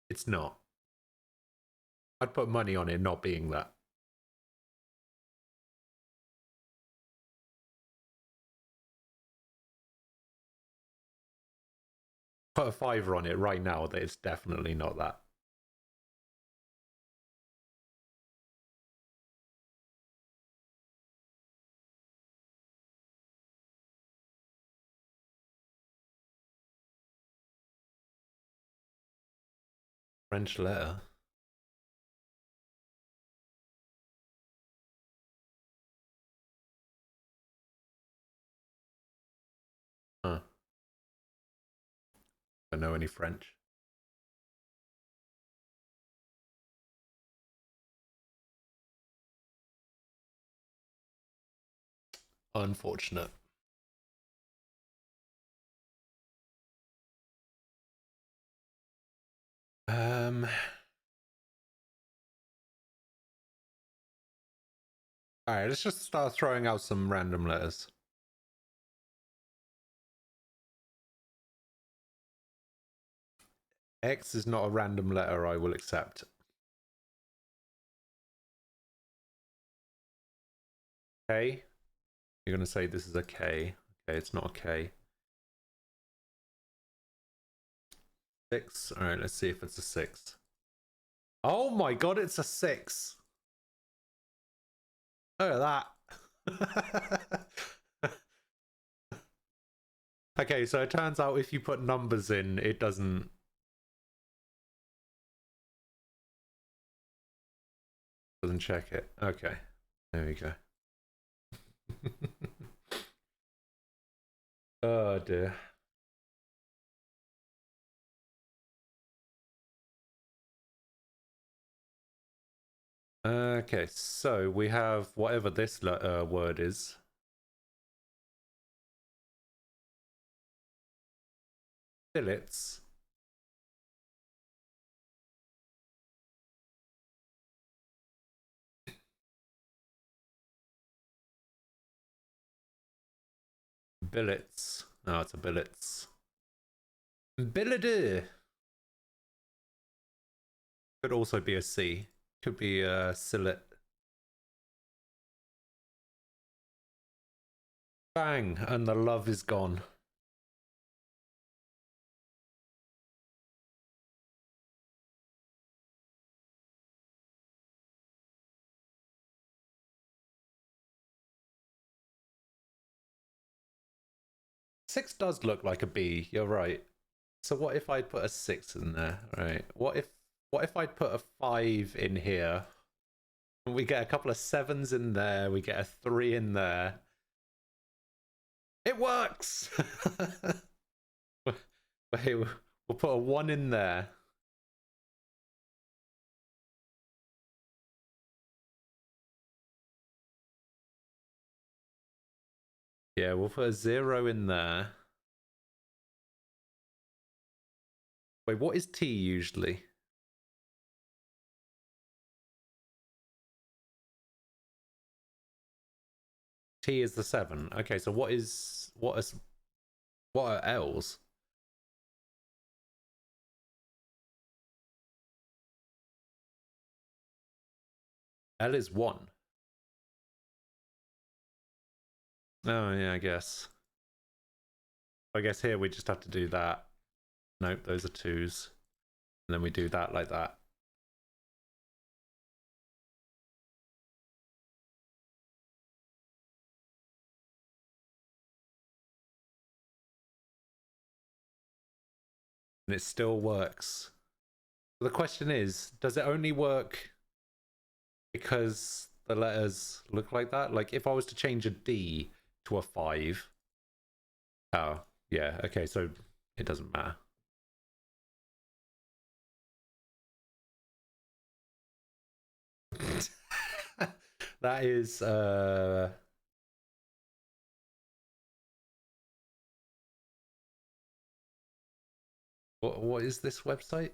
It's not. I'd put money on it not being that. Put a fiver on it right now that it's definitely not that. French letter. Huh. Don't know any French. Unfortunate. Alright, let's just start throwing out some random letters. X is not a random letter I will accept. K? You're going to say this is a K. Okay, it's not a K. 6. Alright, let's see if it's a 6. Oh my god, it's a 6. Look at that. Okay, so it turns out if you put numbers in, it doesn't check it. Okay, there we go. Oh dear. Okay, so we have whatever this word is. Billets. Billets. Oh, it's a billets. Billet. Could also be a C. Could be a sillet. Bang, and the love is gone. Six does look like a B, you're right. So what if I'd put a 6 in there? Right. What if I'd put a 5 in here? We get a couple of 7s in there, we get a 3 in there. It works! Wait, we'll put a 1 in there. Yeah, we'll put a 0 in there. Wait, what is T usually? T is the 7. Okay, so what are L's? L is 1. Oh yeah, I guess. I guess here we just have to do that. Nope, those are 2s. And then we do that like that. And it still works. The question is, does it only work because the letters look like that? Like if I was to change a D to a 5. Oh, yeah, okay, so it doesn't matter. That is what is this website?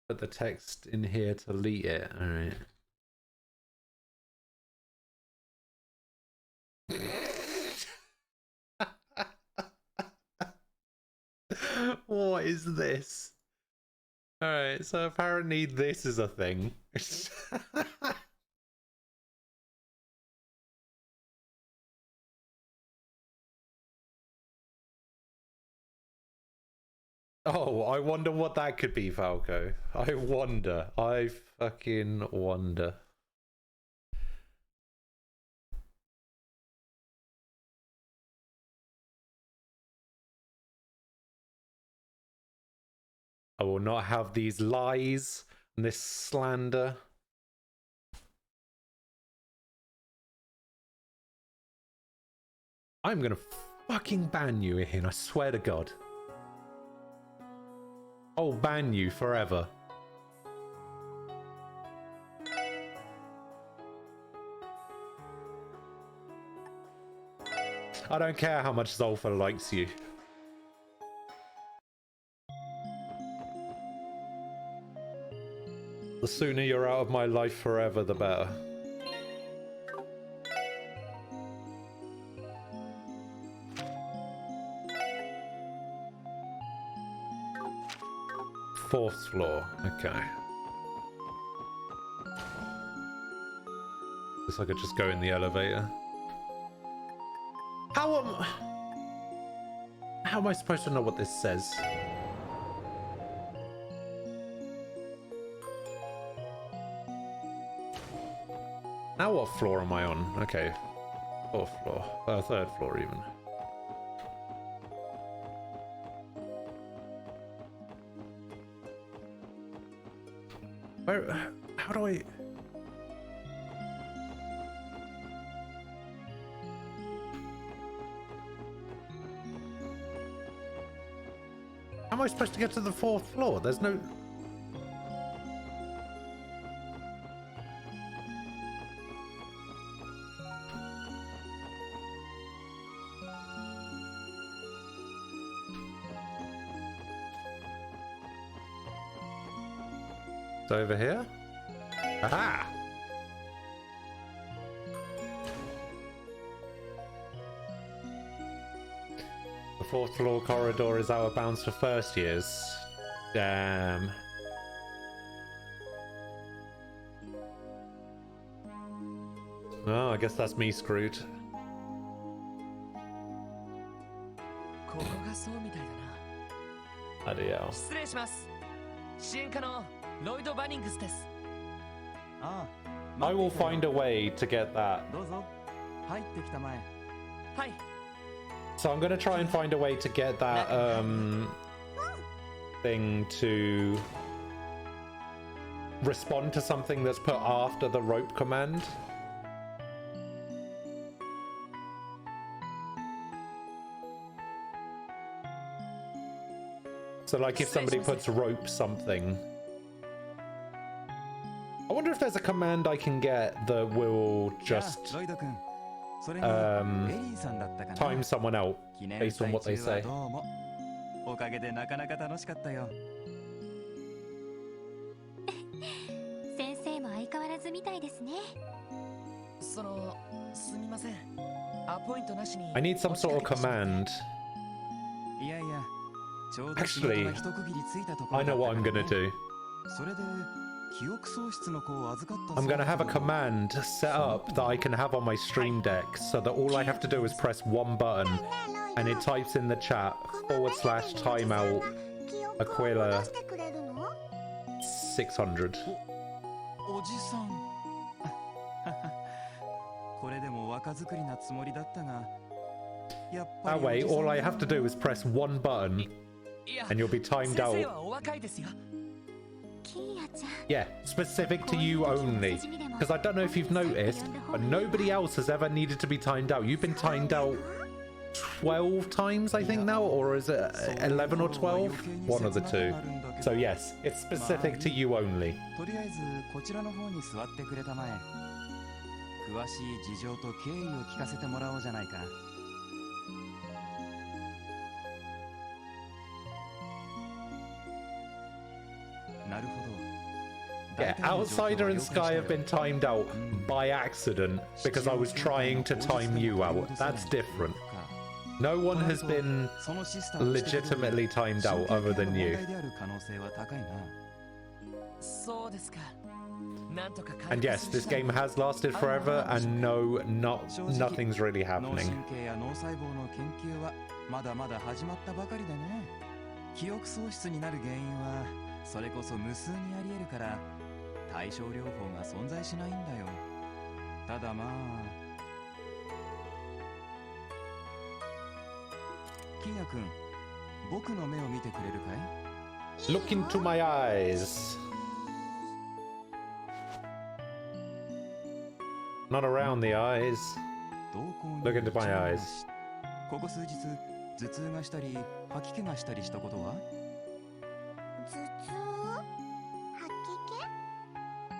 Put the text in here to delete it. All right. What is this? All right, so apparently this is a thing. Oh, I wonder what that could be, Falco. I wonder. I fucking wonder. I will not have these lies and this slander. I'm gonna fucking ban you, Ian, I swear to God. I'll ban you forever. I don't care how much Zolfa likes you. The sooner you're out of my life forever, the better. Fourth floor, okay. Guess I could just go in the elevator. How am I supposed to know what this says? Now what floor am I on? Okay. Fourth floor. Third floor even. Where... How do I... How am I supposed to get to the fourth floor? There's no... It's over here? Aha! The fourth floor corridor is out of bounds for first years. Damn. Oh, I guess that's me screwed. みたいだな。 Adios. 失礼します。支援課のロイド・バニングスです。I will find a way to get that. どうぞ入ってきたまえ。はい。 So I'm gonna try and find a way to get that thing to respond to something that's put after the rope command. So like if somebody puts rope something. I wonder if there's a command I can get that will just time someone out based on what they say. おかげでなかなか楽しかったよ。先生も相変わらずみたいですね。その、すみません。アポイントなしに。 I need some sort of command. いやいや、ちょうど Actually, I know what I'm gonna do. それで記憶喪失の子を預かった。 I'm gonna have a command set up that I can have on my stream deck so that all I have to do is press one button and it types in the chat /timeout Aquila 600. おじさん。これでも若作りなつもりだったが。 That way, all I have to do is press one button and you'll be timed out. Yeah, specific to you only. Because I don't know if you've noticed, but nobody else has ever needed to be timed out. You've been timed out 12 times, I think now, or is it 11 or 12? One of the two. So yes, it's specific to you only. とりあえずこちらの方に座ってくれたまえ。詳しい事情と経緯を聞かせてもらおうじゃないか。 Yeah, Outsider and Sky have been timed out by accident because I was trying to time you out. That's different. No one has been legitimately timed out other than you. And yes, this game has lasted forever, and no, nothing's really happening. それこそ無数にありえるから対症療法が存在しないんだよ。ただまあキヤ君、僕の目を見てくれるかい？ Look into my eyes. Not around the eyes. Look into my eyes. ここ数日頭痛がしたり吐き気がしたりしたことは？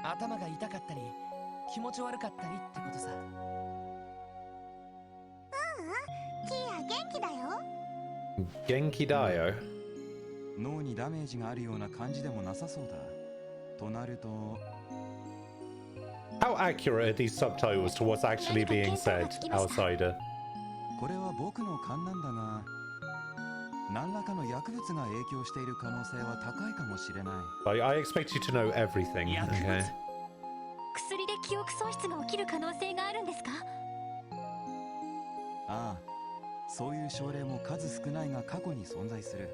頭が痛かったり気持ち悪かったりってことさ。キーヤ元気だよ。元気だよ。脳にダメージがあるような感じでもなさそうだ。となると How accurate are these subtitles to what's actually being said, Outsider? これは僕の勘なんだが、何らかの薬物が影響している可能性は高いかもしれない。I expect you to know everything, okay? 薬で記憶喪失が起きる可能性があるんですか？ああ、そういう症例も数少ないが過去に存在する。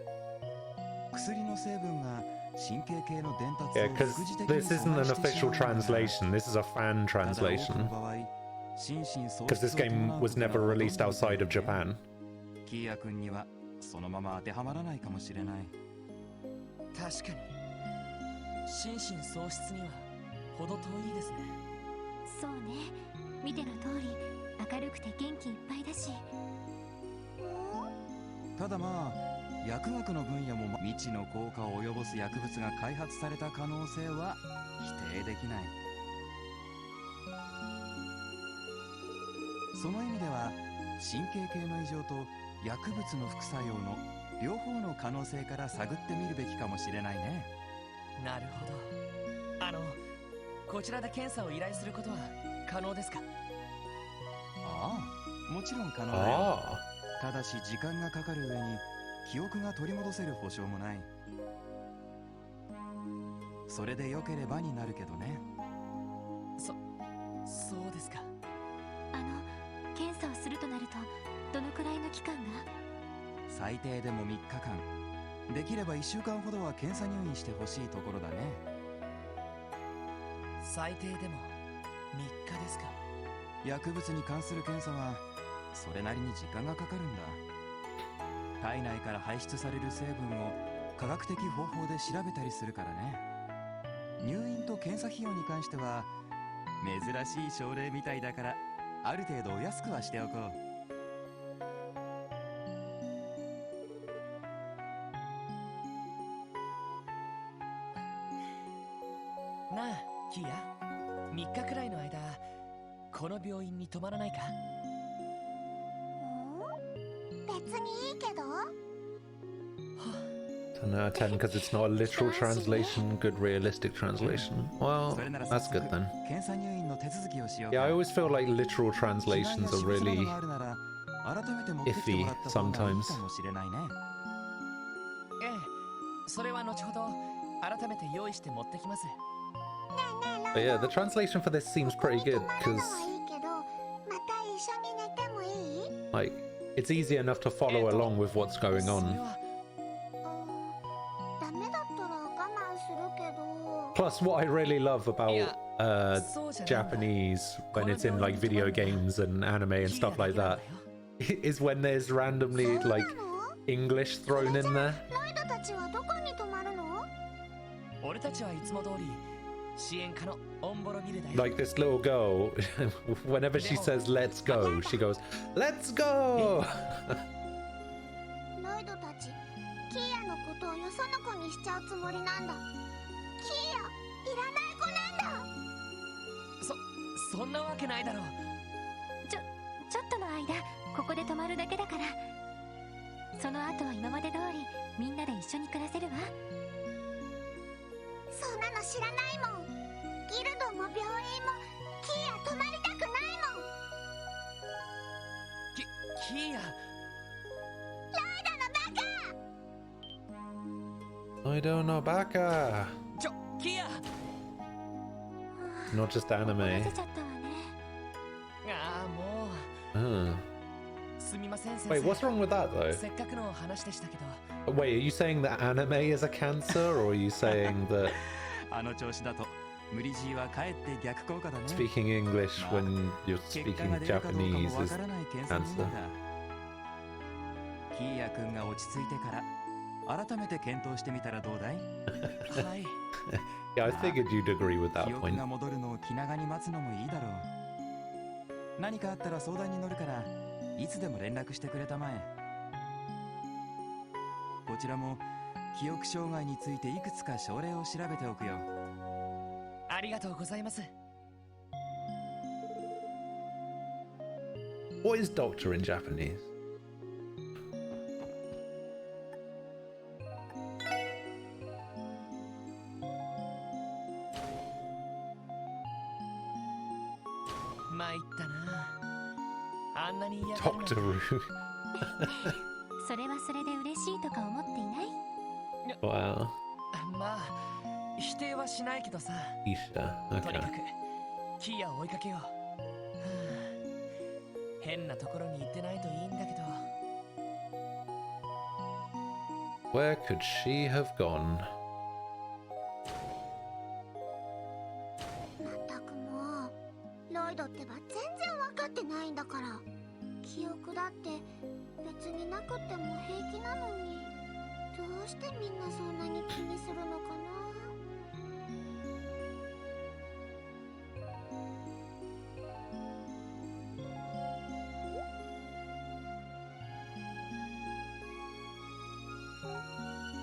薬の成分が神経系の伝達を Yeah, because this isn't an official translation. This is a fan translation. Because this game was never released outside of Japan. キーヤ君にはそのまま当てはまらないかもしれない。確かに心神喪失には程遠いですね。そうね、見ての通り明るくて元気いっぱいだし。ただまあ薬学の分野も未知の効果を及ぼす薬物が開発された可能性は否定できない。その意味では神経系の異常と薬物の副作用の両方の可能性から探ってみるべきかもしれないね。なるほど。こちらで検査を依頼することは可能ですか？ああ、もちろん可能だよ。ただし時間がかかる上に記憶が取り戻せる保証もない。それで良ければになるけどね。そうですか。検査をするとなるとどのくらいの期間が？最低でも3日間、できれば1週間ほどは検査入院してほしいところだね。最低でも3日ですか。薬物に関する検査はそれなりに時間がかかるんだ。体内から排出される成分を科学的方法で調べたりするからね。入院と検査費用に関しては珍しい症例みたいだから、ある程度お安くはしておこう。なあキーヤ、3日くらいの間この病院に泊まらないか。別にいいけど。 10 out of 10 because it's not a literal translation, good realistic translation. Well, that's good then. 検査入院の手続きをしよう。 Yeah, I always feel like literal translations are really 改めて持ってきてもらった方がいいかもしれないね。ええ、それは後ほど改めて用意して持ってきます。 But yeah, the translation for this seems pretty good because, いいけど、また一緒に寝てもいい？ like, it's easy enough to follow along with what's going on. ダメだったら我慢するけど。 Plus, what I really love about Japanese when it's in like video games and anime and stuff like that is when there's randomly like English thrown in there. ライドたちはどこに泊まるの？俺たちはいつも通り支援課のオンボロビルだよ。 Like this little girl, whenever she says "Let's go," she goes "Let's go." ライドたち、キーヤのことをよその子にしちゃうつもりなんだ。キーヤ、いらない子なんだ。そんなわけないだろう。ちょっとの間ここで泊まるだけだから、その後は今まで通りみんなで一緒に暮らせるわ。そんなの知らないもん。ギルドも病院もキーヤ泊まりたくないもん。キーヤ、I don't know, Baka. キーヤ。 Not just anime. ああ、もう。 すみません先生。 Wait, what's wrong with that though? せっかくの話でしたけど。 Wait, are you saying that anime is a cancer, or are you saying that あの調子だと無理強いはかえって逆効果だね。 speaking English when you're speaking Japanese is cancer? キーヤ君が落ち着いてから改めて検討してみたらどうだい？はい。 Yeah, I figured you'd agree with that 記憶 point. が戻るのを気長に待つのもいいだろう。何かあったら相談に乗るからいつでも連絡してくれたまえ。こちらも記憶障害についていくつか症例を調べておくよ。ありがとうございます。 What is doctor in Japanese? 参ったな。あんなに嫌がるの。 Doctor Ru. それはそれで嬉しいとか思っていない？ Wow. まあ否定はしないけどさ。 Isha. とに Okay. かくキーヤを追いかけよう。はあ、変なところに行ってないといいんだけど。 Where could she have gone? まったくもう、ロイドってば全然わかってないんだから。記憶だって別になくっても平気なのに、どうしてみんなそんなに気にするのかな。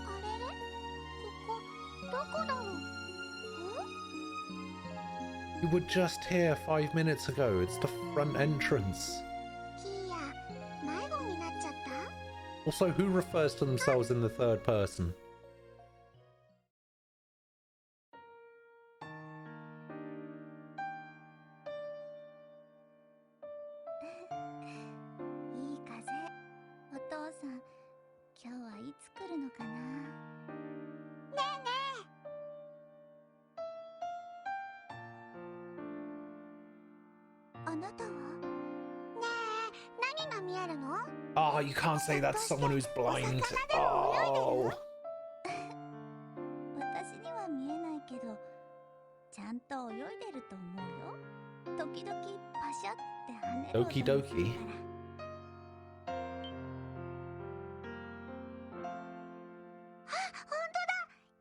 あれれ、ここどこだろう。 You were just here 5 minutes ago. It's the front entrance. キーヤ、迷子になっちゃった？ Also, who refers to themselves in the third person? いい風。お父さん、今日はいつ来るのかな。ねえねえ。あなたは？ねえ、何が見えるの？ Oh, you can't say that's someone who's blind. Oh. 私には見えないけど、ちゃんと泳いでると思うよ。時々パシャって跳ねる音がするから。 Doki doki.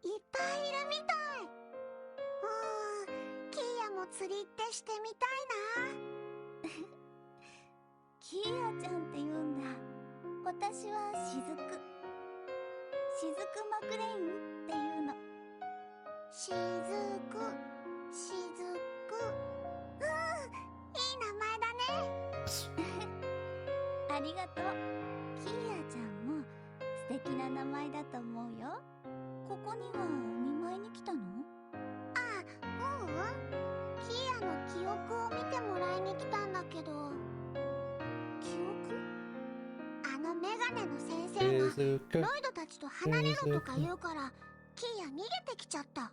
いっぱいいるみたい。キーヤも釣りってしてみたいな。キーヤちゃんって言うんだ。私はしずく。しずくマクレインっていうの。しずく、しずく。いい名前だね。ありがとう。キーヤちゃんも素敵な名前だと思うよ。ここにはお見舞いに来たの？キーヤの記憶を見てもらいに来たんだけど。記憶？あのメガネの先生がロイドたちと離れろとか言うからキーヤ逃げてきちゃった。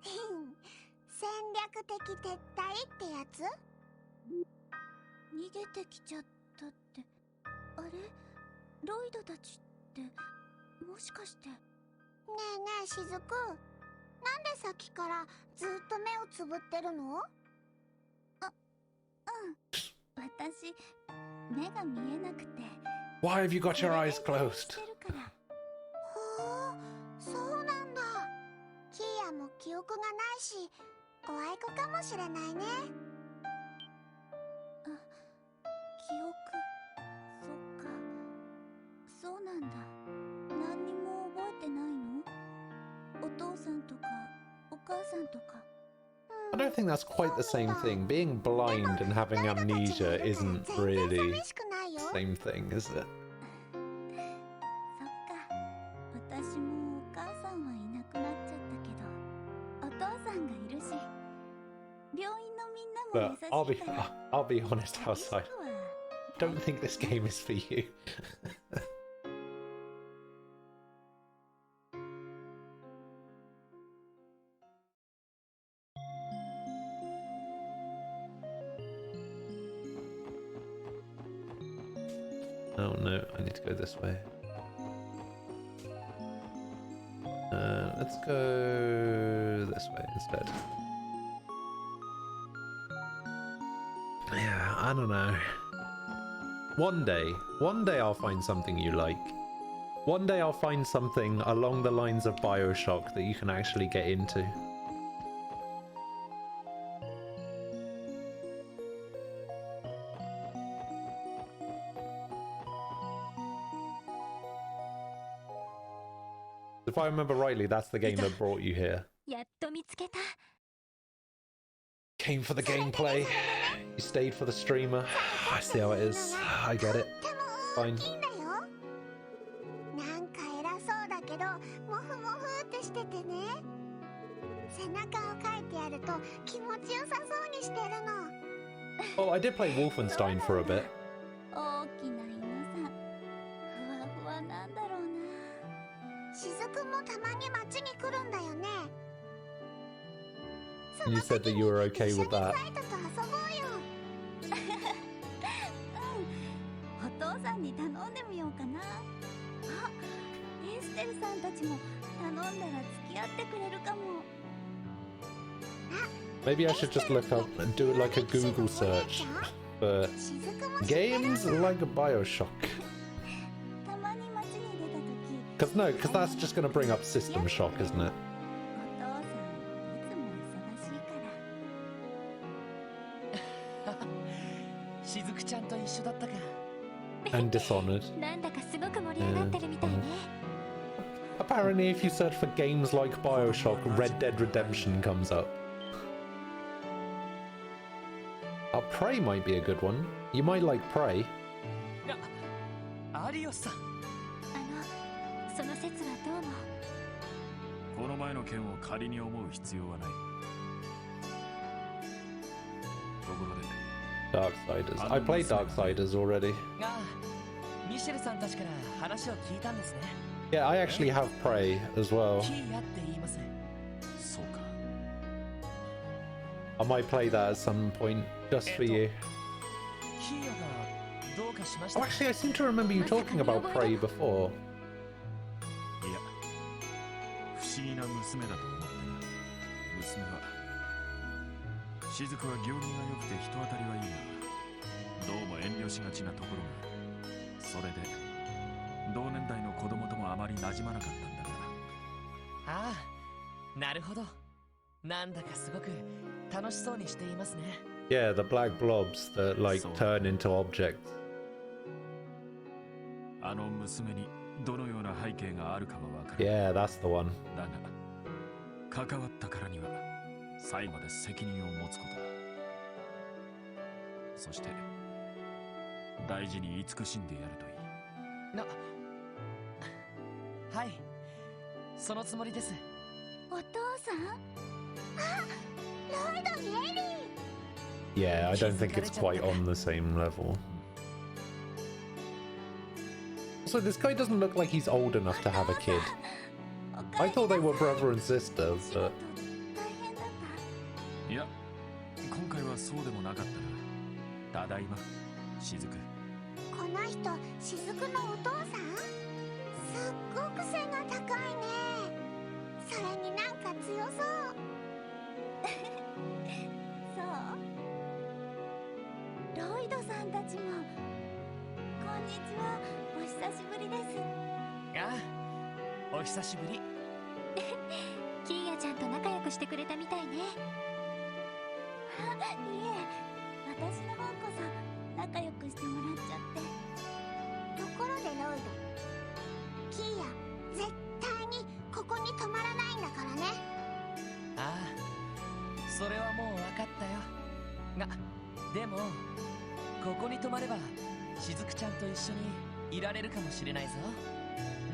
戦略的撤退ってやつ？逃げてきちゃったって、あれ？ロイドたちってもしかして？ねえねえしずく、なんでさっきからずっと目をつぶってるの？私、目が見えなくて。 Why have you got your eyes closed? そうなんだ。キーヤも記憶がないしおあいこかもしれないね。記憶、そっか、そうなんだ。何にも覚えてないの？お父さんとかお母さんとか。 I don't think that's quite the same thing. Being blind and having amnesia isn't really the same thing, is it? そっか、私もお母さんはいなくなっちゃったけど、お父さんがいるし、病院のみんなも But 優しいから。 I'll be honest outside. Don't think this game is for you. Oh no, I need to go this way. Let's go this way instead. Yeah, I don't know. One day I'll find something you like. One day I'll find something along the lines of BioShock that you can actually get into. If I remember rightly, that's the game that brought you here. やっと見つけた。 Came for the gameplay. You stayed for the streamer. I see how it is. I get it. Fine. なんか偉そうだけどモフモフってしててね。背中を描いてやると気持ちよさそうにしてるの。 Oh, I did play Wolfenstein for a bit. 大きな犬さん、ふわふわなんだろうな。しずくもたまに街に来るんだよね。 You said that you were okay with that. お父さんに頼んでみようかな。あ、エステルさんたちも頼んだら付き合ってくれるかも。 Maybe I should just look up and do it like a Google search for games like BioShock. Because that's just going to bring up System Shock, isn't it? しずくちゃんと一緒だったか。 And Dishonored. なんだかすごく盛り上がってるみたいね。 Apparently, if you search for games like BioShock, Red Dead Redemption comes up. Prey might be a good one. You might like Prey. アリオスさん。その説はどうも。この前の件を仮に思う必要はない。ところで。 Darksiders. I played Darksiders already. ああ、ミシェルさんたちから話を聞いたんですね。 Yeah, I actually have Prey as well. キーヤって言います。そうか。 I might play that at some point, just for you. キーヤがどうかしました Oh, actually, I seem to remember you talking about Prey before. いや、不思議な娘だと思ってた。娘は雫は行儀が良くて人当たりはいいが、どうも遠慮しがちなところがある。それで同年代の子供ともあまり馴染まなかったんだが。ああ、なるほど。なんだかすごく楽しそうにしていますね。Yeah, the black blobs that like turn into objects. あの娘にどのような背景があるかはわからYeah, ない。that's the one. だが関わったからには最後まで責任を持つことだ。そして大事に慈しんでやるといい。はい、そのつもりです。お父さん、あ、ロイドにエリー。 Yeah, I don't think it's quite on the same level. So this guy doesn't look like he's old enough to have a kid. I thought they were brother and sister, but... いや、今回はそうでもなかったな。ただいま、雫。この人、雫のお父さん？すっごく背が高いね。それになんか強そう。そう？ロイドさんたちも。こんにちは、お久しぶりです。ああ、お久しぶり。キーヤちゃんと仲良くしてくれたみたいね。いえ、私の方こそ仲良くしてもらっちゃって。ところでロイド、キーヤ絶対にここに泊まらないんだからね。ああ、それはもう分かったよ。が、でもここに泊まれば雫ちゃんと一緒にいられるかもしれないぞ。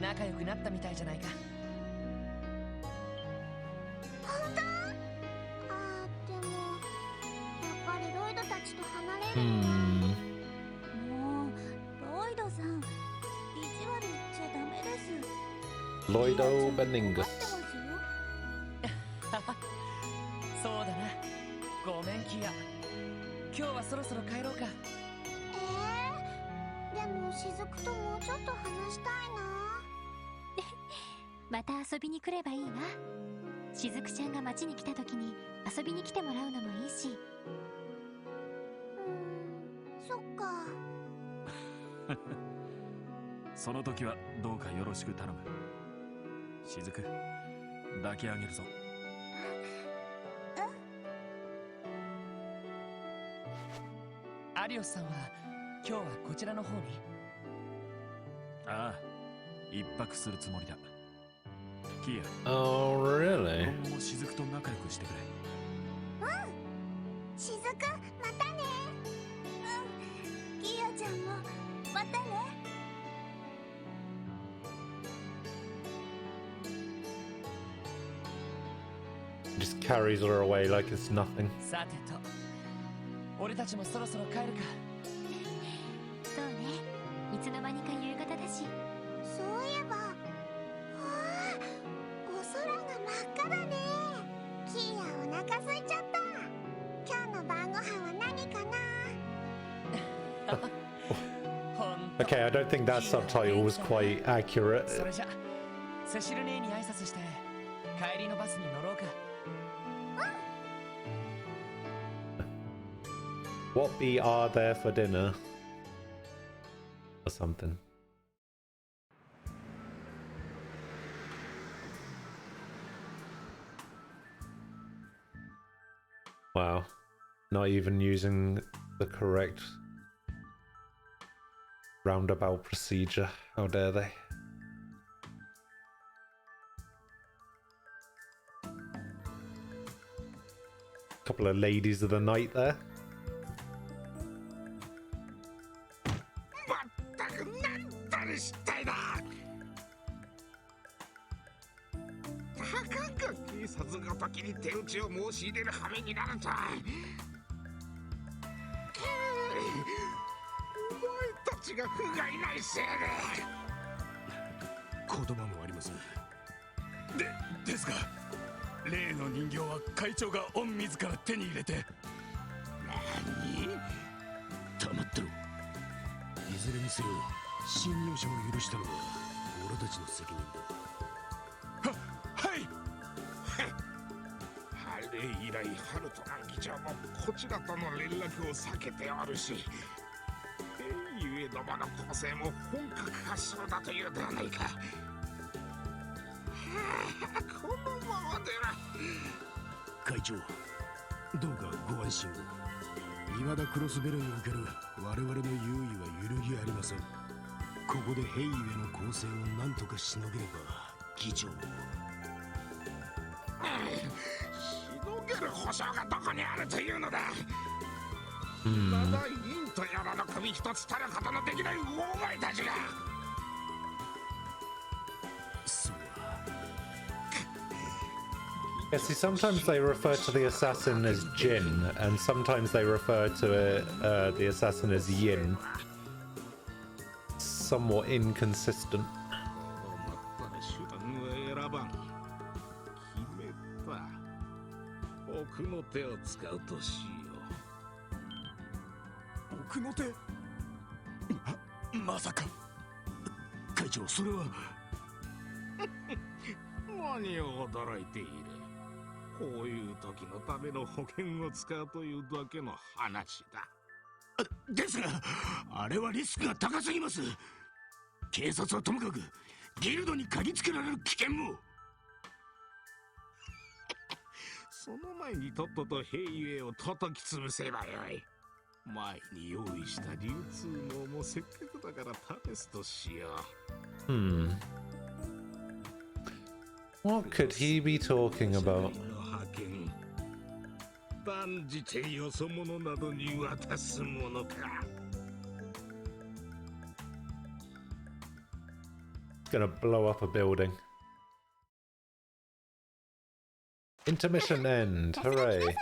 仲良くなったみたいじゃないか。本当？あー、でもやっぱりロイドたちと離れるのは。もうロイドさん、意地悪言っちゃダメです。 Loido Beningus. そうだな。ごめんキア。今日はそろそろ帰ろうか。でも雫ともうちょっと話したいな。また遊びに来ればいいわ。雫ちゃんが町に来た時に遊びに来てもらうのもいいし。そっか。その時はどうかよろしく頼む。雫、抱き上げるぞ。アリオスさんは今日はこちらの方に。ああ、一泊するつもりだ。キア。Oh, really? 今後も雫と仲良くしてくれ。雫、またね。キアちゃんもまたね。Just carries her away like it's nothing. さてと、俺たちもそろそろ帰るか。そうね、いつの間にか夕方だし。そういえば、わあ、お空が真っ赤だね。キーヤ、お腹空いちゃった。今日の晩ご飯は何かな。Okay, I don't think that subtitle was quite accurate. それじゃ、セシル姉に挨拶して帰りのバスに乗ろうか。What be are there for dinner? Or something. Wow. Not even using the correct roundabout procedure. How dare they? Couple of ladies of the night there. まったくなんたりしたいだ。たかが警察ごときに手打ちを申し入れる羽目になるとは。お前たちが不甲斐ないせいで。言葉もありません。ですが、例の人形は会長が御自ら手に入れて。何？黙ってろ。ずれにせよ侵入者を許したのは俺たちの責任だ。はい。あれ以来ハルトの議長もこちらとの連絡を避けておるし、ゆえどもの構成も本格化しそうだというではないか。このままでは。会長、どうかご安心を。未だクロスベルにおける我々の優位は揺るぎありません。ここでヘイユへの攻勢を何とかしのげれば、議長。しのげる保証がどこにあるというのだ。まだインとやらの首一つたることのできないお前たちが。Yeah, see, sometimes they refer to the assassin as Jin, and sometimes they refer to the assassin as Yin. Somewhat inconsistent. 奥の手を使うとしよう。奥の手？まさか。会長、それは。何を驚いている。こういう時のための保険を使うというだけの話だ。ですが、あれはリスクが高すぎます。警察はともかくギルドに嗅ぎつけられる危険も。その前にとっとと兵ゆえを叩き潰せばよい。前に用意した流通網もせっかくだから試すとしよう。What could he be talking about? 断じてよそ者などに渡すものか。Gonna blow up a building. Intermission end. Hooray.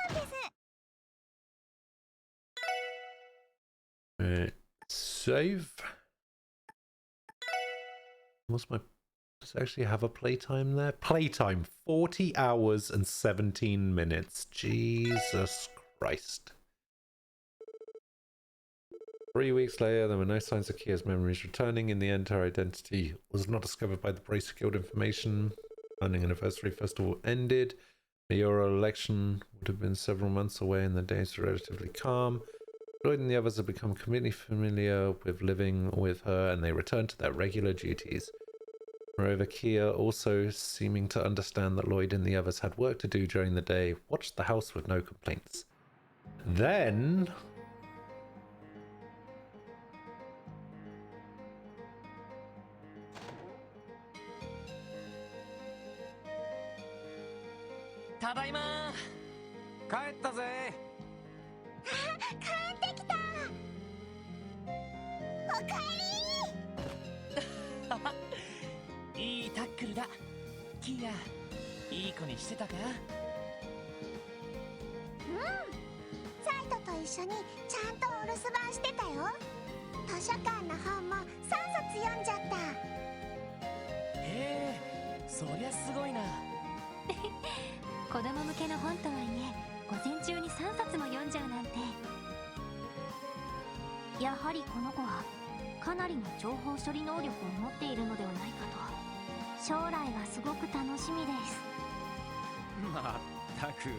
Save. What's my... Does it actually have a playtime there? Playtime 40 hours and 17 minutes. Jesus Christ. 3 weeks later, there were no signs of Kia's memories returning. In the end, her identity was not discovered by the Bracer Guild information. Founding anniversary festival ended. Mayoral election would have been several months away and the days were relatively calm. Lloyd and the others had become completely familiar with living with her and they returned to their regular duties. Moreover, Kia, also seeming to understand that Lloyd and the others had work to do during the day, watched the house with no complaints. Then... Tadaima! 帰ったぜ。帰ってきた。おかえり。いいタックルだ。キア、いい子にしてたか？サイトと一緒にちゃんとお留守番してたよ。図書館の本も3冊読んじゃった。へえ、そりゃすごいな。子供向けの本とはいえ午前中に3冊も読んじゃうなんて。やはりこの子はかなりの情報処理能力を持っているのではないかと。将来がすごく楽しみです。まったく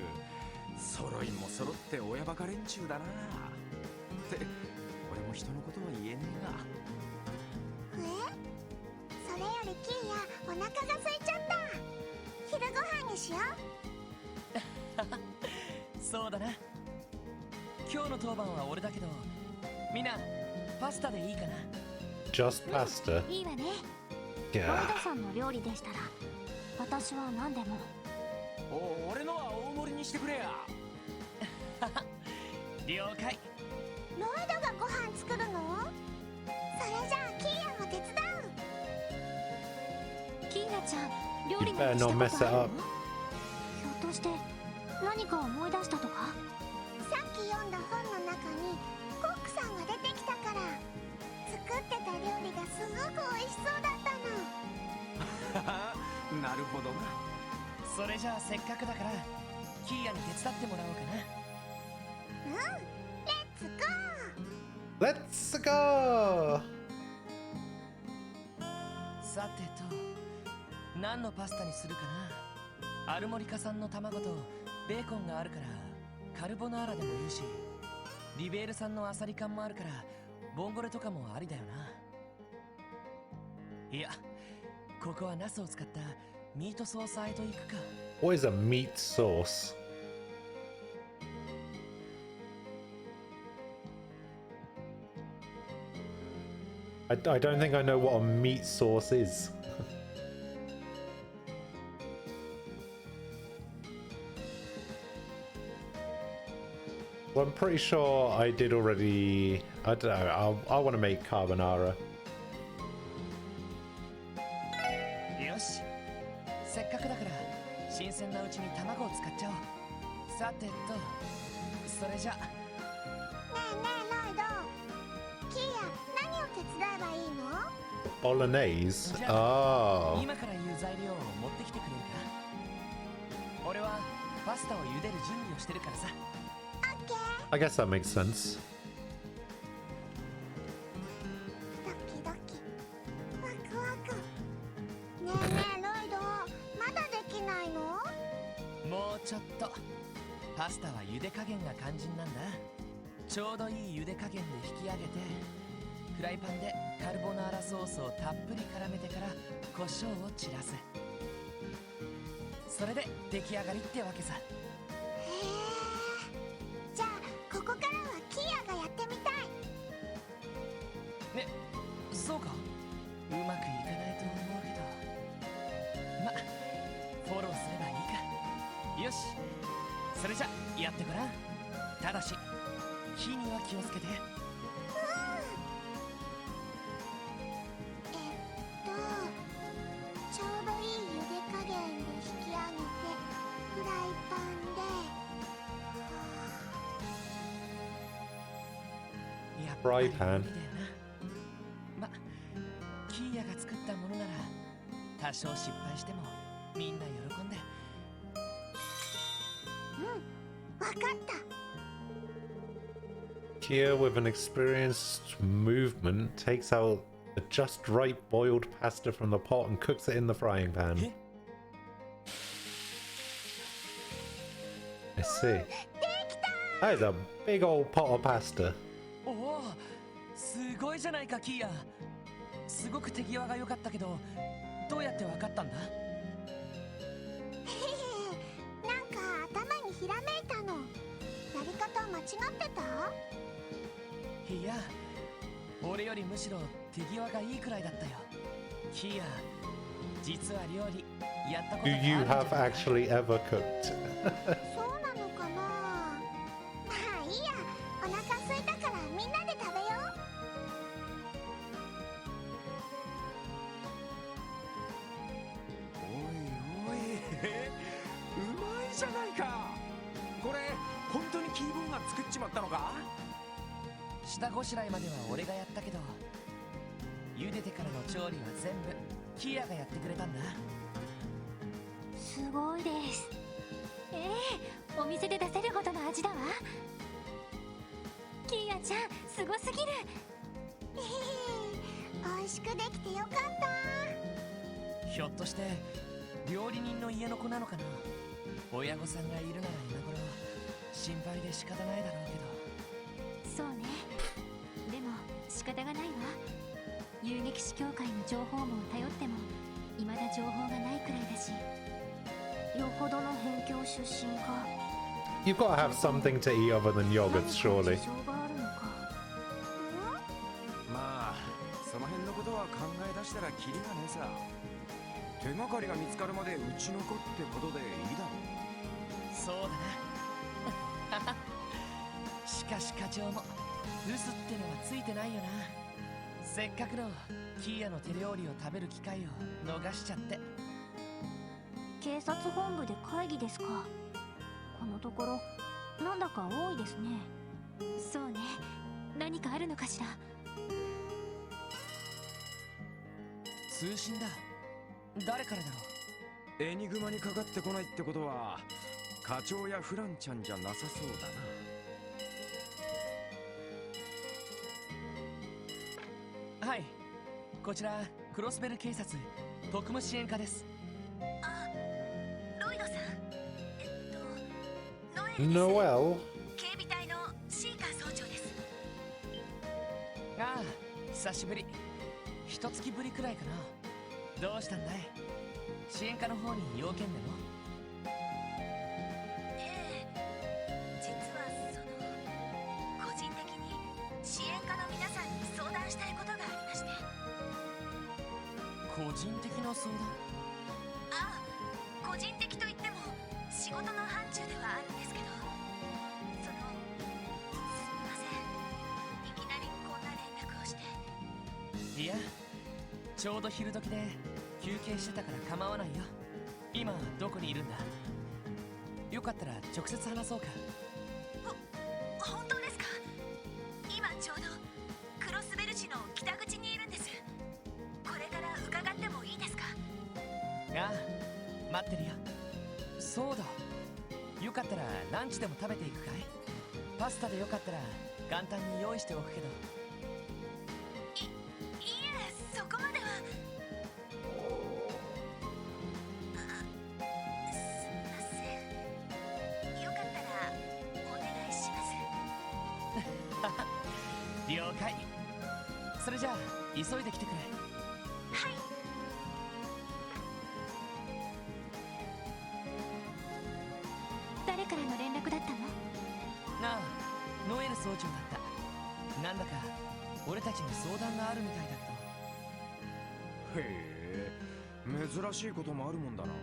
揃いも揃って親バカ連中だな。って俺も人のことは言えねえな。それよりキーヤ、お腹が空いちゃった。昼ご飯にしよう。そうだな。今日の当番は俺だけど、みんなパスタでいいかな。 Just pasta? いいわね。Yeah. ロイドさんの料理でしたら私は何でも。俺のは大盛りにしてくれや。了解。ロイドがご飯作るの？それじゃあキーヤも手伝う。キーナちゃん、料理 You なん better てした not こ mess と it あるの？ up. ひょっとして何か思い出したとか？さっき読んだ本の中にコックさんが出てきたから、作ってた料理がすごく美味しそうだったの。なるほどな。それじゃあせっかくだからキーヤに手伝ってもらおうかな。レッツゴー。 Let's go! さてと、何のパスタにするかな。アルモリカ産の卵とベーコンがあるからカルボナーラでもいいし、リベール産のアサリ缶もあるからボンゴレとかもありだよな。いや、ここはナスを使ったミートソース和えといくか。 What is a meat sauce? I don't think I know what a meat sauce is. Well, I'm pretty sure I did already. I don't know. I want to make carbonara. よし、せっかくだから新鮮なうちに卵を使っちゃおう。さてと、それじゃ。ねえねえロイド、キーヤ何を手伝えばいいの？ Bolognese? じゃあ、 Oh. 今から言う材料を持ってきてくれるか。俺はパスタを茹でる準備をしてるからさ。 I guess that makes sense. ドキドキワクワク。ねえねえロイド、まだできないの？もうちょっと。パスタは茹で加減が肝心なんだ。ちょうどいい茹で加減で引き上げて、フライパンでカルボナーラソースをたっぷり絡めてから胡椒を散らす。それで出来上がりってわけさ。じゃあここからはキーヤがやってみたい。ね、そうか。うまくいかないと思うけど、ま、フォローすればいいか。よし、それじゃやってごらん。ただし火には気をつけて。ちょうどいい茹で加減で引き上げてフライパンで。やっフライパン。ま、キーヤが作ったものなら多少失敗してもみんな喜んで。わかった。 Kia, with an experienced movement, takes out the just right boiled pasta from the pot and cooks it in the frying pan. I see. That is a big old pot of pasta. おお、すごいじゃないかキーヤ。すごく手際が良かったけど、どうやってわかったんだ？なんか頭にひらめいたの。やり方間違ってた？いや、俺よりむしろ手際がいいくらいだったよ。キーヤ、実は料理やったこと Do があるん you じゃない have actually ever cooked? そうなのかな。まあいいや、お腹空いたからみんなで食べよおいおい、うまいじゃないか。これ本当にキーボーが作っちまったのか？下ごしらえまでは俺がやったけど、茹でてからの調理は全部キーヤがやってくれたんだ。すごいです。お店で出せるほどの味だわ。キーヤちゃん、すごすぎる。美味しくできてよかった。ひょっとして料理人の家の子なのかな。親御さんがいるなら今頃心配で仕方ないだろうけど。そうね。でも仕方がないわ。遊撃士協会の情報網を頼っても未だ情報がないくらいだし。よほどの辺境出身か。 You've got to have something to eat other than yogurts, surely. 事情があるのか。まあその辺のことは考え出したらキリがねえさ。手がかりが見つかるまでうちの子ってことでいいだろう。そうだな。しかし課長も留守ってのはついてないよな。せっかくのキーヤの手料理を食べる機会を逃しちゃって。警察本部で会議ですか。このところなんだか多いですね。そうね。何かあるのかしら。通信だ。誰からだろう。エニグマにかかってこないってことは課長やフランちゃんじゃなさそうだな。はい、こちらクロスベル警察特務支援課です。あ、ロイドさん。ノエルです。Noel? 警備隊のシーカー総長です。ああ、久しぶり。一月ぶりくらいかな。どうしたんだい？支援課の方に要件でも？ええ、実は個人的に支援課の皆さんに相談したいことがありまして。個人的な相談？ああ、個人的といっても仕事の範疇ではあるんですけど、すみません、いきなりこんな連絡をして。いや、ちょうど昼時で休憩してたから構わないよ。今どこにいるんだ？よかったら直接話そうか。本当ですか？今ちょうどクロスベル市の北口にいるんです。これから伺ってもいいですか？ああ、待ってるよ。そうだ、よかったらランチでも食べていくかい？パスタでよかったら簡単に用意しておくけど。いえ、そこまでは。すみません、よかったらお願いします。了解。それじゃあ急いで来てくれ。はい。誰からの連絡だったの？なあ、ノエル総長だった。なんだか俺たちに相談があるみたいだった。へえ、珍しいこともあるもんだな。な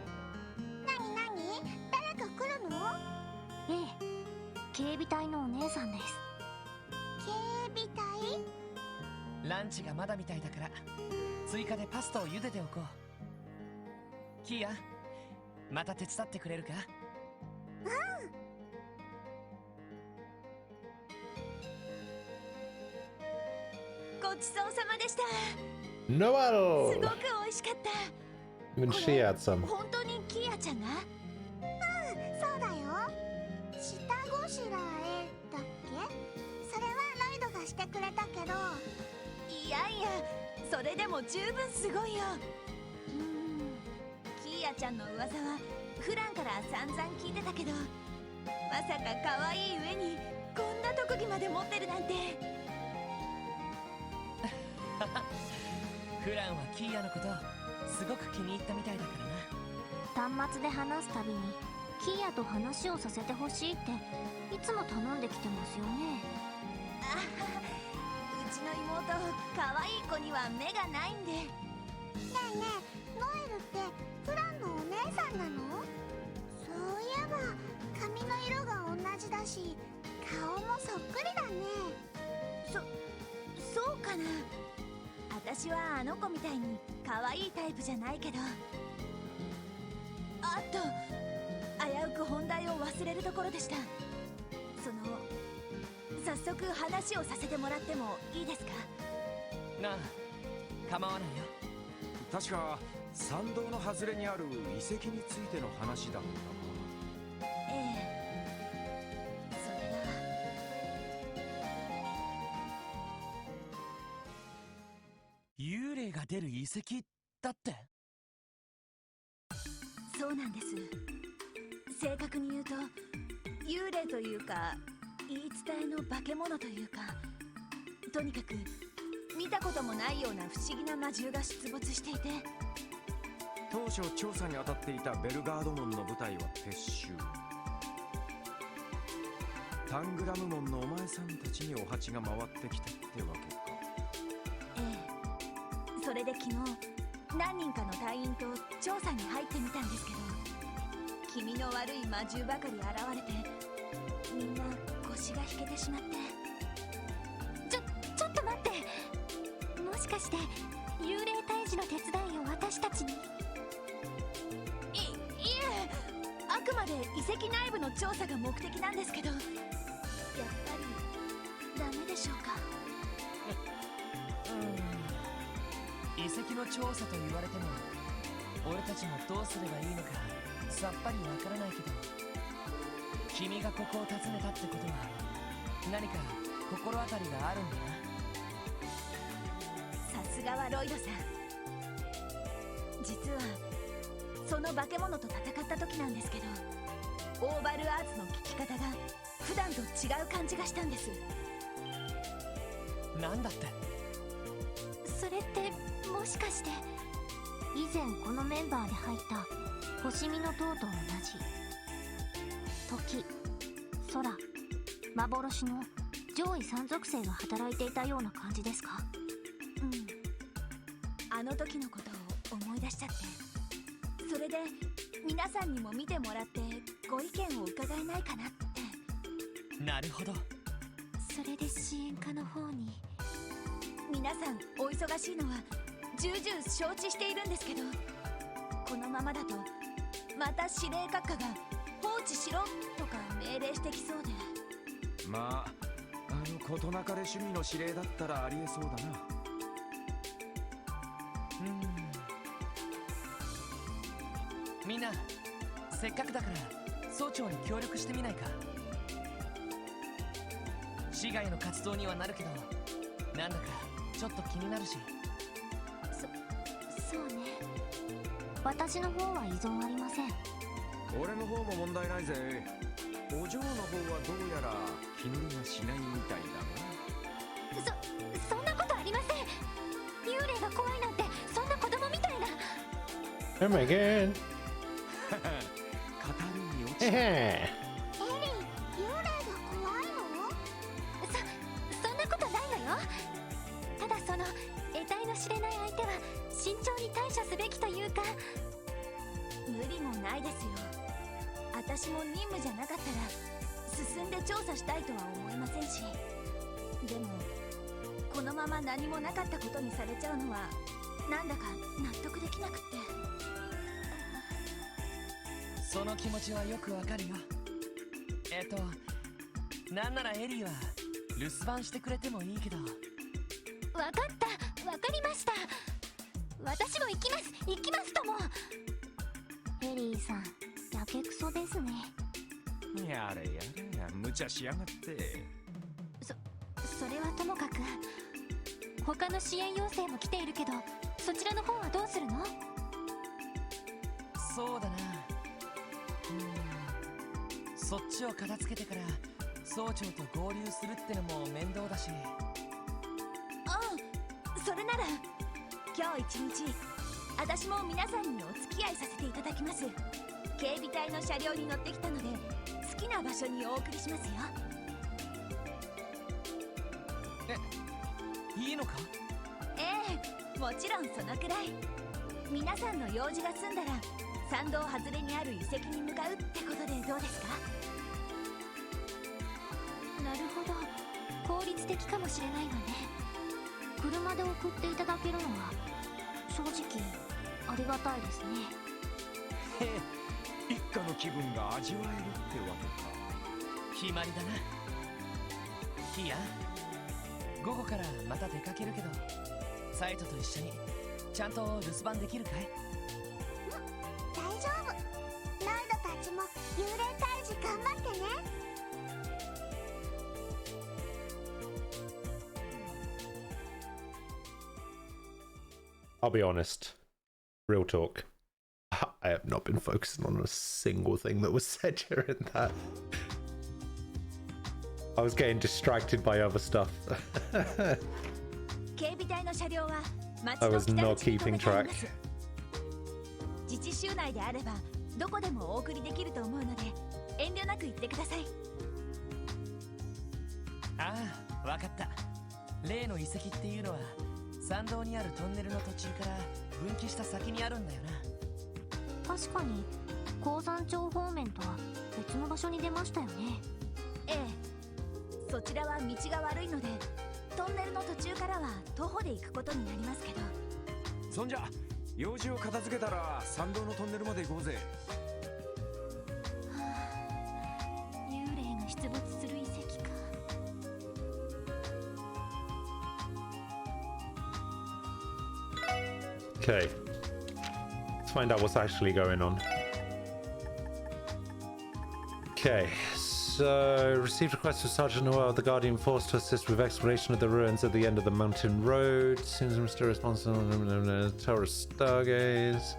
になに、誰か来るの？ええ、警備隊のお姉さんです。警備隊？ランチがまだみたいだから追加でパスタを茹でておこう。キーヤ、また手伝ってくれるか？ごちそうさまでした。 Noel! すごく美味しかった。 Even she had some. 本当にキーヤちゃんが？そうだよ。下ごしらえだっけ？それはロイドがしてくれたけど。いやいや、それでも十分すごいよ。キーヤちゃんの噂は普段から散々聞いてたけど、まさか可愛い上にこんな特技まで持ってるなんて。フランはキーヤのことすごく気に入ったみたいだからな。端末で話すたびにキーヤと話をさせてほしいっていつも頼んできてますよね。うちの妹、可愛い子には目がないんで。ねえねえ、ノエルってフランのお姉さんなの？そういえば髪の色が同じだし、顔もそっくりだね。そうかな。私はあの子みたいに可愛いタイプじゃないけど。あっと、危うく本題を忘れるところでした。早速話をさせてもらってもいいですか？なあ、構わないよ。確か参道の外れにある遺跡についての話だったな。ええ、それが幽霊が出る遺跡だって？そうなんです。正確に言うと幽霊というか言い伝えの化け物というか、とにかく見たこともないような不思議な魔獣が出没していて、当初調査に当たっていたベルガード門の部隊は撤収。タングラム門のお前さんたちにお鉢が回ってきたってわけか。ええ、それで昨日何人かの隊員と調査に入ってみたんですけど、気味の悪い魔獣ばかり現れて、みんな腰が引けてしまって。ちょっと待って、もしかして幽霊退治の手伝いを私たちに？いえ、あくまで遺跡内部の調査が目的なんですけど、やっぱりダメでしょうか？遺跡の調査と言われても俺たちもどうすればいいのかさっぱりわからないけど、君がここを訪ねたってことは何か心当たりがあるんだな。さすすがはロイドさん。実はその化け物と戦った時なんですけど、オーバルアーツの効き方が普段と違う感じがしたんです。なんだって？それってもしかして以前このメンバーで入った星見の塔と同じ時、空、幻の上位三属性が働いていたような感じですか？うん、あの時のことを思い出しちゃって、それで皆さんにも見てもらってご意見を伺えないかなって。なるほど。それで支援課の方に。皆さんお忙しいのは重々承知しているんですけど、このままだとまた司令閣下が放置しろとか命令してきそうで。まあ事なかれ趣味の指令だったらありえそうだな。みんなせっかくだから総長に協力してみないか。市外の活動にはなるけど、なんだかちょっと気になるし。そうね。私の方は依存ありません。俺の方も問題ないぜ。お嬢の方はどうやら気乗りがしないみたいだな。そんなことありません。幽霊が怖いなんてそんな子供みたいな。Oh my god. 語るに落ちた。エリー、幽霊が怖いの？そんなことないのよ。ただその得体の知れない相手は慎重に対処すべきというか。無理もないですよ。私も任務じゃなかったら進んで調査したいとは思いませんし、でもこのまま何もなかったことにされちゃうのはなんだか納得できなくって。その気持ちはよくわかるよ。なんならエリーは留守番してくれてもいいけど。わかりました。私も行きますとも。エリーさん、やけくそですね。やれやれ、無茶しやがって。それはともかく、他の支援要請も来ているけど、そちらの方はどうするの？そうだな。そっちを片付けてから総長と合流するってのも面倒だし。それなら今日一日私も皆さんにお付き合いさせていただきます。警備隊の車両に乗ってきたので好きな場所にお送りしますよ。いいのか？もちろんそのくらい。皆さんの用事が済んだら参道外れにある遺跡に向かうってことでどうですか？なるほど、効率的かもしれないわね。車で送っていただけるのは正直ありがたいですね。一家の気分が味わえるってわけか。決まりだな。いや、午後からまた出かけるけど、サイトと一緒にちゃんと留守番できるかい？大丈夫。ロイドたちも幽霊退治頑張ってね。I'll be honest. Real talk. I have not been focusing on a single thing that was said during that. I was getting distracted by other stuff. 警備隊の車両は I was not keeping track. 自治州内であればどこでもお送りできると思うので遠慮なく言ってください。ああ、わかった。例の遺跡っていうのは山道にあるトンネルの途中から分岐した先にあるんだよな。確かに鉱山町方面とは別の場所に出ましたよね。そちらは道が悪いのでトンネルの途中からは徒歩で行くことになりますけど。そんじゃ用事を片付けたら山道のトンネルまで行こうぜ。幽霊が出没する遺跡か。Okay. Let's find out what's actually going on. Okay, So, received request from Sergeant Noel of the Guardian Force to assist with exploration of the ruins at the end of the mountain road. Seems a mysterious monster. Terrorist stargaze.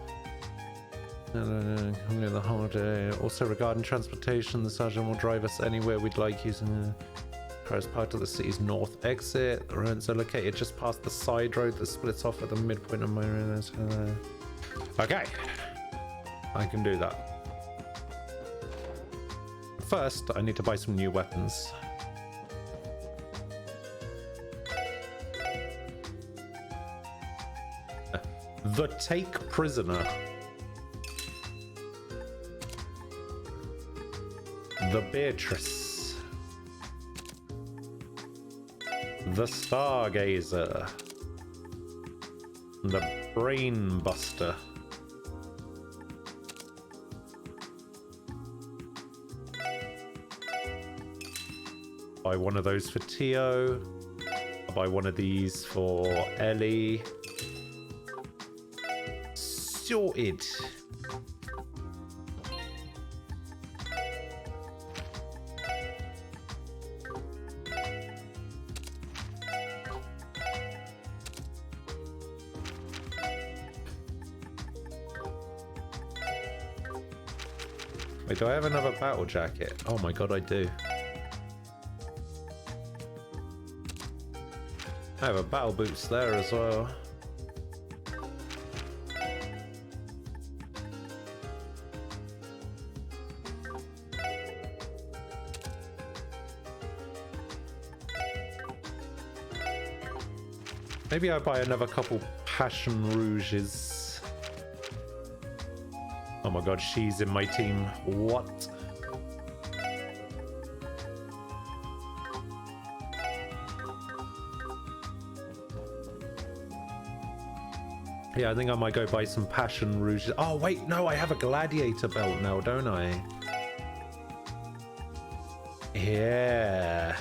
The holiday. Also, regarding transportation, the sergeant will drive us anywhere we'd like using the as part of the city's north exit. The ruins are located just past the side road that splits off at the midpoint of my ruins. Okay, I can do that. First, I need to buy some new weapons. The Take Prisoner. The Beatrice. The Stargazer. The Brain Buster. Buy one of those for Tio. I'll buy one of these for Ellie. Sorted. Wait, do I have another battle jacket? Oh my god, I do. I have a battle boots there as well. Maybe I buy another couple Passion Rouges. Oh my god, she's in my team. What? Yeah, I think I might go buy some Passion Rouges. Oh wait, no, I have a Gladiator belt now, don't I? Yeah.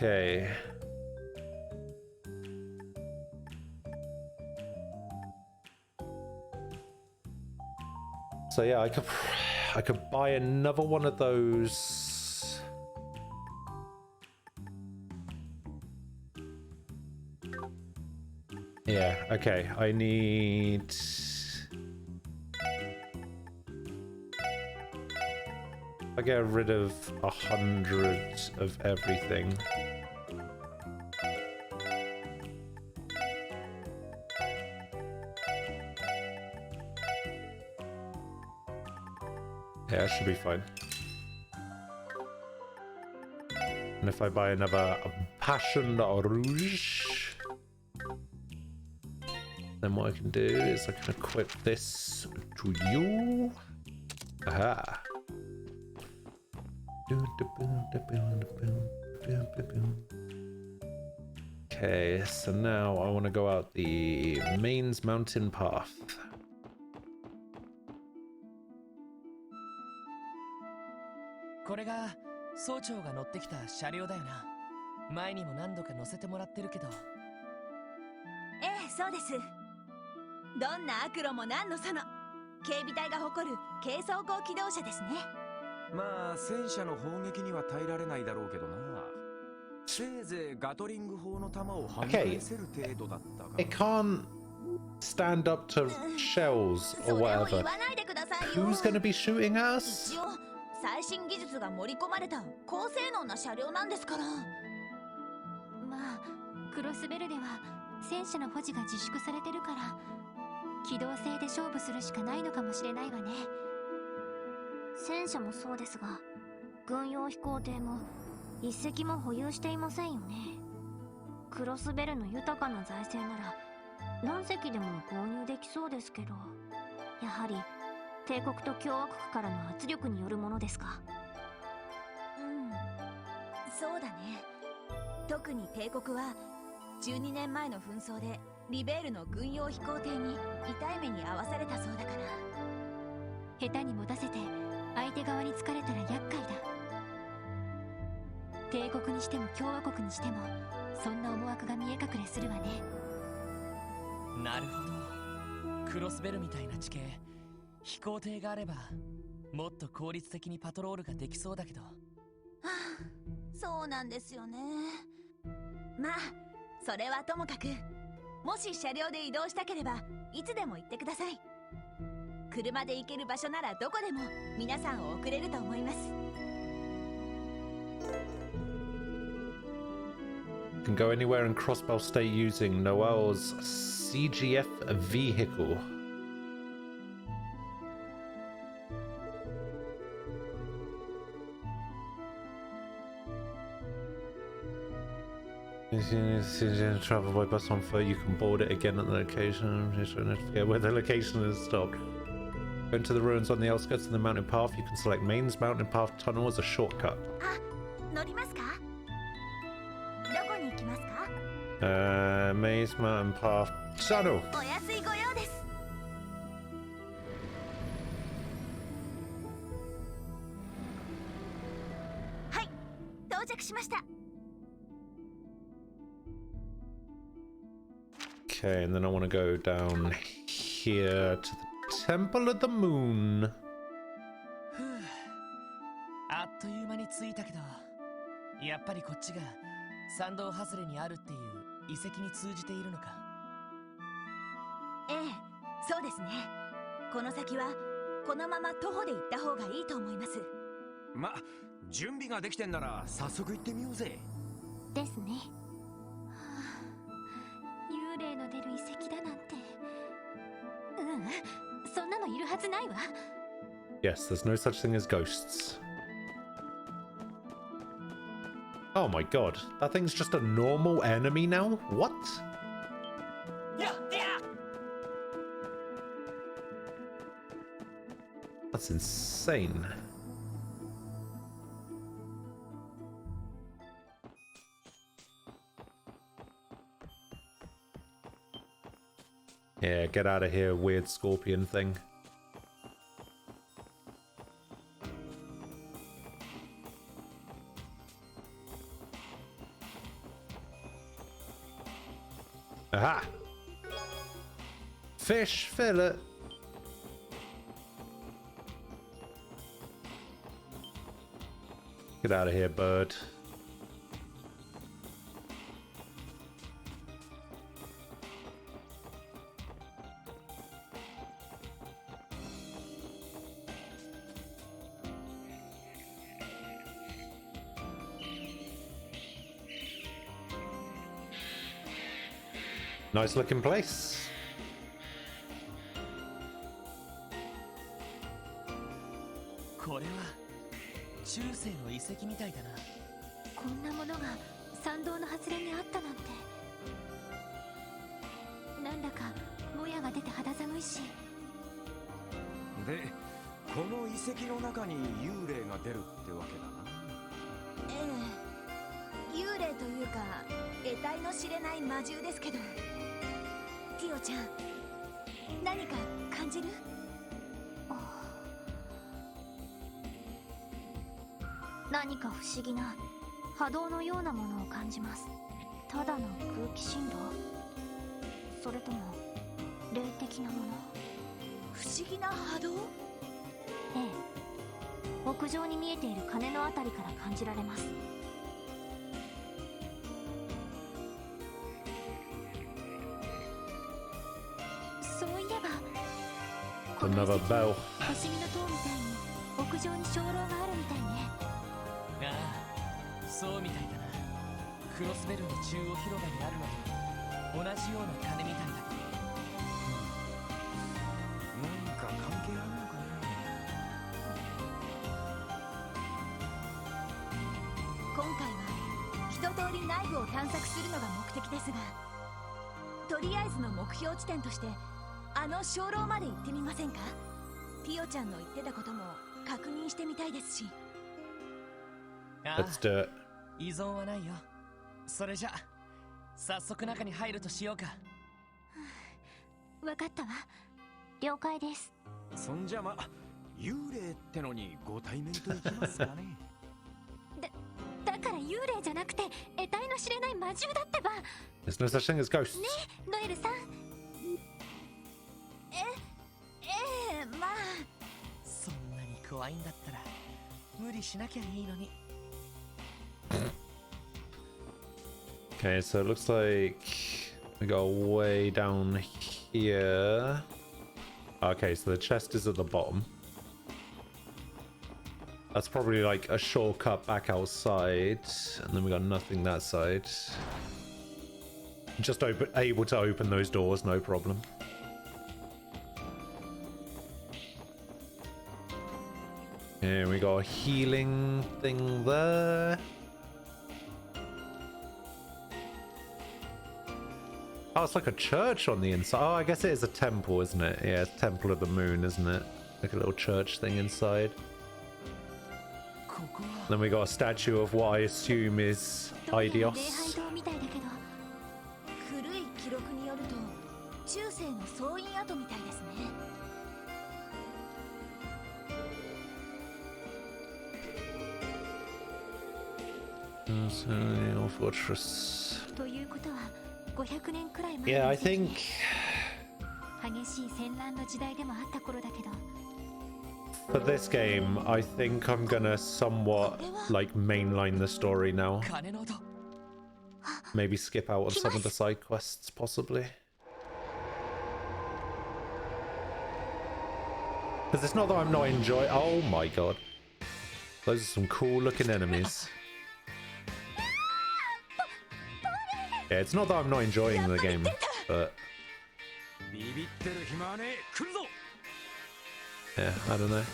Okay. So yeah, I could buy another one of those. Yeah, okay. I need I get rid of 100 of everything. Yeah, it should be fine. And if I buy another Passion Rouge, then what I can do is I can equip this to you. Aha. Okay, so now I want to go out the Mains Mountain Path. This is総長が乗ってきた車両だよな。前にも何度か乗せてもらってるけど。ええ、そうです。どんな悪路も何のその警備隊が誇る軽装甲機動車ですね。まあ戦車の砲撃には耐えられないだろうけどな。せいぜいガトリング砲の弾を跳ね返せる程度だったか。It can't stand up to shells or whatever. Who's going to be shooting at us? 一応最新技術が盛り込まれた高性能な車両なんですから。まあクロスベルでは戦車の保持が自粛されてるから機動性で勝負するしかないのかもしれないわね。戦車もそうですが、軍用飛行艇も一隻も保有していませんよね。クロスベルの豊かな財政なら何隻でも購入できそうですけど、やはり帝国と共和国からの圧力によるものですか？そうだね。特に帝国は12年前の紛争でリベールの軍用飛行艇に痛い目に遭わされたそうだから。下手に持たせて相手側に疲れたら厄介だ。帝国にしても共和国にしてもそんな思惑が見え隠れするわね。なるほど。クロスベルみたいな地形、飛行艇があればもっと効率的にパトロールができそうだけど。そうなんですよね。まあそれはともかく、もし車両で移動したければいつでも行ってください。車で行ける場所ならどこでも皆さんを送れると思います。Can go anywhere in Crossbow State using Noel's CGF vehicle. If you travel by bus on foot, you can board it again at the location. Just don't forget where the location is stopped. Go into the ruins on the outskirts of the mountain path. You can select Main's Mountain Path Tunnel as a shortcut. 乗りますか？どこに行きますか？ Main's Mountain Path Tunnel. お安いご用です。はい、到着しました。Okay, and then I want to go down here to the Temple of the Moon. あっという間に着いたけど、やっぱりこっちが参道外れにあるっていう遺跡に通じているのか。ええ、そうですね。この先はこのまま徒歩で行った方がいいと思います。ま、準備ができてんなら早速行ってみようぜ。ですね。幽霊の出る遺跡だなんて。そんなのいるはずないわ。 Yes, there's no such thing as ghosts. Oh my god, that thing's just a normal enemy now? What? That's insane. Yeah, get out of here, weird scorpion thing. Aha! Fish fillet. Get out of here, bird. Nice looking place. これは中世の遺跡みたいだな。こんなものが参道の外れにあったなんて。なんだかもやが出て肌寒いし。で、この遺跡の中に幽霊が出るってわけだな。ええ、幽霊というか得体の知れない魔獣ですけど。ティオちゃん、何か感じる？何か不思議な波動のようなものを感じます。ただの空気振動？それとも霊的なもの？不思議な波動？ええ、屋上に見えている鐘のあたりから感じられます。そういえば Another bell. 星見の塔みたいに屋上に鐘楼があるみたいね。ああ、そうみたいだな。クロスベルの中央広場にあるのと同じような鐘みたいだけど。何か関係あるのかね。今回は一通り内部を探索するのが目的ですが、とりあえずの目標地点としてあの鐘楼まで行ってみませんか？ピオちゃんの言ってたことも確認してみたいですし。Let's do it. 依存はないよ。それじゃ早速中に入るとしようか。わかったわ。了解です。そんじゃま、幽霊ってのにご対面といきますかね。だから幽霊じゃなくて得体の知れない魔獣だってば。 There's no such thing as ghosts. ねえ、ノエルさん。まあ。そんなに怖いんだったら無理しなきゃいいのに。Okay, so it looks like we go way down here. Okay, so the chest is at the bottom. That's probably like a shortcut back outside, and then we got nothing that side. Just able to open those doors, no problem. Here we got a healing thing there. Oh, it's like a church on the inside. Oh, I guess it is a temple, isn't it? Yeah, it's Temple of the Moon, isn't it? Like a little church thing inside. Then we got a statue of what I assume is Aidios. 古い記録によると中世の総員跡みたいですね。Fortress. ということは500年くらい前。Yeah, I think. 激しい戦乱の時代でもあった頃だけど。For this game, I think I'm gonna somewhat like mainline the story now. Maybe skip out on some of the side quests, possibly. Because it's not that I'm not enjoying. Oh my god, those are some cool looking enemies. Yeah, it's not that I'm not enjoying the game, but yeah, I don't know.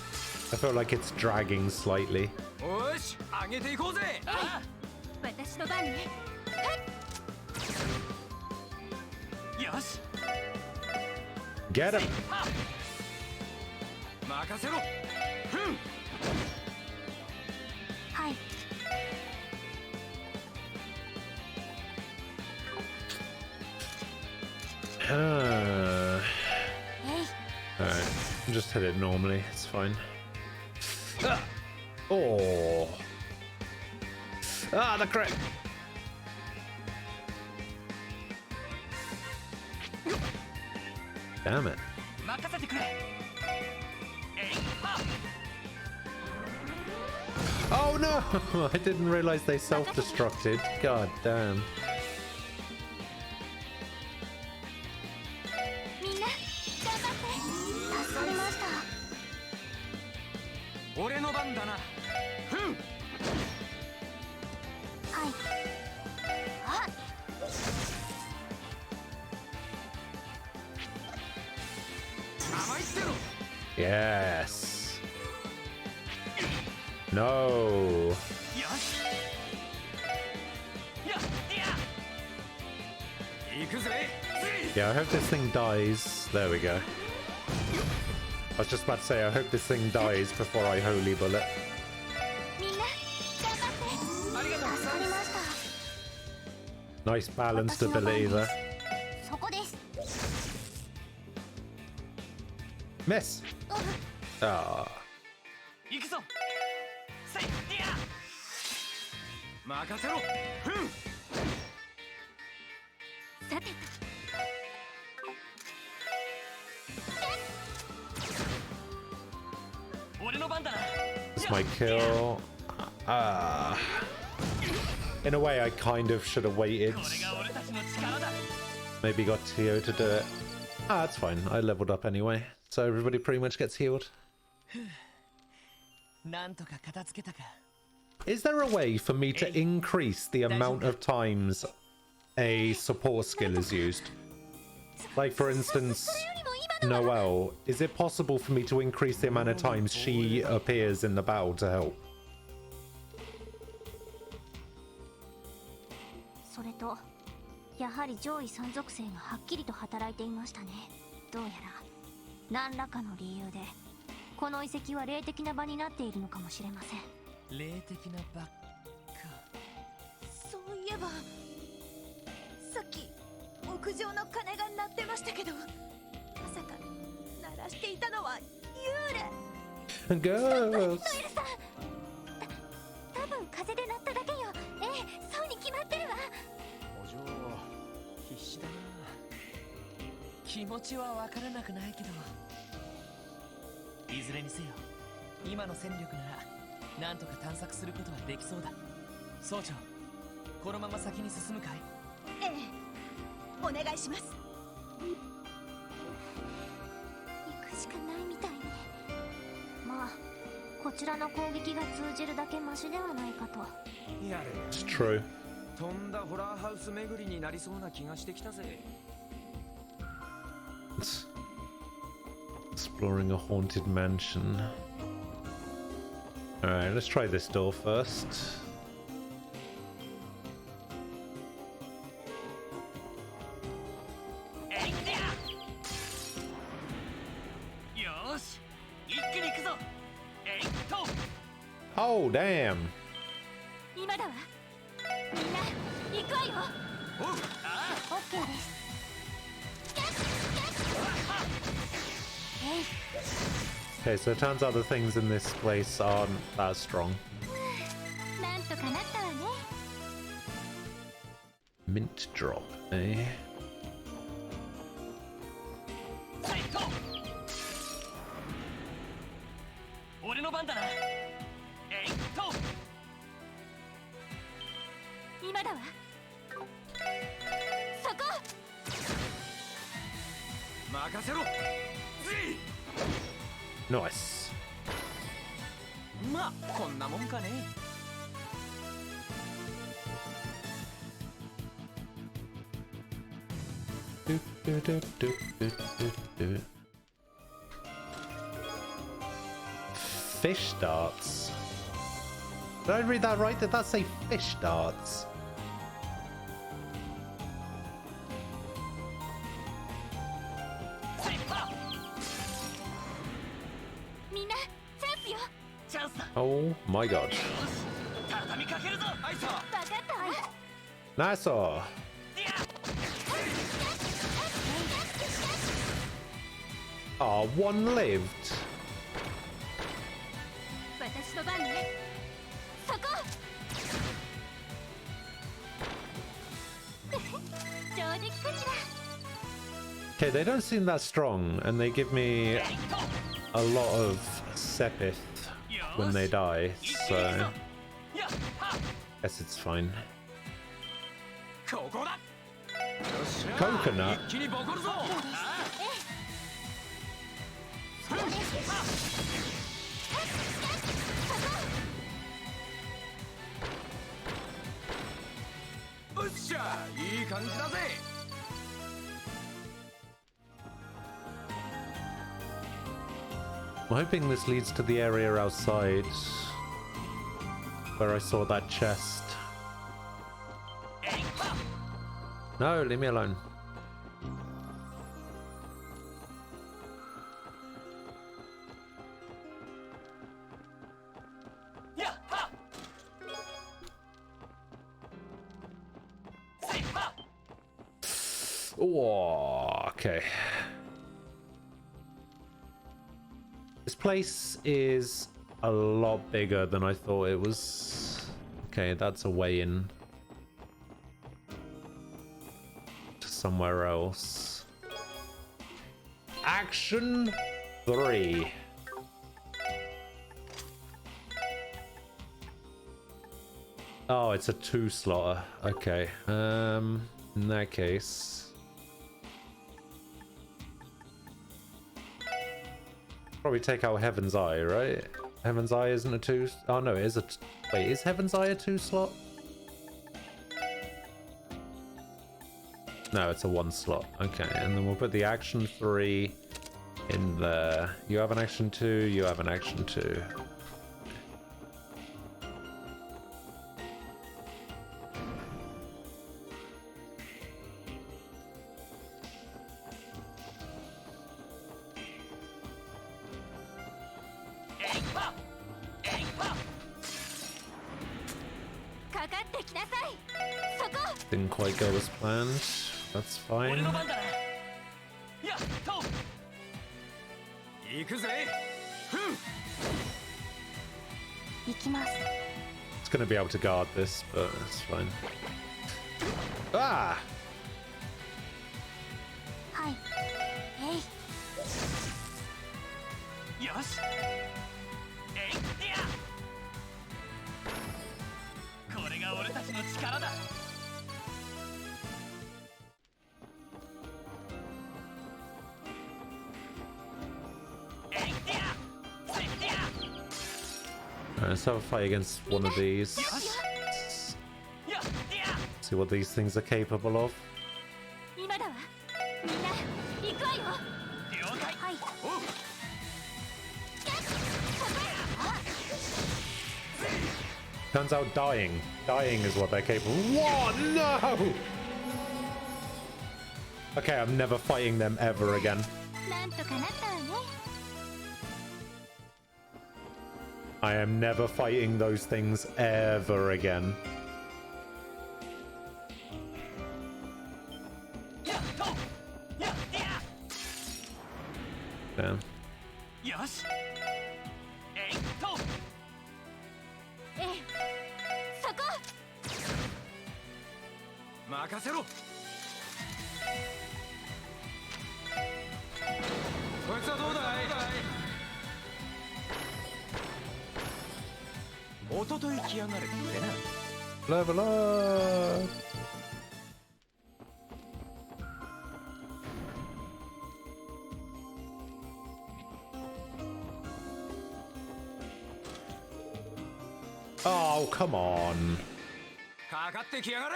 I feel like it's dragging slightly. Get him! Alright, just hit it normally, it's fine. Oh! Ah, the crit! Damn it. Oh no! I didn't realize they self-destructed. God damn. Yes. No. Yeah, I hope this thing dies. There we go. I was just about to say, I hope this thing dies before I holy bullet. Nice balanced ability there. Miss! Ah. It's my kill. Ah. In a way, I kind of should have waited. Maybe got Tio to do it. Ah, that's fine. I leveled up anyway. So everybody pretty much gets healed. Is there a way for me to increase the amount of times a support skill is used? Like, for instance, Noelle. Is it possible for me to increase the amount of times she appears in the battle to help? それと、やはり上位三属性がはっきりと働いていましたね。どうやら何らかの理由でこの遺跡は霊的な場になっているのかもしれません。霊的な場か。そういえばさっき屋上の鐘が鳴ってましたけど、まさか鳴らしていたのは幽霊。Girls. トイレさん、多分風で鳴っただけよ。ええ、そうに決まってるわ。お嬢必死だな。気持ちは分からなくないけど、いずれにせよ今の戦力ならなんとか探索することはできそうだ。総長、このまま先に進むかい？ええ、お願いします。行くしかないみたいね。まあこちらの攻撃が通じるだけマシではないかと。やれ。 It's true. とんだホラーハウス巡りになりそうな気がしてきたぜ。Exploring a haunted mansion. Alright, let's try this door first. よし、一気に行くぞ。Oh, damn. 今だわ。みんな行くわよ。オッケーです。Okay, so it turns out the things in this place aren't that strong. なんとかなったわね。Mint drop, eh? 俺の番だな。今だわ。そこ。任せろ。Nice. まあこんなもんかね。Fish darts. Did I read that right? Did that say fish darts? みんなチャンスよ。チャンスだ。 Oh my god. 畳みかけるぞ。アイサー。わかったわ。 Nice. Oh, one lived. 私の番ね。そこ。上出来かしら。 Okay, they don't seem that strong, and they give me a lot of sepith when they die, so guess it's fine. Coconut? 一気にボコるぞ。おっしゃ、いい感じだぜ。I'm hoping this leads to the area outside where I saw that chest. No, leave me alone. Oh, okay. This place is a lot bigger than I thought it was. Okay, that's a way in to somewhere else. Action 3. Oh, it's a 2-slotter. Okay. In that case, probably take out Heaven's Eye, right? Heaven's Eye isn't a 2. Oh no, it is a. Wait, is Heaven's Eye a 2-slot? No, it's a 1-slot. Okay, and then we'll put the action 3 in there. You have an action 2. You have an action 2. Didn't quite go as planned. That's fine. 行くぜ。行きます。 It's gonna be able to guard this, but it's fine. Ah! はい。よしえいってやこれが俺たちの力だえいってやせいってや Let's have a fight against one of these. See what these things are capable of. 今だわ。みんな行くわよ。了解。はい。 Turns out dying is what they're capable of. What? No! Okay, I'm never fighting them ever again. なんとかなったわね。 I am never fighting those things ever again. Damn. よしえいっとええ、そこ。任せろ。こいつはどうだい。おととい来やがれってな。 Level up! Oh, come on. かかってきやがれ。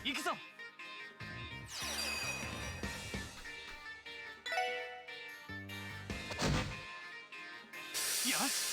行くぞ。よし。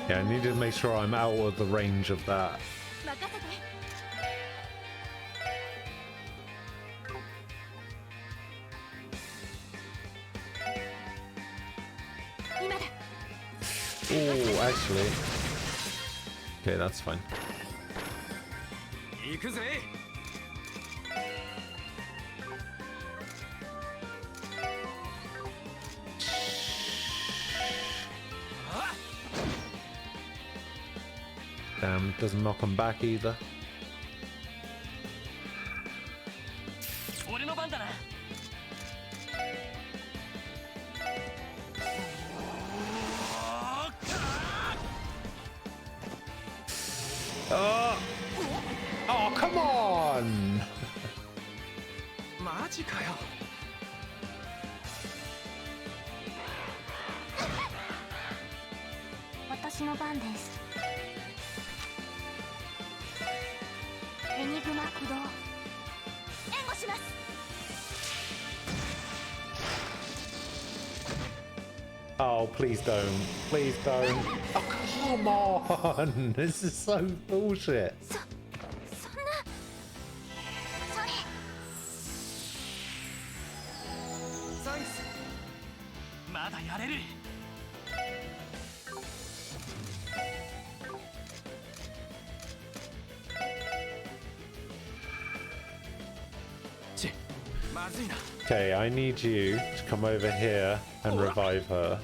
Yeah, I need to make sure I'm out of the range of that. 任せて。 Oh, actually. Okay, that's fine. 行くぜ。 Damn, doesn't knock him back either. 俺の番だな。 Oh, come on! マジかよ。 私の番です。エニグマ駆動。援護します。 Oh, please don't. Please don't. Oh, come on! This is so bullshit. そんな。それ。サンクス。まだやれる。 Okay, I need you to come over here and revive her.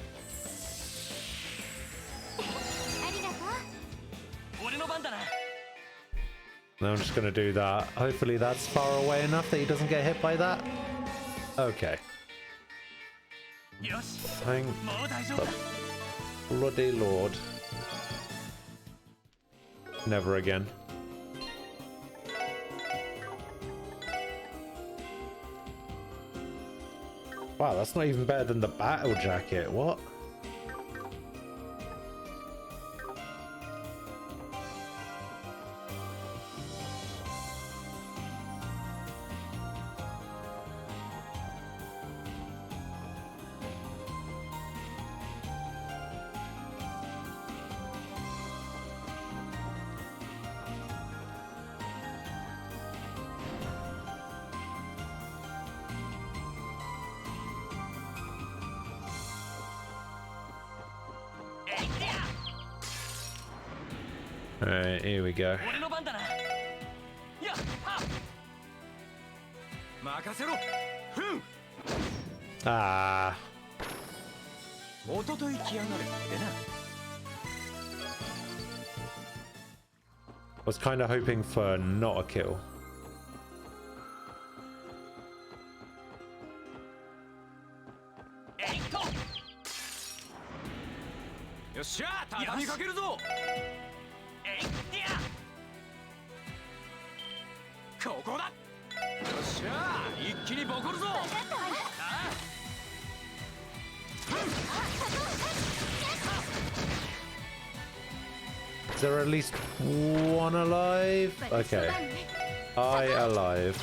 Now I'm just gonna do that. Hopefully that's far away enough that he doesn't get hit by that. Okay. Thank the bloody Lord. Never again. Wow, that's not even better than the battle jacket. What? Alright, here we go. Ah. Was kind of hoping for not a kill. Is there at least one alive? Okay. I alive.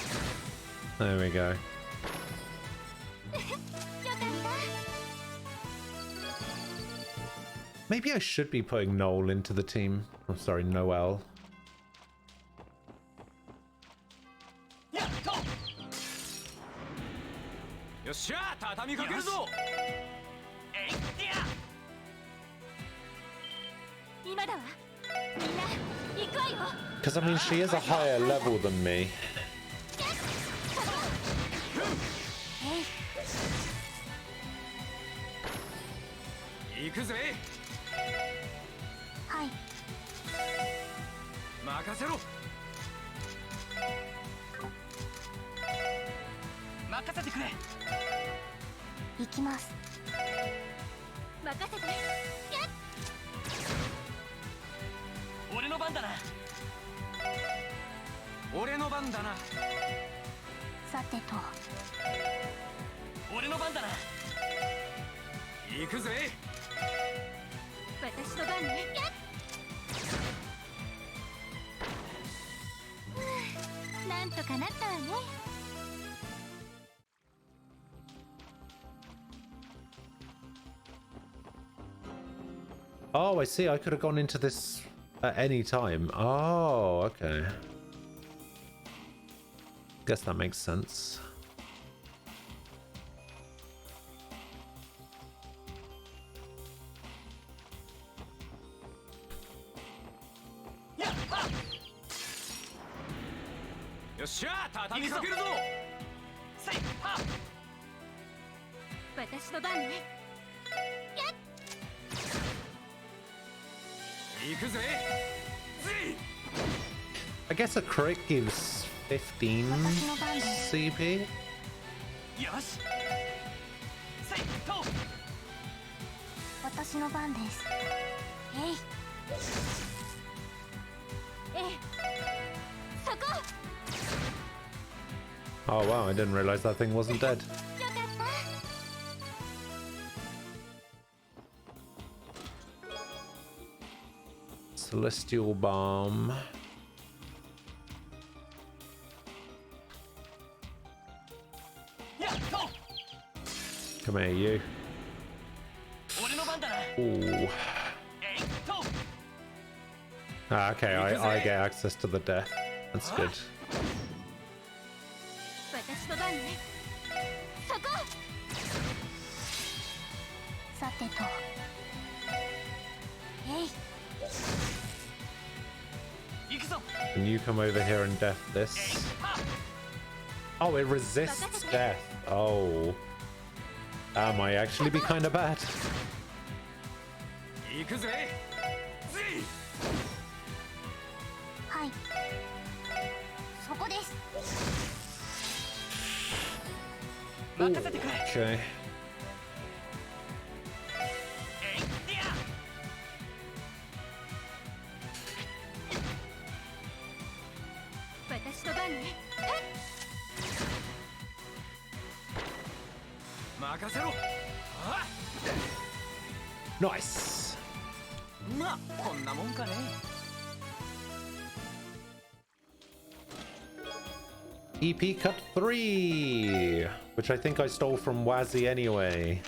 There we go. Maybe I should be putting Noel into the team. I'm sorry, Noel. Because I mean, she is a higher level than me. Oh, I see. I could have gone into this at any time. Oh, okay. Guess that makes sense. I guess a crit gives 15 CP. Oh wow, I didn't realize that thing wasn't dead. Celestial Bomb. Come here, you. Ooh. Ah, okay, I get access to the death. That's good. Can you come over here and death this? Oh, it resists death. Oh. That might actually be kind of bad. Ooh, okay. Nice. EP Cut 3, which I think I stole from Wazzy anyway.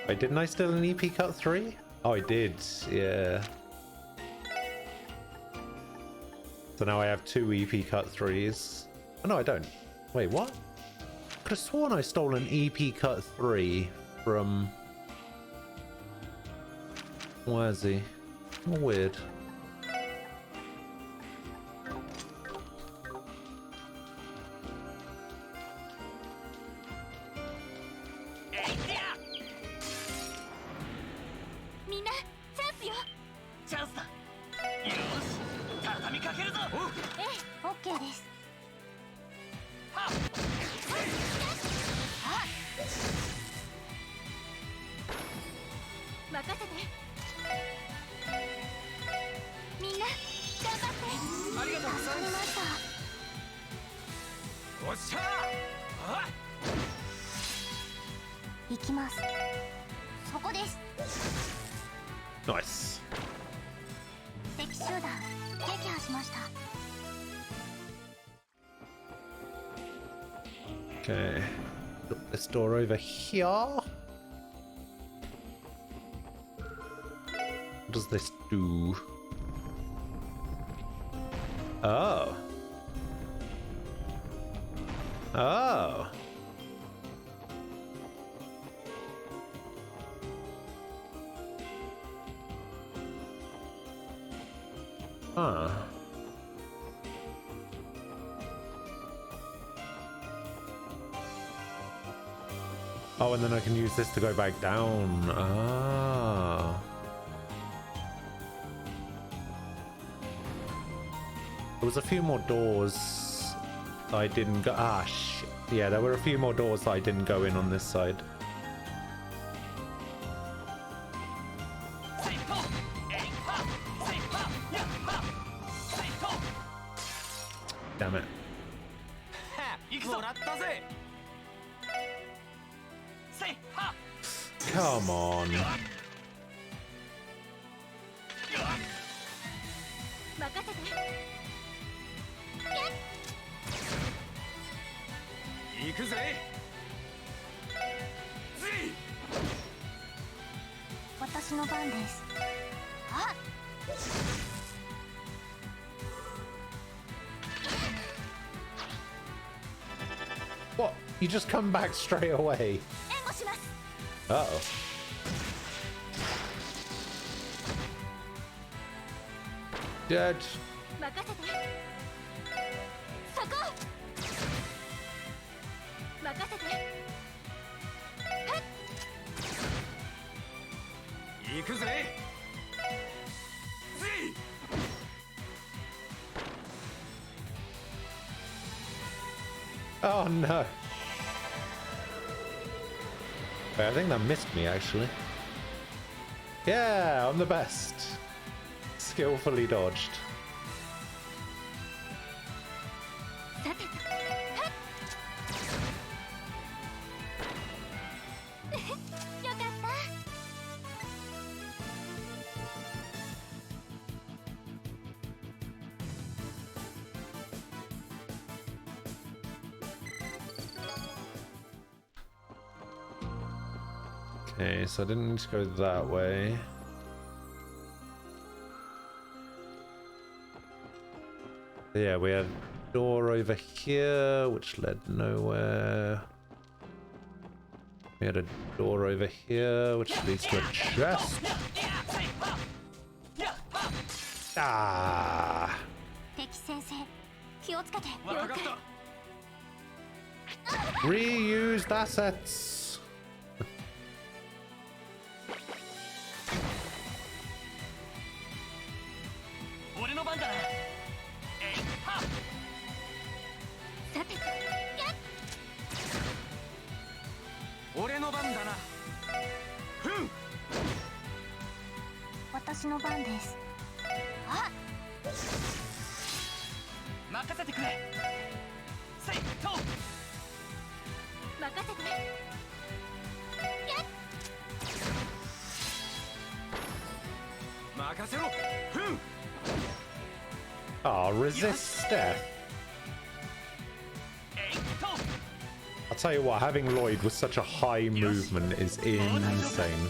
Wait, didn't I steal an EP Cut 3? Oh, I did, yeah. So now I have 2 EP Cut 3s. Oh, no, I don't. Wait, what? I could have sworn I stole an EP Cut 3 from... Where is he? Oh, weird. OK です。任せて。みんな頑張って。ありがとうございました。おっしゃー。行きます。そこです。ナイス。敵集団撃破しました。Okay, got this door over here. What does this do? Oh. Oh. Huh. Oh, and then I can use this to go back down. Ah. There was a few more doors I didn't go. Ah, shit. Yeah, there were a few more doors that I didn't go in on this side. Damn it. Come on. What? You just come back straight away? Uh-oh. Dead. Oh no. Wait, I think that missed me actually. Yeah, I'm the best. Skillfully dodged. Okay, so I didn't need to go that way. Yeah, we had a door over here, which led nowhere. We had a door over here, which leads to a chest. Ah! Reused assets! Oh, resist death. I'll tell you what, having Lloyd with such a high movement is insane.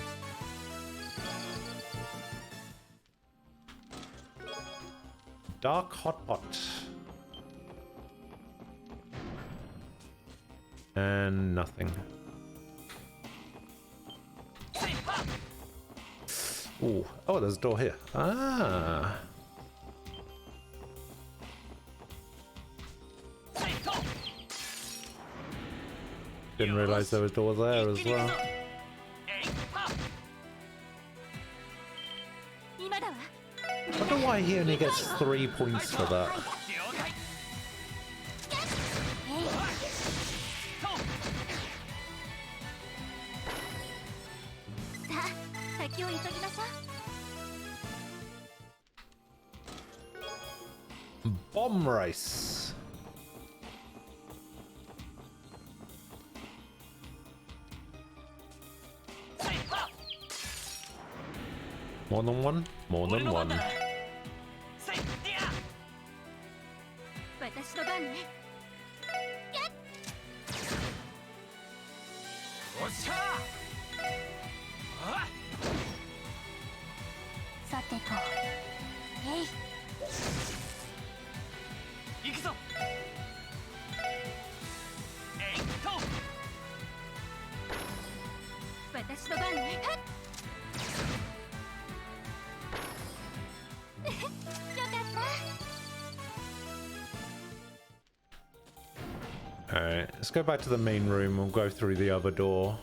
Dark hot pot. And nothing. Ooh. Oh, there's a door here. Ah. Didn't realize there was a door there as well. I wonder why he only gets 3 points for that. Bomb race. More than one? More than one. Alright, let's go back to the main room. We'll go through the other door.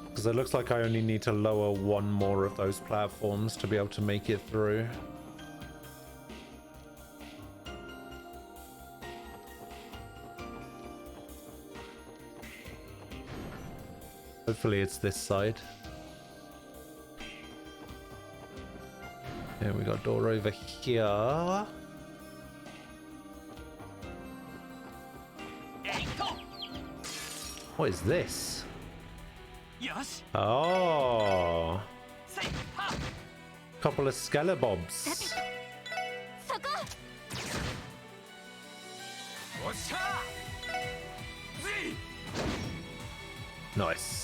Because it looks like I only need to lower one more of those platforms to be able to make it through. Hopefully it's this side. Yeah, we got a door over here. What is this? Oh, couple of skelebobs. Nice.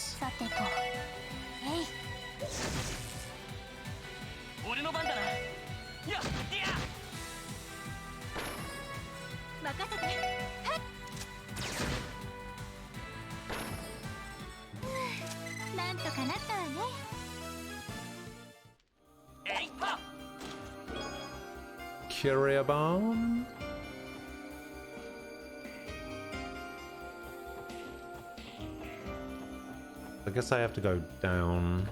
Curia bomb. I guess I have to go down.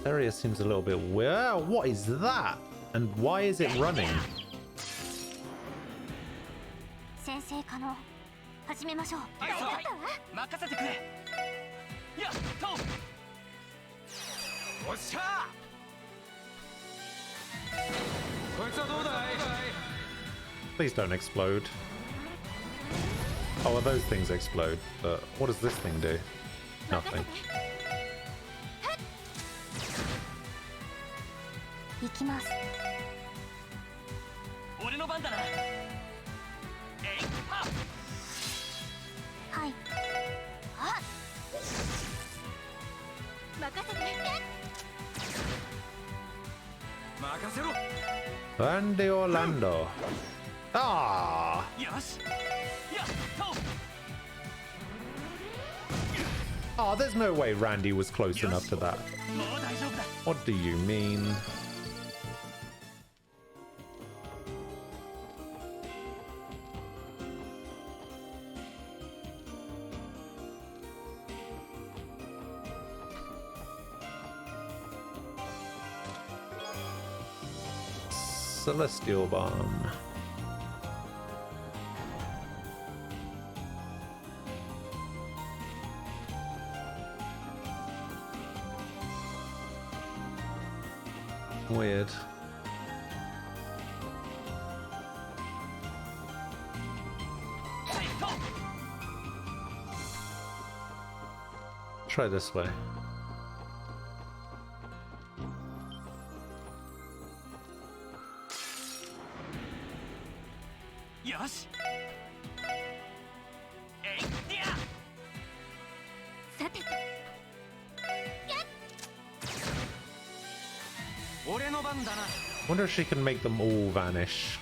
Area seems a little bit weird. What is that? And why is it running? Please don't explode. Oh, well, those things explode, but what does this thing do? Nothing. Randy Orlando. Ah! Oh, there's no way Randy was close enough to that. What do you mean? Celestial Bomb. Weird. Try this way. Wonder if she can make them all vanish.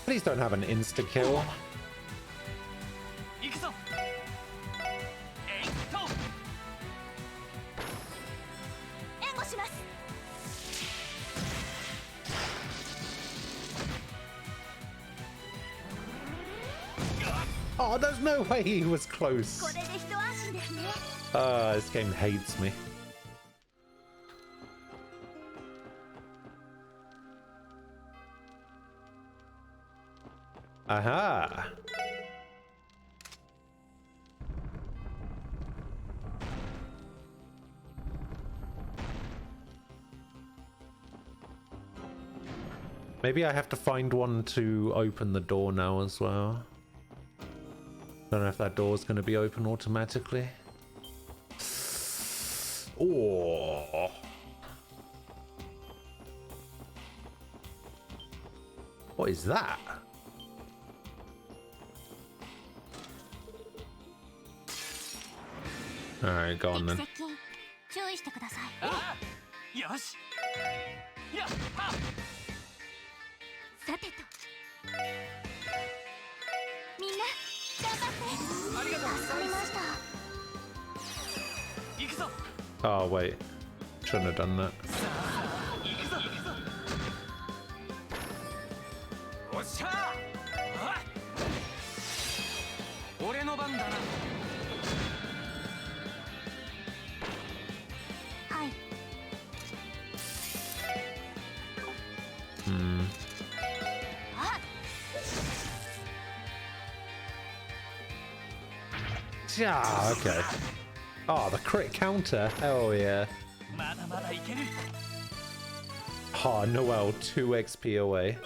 Please don't have an insta-kill. 行くぞ。えいっと。援護します。 Oh, there's no way he was close. これで一安心ですね。 This game hates me. Aha. Maybe I have to find one to open the door now as well. Don't know if that door's going to be open automatically. Oh. What is that? Alright, go on then. 注意してください。ああ、よし。やっは。さてと。みんな頑張って。ありがとうございました。行くぞ。 Oh, wait. Shouldn't have done that. 行くぞ行くぞ。おっしゃあ。俺の番だな。はい。 Hmm. Yeah, okay. Oh, the crit counter. Hell yeah. まだまだいける。 Oh, Noel, 2 XP away.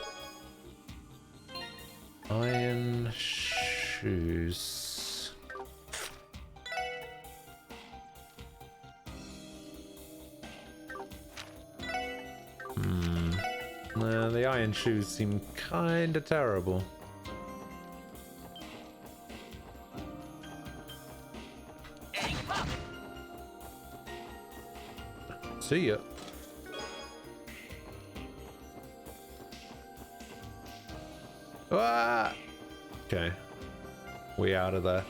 Iron shoes. The iron shoes seem kinda terrible. See ya. Ah! Okay. We out of there.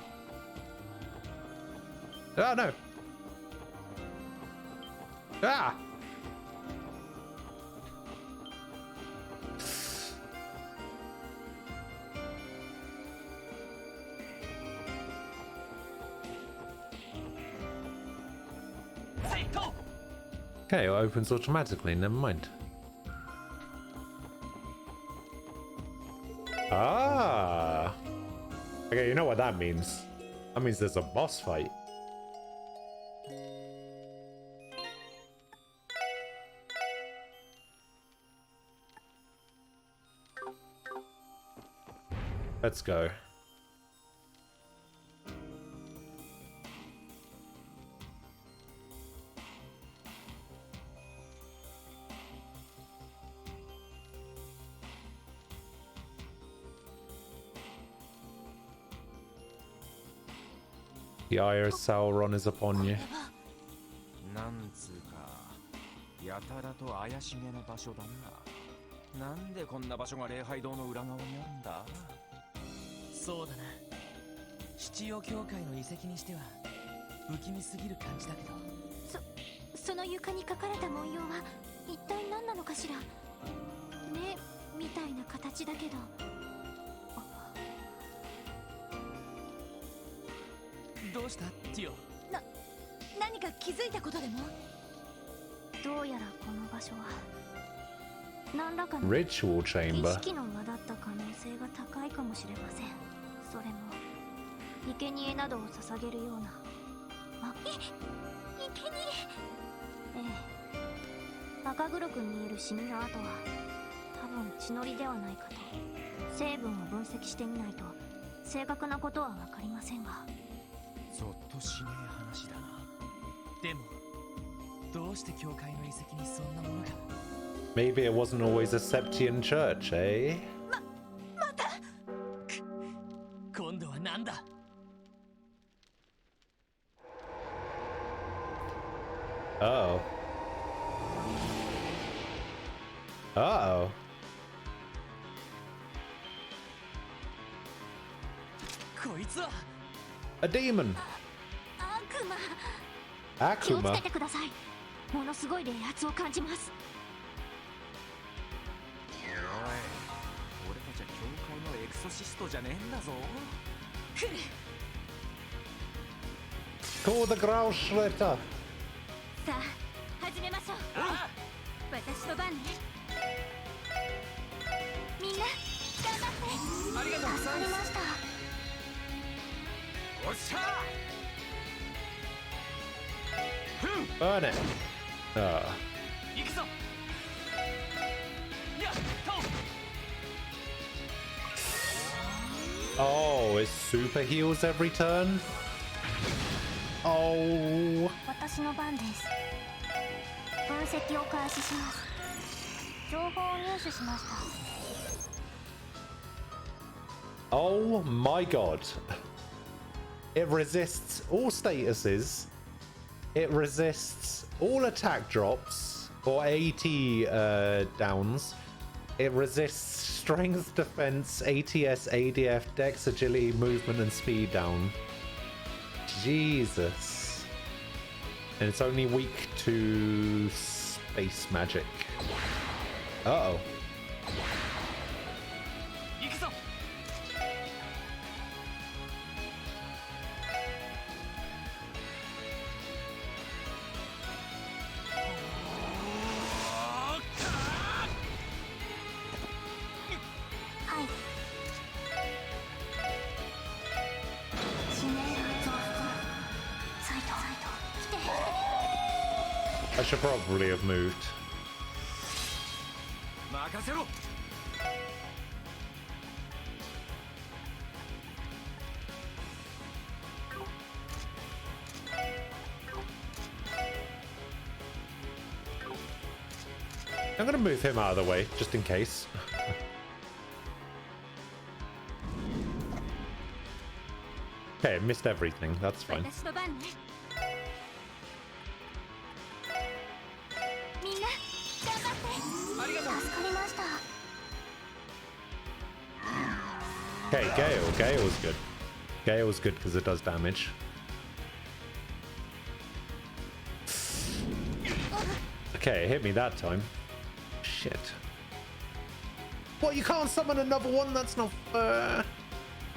Oh no! Ah! Okay, it opens automatically, never mind. Ah! Okay, you know what that means. That means there's a boss fight. Let's go. The ire of Sauron is upon you. なんつうか、やたらと怪しげな場所だな。なんでこんな場所が礼拝堂の裏側にあるんだ？そうだな。七葉教会の遺跡にしては不気味すぎる感じだけど。その床に描かれた文様は一体何なのかしら。目みたいな形だけど。どうしたティオ？何か気づいたことでも？どうやらこの場所は何らかの Ritual 儀 chamber. 式の場だった可能性が高いかもしれません。それも生贄などを捧げるような。あ、生贄。ええ、赤黒く見えるシミの跡は多分血のりではないかと。成分を分析してみないと正確なことはわかりませんが。ゾッとしねえ話だな。でもどうして教会の遺跡にそんなものが？ Maybe it wasn't always a Septian church, eh? また今度はなんだ？ Uh-oh. Uh-oh. こいつは A demon. 悪魔。気をつ Akuma. けてください。ものすごい冷圧を感じます。おい、俺たちは教会のエクソシストじゃねえんだぞ。来る。 Call the growl shredder. さあ、始めましょう。私の番ね。みんな、頑張って。ありがとうございます。助かりました。おっしゃ Burn it. 行くぞ。やっと。 Oh, it super heals every turn? Oh. 私の番です。分析を開始します。情報を入手しました。 Oh my god. It resists all statuses. It resists all attack drops or AT downs. It resists strength, defense, ATS, ADF, dex, agility, movement, and speed down. Jesus. And it's only weak to space magic. Uh-oh. 行くぞ。 はい。指名増幅。サイト。来て。 I should probably have moved. 任せろ。 I'm gonna move him out of the way, just in case. Okay, missed everything. That's fine. 私の番ね。みんな、頑張って。ありがとう。助かりました。 Okay, Gale's good. Gale's good because it does damage. Okay, it hit me that time. Shit. What, you can't summon another one? That's not fair.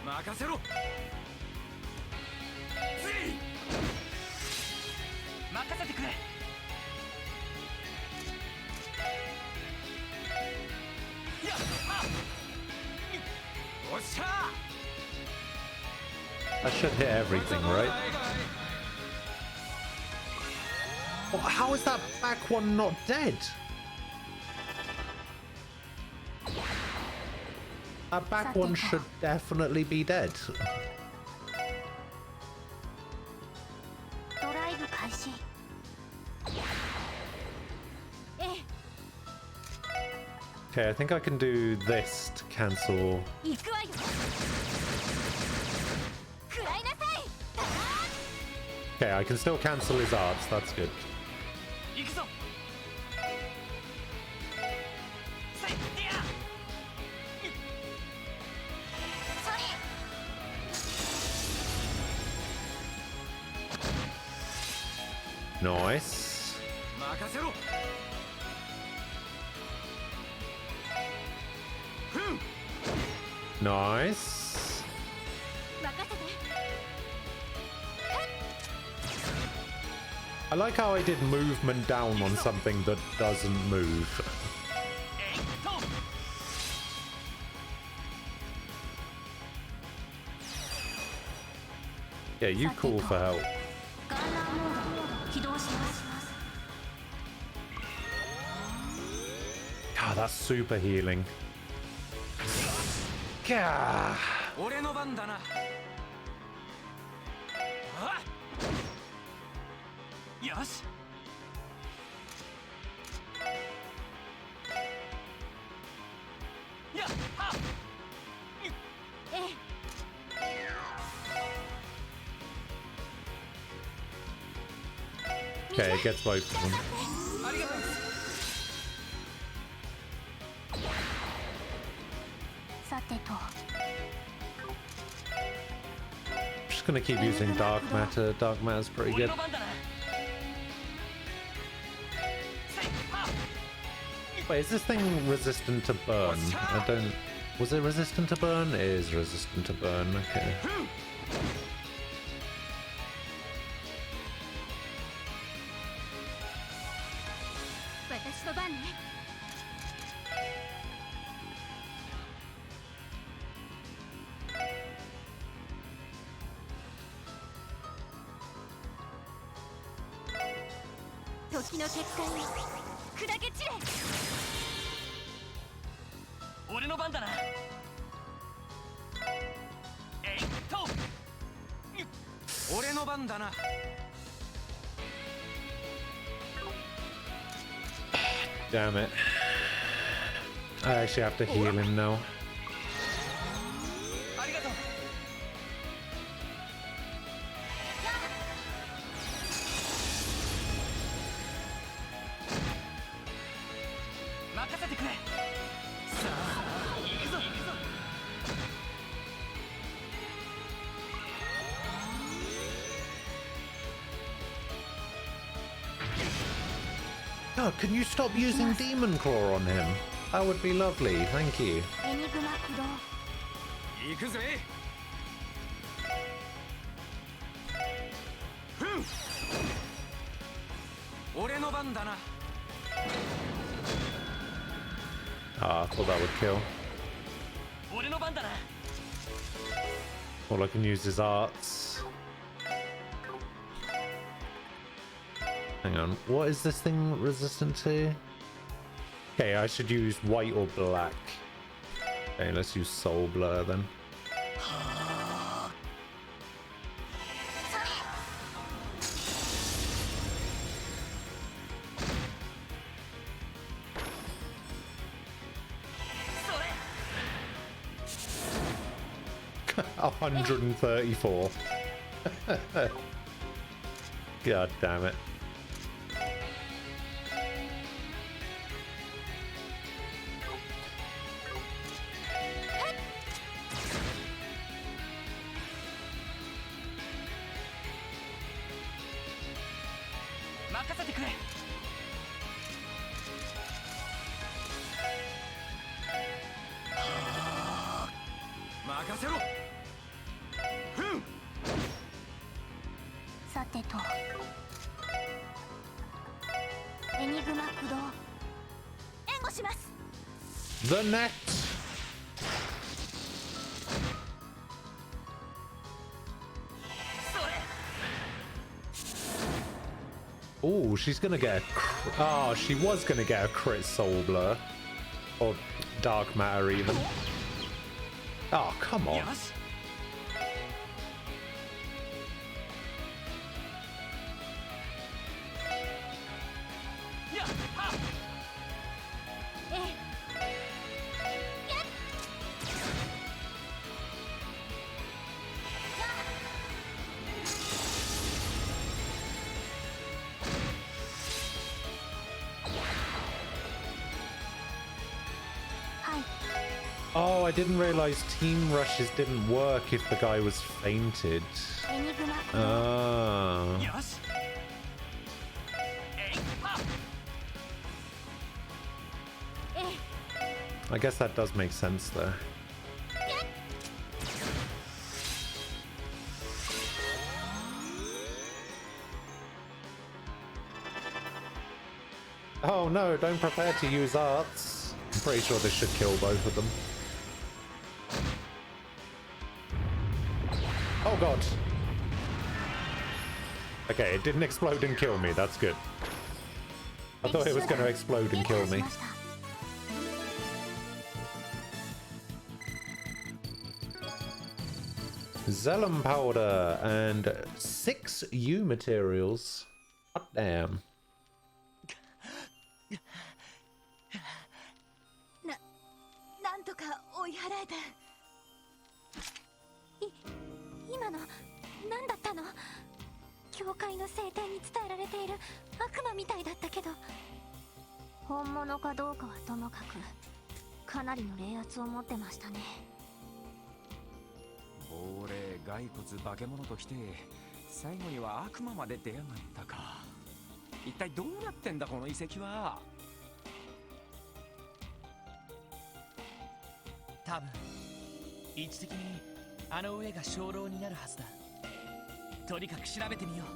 任せろ。任せてくれ。やっおっしゃ I should hit everything, right? Well, how is that back one not dead? That back one should definitely be dead. ドライブ開始。Okay, I think I can do this to cancel. 行くわよ。食らいなさい。 Okay, I can still cancel his arts. That's good. 行くぞ。 Nice. 任せろ。 Nice. 任せて。 I like how I did movement down on something that doesn't move. Yeah, you call for help. ガンナーモード起動します。 God, that's super healing. Gah. 俺の番だな。あよし。やっは。 Okay, it gets both of them. ありがとう。 さてと。just gonna keep using dark matter. Dark matter's pretty good. Wait, is this thing resistant to burn? I don't... Was it resistant to burn? It is resistant to burn, okay. Damn it. I actually have to heal him now. Oh, can you stop using Demon Claw on him? That would be lovely, thank you. Ah, I thought that would kill. All I can use is arts. Hang on, what is this thing resistant to? Okay, I should use white or black. Okay, let's use Soul Blur then. $134. God damn it. The net. Oh, she's gonna get a oh, she was gonna get a crit Soul Blur. Or Dark Matter even. Oh, come on. Oh, I didn't realize Team Rushes didn't work if the guy was fainted. Ah. I guess that does make sense there. Oh no, don't prepare to use arts. I'm pretty sure this should kill both of them. Oh god. Okay, it didn't explode and kill me, that's good. I thought it was going to explode and kill me. Zellum powder and 6 U materials. Hot damn. なんとか追い払えた。今の何だったの？教会の聖典に伝えられている悪魔みたいだったけど、本物かどうかはともかくかなりの冷圧を持ってましたね。亡霊骸骨化け物ときて最後には悪魔まで出やがったか。一体どうなってんだこの遺跡は。多分位置的にあの上が鐘楼になるはずだ。とにかく調べてみよう。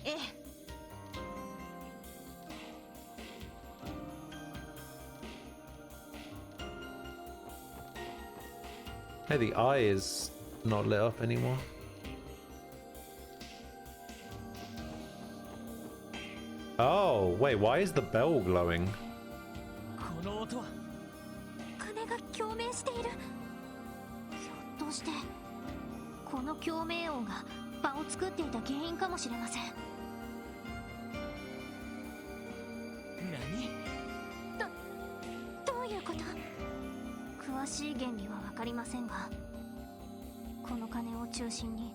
ええ。Hey, the eye is not lit up anymore. Oh, wait, why is the bell glowing? この音は鐘が共鳴している。ひょっとしてこの共鳴音が場を作っていた原因かもしれません。何？どういうこと？詳しい原理は分かりませんが、この鐘を中心に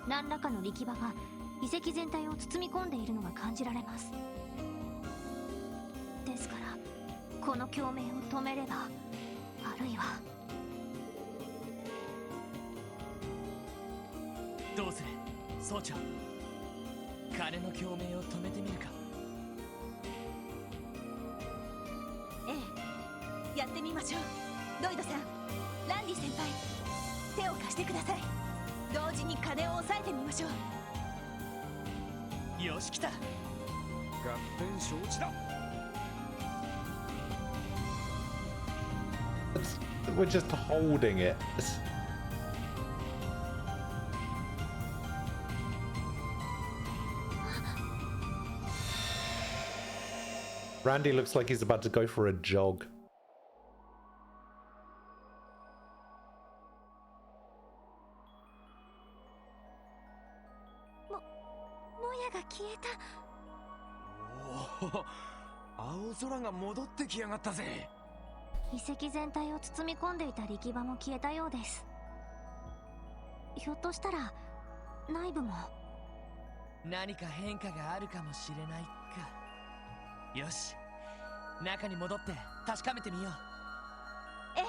何らかの力場が遺跡全体を包み込んでいるのが感じられます。ですからこの共鳴を止めれば、あるいはどうする総長。鐘の共鳴を止めてみるか。ええ、やってみましょう。ロイドさん、ランディ先輩、手を貸してください。同時に鐘を押さえてみましょう。よし、来た。合点承知だ。We're just holding it. Randy looks like he's about to go for a jog. もやが消えた。おお、青空が戻ってきやがったぜ。遺跡全体を包み込んでいた力場も消えたようです。ひょっとしたら内部も何か変化があるかもしれないか。よし、中に戻って確かめてみよう。ええ。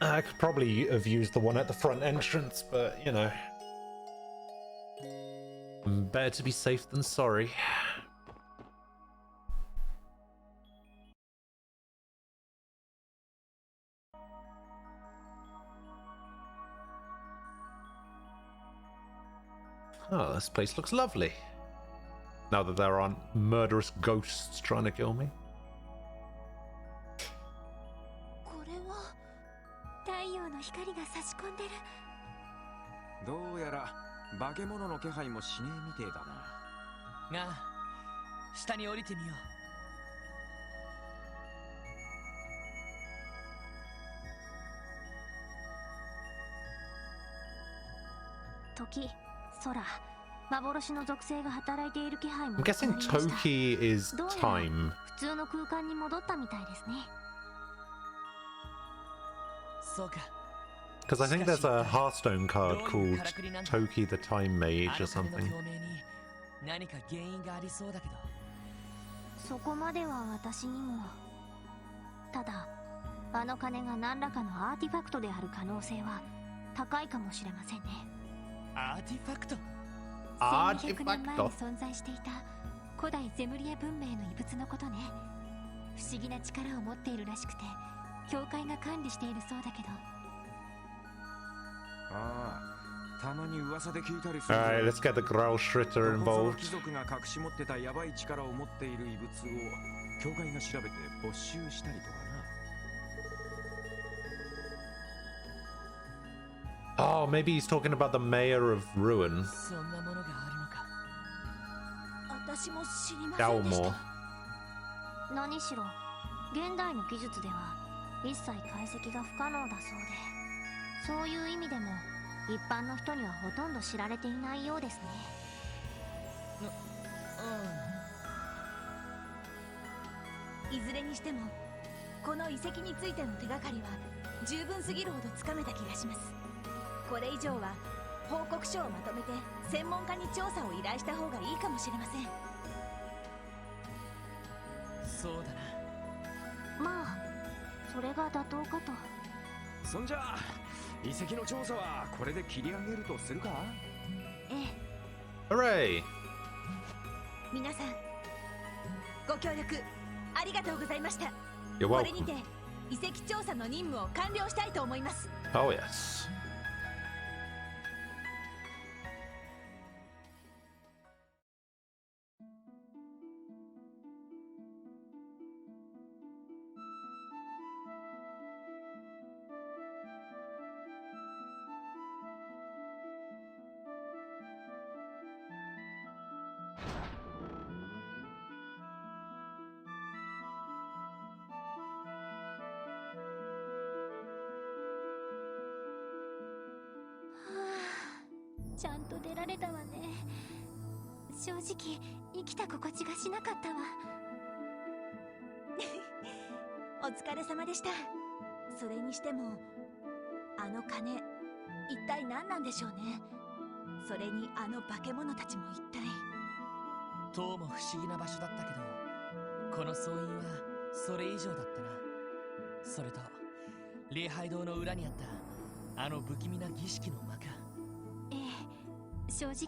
I could probably have used the one at the front entrance, but you know, better to be safe than sorry. Oh, this place looks lovely. Now that there aren't murderous ghosts trying to kill me. 太陽の光が差し込んでる。どうやら化け物の気配もしねえみてえだな。が、下に降りてみよう。時、空、幻の属性が働いている気配も I'm guessing Toki is time. 普通の空間に戻ったみたいですね。そうか。Because I think there's a Hearthstone card called Toki the Time Mage or something. 何か原因がありそうだけど。そこまでは私にも。ただ、あの鐘が何らかのアーティファクトである可能性は高いかもしれませんね。アーティファクト1200年前に存在していた古代ゼムリア文明の遺物のことね。不思議な力を持っているらしくて、教会が管理しているそうだけど。ああ、たまに噂で聞いたりする。Alright, let's get the Growl Shritter どこぞの involved. 貴族が隠し持ってたヤバい力を持っている遺物を教会が調べて没収したりとかな。 Oh, maybe he's talking about the Mayor of Ruin. そんなものがあるのか。私も知りませんでし Galmore. た。何しろ現代の技術では一切解析が不可能だそうで、そういう意味でも一般の人にはほとんど知られていないようですね。いずれにしてもこの遺跡についての手がかりは十分すぎるほどつかめた気がします。これ以上は報告書をまとめて専門家に調査を依頼した方がいいかもしれません。そうだな。まあそれが妥当かと。そんじゃあ遺跡の調査はこれで切り上げるとするか。ええ。Hooray! 皆さんご協力ありがとうございました。 You're これに welcome. て遺跡調査の任務を完了したいと思います。 Oh yes.ちゃんと出られたわね。正直生きた心地がしなかったわ。お疲れ様でした。それにしてもあの鐘一体何なんでしょうね。それにあの化け物たちも一体。どうも不思議な場所だったけど、この総員はそれ以上だったな。それと礼拝堂の裏にあったあの不気味な儀式の間か。ええ、正直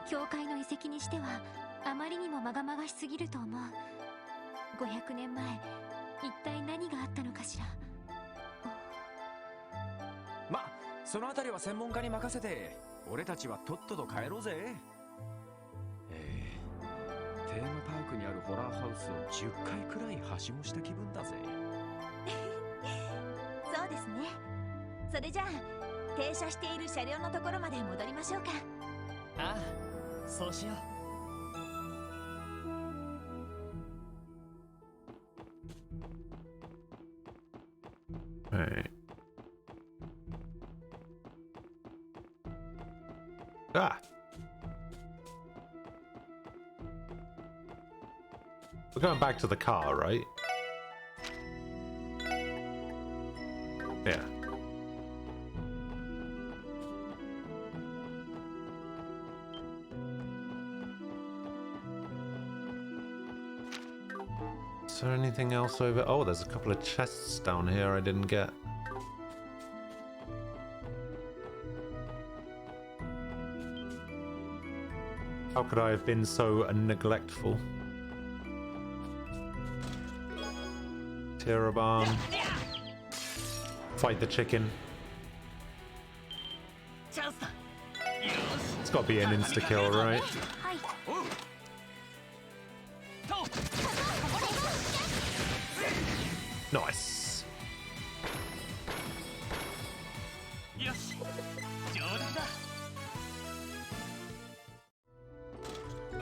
教会の遺跡にしてはあまりにもまがまがしすぎると思う。500年前一体何があったのかしら。ま、そのあたりは専門家に任せて俺たちはとっとと帰ろうぜ。テーマパークにあるホラーハウスを10回くらいはしごした気分だぜ。そうですね。それじゃあ停車している車両のところまで戻りましょうか。ああ、そうしよう。Right. Ah. We're going back to the car, right? Yeah. Is there anything else over? Oh, there's a couple of chests down here I didn't get. How could I have been so neglectful? Tear a bomb. Fight the chicken. It's got to be an insta-kill, right? Nice.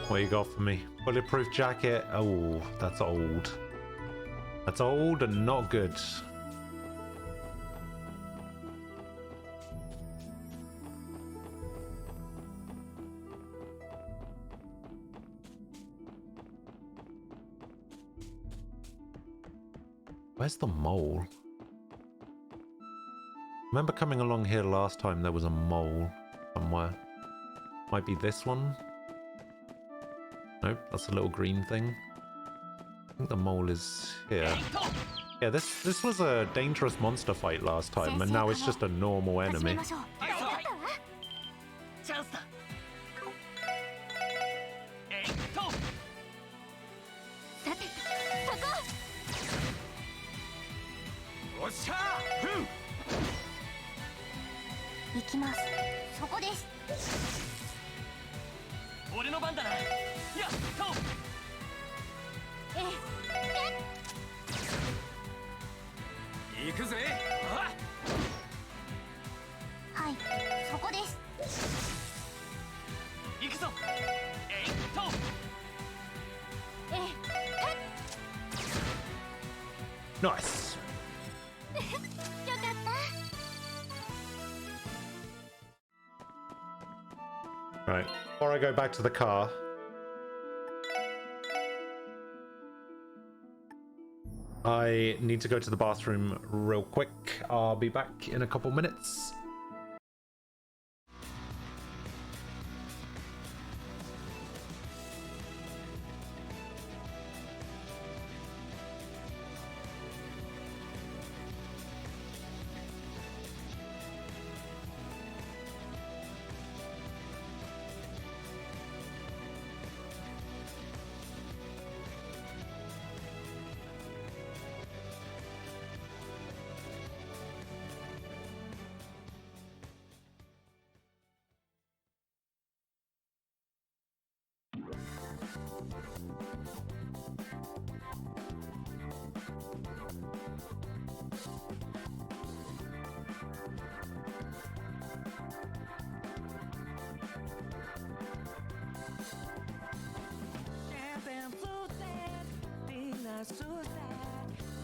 What you got for me? Bulletproof jacket. Oh, that's old. That's old and not good. Where's the mole? Remember coming along here last time there was a mole somewhere. Might be this one? Nope, that's a little green thing. I think the mole is here. Yeah, this was a dangerous monster fight last time, and now it's just a normal enemy. Nice. Right, before I go back to the car, I need to go to the bathroom real quick. I'll be back in a couple minutes.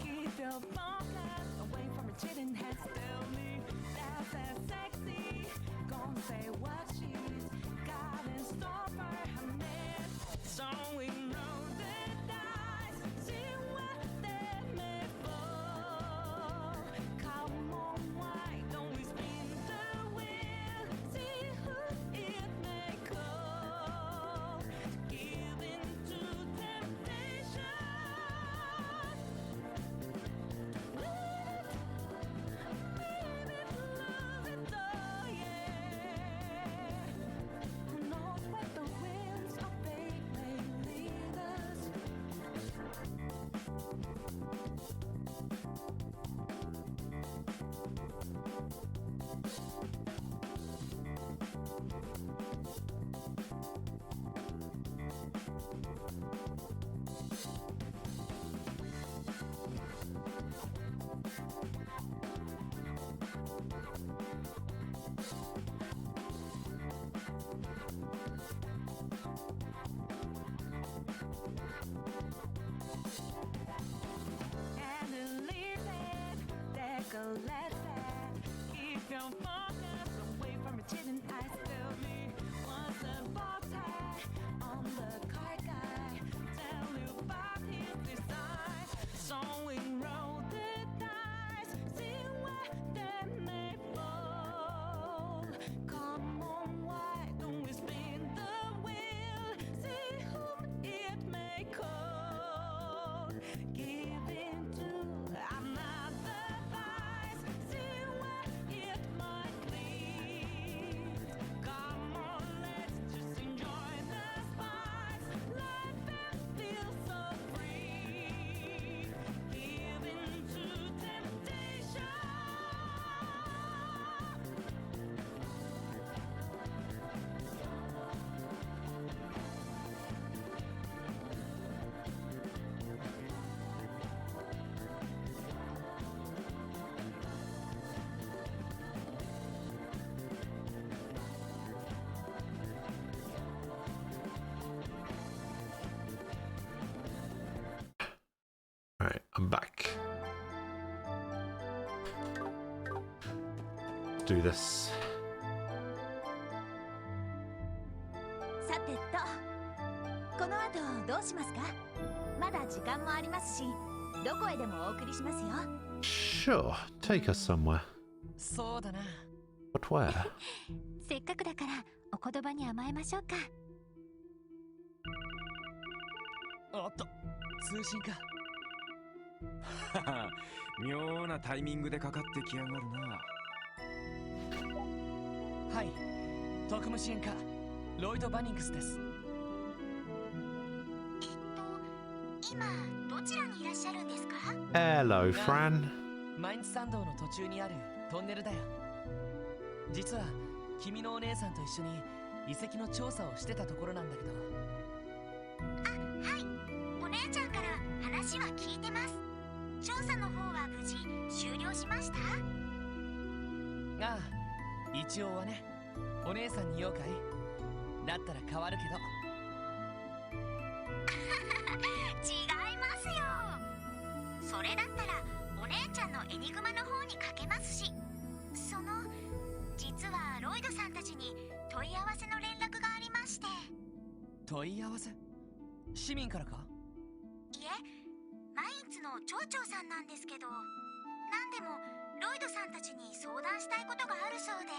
Keep your focus away from her chitting heads. Tell me that's that sexy. Gonna say what she's got in store for her man. So we know the dice, see what they may fall. Come on, why don't we spin the wheel? See who it may call. Give in to temptation. Keep your focus away from your chin and eyes. Tell me what's the bow tie on the card guy. Tell you about his design. So we roll the dice, see where they may fall. Come on, why don't we spin the wheel? See who it may call. Give in to another. See where it might lead. Come on, let's just enjoy the spice. Life and feel so free. Give in to temptation. All right, I'm back. Let's do this. さてと、この後どうしますか？まだ時間もありますし、どこへでもお送りしますよ。 Sure, take us somewhere. そうだな。 But where? せっかくだからお言葉に甘えましょうか。おっと、通信か。妙なタイミングでかかってきやがるな。はい、特務支援課ロイド・バニングスです。今どちらにいらっしゃるんですか？ Hello, Fran. マインツ山道の途中にあるトンネルだよ。実は君のお姉さんと一緒に遺跡の調査をしてたところなんだけど。あ、はい。お姉ちゃんから話は聞いてます。調査の方は無事終了しました？ああ、一応はね。お姉さんに言おうかい？だったら変わるけど。違いますよ。それだったらお姉ちゃんのエニグマの方にかけますし、実はロイドさんたちに問い合わせの連絡がありまして。問い合わせ？市民からか？いえ、まインツの町長さんなんですけど、なんでもロイドさんたちに相談したいことがあるそうで。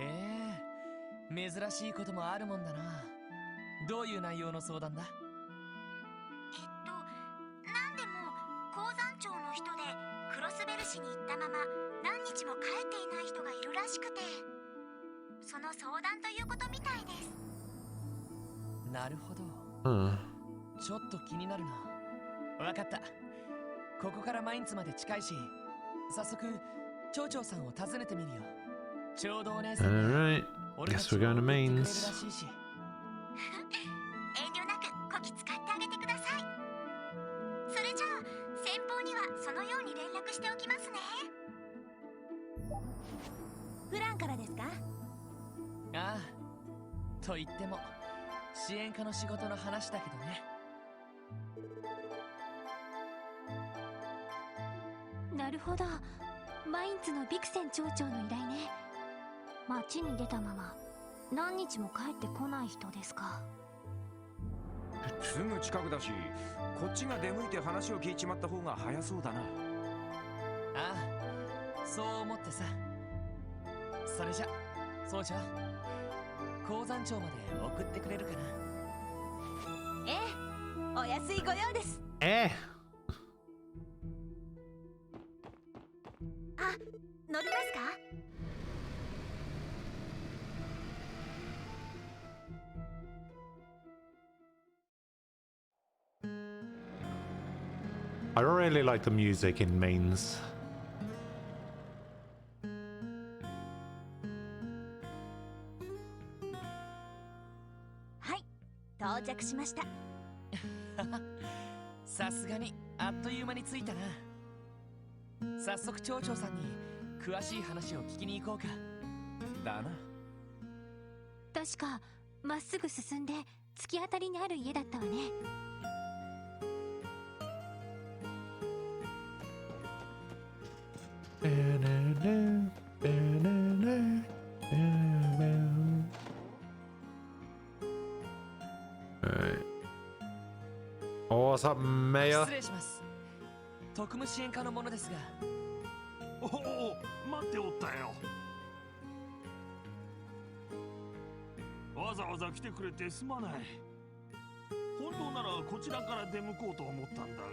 へえ、珍しいこともあるもんだな。どういう内容の相談だ？なんでも鉱山町の人でクロスベル市に行ったまま何日も帰っていない人がいるらしくて、その相談ということみたいです。なるほど。Huh. ちょっと気になるな。わかった。ここからマインツまで近いし、早速町長さんを訪ねてみるよ。ちょうどお姉さんが Alright. 俺た Guess ちを we're 送 going って to くれるら Mains. しいし。遠慮なくこき使ってあげてください。それじゃあ先方にはそのように連絡しておきますね。フランからですか？ああ、と言っても支援課の仕事の話だけどね。なるほど、マインツのビクセン町長の依頼ね。町に出たまま何日も帰ってこない人ですか。すぐ近くだし、こっちが出向いて話を聞いちまった方が早そうだな。ああ、そう思ってさ。それじゃ総長、鉱山町まで送ってくれるかな？ええ、お安いご用です。あ、乗りますか？I don't really like the music in Mains. はい、到着しました。さすがにあっという間に着いたな。早速町長さんに詳しい話を聞きに行こうか。だな。確かまっすぐ進んで突き当たりにある家だったわね。Oh, what's up, Mayor? 失礼します。特務支援課の者ですが。おお、待っておったよ。わざわざ来てくれてすまない。本当ならこちらから出向こうと思ったんだが。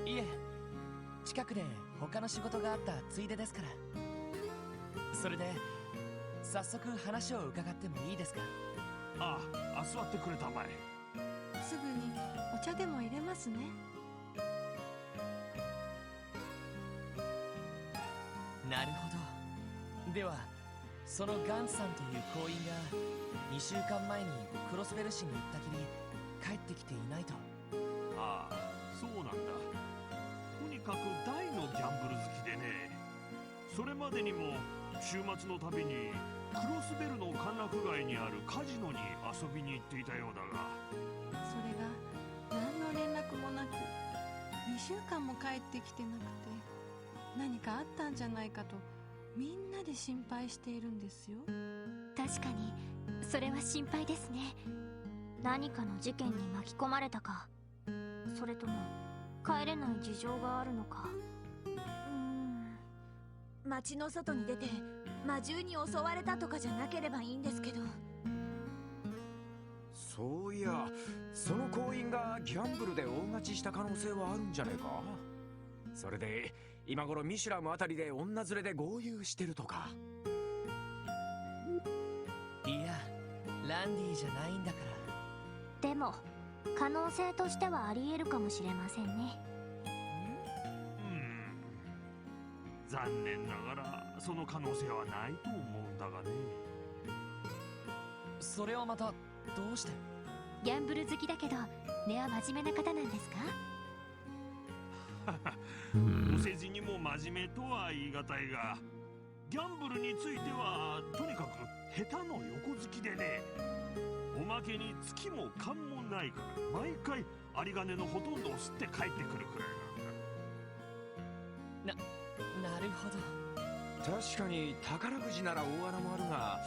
いえ、近くで他の仕事があったついでですから。それで早速話を伺ってもいいですか？ああ、座ってくれたまえ。すぐにお茶でも入れますね。なるほど。ではそのガンツさんという行員が2週間前にクロスベル市に行ったきり帰ってきていないと。ああ、そうなんだ。とにかく大のギャンブル好きでね。それまでにも週末のたびにクロスベルの歓楽街にあるカジノに遊びに行っていたようだが。それが何の連絡もなく2週間も帰ってきてなくて、何かあったんじゃないかとみんなで心配しているんですよ。確かにそれは心配ですね。何かの事件に巻き込まれたか、それとも帰れない事情があるのか。町の外に出て魔獣に襲われたとかじゃなければいいんですけど。そういや、その行員がギャンブルで大勝ちした可能性はあるんじゃねえか。それで今頃ミシュラムあたりで女連れで豪遊してるとか。いや、ランディじゃないんだから。でも可能性としてはあり得るかもしれませんね。残念ながらその可能性はないと思うんだがね。それはまたどうして？ギャンブル好きだけど根は真面目な方なんですか？お世辞にも真面目とは言い難いが、ギャンブルについてはとにかく下手の横好きでね。おまけに月も勘もないから毎回有り金のほとんどを吸って帰ってくるくらいなんだ。なるほど。確かに宝くじなら大穴もあるが、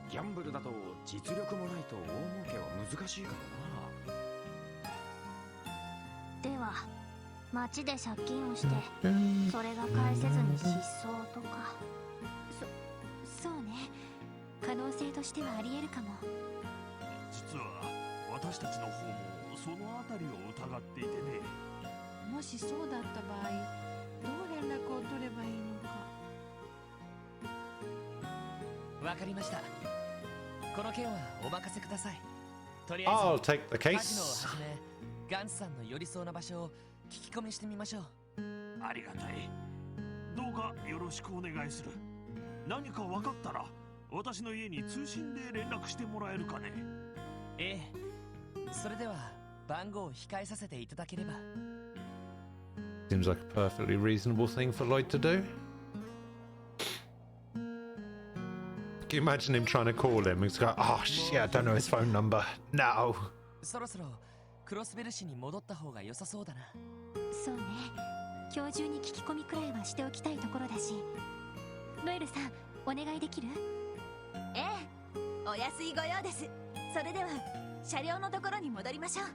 ギャンブルだと実力もないと大儲けは難しいからな。ではか。街で借金をして、それが返せずに失踪とか。そうね。可能性としてはあり得るかも。実は私たちの方もそのあたりを疑っていてね。もしそうだった場合、どう連絡を取ればいいのか。わかりました。この件はお任せください。とりあえず I'll take the カジノを case. はじめガンツさんの寄りそうな場所を聞き込みしてみましょう。ありがたい。どうかよろしくお願いする。何か分かったら私の家に通信で連絡してもらえるかね。ええ。それでは番号を控えさせていただければ。Seems like a perfectly reasonable thing for Lloyd to do. Can you imagine him trying to call him? He's going, oh shit, I don't know his phone number. No. そろそろクロスベル市に戻った方が良さそうだな。そうね。今日中に聞き込みくらいはしておきたいところだし。ロエルさん、お願いできる？ええ、お安いご用です。それでは車両のところに戻りましょう。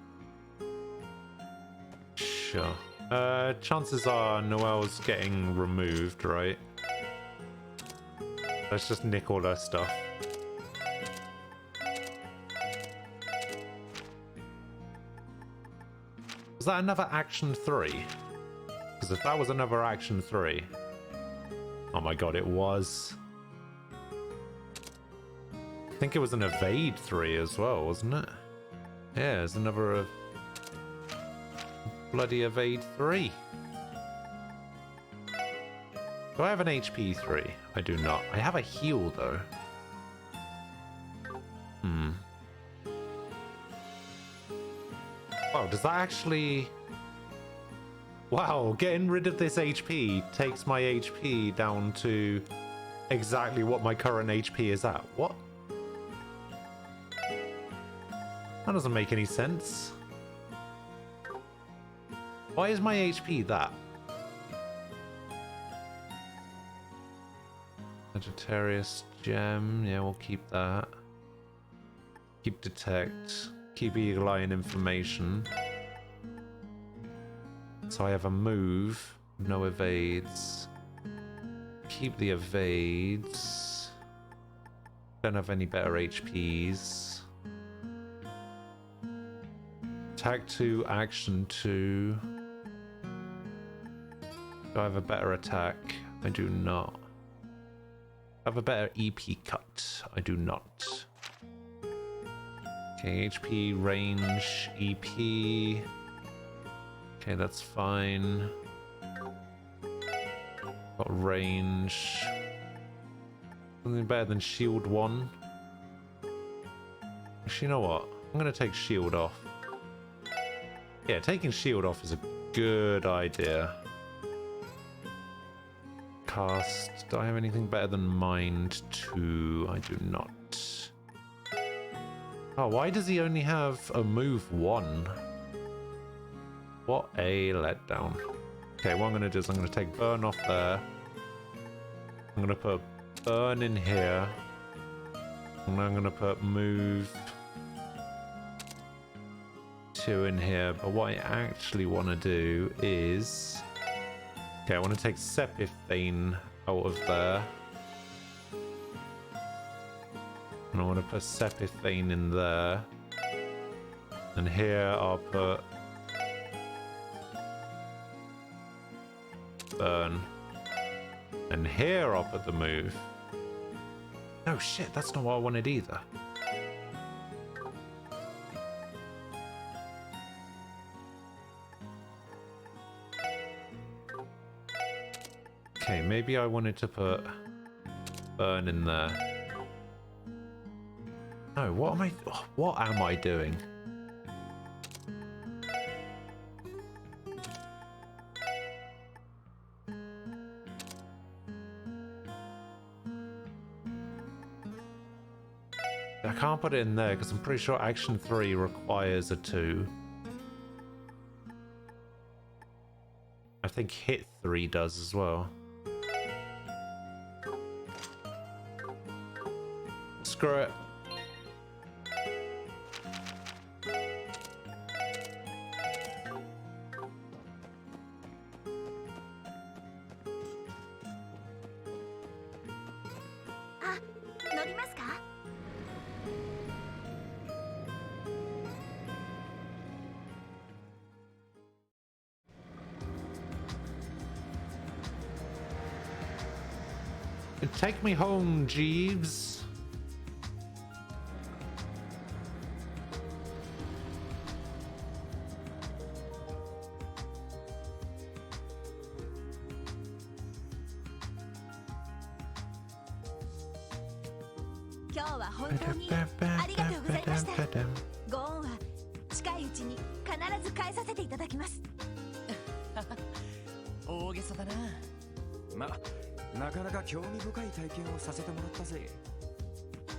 Sure. Chances are Noelle's getting removed, right? Let's just nick all her stuff. Was that another Action 3? Because if that was another Action 3... Oh my god, it was. I think it was an Evade 3 as well, wasn't it? Yeah, there's another... bloody Evade 3. Do I have an HP 3? I do not. I have a heal though. Wow, does that actually... Wow, getting rid of this HP takes my HP down to exactly what my current HP is at. What? That doesn't make any sense. Why is my HP that? Sagittarius gem, yeah, we'll keep that. Keep detect, keep eagle eye and information. So I have a move, no evades. Keep the evades. Don't have any better HPs. Attack 2, action 2. Do I have a better attack? I do not. I have a better EP cut? I do not. Okay, HP, range, EP. Okay, that's fine. Got range. Something better than shield 1. Actually, you know what? I'm gonna take shield off. Yeah, taking shield off is a good idea. Cast. Do I have anything better than mind 2? I do not. Oh, why does he only have a move 1? What a letdown. Okay, what I'm going to do is I'm going to take burn off there. I'm going to put burn in here. And I'm going to put move 2 in here. But what I actually want to do is... Okay, I want to take Sepithane out of there. And I want to put Sepithane in there. And here I'll put... burn. And here I'll put the move. No shit, that's not what I wanted either. Okay, maybe I wanted to put burn in there. No, what am I doing? I can't put it in there because I'm pretty sure action 3 requires a 2. I think hit 3 does as well. Screw it. びますか？ Take me home, Jeeves. Ma, なかなか興味深い体験をさせてもらったぜ。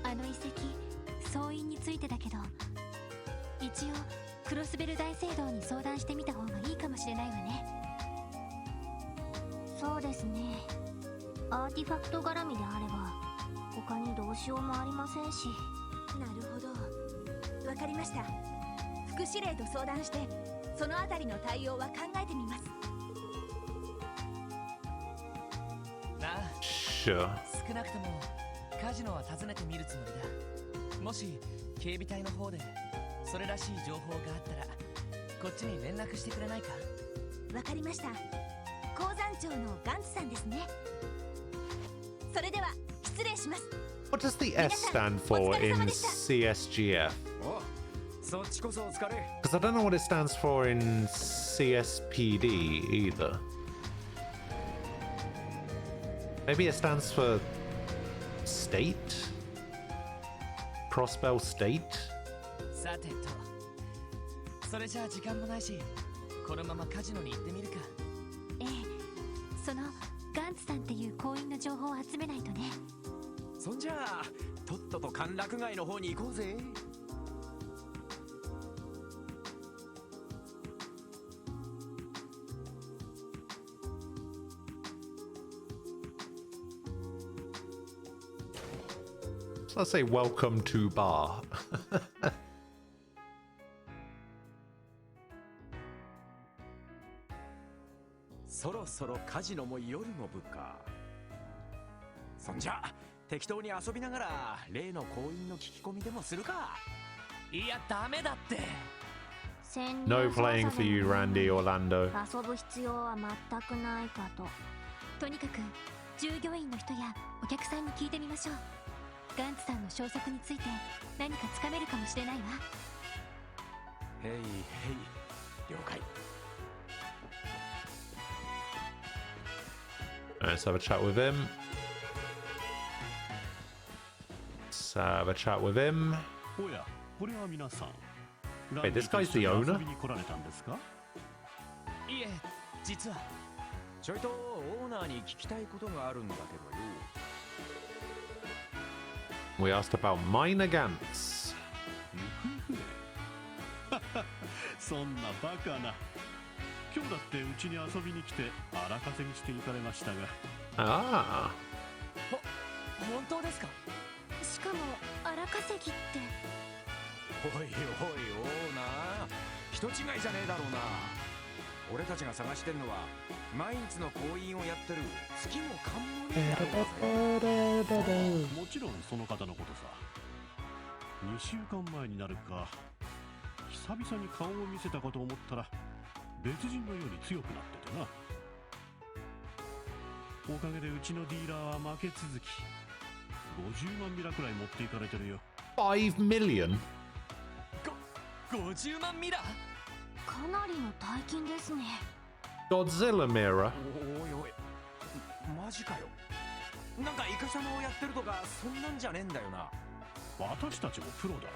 あの遺跡、総員についてだけど、一応クロスベル大聖堂に相談してみた方がいいかもしれないわね。そうですね。アーティファクト絡みであれば他にどうしようもありませんし。なるほど、わかりました。副司令と相談してそのあたりの対応は考えてみます。なあ、Sure. 少なくともカジノは訪ねてみるつもりだ。もし警備隊の方でそれらしい情報があったらこっちに連絡してくれないか？わかりました。鉱山長のガンツさんですね。それでは失礼します。 What does the S stand for in CSGF? お、そっちこそお疲れ。 Because I don't know what it stands for in CSPD either. Maybe it stands for state? Crossbell State? さてと、それじゃあ時間もないし、このままカジノに行ってみるか。ええ、そのガンツさんっていう行員の情報を集めないとね。そんじゃあとっとと歓楽街の方に行こうぜ。So let's say welcome to bar. そろそろカジノも夜の部か。そんじゃ適当に遊びながら例の行員の聞き込みでもするか。いや、ダメだって。 No playing for you, Randy Orlando. 遊ぶ必要は全くないかと。とにかく従業員の人やお客さんに聞いてみましょう。ガンツさんの消息について何かつかめるかもしれないわ。へいへい、了解。 Let's have a chat with him. Let's have a chat with him. おや、これは皆さん。 Wait, this guy's the owner? 遊びに来られたんですか？いえ、実はちょいとオーナーに聞きたいことがあるんだけどよ。 We asked about minor Gantz. そんなバカな。今日だってうちに遊びに来て荒稼ぎしていかれましたが。ああ。本当ですか？しかも荒稼ぎって。おいおいオーナー、人違いじゃねえだろうな。俺たちが探してんのは毎日の行員をやってる月も関門ね。もちろんその方のことさ。2週間前になるか、久々に顔を見せたかと思ったら別人のように強くなっててな。おかげでうちのディーラーは負け続き、50万ミラくらい持っていかれてるよ。5 million? 50万ミラ？かなりの大金ですね。 Godzilla mirror? おいおい、マジかよ。なんかイカサマをやってるとかそんなんじゃねえんだよな。私たちもプロだ。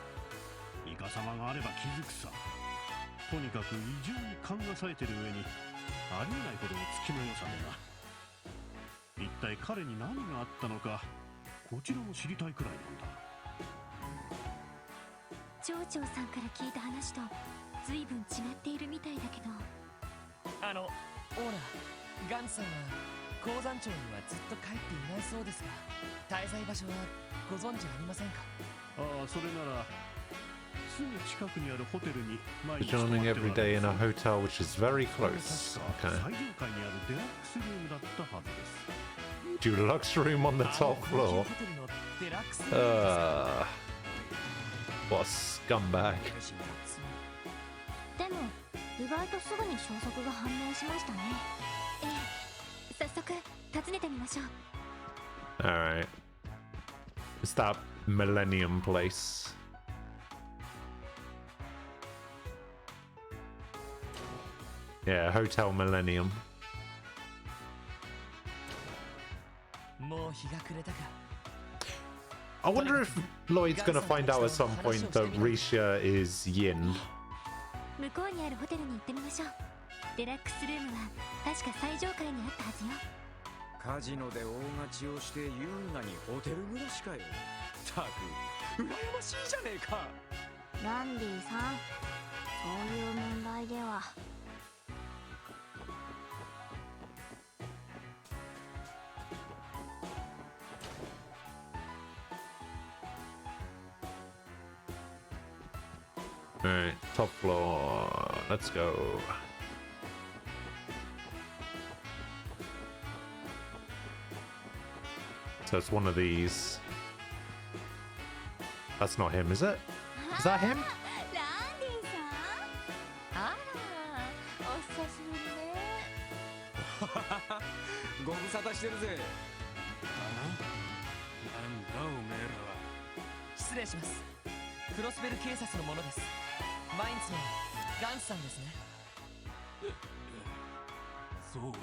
イカサマがあれば気づくさ。とにかく異常に勘が冴えてる上にありえないほどの月の良さでな。一体彼に何があったのか、こちらも知りたいくらいなんだ。町長さんから聞いた話と随分違っているみたいだけど。オーナー、ガンツさんは鉱山町にはずっと帰っていないそうですが、滞在場所はご存知ありませんか？ああ、それならすぐ近くにあるホテルに毎日 Joining every day in a hotel which is very close. 最 Okay. 上階にあるデラックスルームだったはずです。 Deluxe room on the top floor. ホテルのデラックス What a scumbag. でも意外とすぐに消息が判明しましたね。ええ、早速訪ねてみましょう。 Alright. It's that Millennium place. Yeah, Hotel Millennium. もう日が暮れたか。 I wonder if Lloyd's gonna find out at some point that Risha is Yin. 向こうにあるホテルに行ってみましょう。デラックスルームは確か最上階にあったはずよ。カジノで大勝ちをして優雅にホテル暮らしかよ。たく羨ましいじゃねえか。ランディさん、そういう問題では。Alright, top floor. Let's go. So it's one of these. That's not him, is it? Is that him? ランディさん、あらお久しぶりね。ご無沙汰してるぜ。なんだおめえらは。失礼します。クロスベル警察の者です。マインツのガンツさんですね。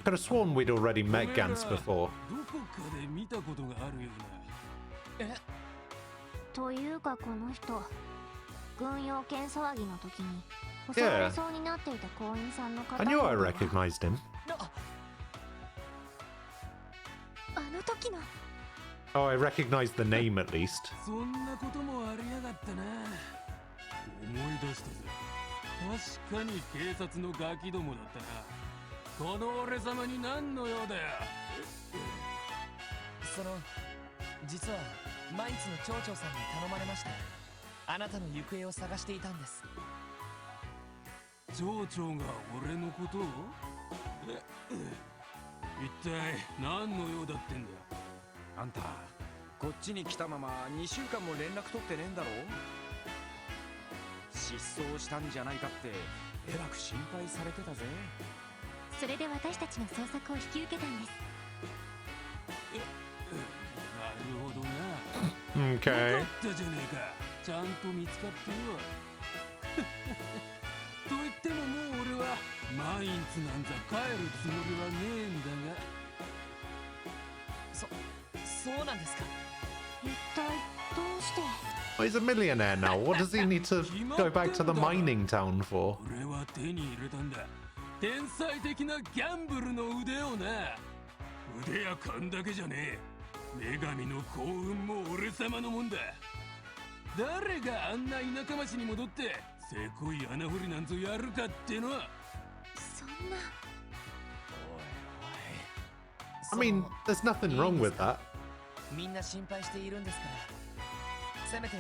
Could have sworn we'd already met Gantz before. どこかで見たことがあるような。というかこの人、軍用犬騒ぎの時に襲われそうになっていた行員さんの方。 I knew I recognized him. あの時の。 Oh, I recognized the name at least. そんなこともありやがったな。思い出したぜ。確かに警察のガキどもだったな。この俺様に何の用だよ。実はマインツの町長さんに頼まれました。あなたの行方を探していたんです。町長が俺のことを？一体何の用だってんだ。あんたこっちに来たまま2週間も連絡取ってねえんだろ。失踪したんじゃないかってえらく心配されてたぜ。それで私たちの捜索を引き受けたんです。なるほどな。 Okay. よかったじゃねえか。ちゃんと見つかってよ。と言ってももう俺はマインツなんざ帰るつもりはねえんだが。そうなんですか。一体どうして？ Oh, he's a millionaire now. What does he need to go back to the mining town for? 俺は手に入れたんだ。天才的なギャンブルの腕をな。腕や勘だけじゃねえ。女神の幸運も俺様のもんだ。誰があんな田舎町に戻ってせこい穴掘りなんぞやるかってのは。そんな。I mean, there's nothing wrong with that. みんな心配しているんですから、せめて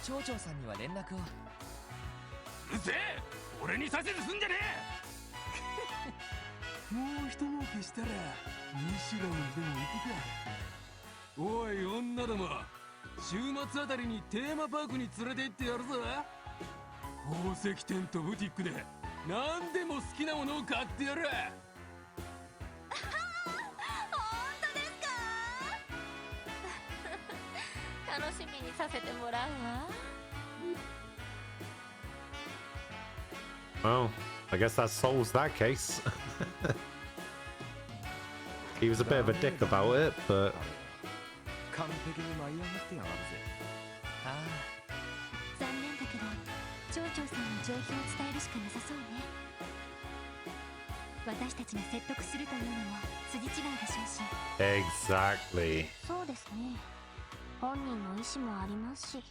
町長さんには連絡を。うるせえ、俺にさせずすんじゃねえ。もう一儲けしたらミシュランでも行くか。おい女ども、週末あたりにテーマパークに連れて行ってやるぞ。宝石店とブティックで何でも好きなものを買ってやる。楽しみにさせてもらうわ。 Well, I guess that solves that case. He was a bit of a dick about it, but 完璧に舞い上がってやがるぜ。残念だけど町長さんに状況を伝えるしかなさそうね。私たちが説得するというのも筋違いでしょうし。 exactly. そうですね。本人の意思もありますし。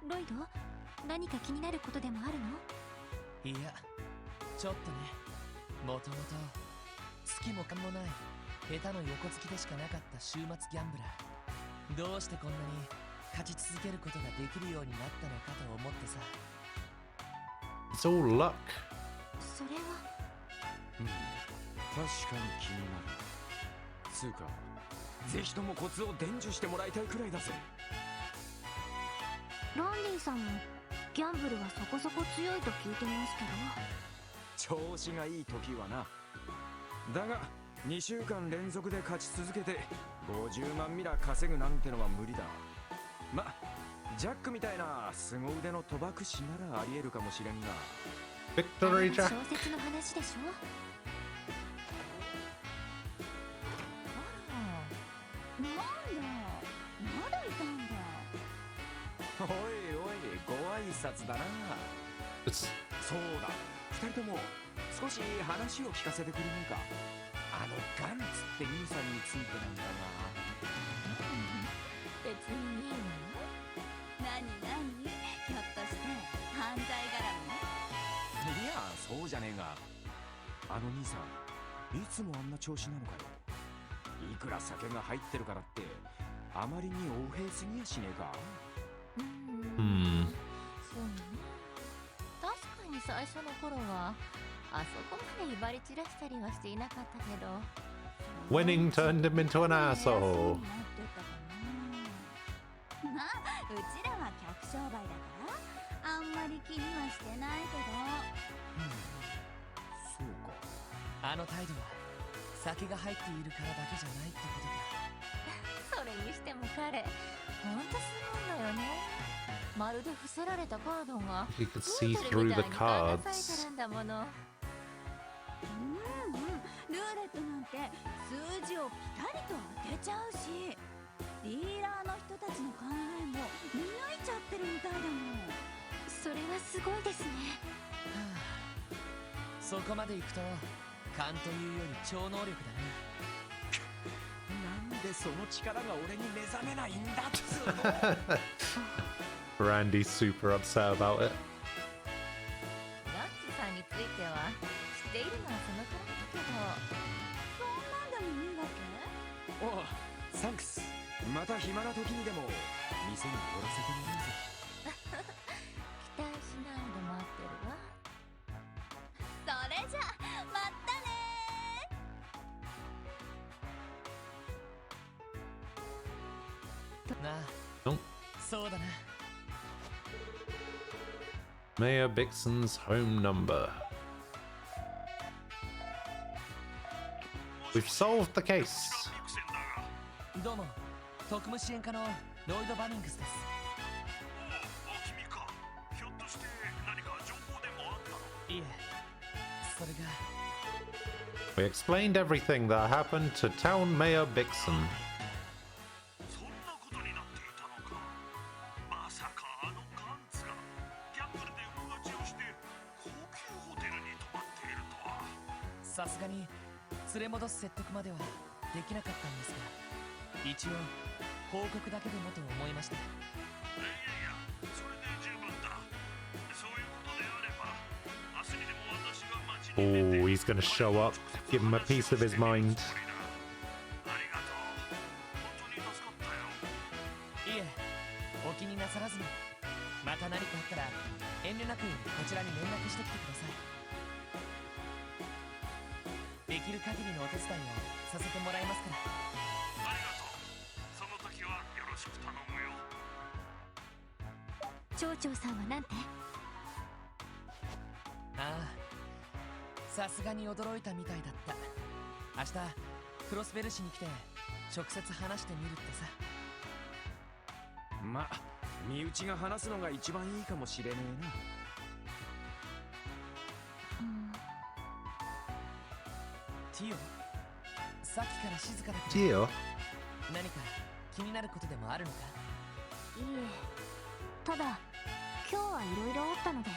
ロイド、何か気になることでもあるの？いや、ちょっとね。もともと月も勘もない下手の横好きでしかなかった週末ギャンブラー。どうしてこんなに勝ち続けることができるようになったのかと思ってさ。 It's all luck. それは。確かに気になる。つうかぜひともコツを伝授してもらいたいくらいだぜ。ランディさんもギャンブルはそこそこ強いと聞いてますけ調子がいい時はな。だが2週間連続で勝ち続けて50万ミラ稼ぐなんてのは無理だ。ま、ジャックみたいな凄腕の賭博師ならありえるかもしれんが。ど。小説の話でしょ。なんだ、まだいたんだ。おいおい、ご挨拶だな。そうだ、2人とも少し話を聞かせてくれねえか。あのガンツって兄さんについてなんだが。別にいいの？何ひょっとして犯罪絡み？いや、そうじゃねえが、あの兄さんいつもあんな調子なのかよ。いくら酒が入ってるからってあまりに横平すぎやしねえか。そうね。確かに最初の頃はあそこまで威張り散らしたりはしていなかったけど。Winning turned him into an asshole. まあ、うちらは客商売だからあんまり気にはしてないけど。そうか。あの態度は酒が入っているからだけじゃないってことか。それにしても彼ほんとすごいのよね。まるで伏せられたカードが You could see through the cards. ルーレットなんて数字をピタリと当てちゃうし、ディーラーの人たちの考えも見抜いちゃってるみたいだもん。それはすごいですね。そこまで行くと勘というより超能力だな。なんでその力が俺に目覚めないんだっつうの。Randy's super upset about it. ナッツさんについては知っているのはそのくらいだけど。そんなんでもいいわけ？おう、サンクス。また暇な時にでも店に寄らせてもらうぜ。期待しないで待ってるわ。それじゃまたねなあ。そうだな。Mayor Bixon's home number. We've solved the case. どうも、特務支援課のロイド・バニングスです。君か。ひょっとして何か情報でもあったの？いえ、それが。We explained everything that happened to Town Mayor Bixon. そんなことになっていたのか。まさかあのガンツがギャンブルで浮勝ちをして高級ホテルに泊まっているとは。さすがに連れ戻す説得まではできなかったんですが、一応報告だけでもと思いました。いやいや、それで十分だ。そういうことであれば明日にでも私が街に出て。 Oh, he's gonna show up. Give him a piece of his mind. いえ、お気になさらずに。また何かあったら遠慮なくこちらに連絡してきてください。できる限りのお手伝いをさせてもらいますから。ありがとう。その時はよろしく頼むよ。町長さんはなんて？ああ、さすがに驚いたみたいだった。明日クロスベル市に来て直接話してみるってさ。ま、身内が話すのが一番いいかもしれねえな。ティオ、さっきから静かだけど。ティオ？何か気になることでもあるのか？いいえ、ただ今日はいろいろあったので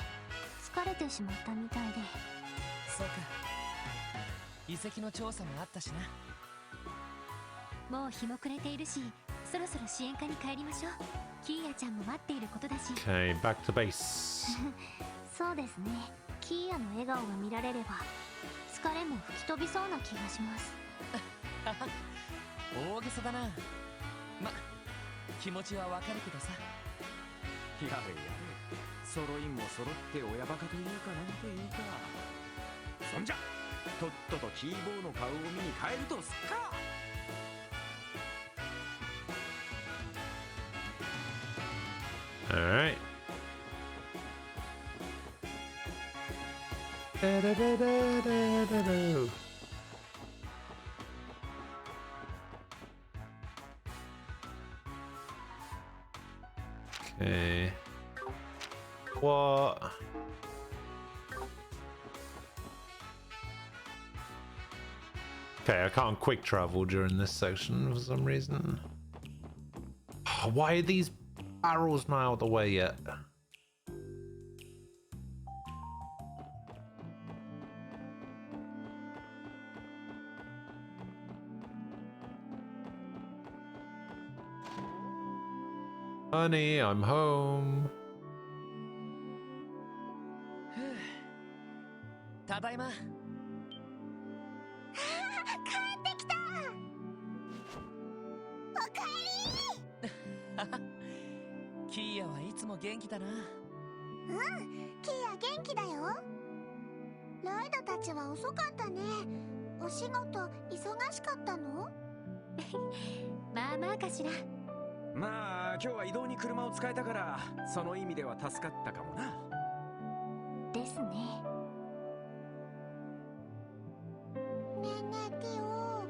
疲れてしまったみたいで。そうか。遺跡の調査もあったしな。もう日も暮れているし、そろそろ支援課に帰りましょう。キーヤちゃんも待っていることだし。Okay, back to base. そうですね。キーヤの笑顔が見られれば疲れも吹き飛びそうな気がします。大げさだな。ま、気持ちはわかるけどさ。やれやれ、揃いも揃って親バカというかなんというか。そんじゃとっととキーボーの顔を見に帰るとすっか。Alright. Okay. What? Okay, I can't quick travel during this section for some reason. Why are these barrels not out of the way yet? Honey, I'm home. ただいま。帰ってきた。おかえり。キーヤはいつも元気だな。うん、キーヤ元気だよ。ライドたちは遅かったね。お仕事忙しかったの？まあまあかしら。まあ今日は移動に車を使えたからその意味では助かったかもな。ですね。ねえねえティオ、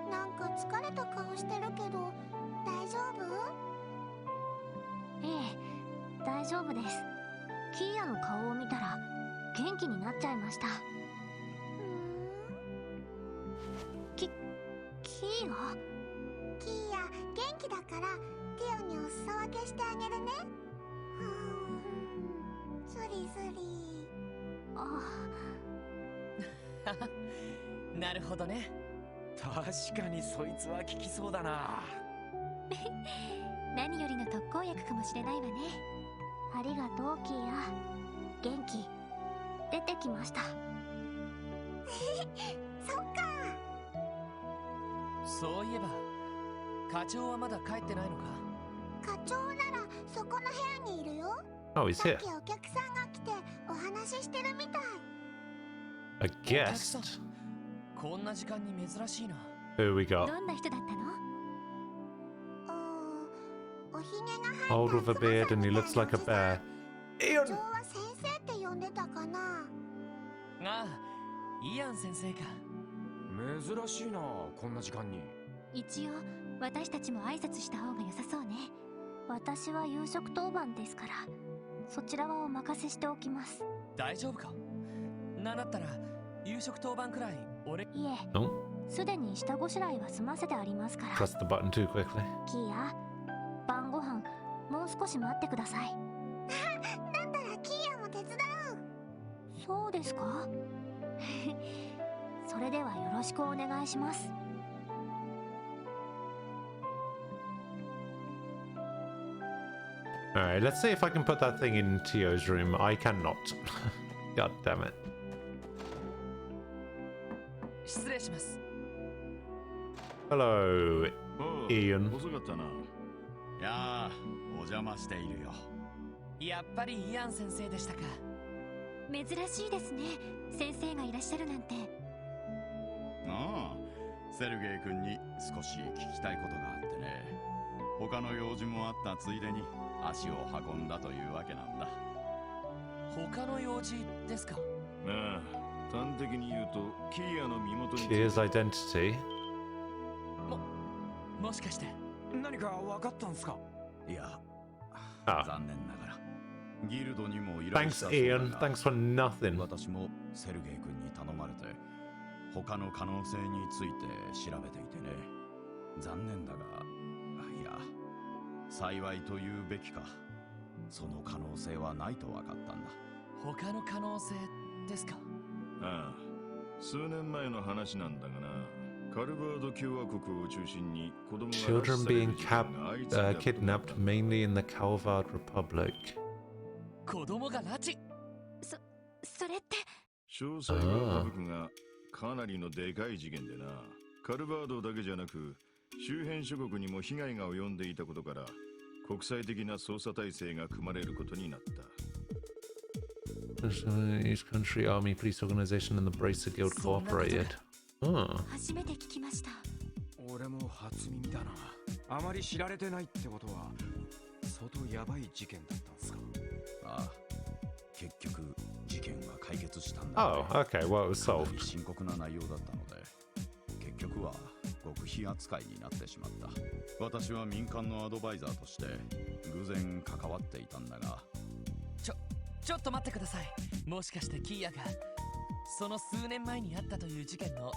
なんか疲れた顔してるけど大丈夫？ええ、大丈夫です。キーヤの顔を見たら元気になっちゃいました。キーヤ？キーヤ元気だからティオにお裾分けしてあげるね。スリスリ。なるほどね。確かにそいつは効きそうだな。何よりの特効薬かもしれないわね。ありがとうキーヤ。元気出てきました。そっか。そういえば課長はまだ帰ってないのか？課長ならそこの部屋にいるよ。Oh, he's さ here. っきお客さんが来てお話ししてるみたい。A guest. こんな時間に珍しいな。Who we got? どんな人だったの？おひげが生えた Old with a beard and he looks like a bear. 課長は先生って呼んでたかな。ああ、イアン先生か。珍しいな、こんな時間に。一応私たちも挨拶した方が良さそうね。私は夕食当番ですからそちらはお任せしておきます。大丈夫か？なんだったら夕食当番くらい俺。いえ、 No? すでに下ごしらえは済ませてありますから。 Press the button too quickly. キーヤ、晩ご飯もう少し待ってください。だったらキーヤも手伝う。そうですか？それではよろしくお願いします。Alright, let's see if I can put that thing in Tio's room. I cannot. God damn it. 失礼します。 Hello, Ian. 遅かったな。いやー、お邪魔しているよ。やっぱりイアン先生でしたか。珍しいですね。先生がいらっしゃるなんて。ああ、セルゲイ君に少し聞きたいことがあってね。他の用事もあったついでに足を運んだというわけなんだ。他の用事ですか？ああ、端的に言うとキーヤの身元に Here's identity. もしかして何か分かったんすか？いや、 Ah. 残念ながらギルドにも依頼し Thanks, たそうだ Ian. が Thanks for nothing. 私もセルゲイ君に頼まれて他の可能性について調べていてね。残念だが、いや、幸いというべきか、その可能性はないと分かったんだ。他の可能性ですか？ああ、数年前の話なんだがな。カルバード共和国を中心に子供が Children being kidnapped mainly in the Calvard Republic. 子供が拉致。それって。詳細は省くがかなりのでかい事件でな。カルバードだけじゃなく周辺諸国にも被害が及んでいたことから国際的な捜査体制が組まれることになった。Each country army police organization and the Bracer Guild cooperated. 初めて聞きました。俺も初耳だな。あまり知られてないってことは、相当ヤバい事件だったんすか？ああ、結局事件は解決したんだ、ね。Oh, okay. Well, it was かな solved. り深刻な内容だったので、結局は極秘扱いになってしまった。私は民間のアドバイザーとして偶然関わっていたんだが。ちょっと待ってください。もしかしてキーヤがその数年前にあったという事件の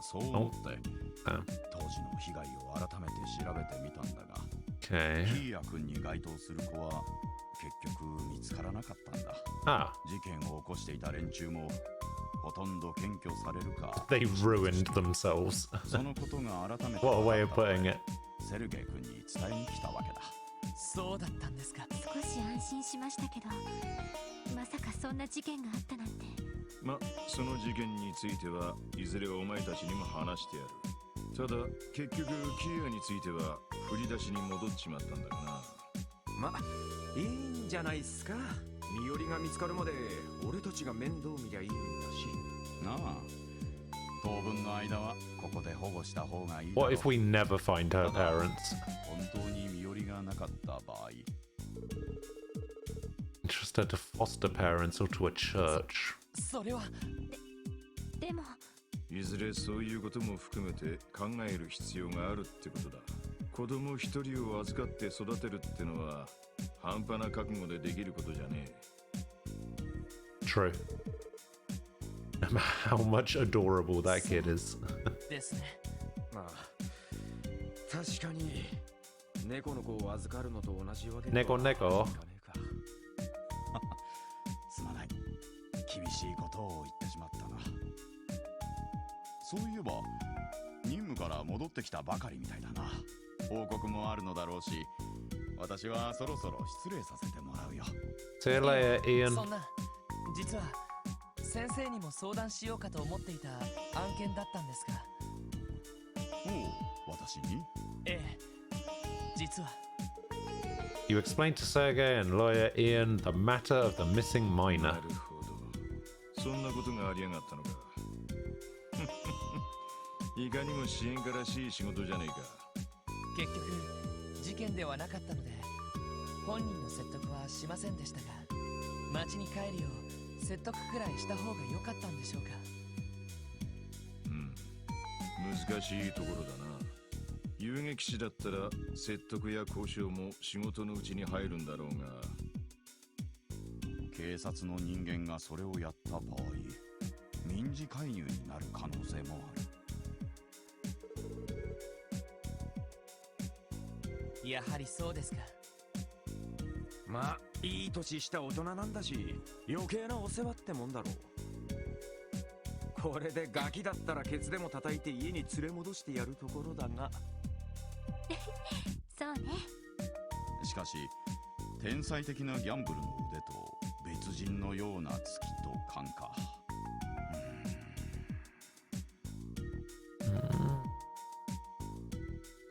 そう思って当時の被害を改めて調べてみたんだが、Okay. キーヤ君に該当する子は結局見つからなかったんだ。Ah. 事件を起こしていた連中もほとんど検挙されるか。They ruined themselves. そのことが改めて What a way of putting it. セルゲイ君に伝えに来たわけだ。そうだったんですか。少し安心しましたけど、まさかそんな事件があったなんて。ま、その事件についてはいずれお前たちにも話してやる。ただ結局キーヤについては振り出しに戻っちまったんだがな。ま、いいんじゃないっすか。身寄りが見つかるまで俺たちが面倒見りゃいいんだし。なあ、当分の間はここで保護した方がいいだろう。 What if we never find her parents? 本当に身寄りがなかった場合。Interested to foster parents or to a church? それはでもいずれそういうことも含めて考える必要があるってことだ。子供一人を預かって育てるってのは半端な覚悟でできることじゃねえ。 True. How much adorable that kid is. ですね。まあ確かに猫の子を預かるのと同じわけ猫猫。すまない。厳しいことを言ってしまったな。そういえば任務から戻ってきたばかりみたいだな。報告もあるのだろうし、私はそろそろ失礼させてもらうよ。 See you later, Ian. そんな、実は先生にも相談しようかと思っていた案件だったんですが。おう、私に？ええ、実は。You explained to Sergei and lawyer Ian the matter of the missing minor. なるほど。そんなことがありやがったのか。いかにも支援家らしい仕事じゃねえか。結局事件ではなかったので本人の説得はしませんでしたが、町に帰るよう説得くらいした方が良かったんでしょうか。難しいところだな。遊撃士だったら説得や交渉も仕事のうちに入るんだろうが、警察の人間がそれをやった場合、民事介入になる可能性もある。やはりそうですか。まあいい年した大人なんだし余計なお世話ってもんだろう。これでガキだったらケツでも叩いて家に連れ戻してやるところだが。そうね。しかし天才的なギャンブルの腕と別人のような月と感か。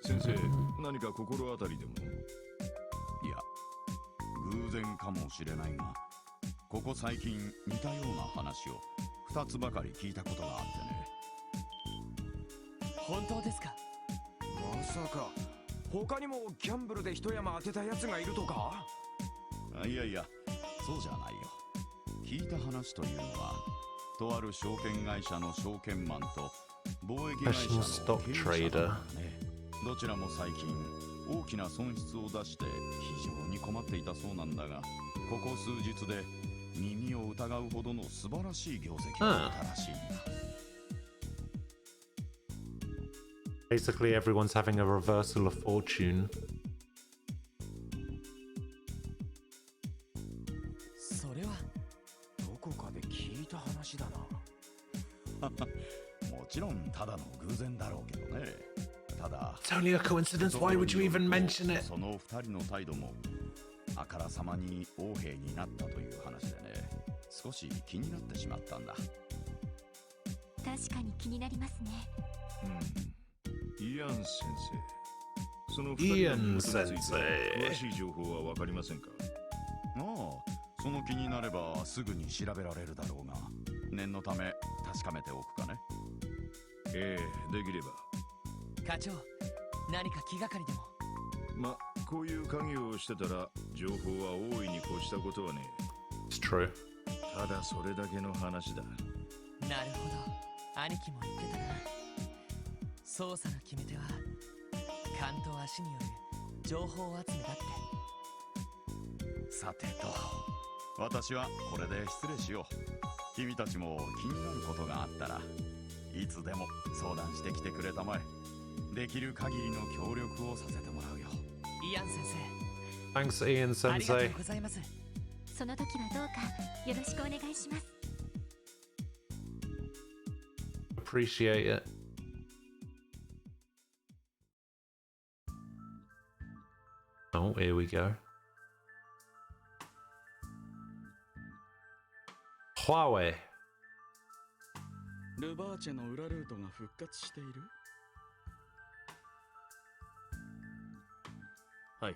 先生、何か心当たりでも？いや、偶然かもしれないが、ここ最近似たような話を2つばかり聞いたことがあってね。本当ですか？まさか他にもギャンブルで一山当てたやつがいるとか？いやいや、そうじゃないよ。聞いた話というのは、とある証券会社の証券マンと貿易会社の経営者だね。どちらも最近大きな損失を出して非常に困っていたそうなんだが、ここ数日で耳を疑うほどの素晴らしい業績を得たらしいんだ。Basically, everyone's having a reversal of fortune. それはどこかで聞いた話だな。もちろんただの偶然だろうけどね。ただ、 It's only a coincidence. Why would you even mention it? その2人の態度もあからさまに横柄になったという話でね、少し気になってしまったんだ。確かに気になりますね。イアン先生、その2人のことについて詳しい情報は分かりませんか？ああ、その気になればすぐに調べられるだろうが、念のため確かめておくかね。ええ、できれば。課長、何か気がかりでも？ま、こういう家業をしてたら情報は大いに越したことはね。It's true. ただそれだけの話だ。なるほど、兄貴も言ってたな。操作の決め手は勘と足による情報集めだって。さてと、私はこれで失礼しよう。君たちも気になることがあったらいつでも相談してきてくれたまえ。できる限りの協力をさせてもらうよ。イアン先生。 Thanks, Ian ありがとう Sensei. ございます。その時はどうかよろしくお願いします。 Appreciate it. Oh, here we go. Huawei. ルバーチェの裏ルートが復活している？はい。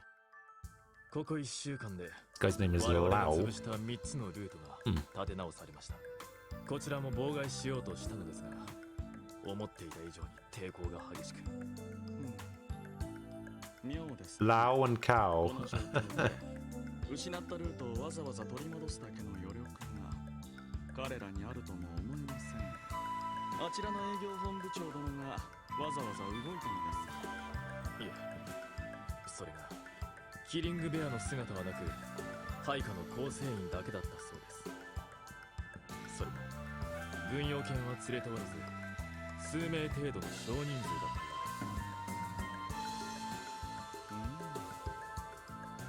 ここ1週間で This guy's name is 我々が Lao. 潰した3つのルートが立て直されました。こちらも妨害しようとしたのですが、思っていた以上に抵抗が激しく。妙です。 Lao and Cow. この状況で失ったルートをわざわざ取り戻すだけの余力が彼らにあるとも思えません。あちらの営業本部長殿がわざわざ動いたのです。いえ、それがキリングベアの姿はなく配下の構成員だけだったそうです。それも軍用犬は連れておらず数名程度の少人数だった。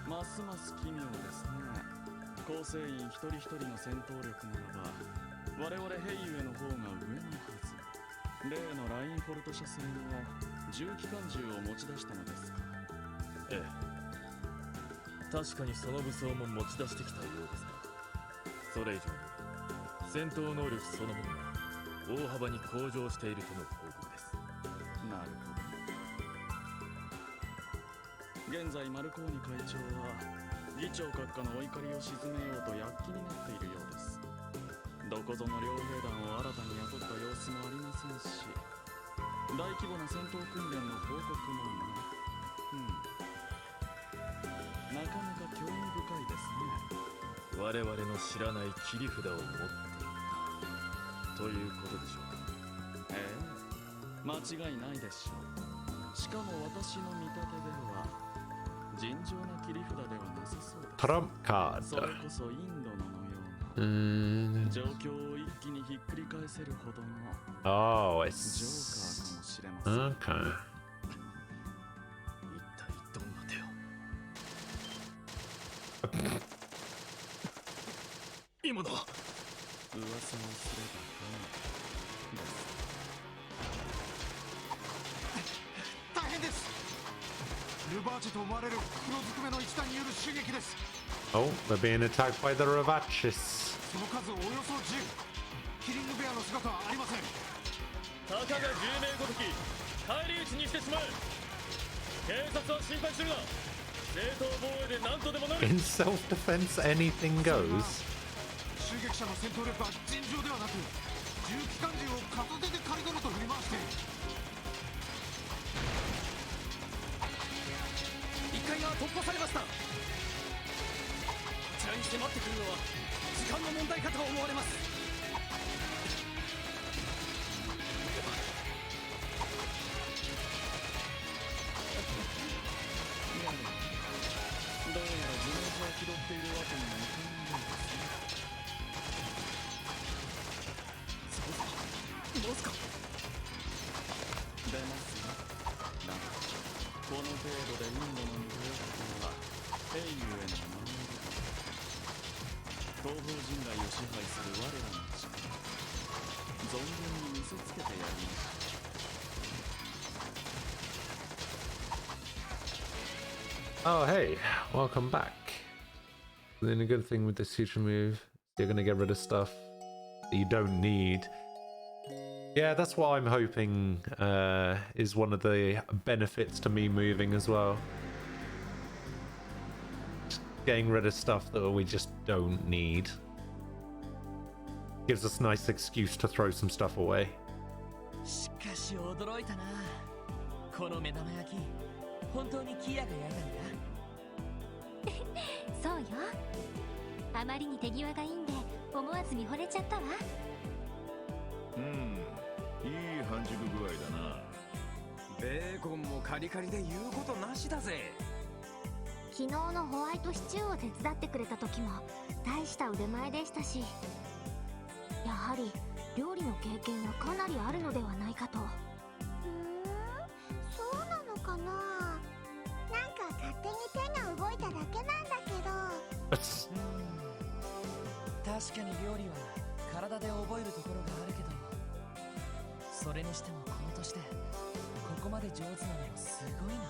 ますます奇妙ですね。構成員一人一人の戦闘力ならば我々兵ゆえの方が上のはず。例のラインフォルト社製の重機関銃を持ち出したのですか？ええ、確かにその武装も持ち出してきたようですが、それ以上に戦闘能力そのものが大幅に向上しているとの報告です。なるほど。現在マルコーニ会長は議長閣下のお怒りを鎮めようと躍起になっているようです。どこぞの両兵団を新たに雇った様子もありませんし、大規模な戦闘訓練の報告もない。なかなか興味深いですね。我々の知らない切り札を持っていたということでしょうか。ええ、間違いないでしょう。しかも私の見立てでは尋常な切り札ではなさそうです。 Trump card. それこそインドのような状況を一気にひっくり返せるほどの Oh, ジョーカ it's ーかもしれません。 okay. 一体どんな手を。今だ。噂をすれば大変です。ルバーチェと思われる黒ずくめの一団による襲撃です。 Oh, they're being attacked by the Ravachis. その数およそ10。キリングベアの姿はありません。たかが10名ごとき返り討ちにしてしまえ。警察は心配するな。正当防衛で何とでもなる。 In self-defense, anything goes. 襲撃者の戦闘力は尋常ではなく、重機関銃を片手で仮殿と振り回して1階が突破されました。こちらに迫ってくるのは時間の問題かと思われます。どうやら地元を気取っているわけにもいかないようですね。そうか、どうすか。出ますよ。だがこの程度でインドの魅力は兵ゆえの守りだ。東方人外を支配する我らの力、存分に見せつけてやりましょう。Oh, hey, welcome back. Then a good thing with this future move, you're going to get rid of stuff that you don't need. Yeah, that's what I'm hoping is one of the benefits to me moving as well. Just getting rid of stuff that we just don't need. Gives us a nice excuse to throw some stuff away. しかし驚いたな。この目玉焼き本当にキーヤが焼いたんだ。そうよ。あまりに手際がいいんで思わず見惚れちゃったわ。うん、いい半熟具合だな。ベーコンもカリカリで言うことなしだぜ。昨日のホワイトシチューを手伝ってくれた時も大した腕前でしたし、やはり料理の経験はかなりあるのではないかと。そうなのかな。なんか勝手に手が動いただけなんだけど。確かに料理は体で覚えるところがあるけど、それにしてもこの年でここまで上手なのはすごいな。ね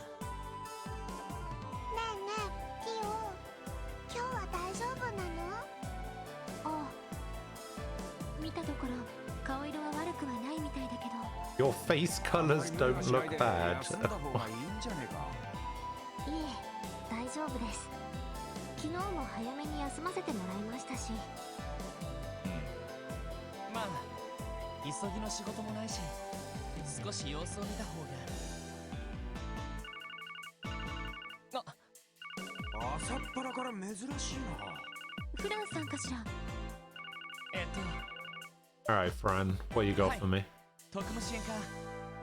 えねえティオ、今日は大丈夫なの？ああ、見たところ顔色は悪くはないみたいだけど。 Your face colors don't look bad. 休んだ方がいいんじゃねえか。いえ、大丈夫です。昨日も早めに休ませてもらいましたし。まあ急ぎの仕事もないし、少し様子を見た方が。朝っぱらから珍しいな。フランさんかしら。Alright, Fran, what you got for me? 特務支援課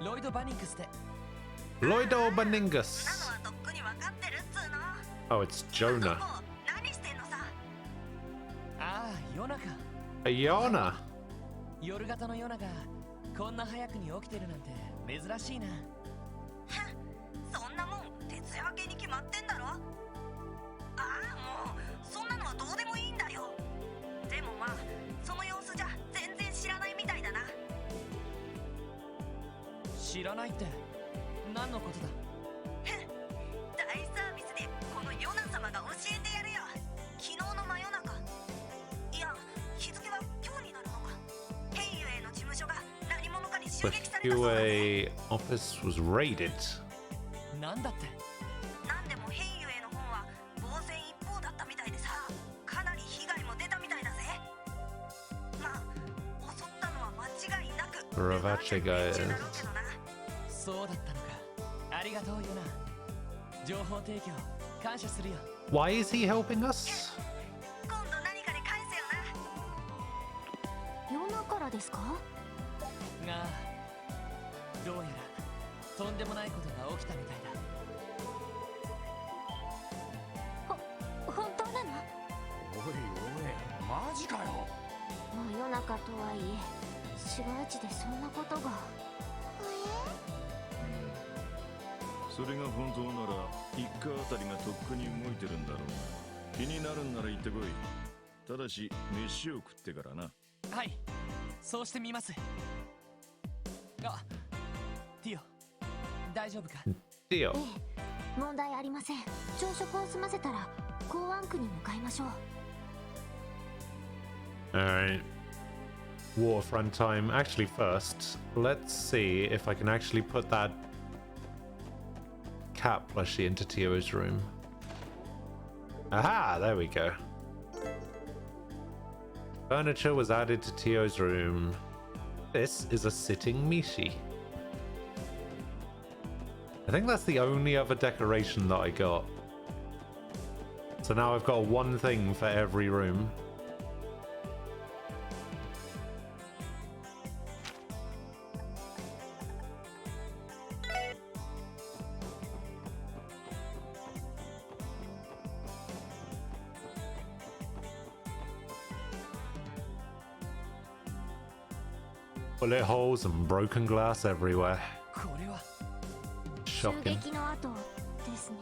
ロイド・バニングスで。Lloydo Baningus. Oh, it's Jonah. ああ、ヨナか。Ayana. 夜型のヨナがこんな早くに起きてるなんて珍しいな。そんなもん徹夜明けに決まってんだろ。ああ、もうそんなのはどうでもいいんだよ。でもまあその様子じゃ全然知らないみたいだな。知らないって何のことだ。大サービスでこのヨナ様が教えてやるよ。昨日の真夜中、いや日付は今日になるのか。ヘイユエの事務所が何者かに襲 The 撃されたそうだぜ。 QA office was raided. なんだって。なんでもヘイユエの方は防戦一方だったみたいでさ、かなり被害も出たみたいだぜ。まあ襲ったのは間違いなく Ravache guys. そうだったのか。ありがとうヨナ。情報提供感謝するよ。 Why is he helping us? 今度何かで返せよな。夜中からですか？がどうやらとんでもないことが起きたみたいだ。本当なの？おいおい、マジかよ。真夜中とはいえ市街地でそんなことが。それが本当なら一家あたりがとっくに動いてるんだろうな。気になるんなら行ってこい。ただし飯を食ってからな。はい、そうしてみます。あ、ティオ大丈夫か。ティオ。ええ、問題ありません。朝食を済ませたら港湾区に向かいましょう。 Alright. Waterfront time. Actually, first, let's see if I can actually put that cat plushie into Tio's room. Aha! There we go. Furniture was added to Tio's room. This is a sitting Mishi. I think that's the only other decoration that I got. So now I've got one thing for every room. Bullet holes and broken glass everywhere. これは Shocking. 襲撃の後ですね。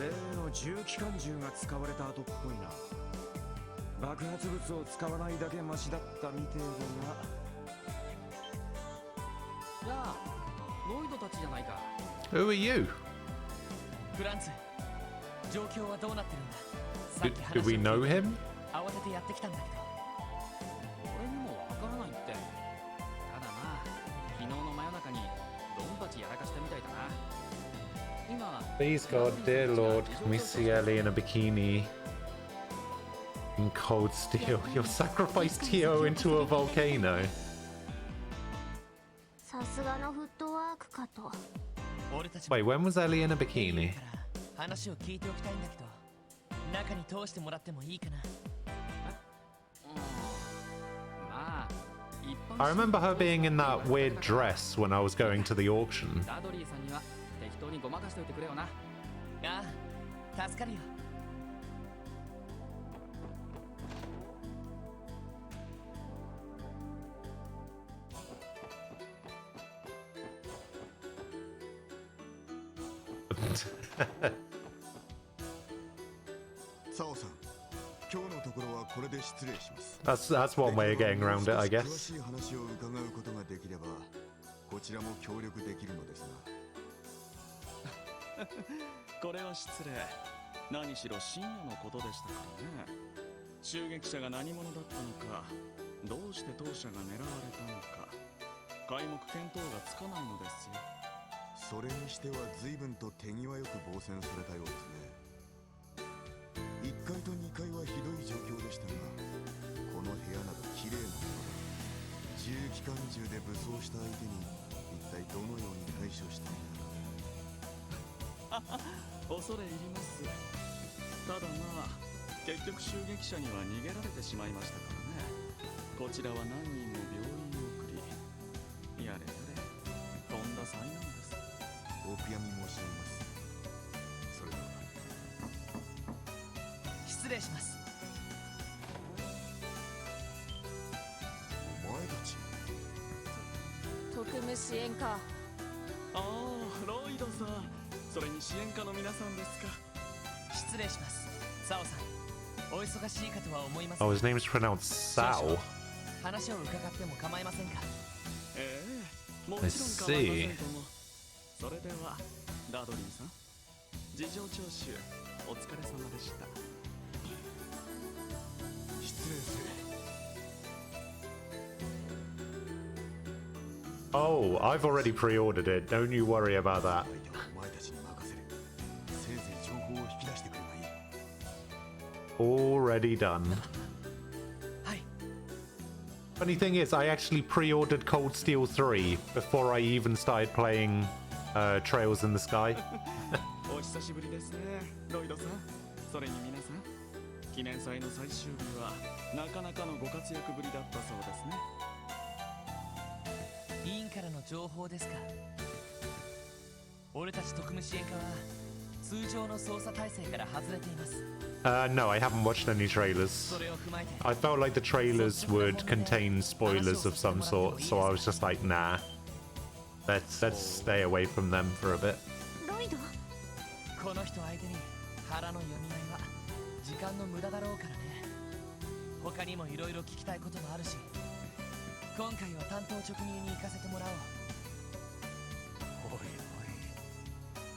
例の重機関銃が使われた後っぽいな。爆発物を使わないだけマシだったみてえだな。じゃあロイドたちじゃないか。 Who are you? フランツ、状況はどうなってるんだ。さっき Do we know him? 慌ててやってきたんだけど。俺にもわからないって。ただな、昨日の真夜中にドンパチやらかしたみたいだな。今 Please God, dear Lord, can we see Ellie in a bikini in cold steel? You'll sacrifice Tio into a volcano. さすがのフットワークかと。俺たち Wait, when was Ellie in a bikini? 話を聞いておきたいんだけど、中に通してもらってもいいかな。I remember her being in that weird dress when I was going to the auction. ダドリーさんには適当にごまかしておいてくれよな。ああ、助かるよ。サオさん、今日のところはこれで失礼します。That's one way of getting around it, I 詳 guess. しい話を伺うことができれば、こちらも協力できるのですが。これは失礼。何しろ深夜のことでしたからね。襲撃者が何者だったのか、どうして当社が狙われたのか、皆目見当がつかないのですよ。それにしては随分と手際よく防戦されたようですね。1階と2階はひどい状況でしたが、この部屋など綺麗なもので、重機関銃で武装した相手に一体どのように対処したのか。恐れ入ります。ただまあ、結局襲撃者には逃げられてしまいましたからね。こちらは何人も病院に送り、やれやれ、とんだ災難です。お悔やみ申し上げます。それでは。失礼します。お前たち。特務支援課。ああ、ロイドさん。それに支援課の皆さんですか。失礼します。サオさん、お忙しいかとは思います。Oh, his name's pronounced Sao. 話を伺っても構いませんか。ええ、もちろん構いませんとも。それでは、ダドリーさん、事情聴取お疲れ様でした。失礼する。Oh, I've already pre-ordered it. Don't you worry about that. お前たちに任せる。せいぜい情報を引き出してくればいい。Already done. Funny thing is, I actually pre-ordered Cold Steel 3 before I even started playing Trails in the Sky. お久しぶりですね、ロイドさん。それに皆さん、記念祭の最終日はなかなかのご活躍ぶりだったそうですね。委員からの情報ですか。俺たち特務支援課は通常の捜査体制から外れています。No, I haven't watched any trailers. I felt like the trailers would contain spoilers of some sort, so I was just like, nah. Let's stay away from them for a bit. この人相手に腹の読み合いは時間の無駄だろうからね。他にもいろいろ聞きたいこともあるし、今回は担当直入に行かせてもらおう。おいおい、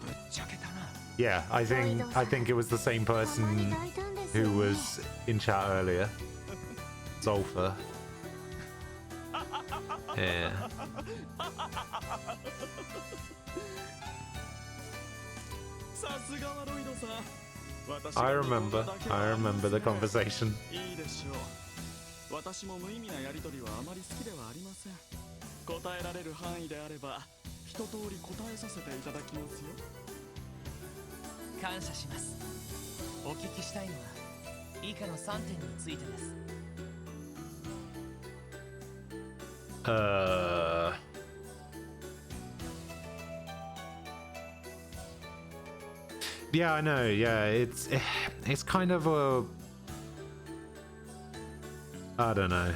ぶっちゃけたな。Yeah, I think it was the same person who was in chat earlier. Zolfa. Yeah. I remember the conversation. いいでしょう。私も無意味なやりとりはあまり好きではありません。答えられる範囲であれば一通り答えさせていただきますよ。感謝します。お聞きしたいのは以下の3点についてです。Yeah, I know. Yeah, it's kind of a, I don't know.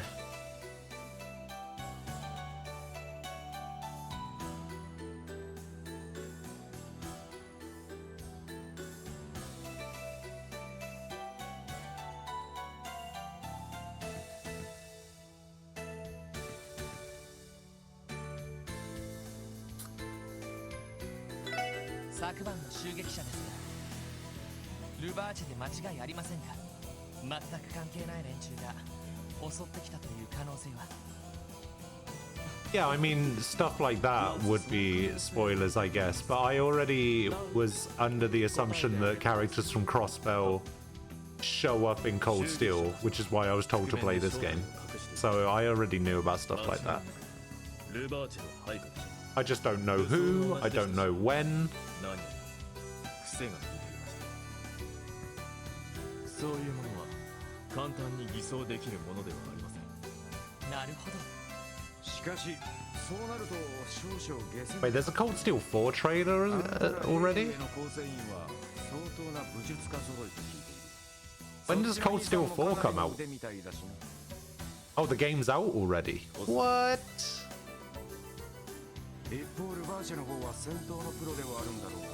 昨晩の襲撃者ですが、ルバーチェで間違いありませんか。全く関係ない連中が襲ってきたという可能性は。Yeah, I mean, stuff like that would be spoilers, I guess, but I already was under the assumption that characters from Crossbell show up in Cold Steel, which is why I was told to play this game. So I already knew about stuff like that. ルバーチェの配下でしょ。I just don't know who, I don't know when. 癖が似ていました。そういうものは簡単に偽装できるものではありません。なるほど。しかしそうなると少々下船。 Wait, there's a Cold Steel 4 trailer already? の構成員は相当な武術家揃いと聞いている。 When does Cold Steel 4 come out? Oh, the game's out already. What? 一方ルバーシェの方は戦闘のプロではあるんだろうが、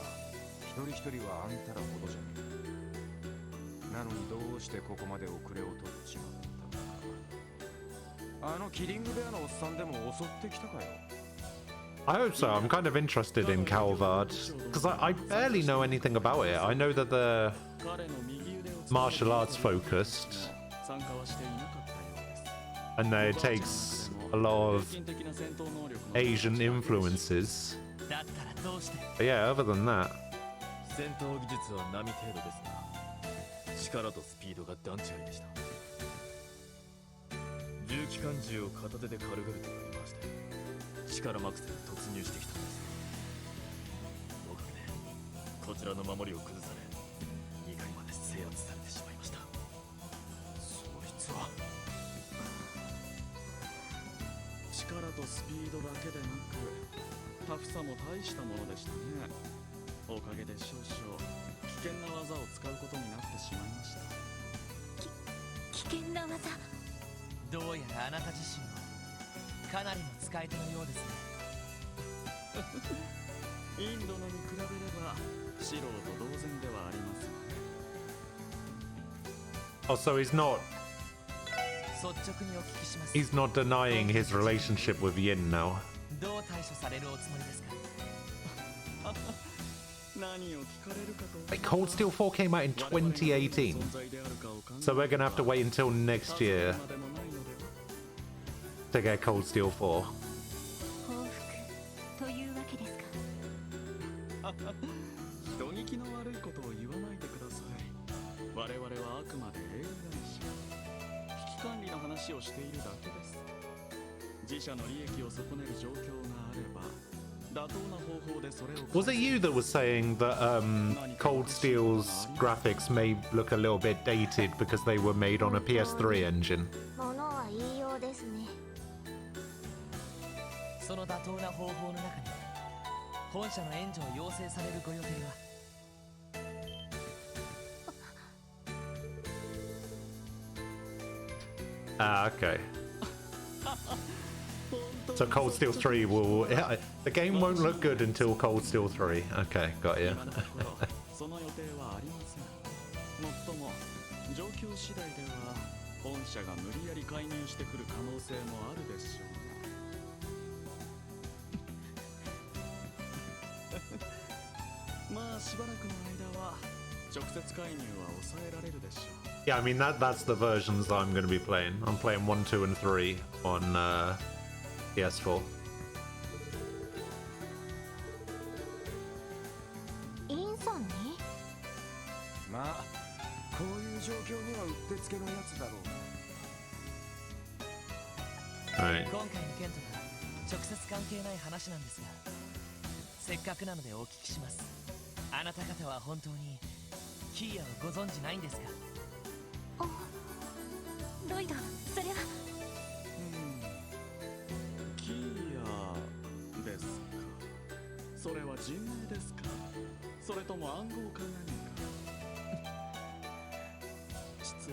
一人一人はあんたらほどじゃねえ。なのにどうしてここまで遅れを取っちまったのか。あのキリングベアのおっさんでも襲ってきたかよ。 I hope so. I'm kind of interested in Calvard because I barely know anything about it. I know that they're martial arts focused and that it takes a lot of Asian influences. But yeah, other than that. 戦闘技術は並程度ですが、力とスピードが段違いでした。重機関銃を片手で軽々と振り回して力マックスに突入してきたんです。おかげでこちらの守りを崩され、2階まで制圧されてしまいました。そいつは力とスピードだけでなくタフさも大したものでしたね。おかげで少々危険な技を使うことになってしまいました。危険な技。どうやらあなた自身もかなりの使い手のようですね。インドのに比べれば素人同然ではありますがね。 Oh, so he's not. 率直にお聞きします。 He's not denying his relationship with Yin now. どう対処されるおつもりですか？ 何を聞かれるかと。 Wait, Cold Steel 4 came out in 2018, so we're gonna have to wait until next year to get Cold Steel 4. 報復というわけですか。人聞きの悪いことを言わないでください。我々はあくまで営利会社、危機管理の話をしているだけです。自社の利益を損ねる状況があれば妥当な方法でそれを。 Was it you that was saying that Cold Steel's graphics may look a little bit dated because they were made on a PS3 engine? ものは言いようですね。その妥当な方法の中に本社の援助を要請されるご予定は？ Ah, okay. So Cold Steel 3 will... Yeah, the game won't look good until Cold Steel 3. Okay, got you. その予定はありません。もっとも状況次第では本社が無理やり介入してくる可能性もあるでしょうが。まあしばらくの間は直接介入は抑えられるでしょう。 Yeah, I mean, that's the versions that I'm going to be playing. I'm playing 1, 2, and 3 on PS4. インさんに？まあこういう状況にはうってつけのやつだろう。 Right. 今回の件とは直接関係ない話なんですが、せっかくなのでお聞きします。あなた方は本当にキーヤをご存知ないんですか？ロイド、それは。キーヤですか。それは人名ですか。それとも暗号か何か。失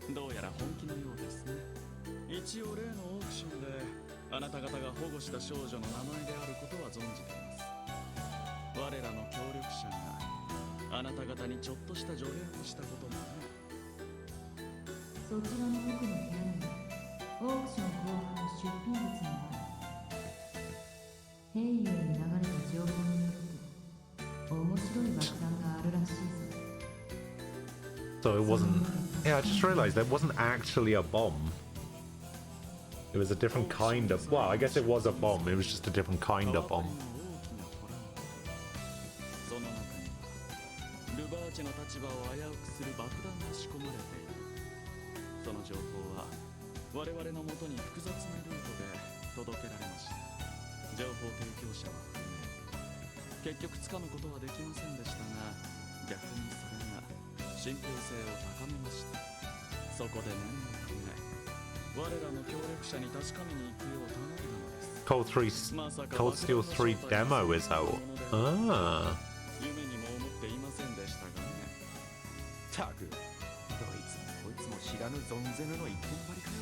礼。どうやら本気のようですね。一応例のオークションであなた方が保護した少女の名前であることは存じています。我らの協力者があなた方にちょっとした助言をしたこともね。 そちらの奥の部屋にオークション後半の出品物がある。ヘイユーに流れた情報によると面白い爆弾があるらしいぞ。 So it wasn't... Yeah, I just realized it wasn't actually a bomb. It was a different kind of... Well, I guess it was a bomb. It was just a different kind of bomb. その中にはルバーチェの立場を危うくする爆弾が仕込まれている。 その情報は我々のもとに複雑なルートで届けられました。情報提供者は不明。結局つかむことはできませんでしたが、逆にそれが信憑性を高めました。そこで念のため我らの協力者に確かめに行くよう頼んだのです。 Cold Steel 3 demo is out. Ah. 夢にも思っていませんでしたがね。たく、どいつもこいつも知らぬ存ぜぬの一点張りかよ。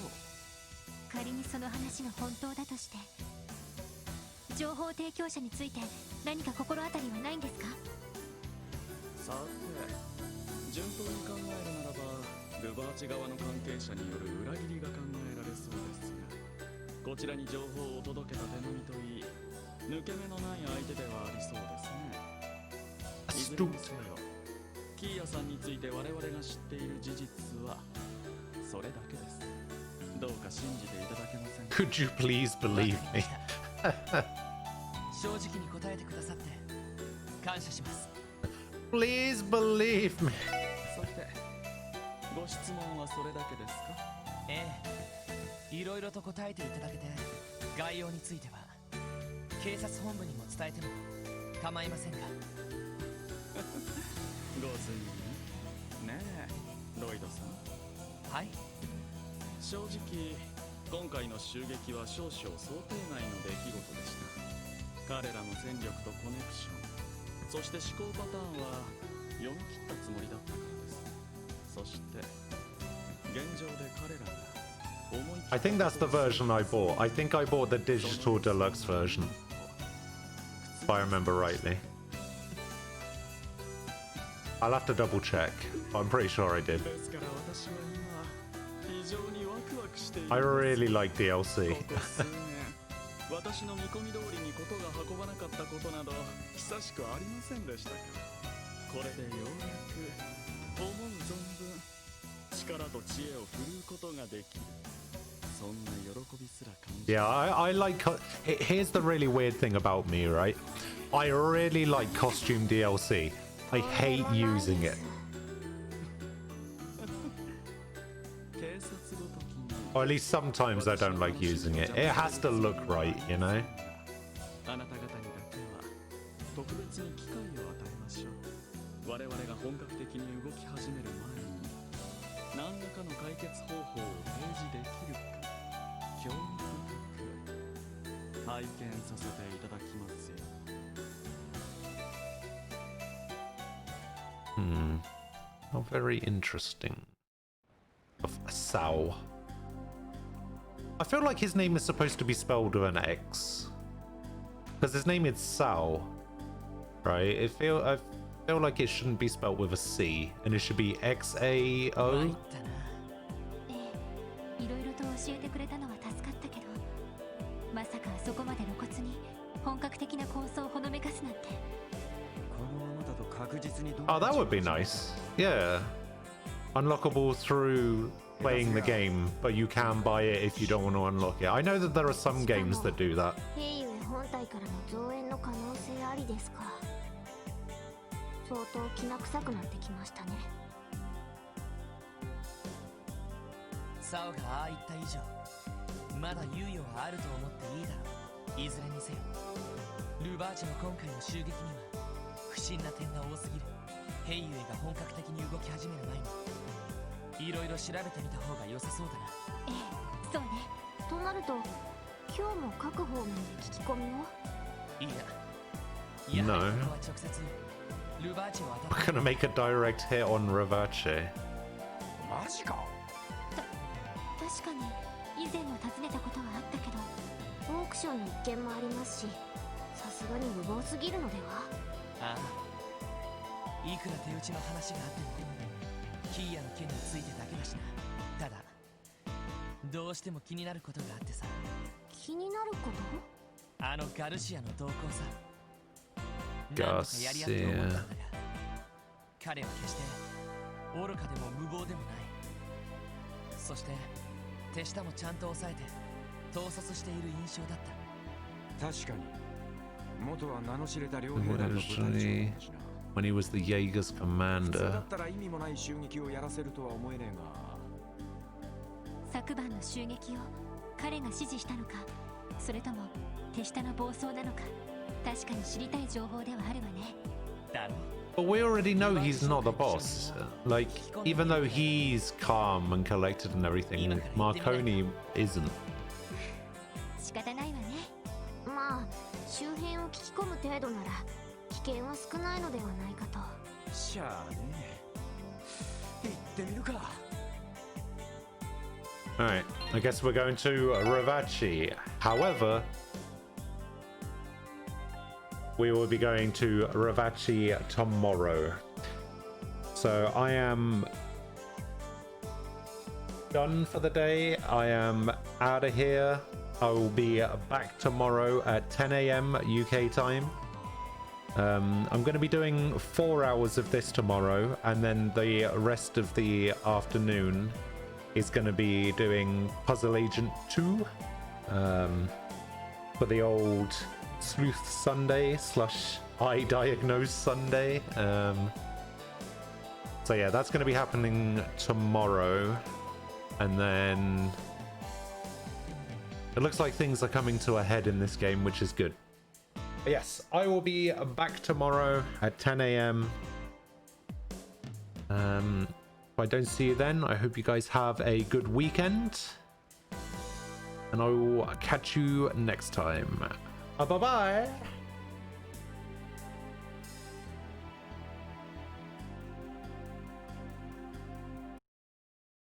仮にその話が本当だとして、情報提供者について何か心当たりはないんですか？さて、順当に考えるならばルバーチ側の関係者による裏切りが考えられそうですが、こちらに情報を届けた手のみといい、抜け目のない相手ではありそうですね。いずれにせよ、キーヤさんについて我々が知っている事実はそれだけです。どうか信じていただけませんか？ Could you please believe me? 正直に答えてくださって感謝します。 Please believe me. さて、ご質問はそれだけですか？ええ、いろいろと答えていただけて、概要については警察本部にも伝えても構いませんが。ご推理ねえ、ロイドさん。はい。正直今回の襲撃は少々想定外の出来事でした。彼らの戦力とコネクション、そして思考パターンは読み切ったつもりだったからです。そして現状で彼らが思い切った I think that's the version I bought. I think I bought the digital deluxe version, if I remember rightly. I'll have to double check, but I'm pretty sure I did. ですから私は今非常にワクワクしている。 I really like DLC. ここ数年私の見込み通りにことが運ばなかったことなど久しくありませんでしたから、これでようやく思う存分力と知恵を振るうことができる。そんな喜びすら感じ。 Yeah, I like. Here's the really weird thing about me, right? I really like costume DLC. I hate using it. Or at least sometimes I don't like using it. It has to look right, you know? あなた方にだけは特別に機会を与えましょう。我々が本格的に動き始める前に何らかの解決方法を提示できるか興味深く拝見させていただきますよ。 Not very interesting. Of Sao. I feel like his name is supposed to be spelled with an X. Because his name is Sao. Right? I feel like it shouldn't be spelled with a C. And it should be XAO. いろいろと教えてくれたのは助かったけど、まさかそこまで露骨に本格的な構想をほのめかすなんて。 Oh, that would be nice. Yeah. Unlockable through playing the game, but you can buy it if you don't want to unlock it. I know that there are some games that do that. 兵ゆえ本体からの増援の可能性ありですか。相当きな臭くなってきましたね。サオがああ言った以上、まだ猶予はあると思っていいだろう。いずれにせよ、ルバーチの今回の襲撃には不審な点が多すぎる。ヘイユエが本格的に動き始める前にいろいろ調べてみた方が良さそうだな。ええ、そうね。となると今日も各方面で聞き込みを。いや、No. ここは直接ルバーチを当た We're gonna make a direct hit on Rivace. マジか。確かに以前も尋ねたことはあったけど、オークションの一件もありますし、さすがに無謀すぎるのでは。ああ、いくら手打ちの話があってもキーヤの件についてだけだしな。ただどうしても気になることがあってさ。気になること？あのガルシアの動向さ。ガルシア。なんとかやり合って思ったんだが、彼は決して愚かでも無謀でもない。そして手下もちゃんと抑えて統率している印象だった。確かに元は名の知れた両兵団の部隊長だしな。 When he was the Jaeger's 普通だ commander. ったら意味もない襲撃をやらせるとは思えねえが。昨晩の襲撃を彼が指示したのか、それとも手下の暴走なのか、確かに知りたい情報ではあるわね。だろ But we already know he's not the boss. Like, even though he's calm and collected and everything, Marconi isn't. 仕方ないわね。まあ周辺を聞き込む程度なら危険は少ないのではないかと。しゃあね。行ってみるか。Alright, I guess we're going to Ravachi. However, we will be going to Ravachi tomorrow. So I am done for the day. I am out of here. I will be back tomorrow at 10 a.m. UK time. I'm going to be doing 4 hours of this tomorrow, and then the rest of the afternoon is going to be doing Puzzle Agent 2 for the old Sleuth Sunday / I Diagnose Sunday. So yeah, that's going to be happening tomorrow, and then it looks like things are coming to a head in this game, which is good. But yes, I will be back tomorrow at 10 a.m. If I don't see you then, I hope you guys have a good weekend, and I will catch you next time. Bye bye.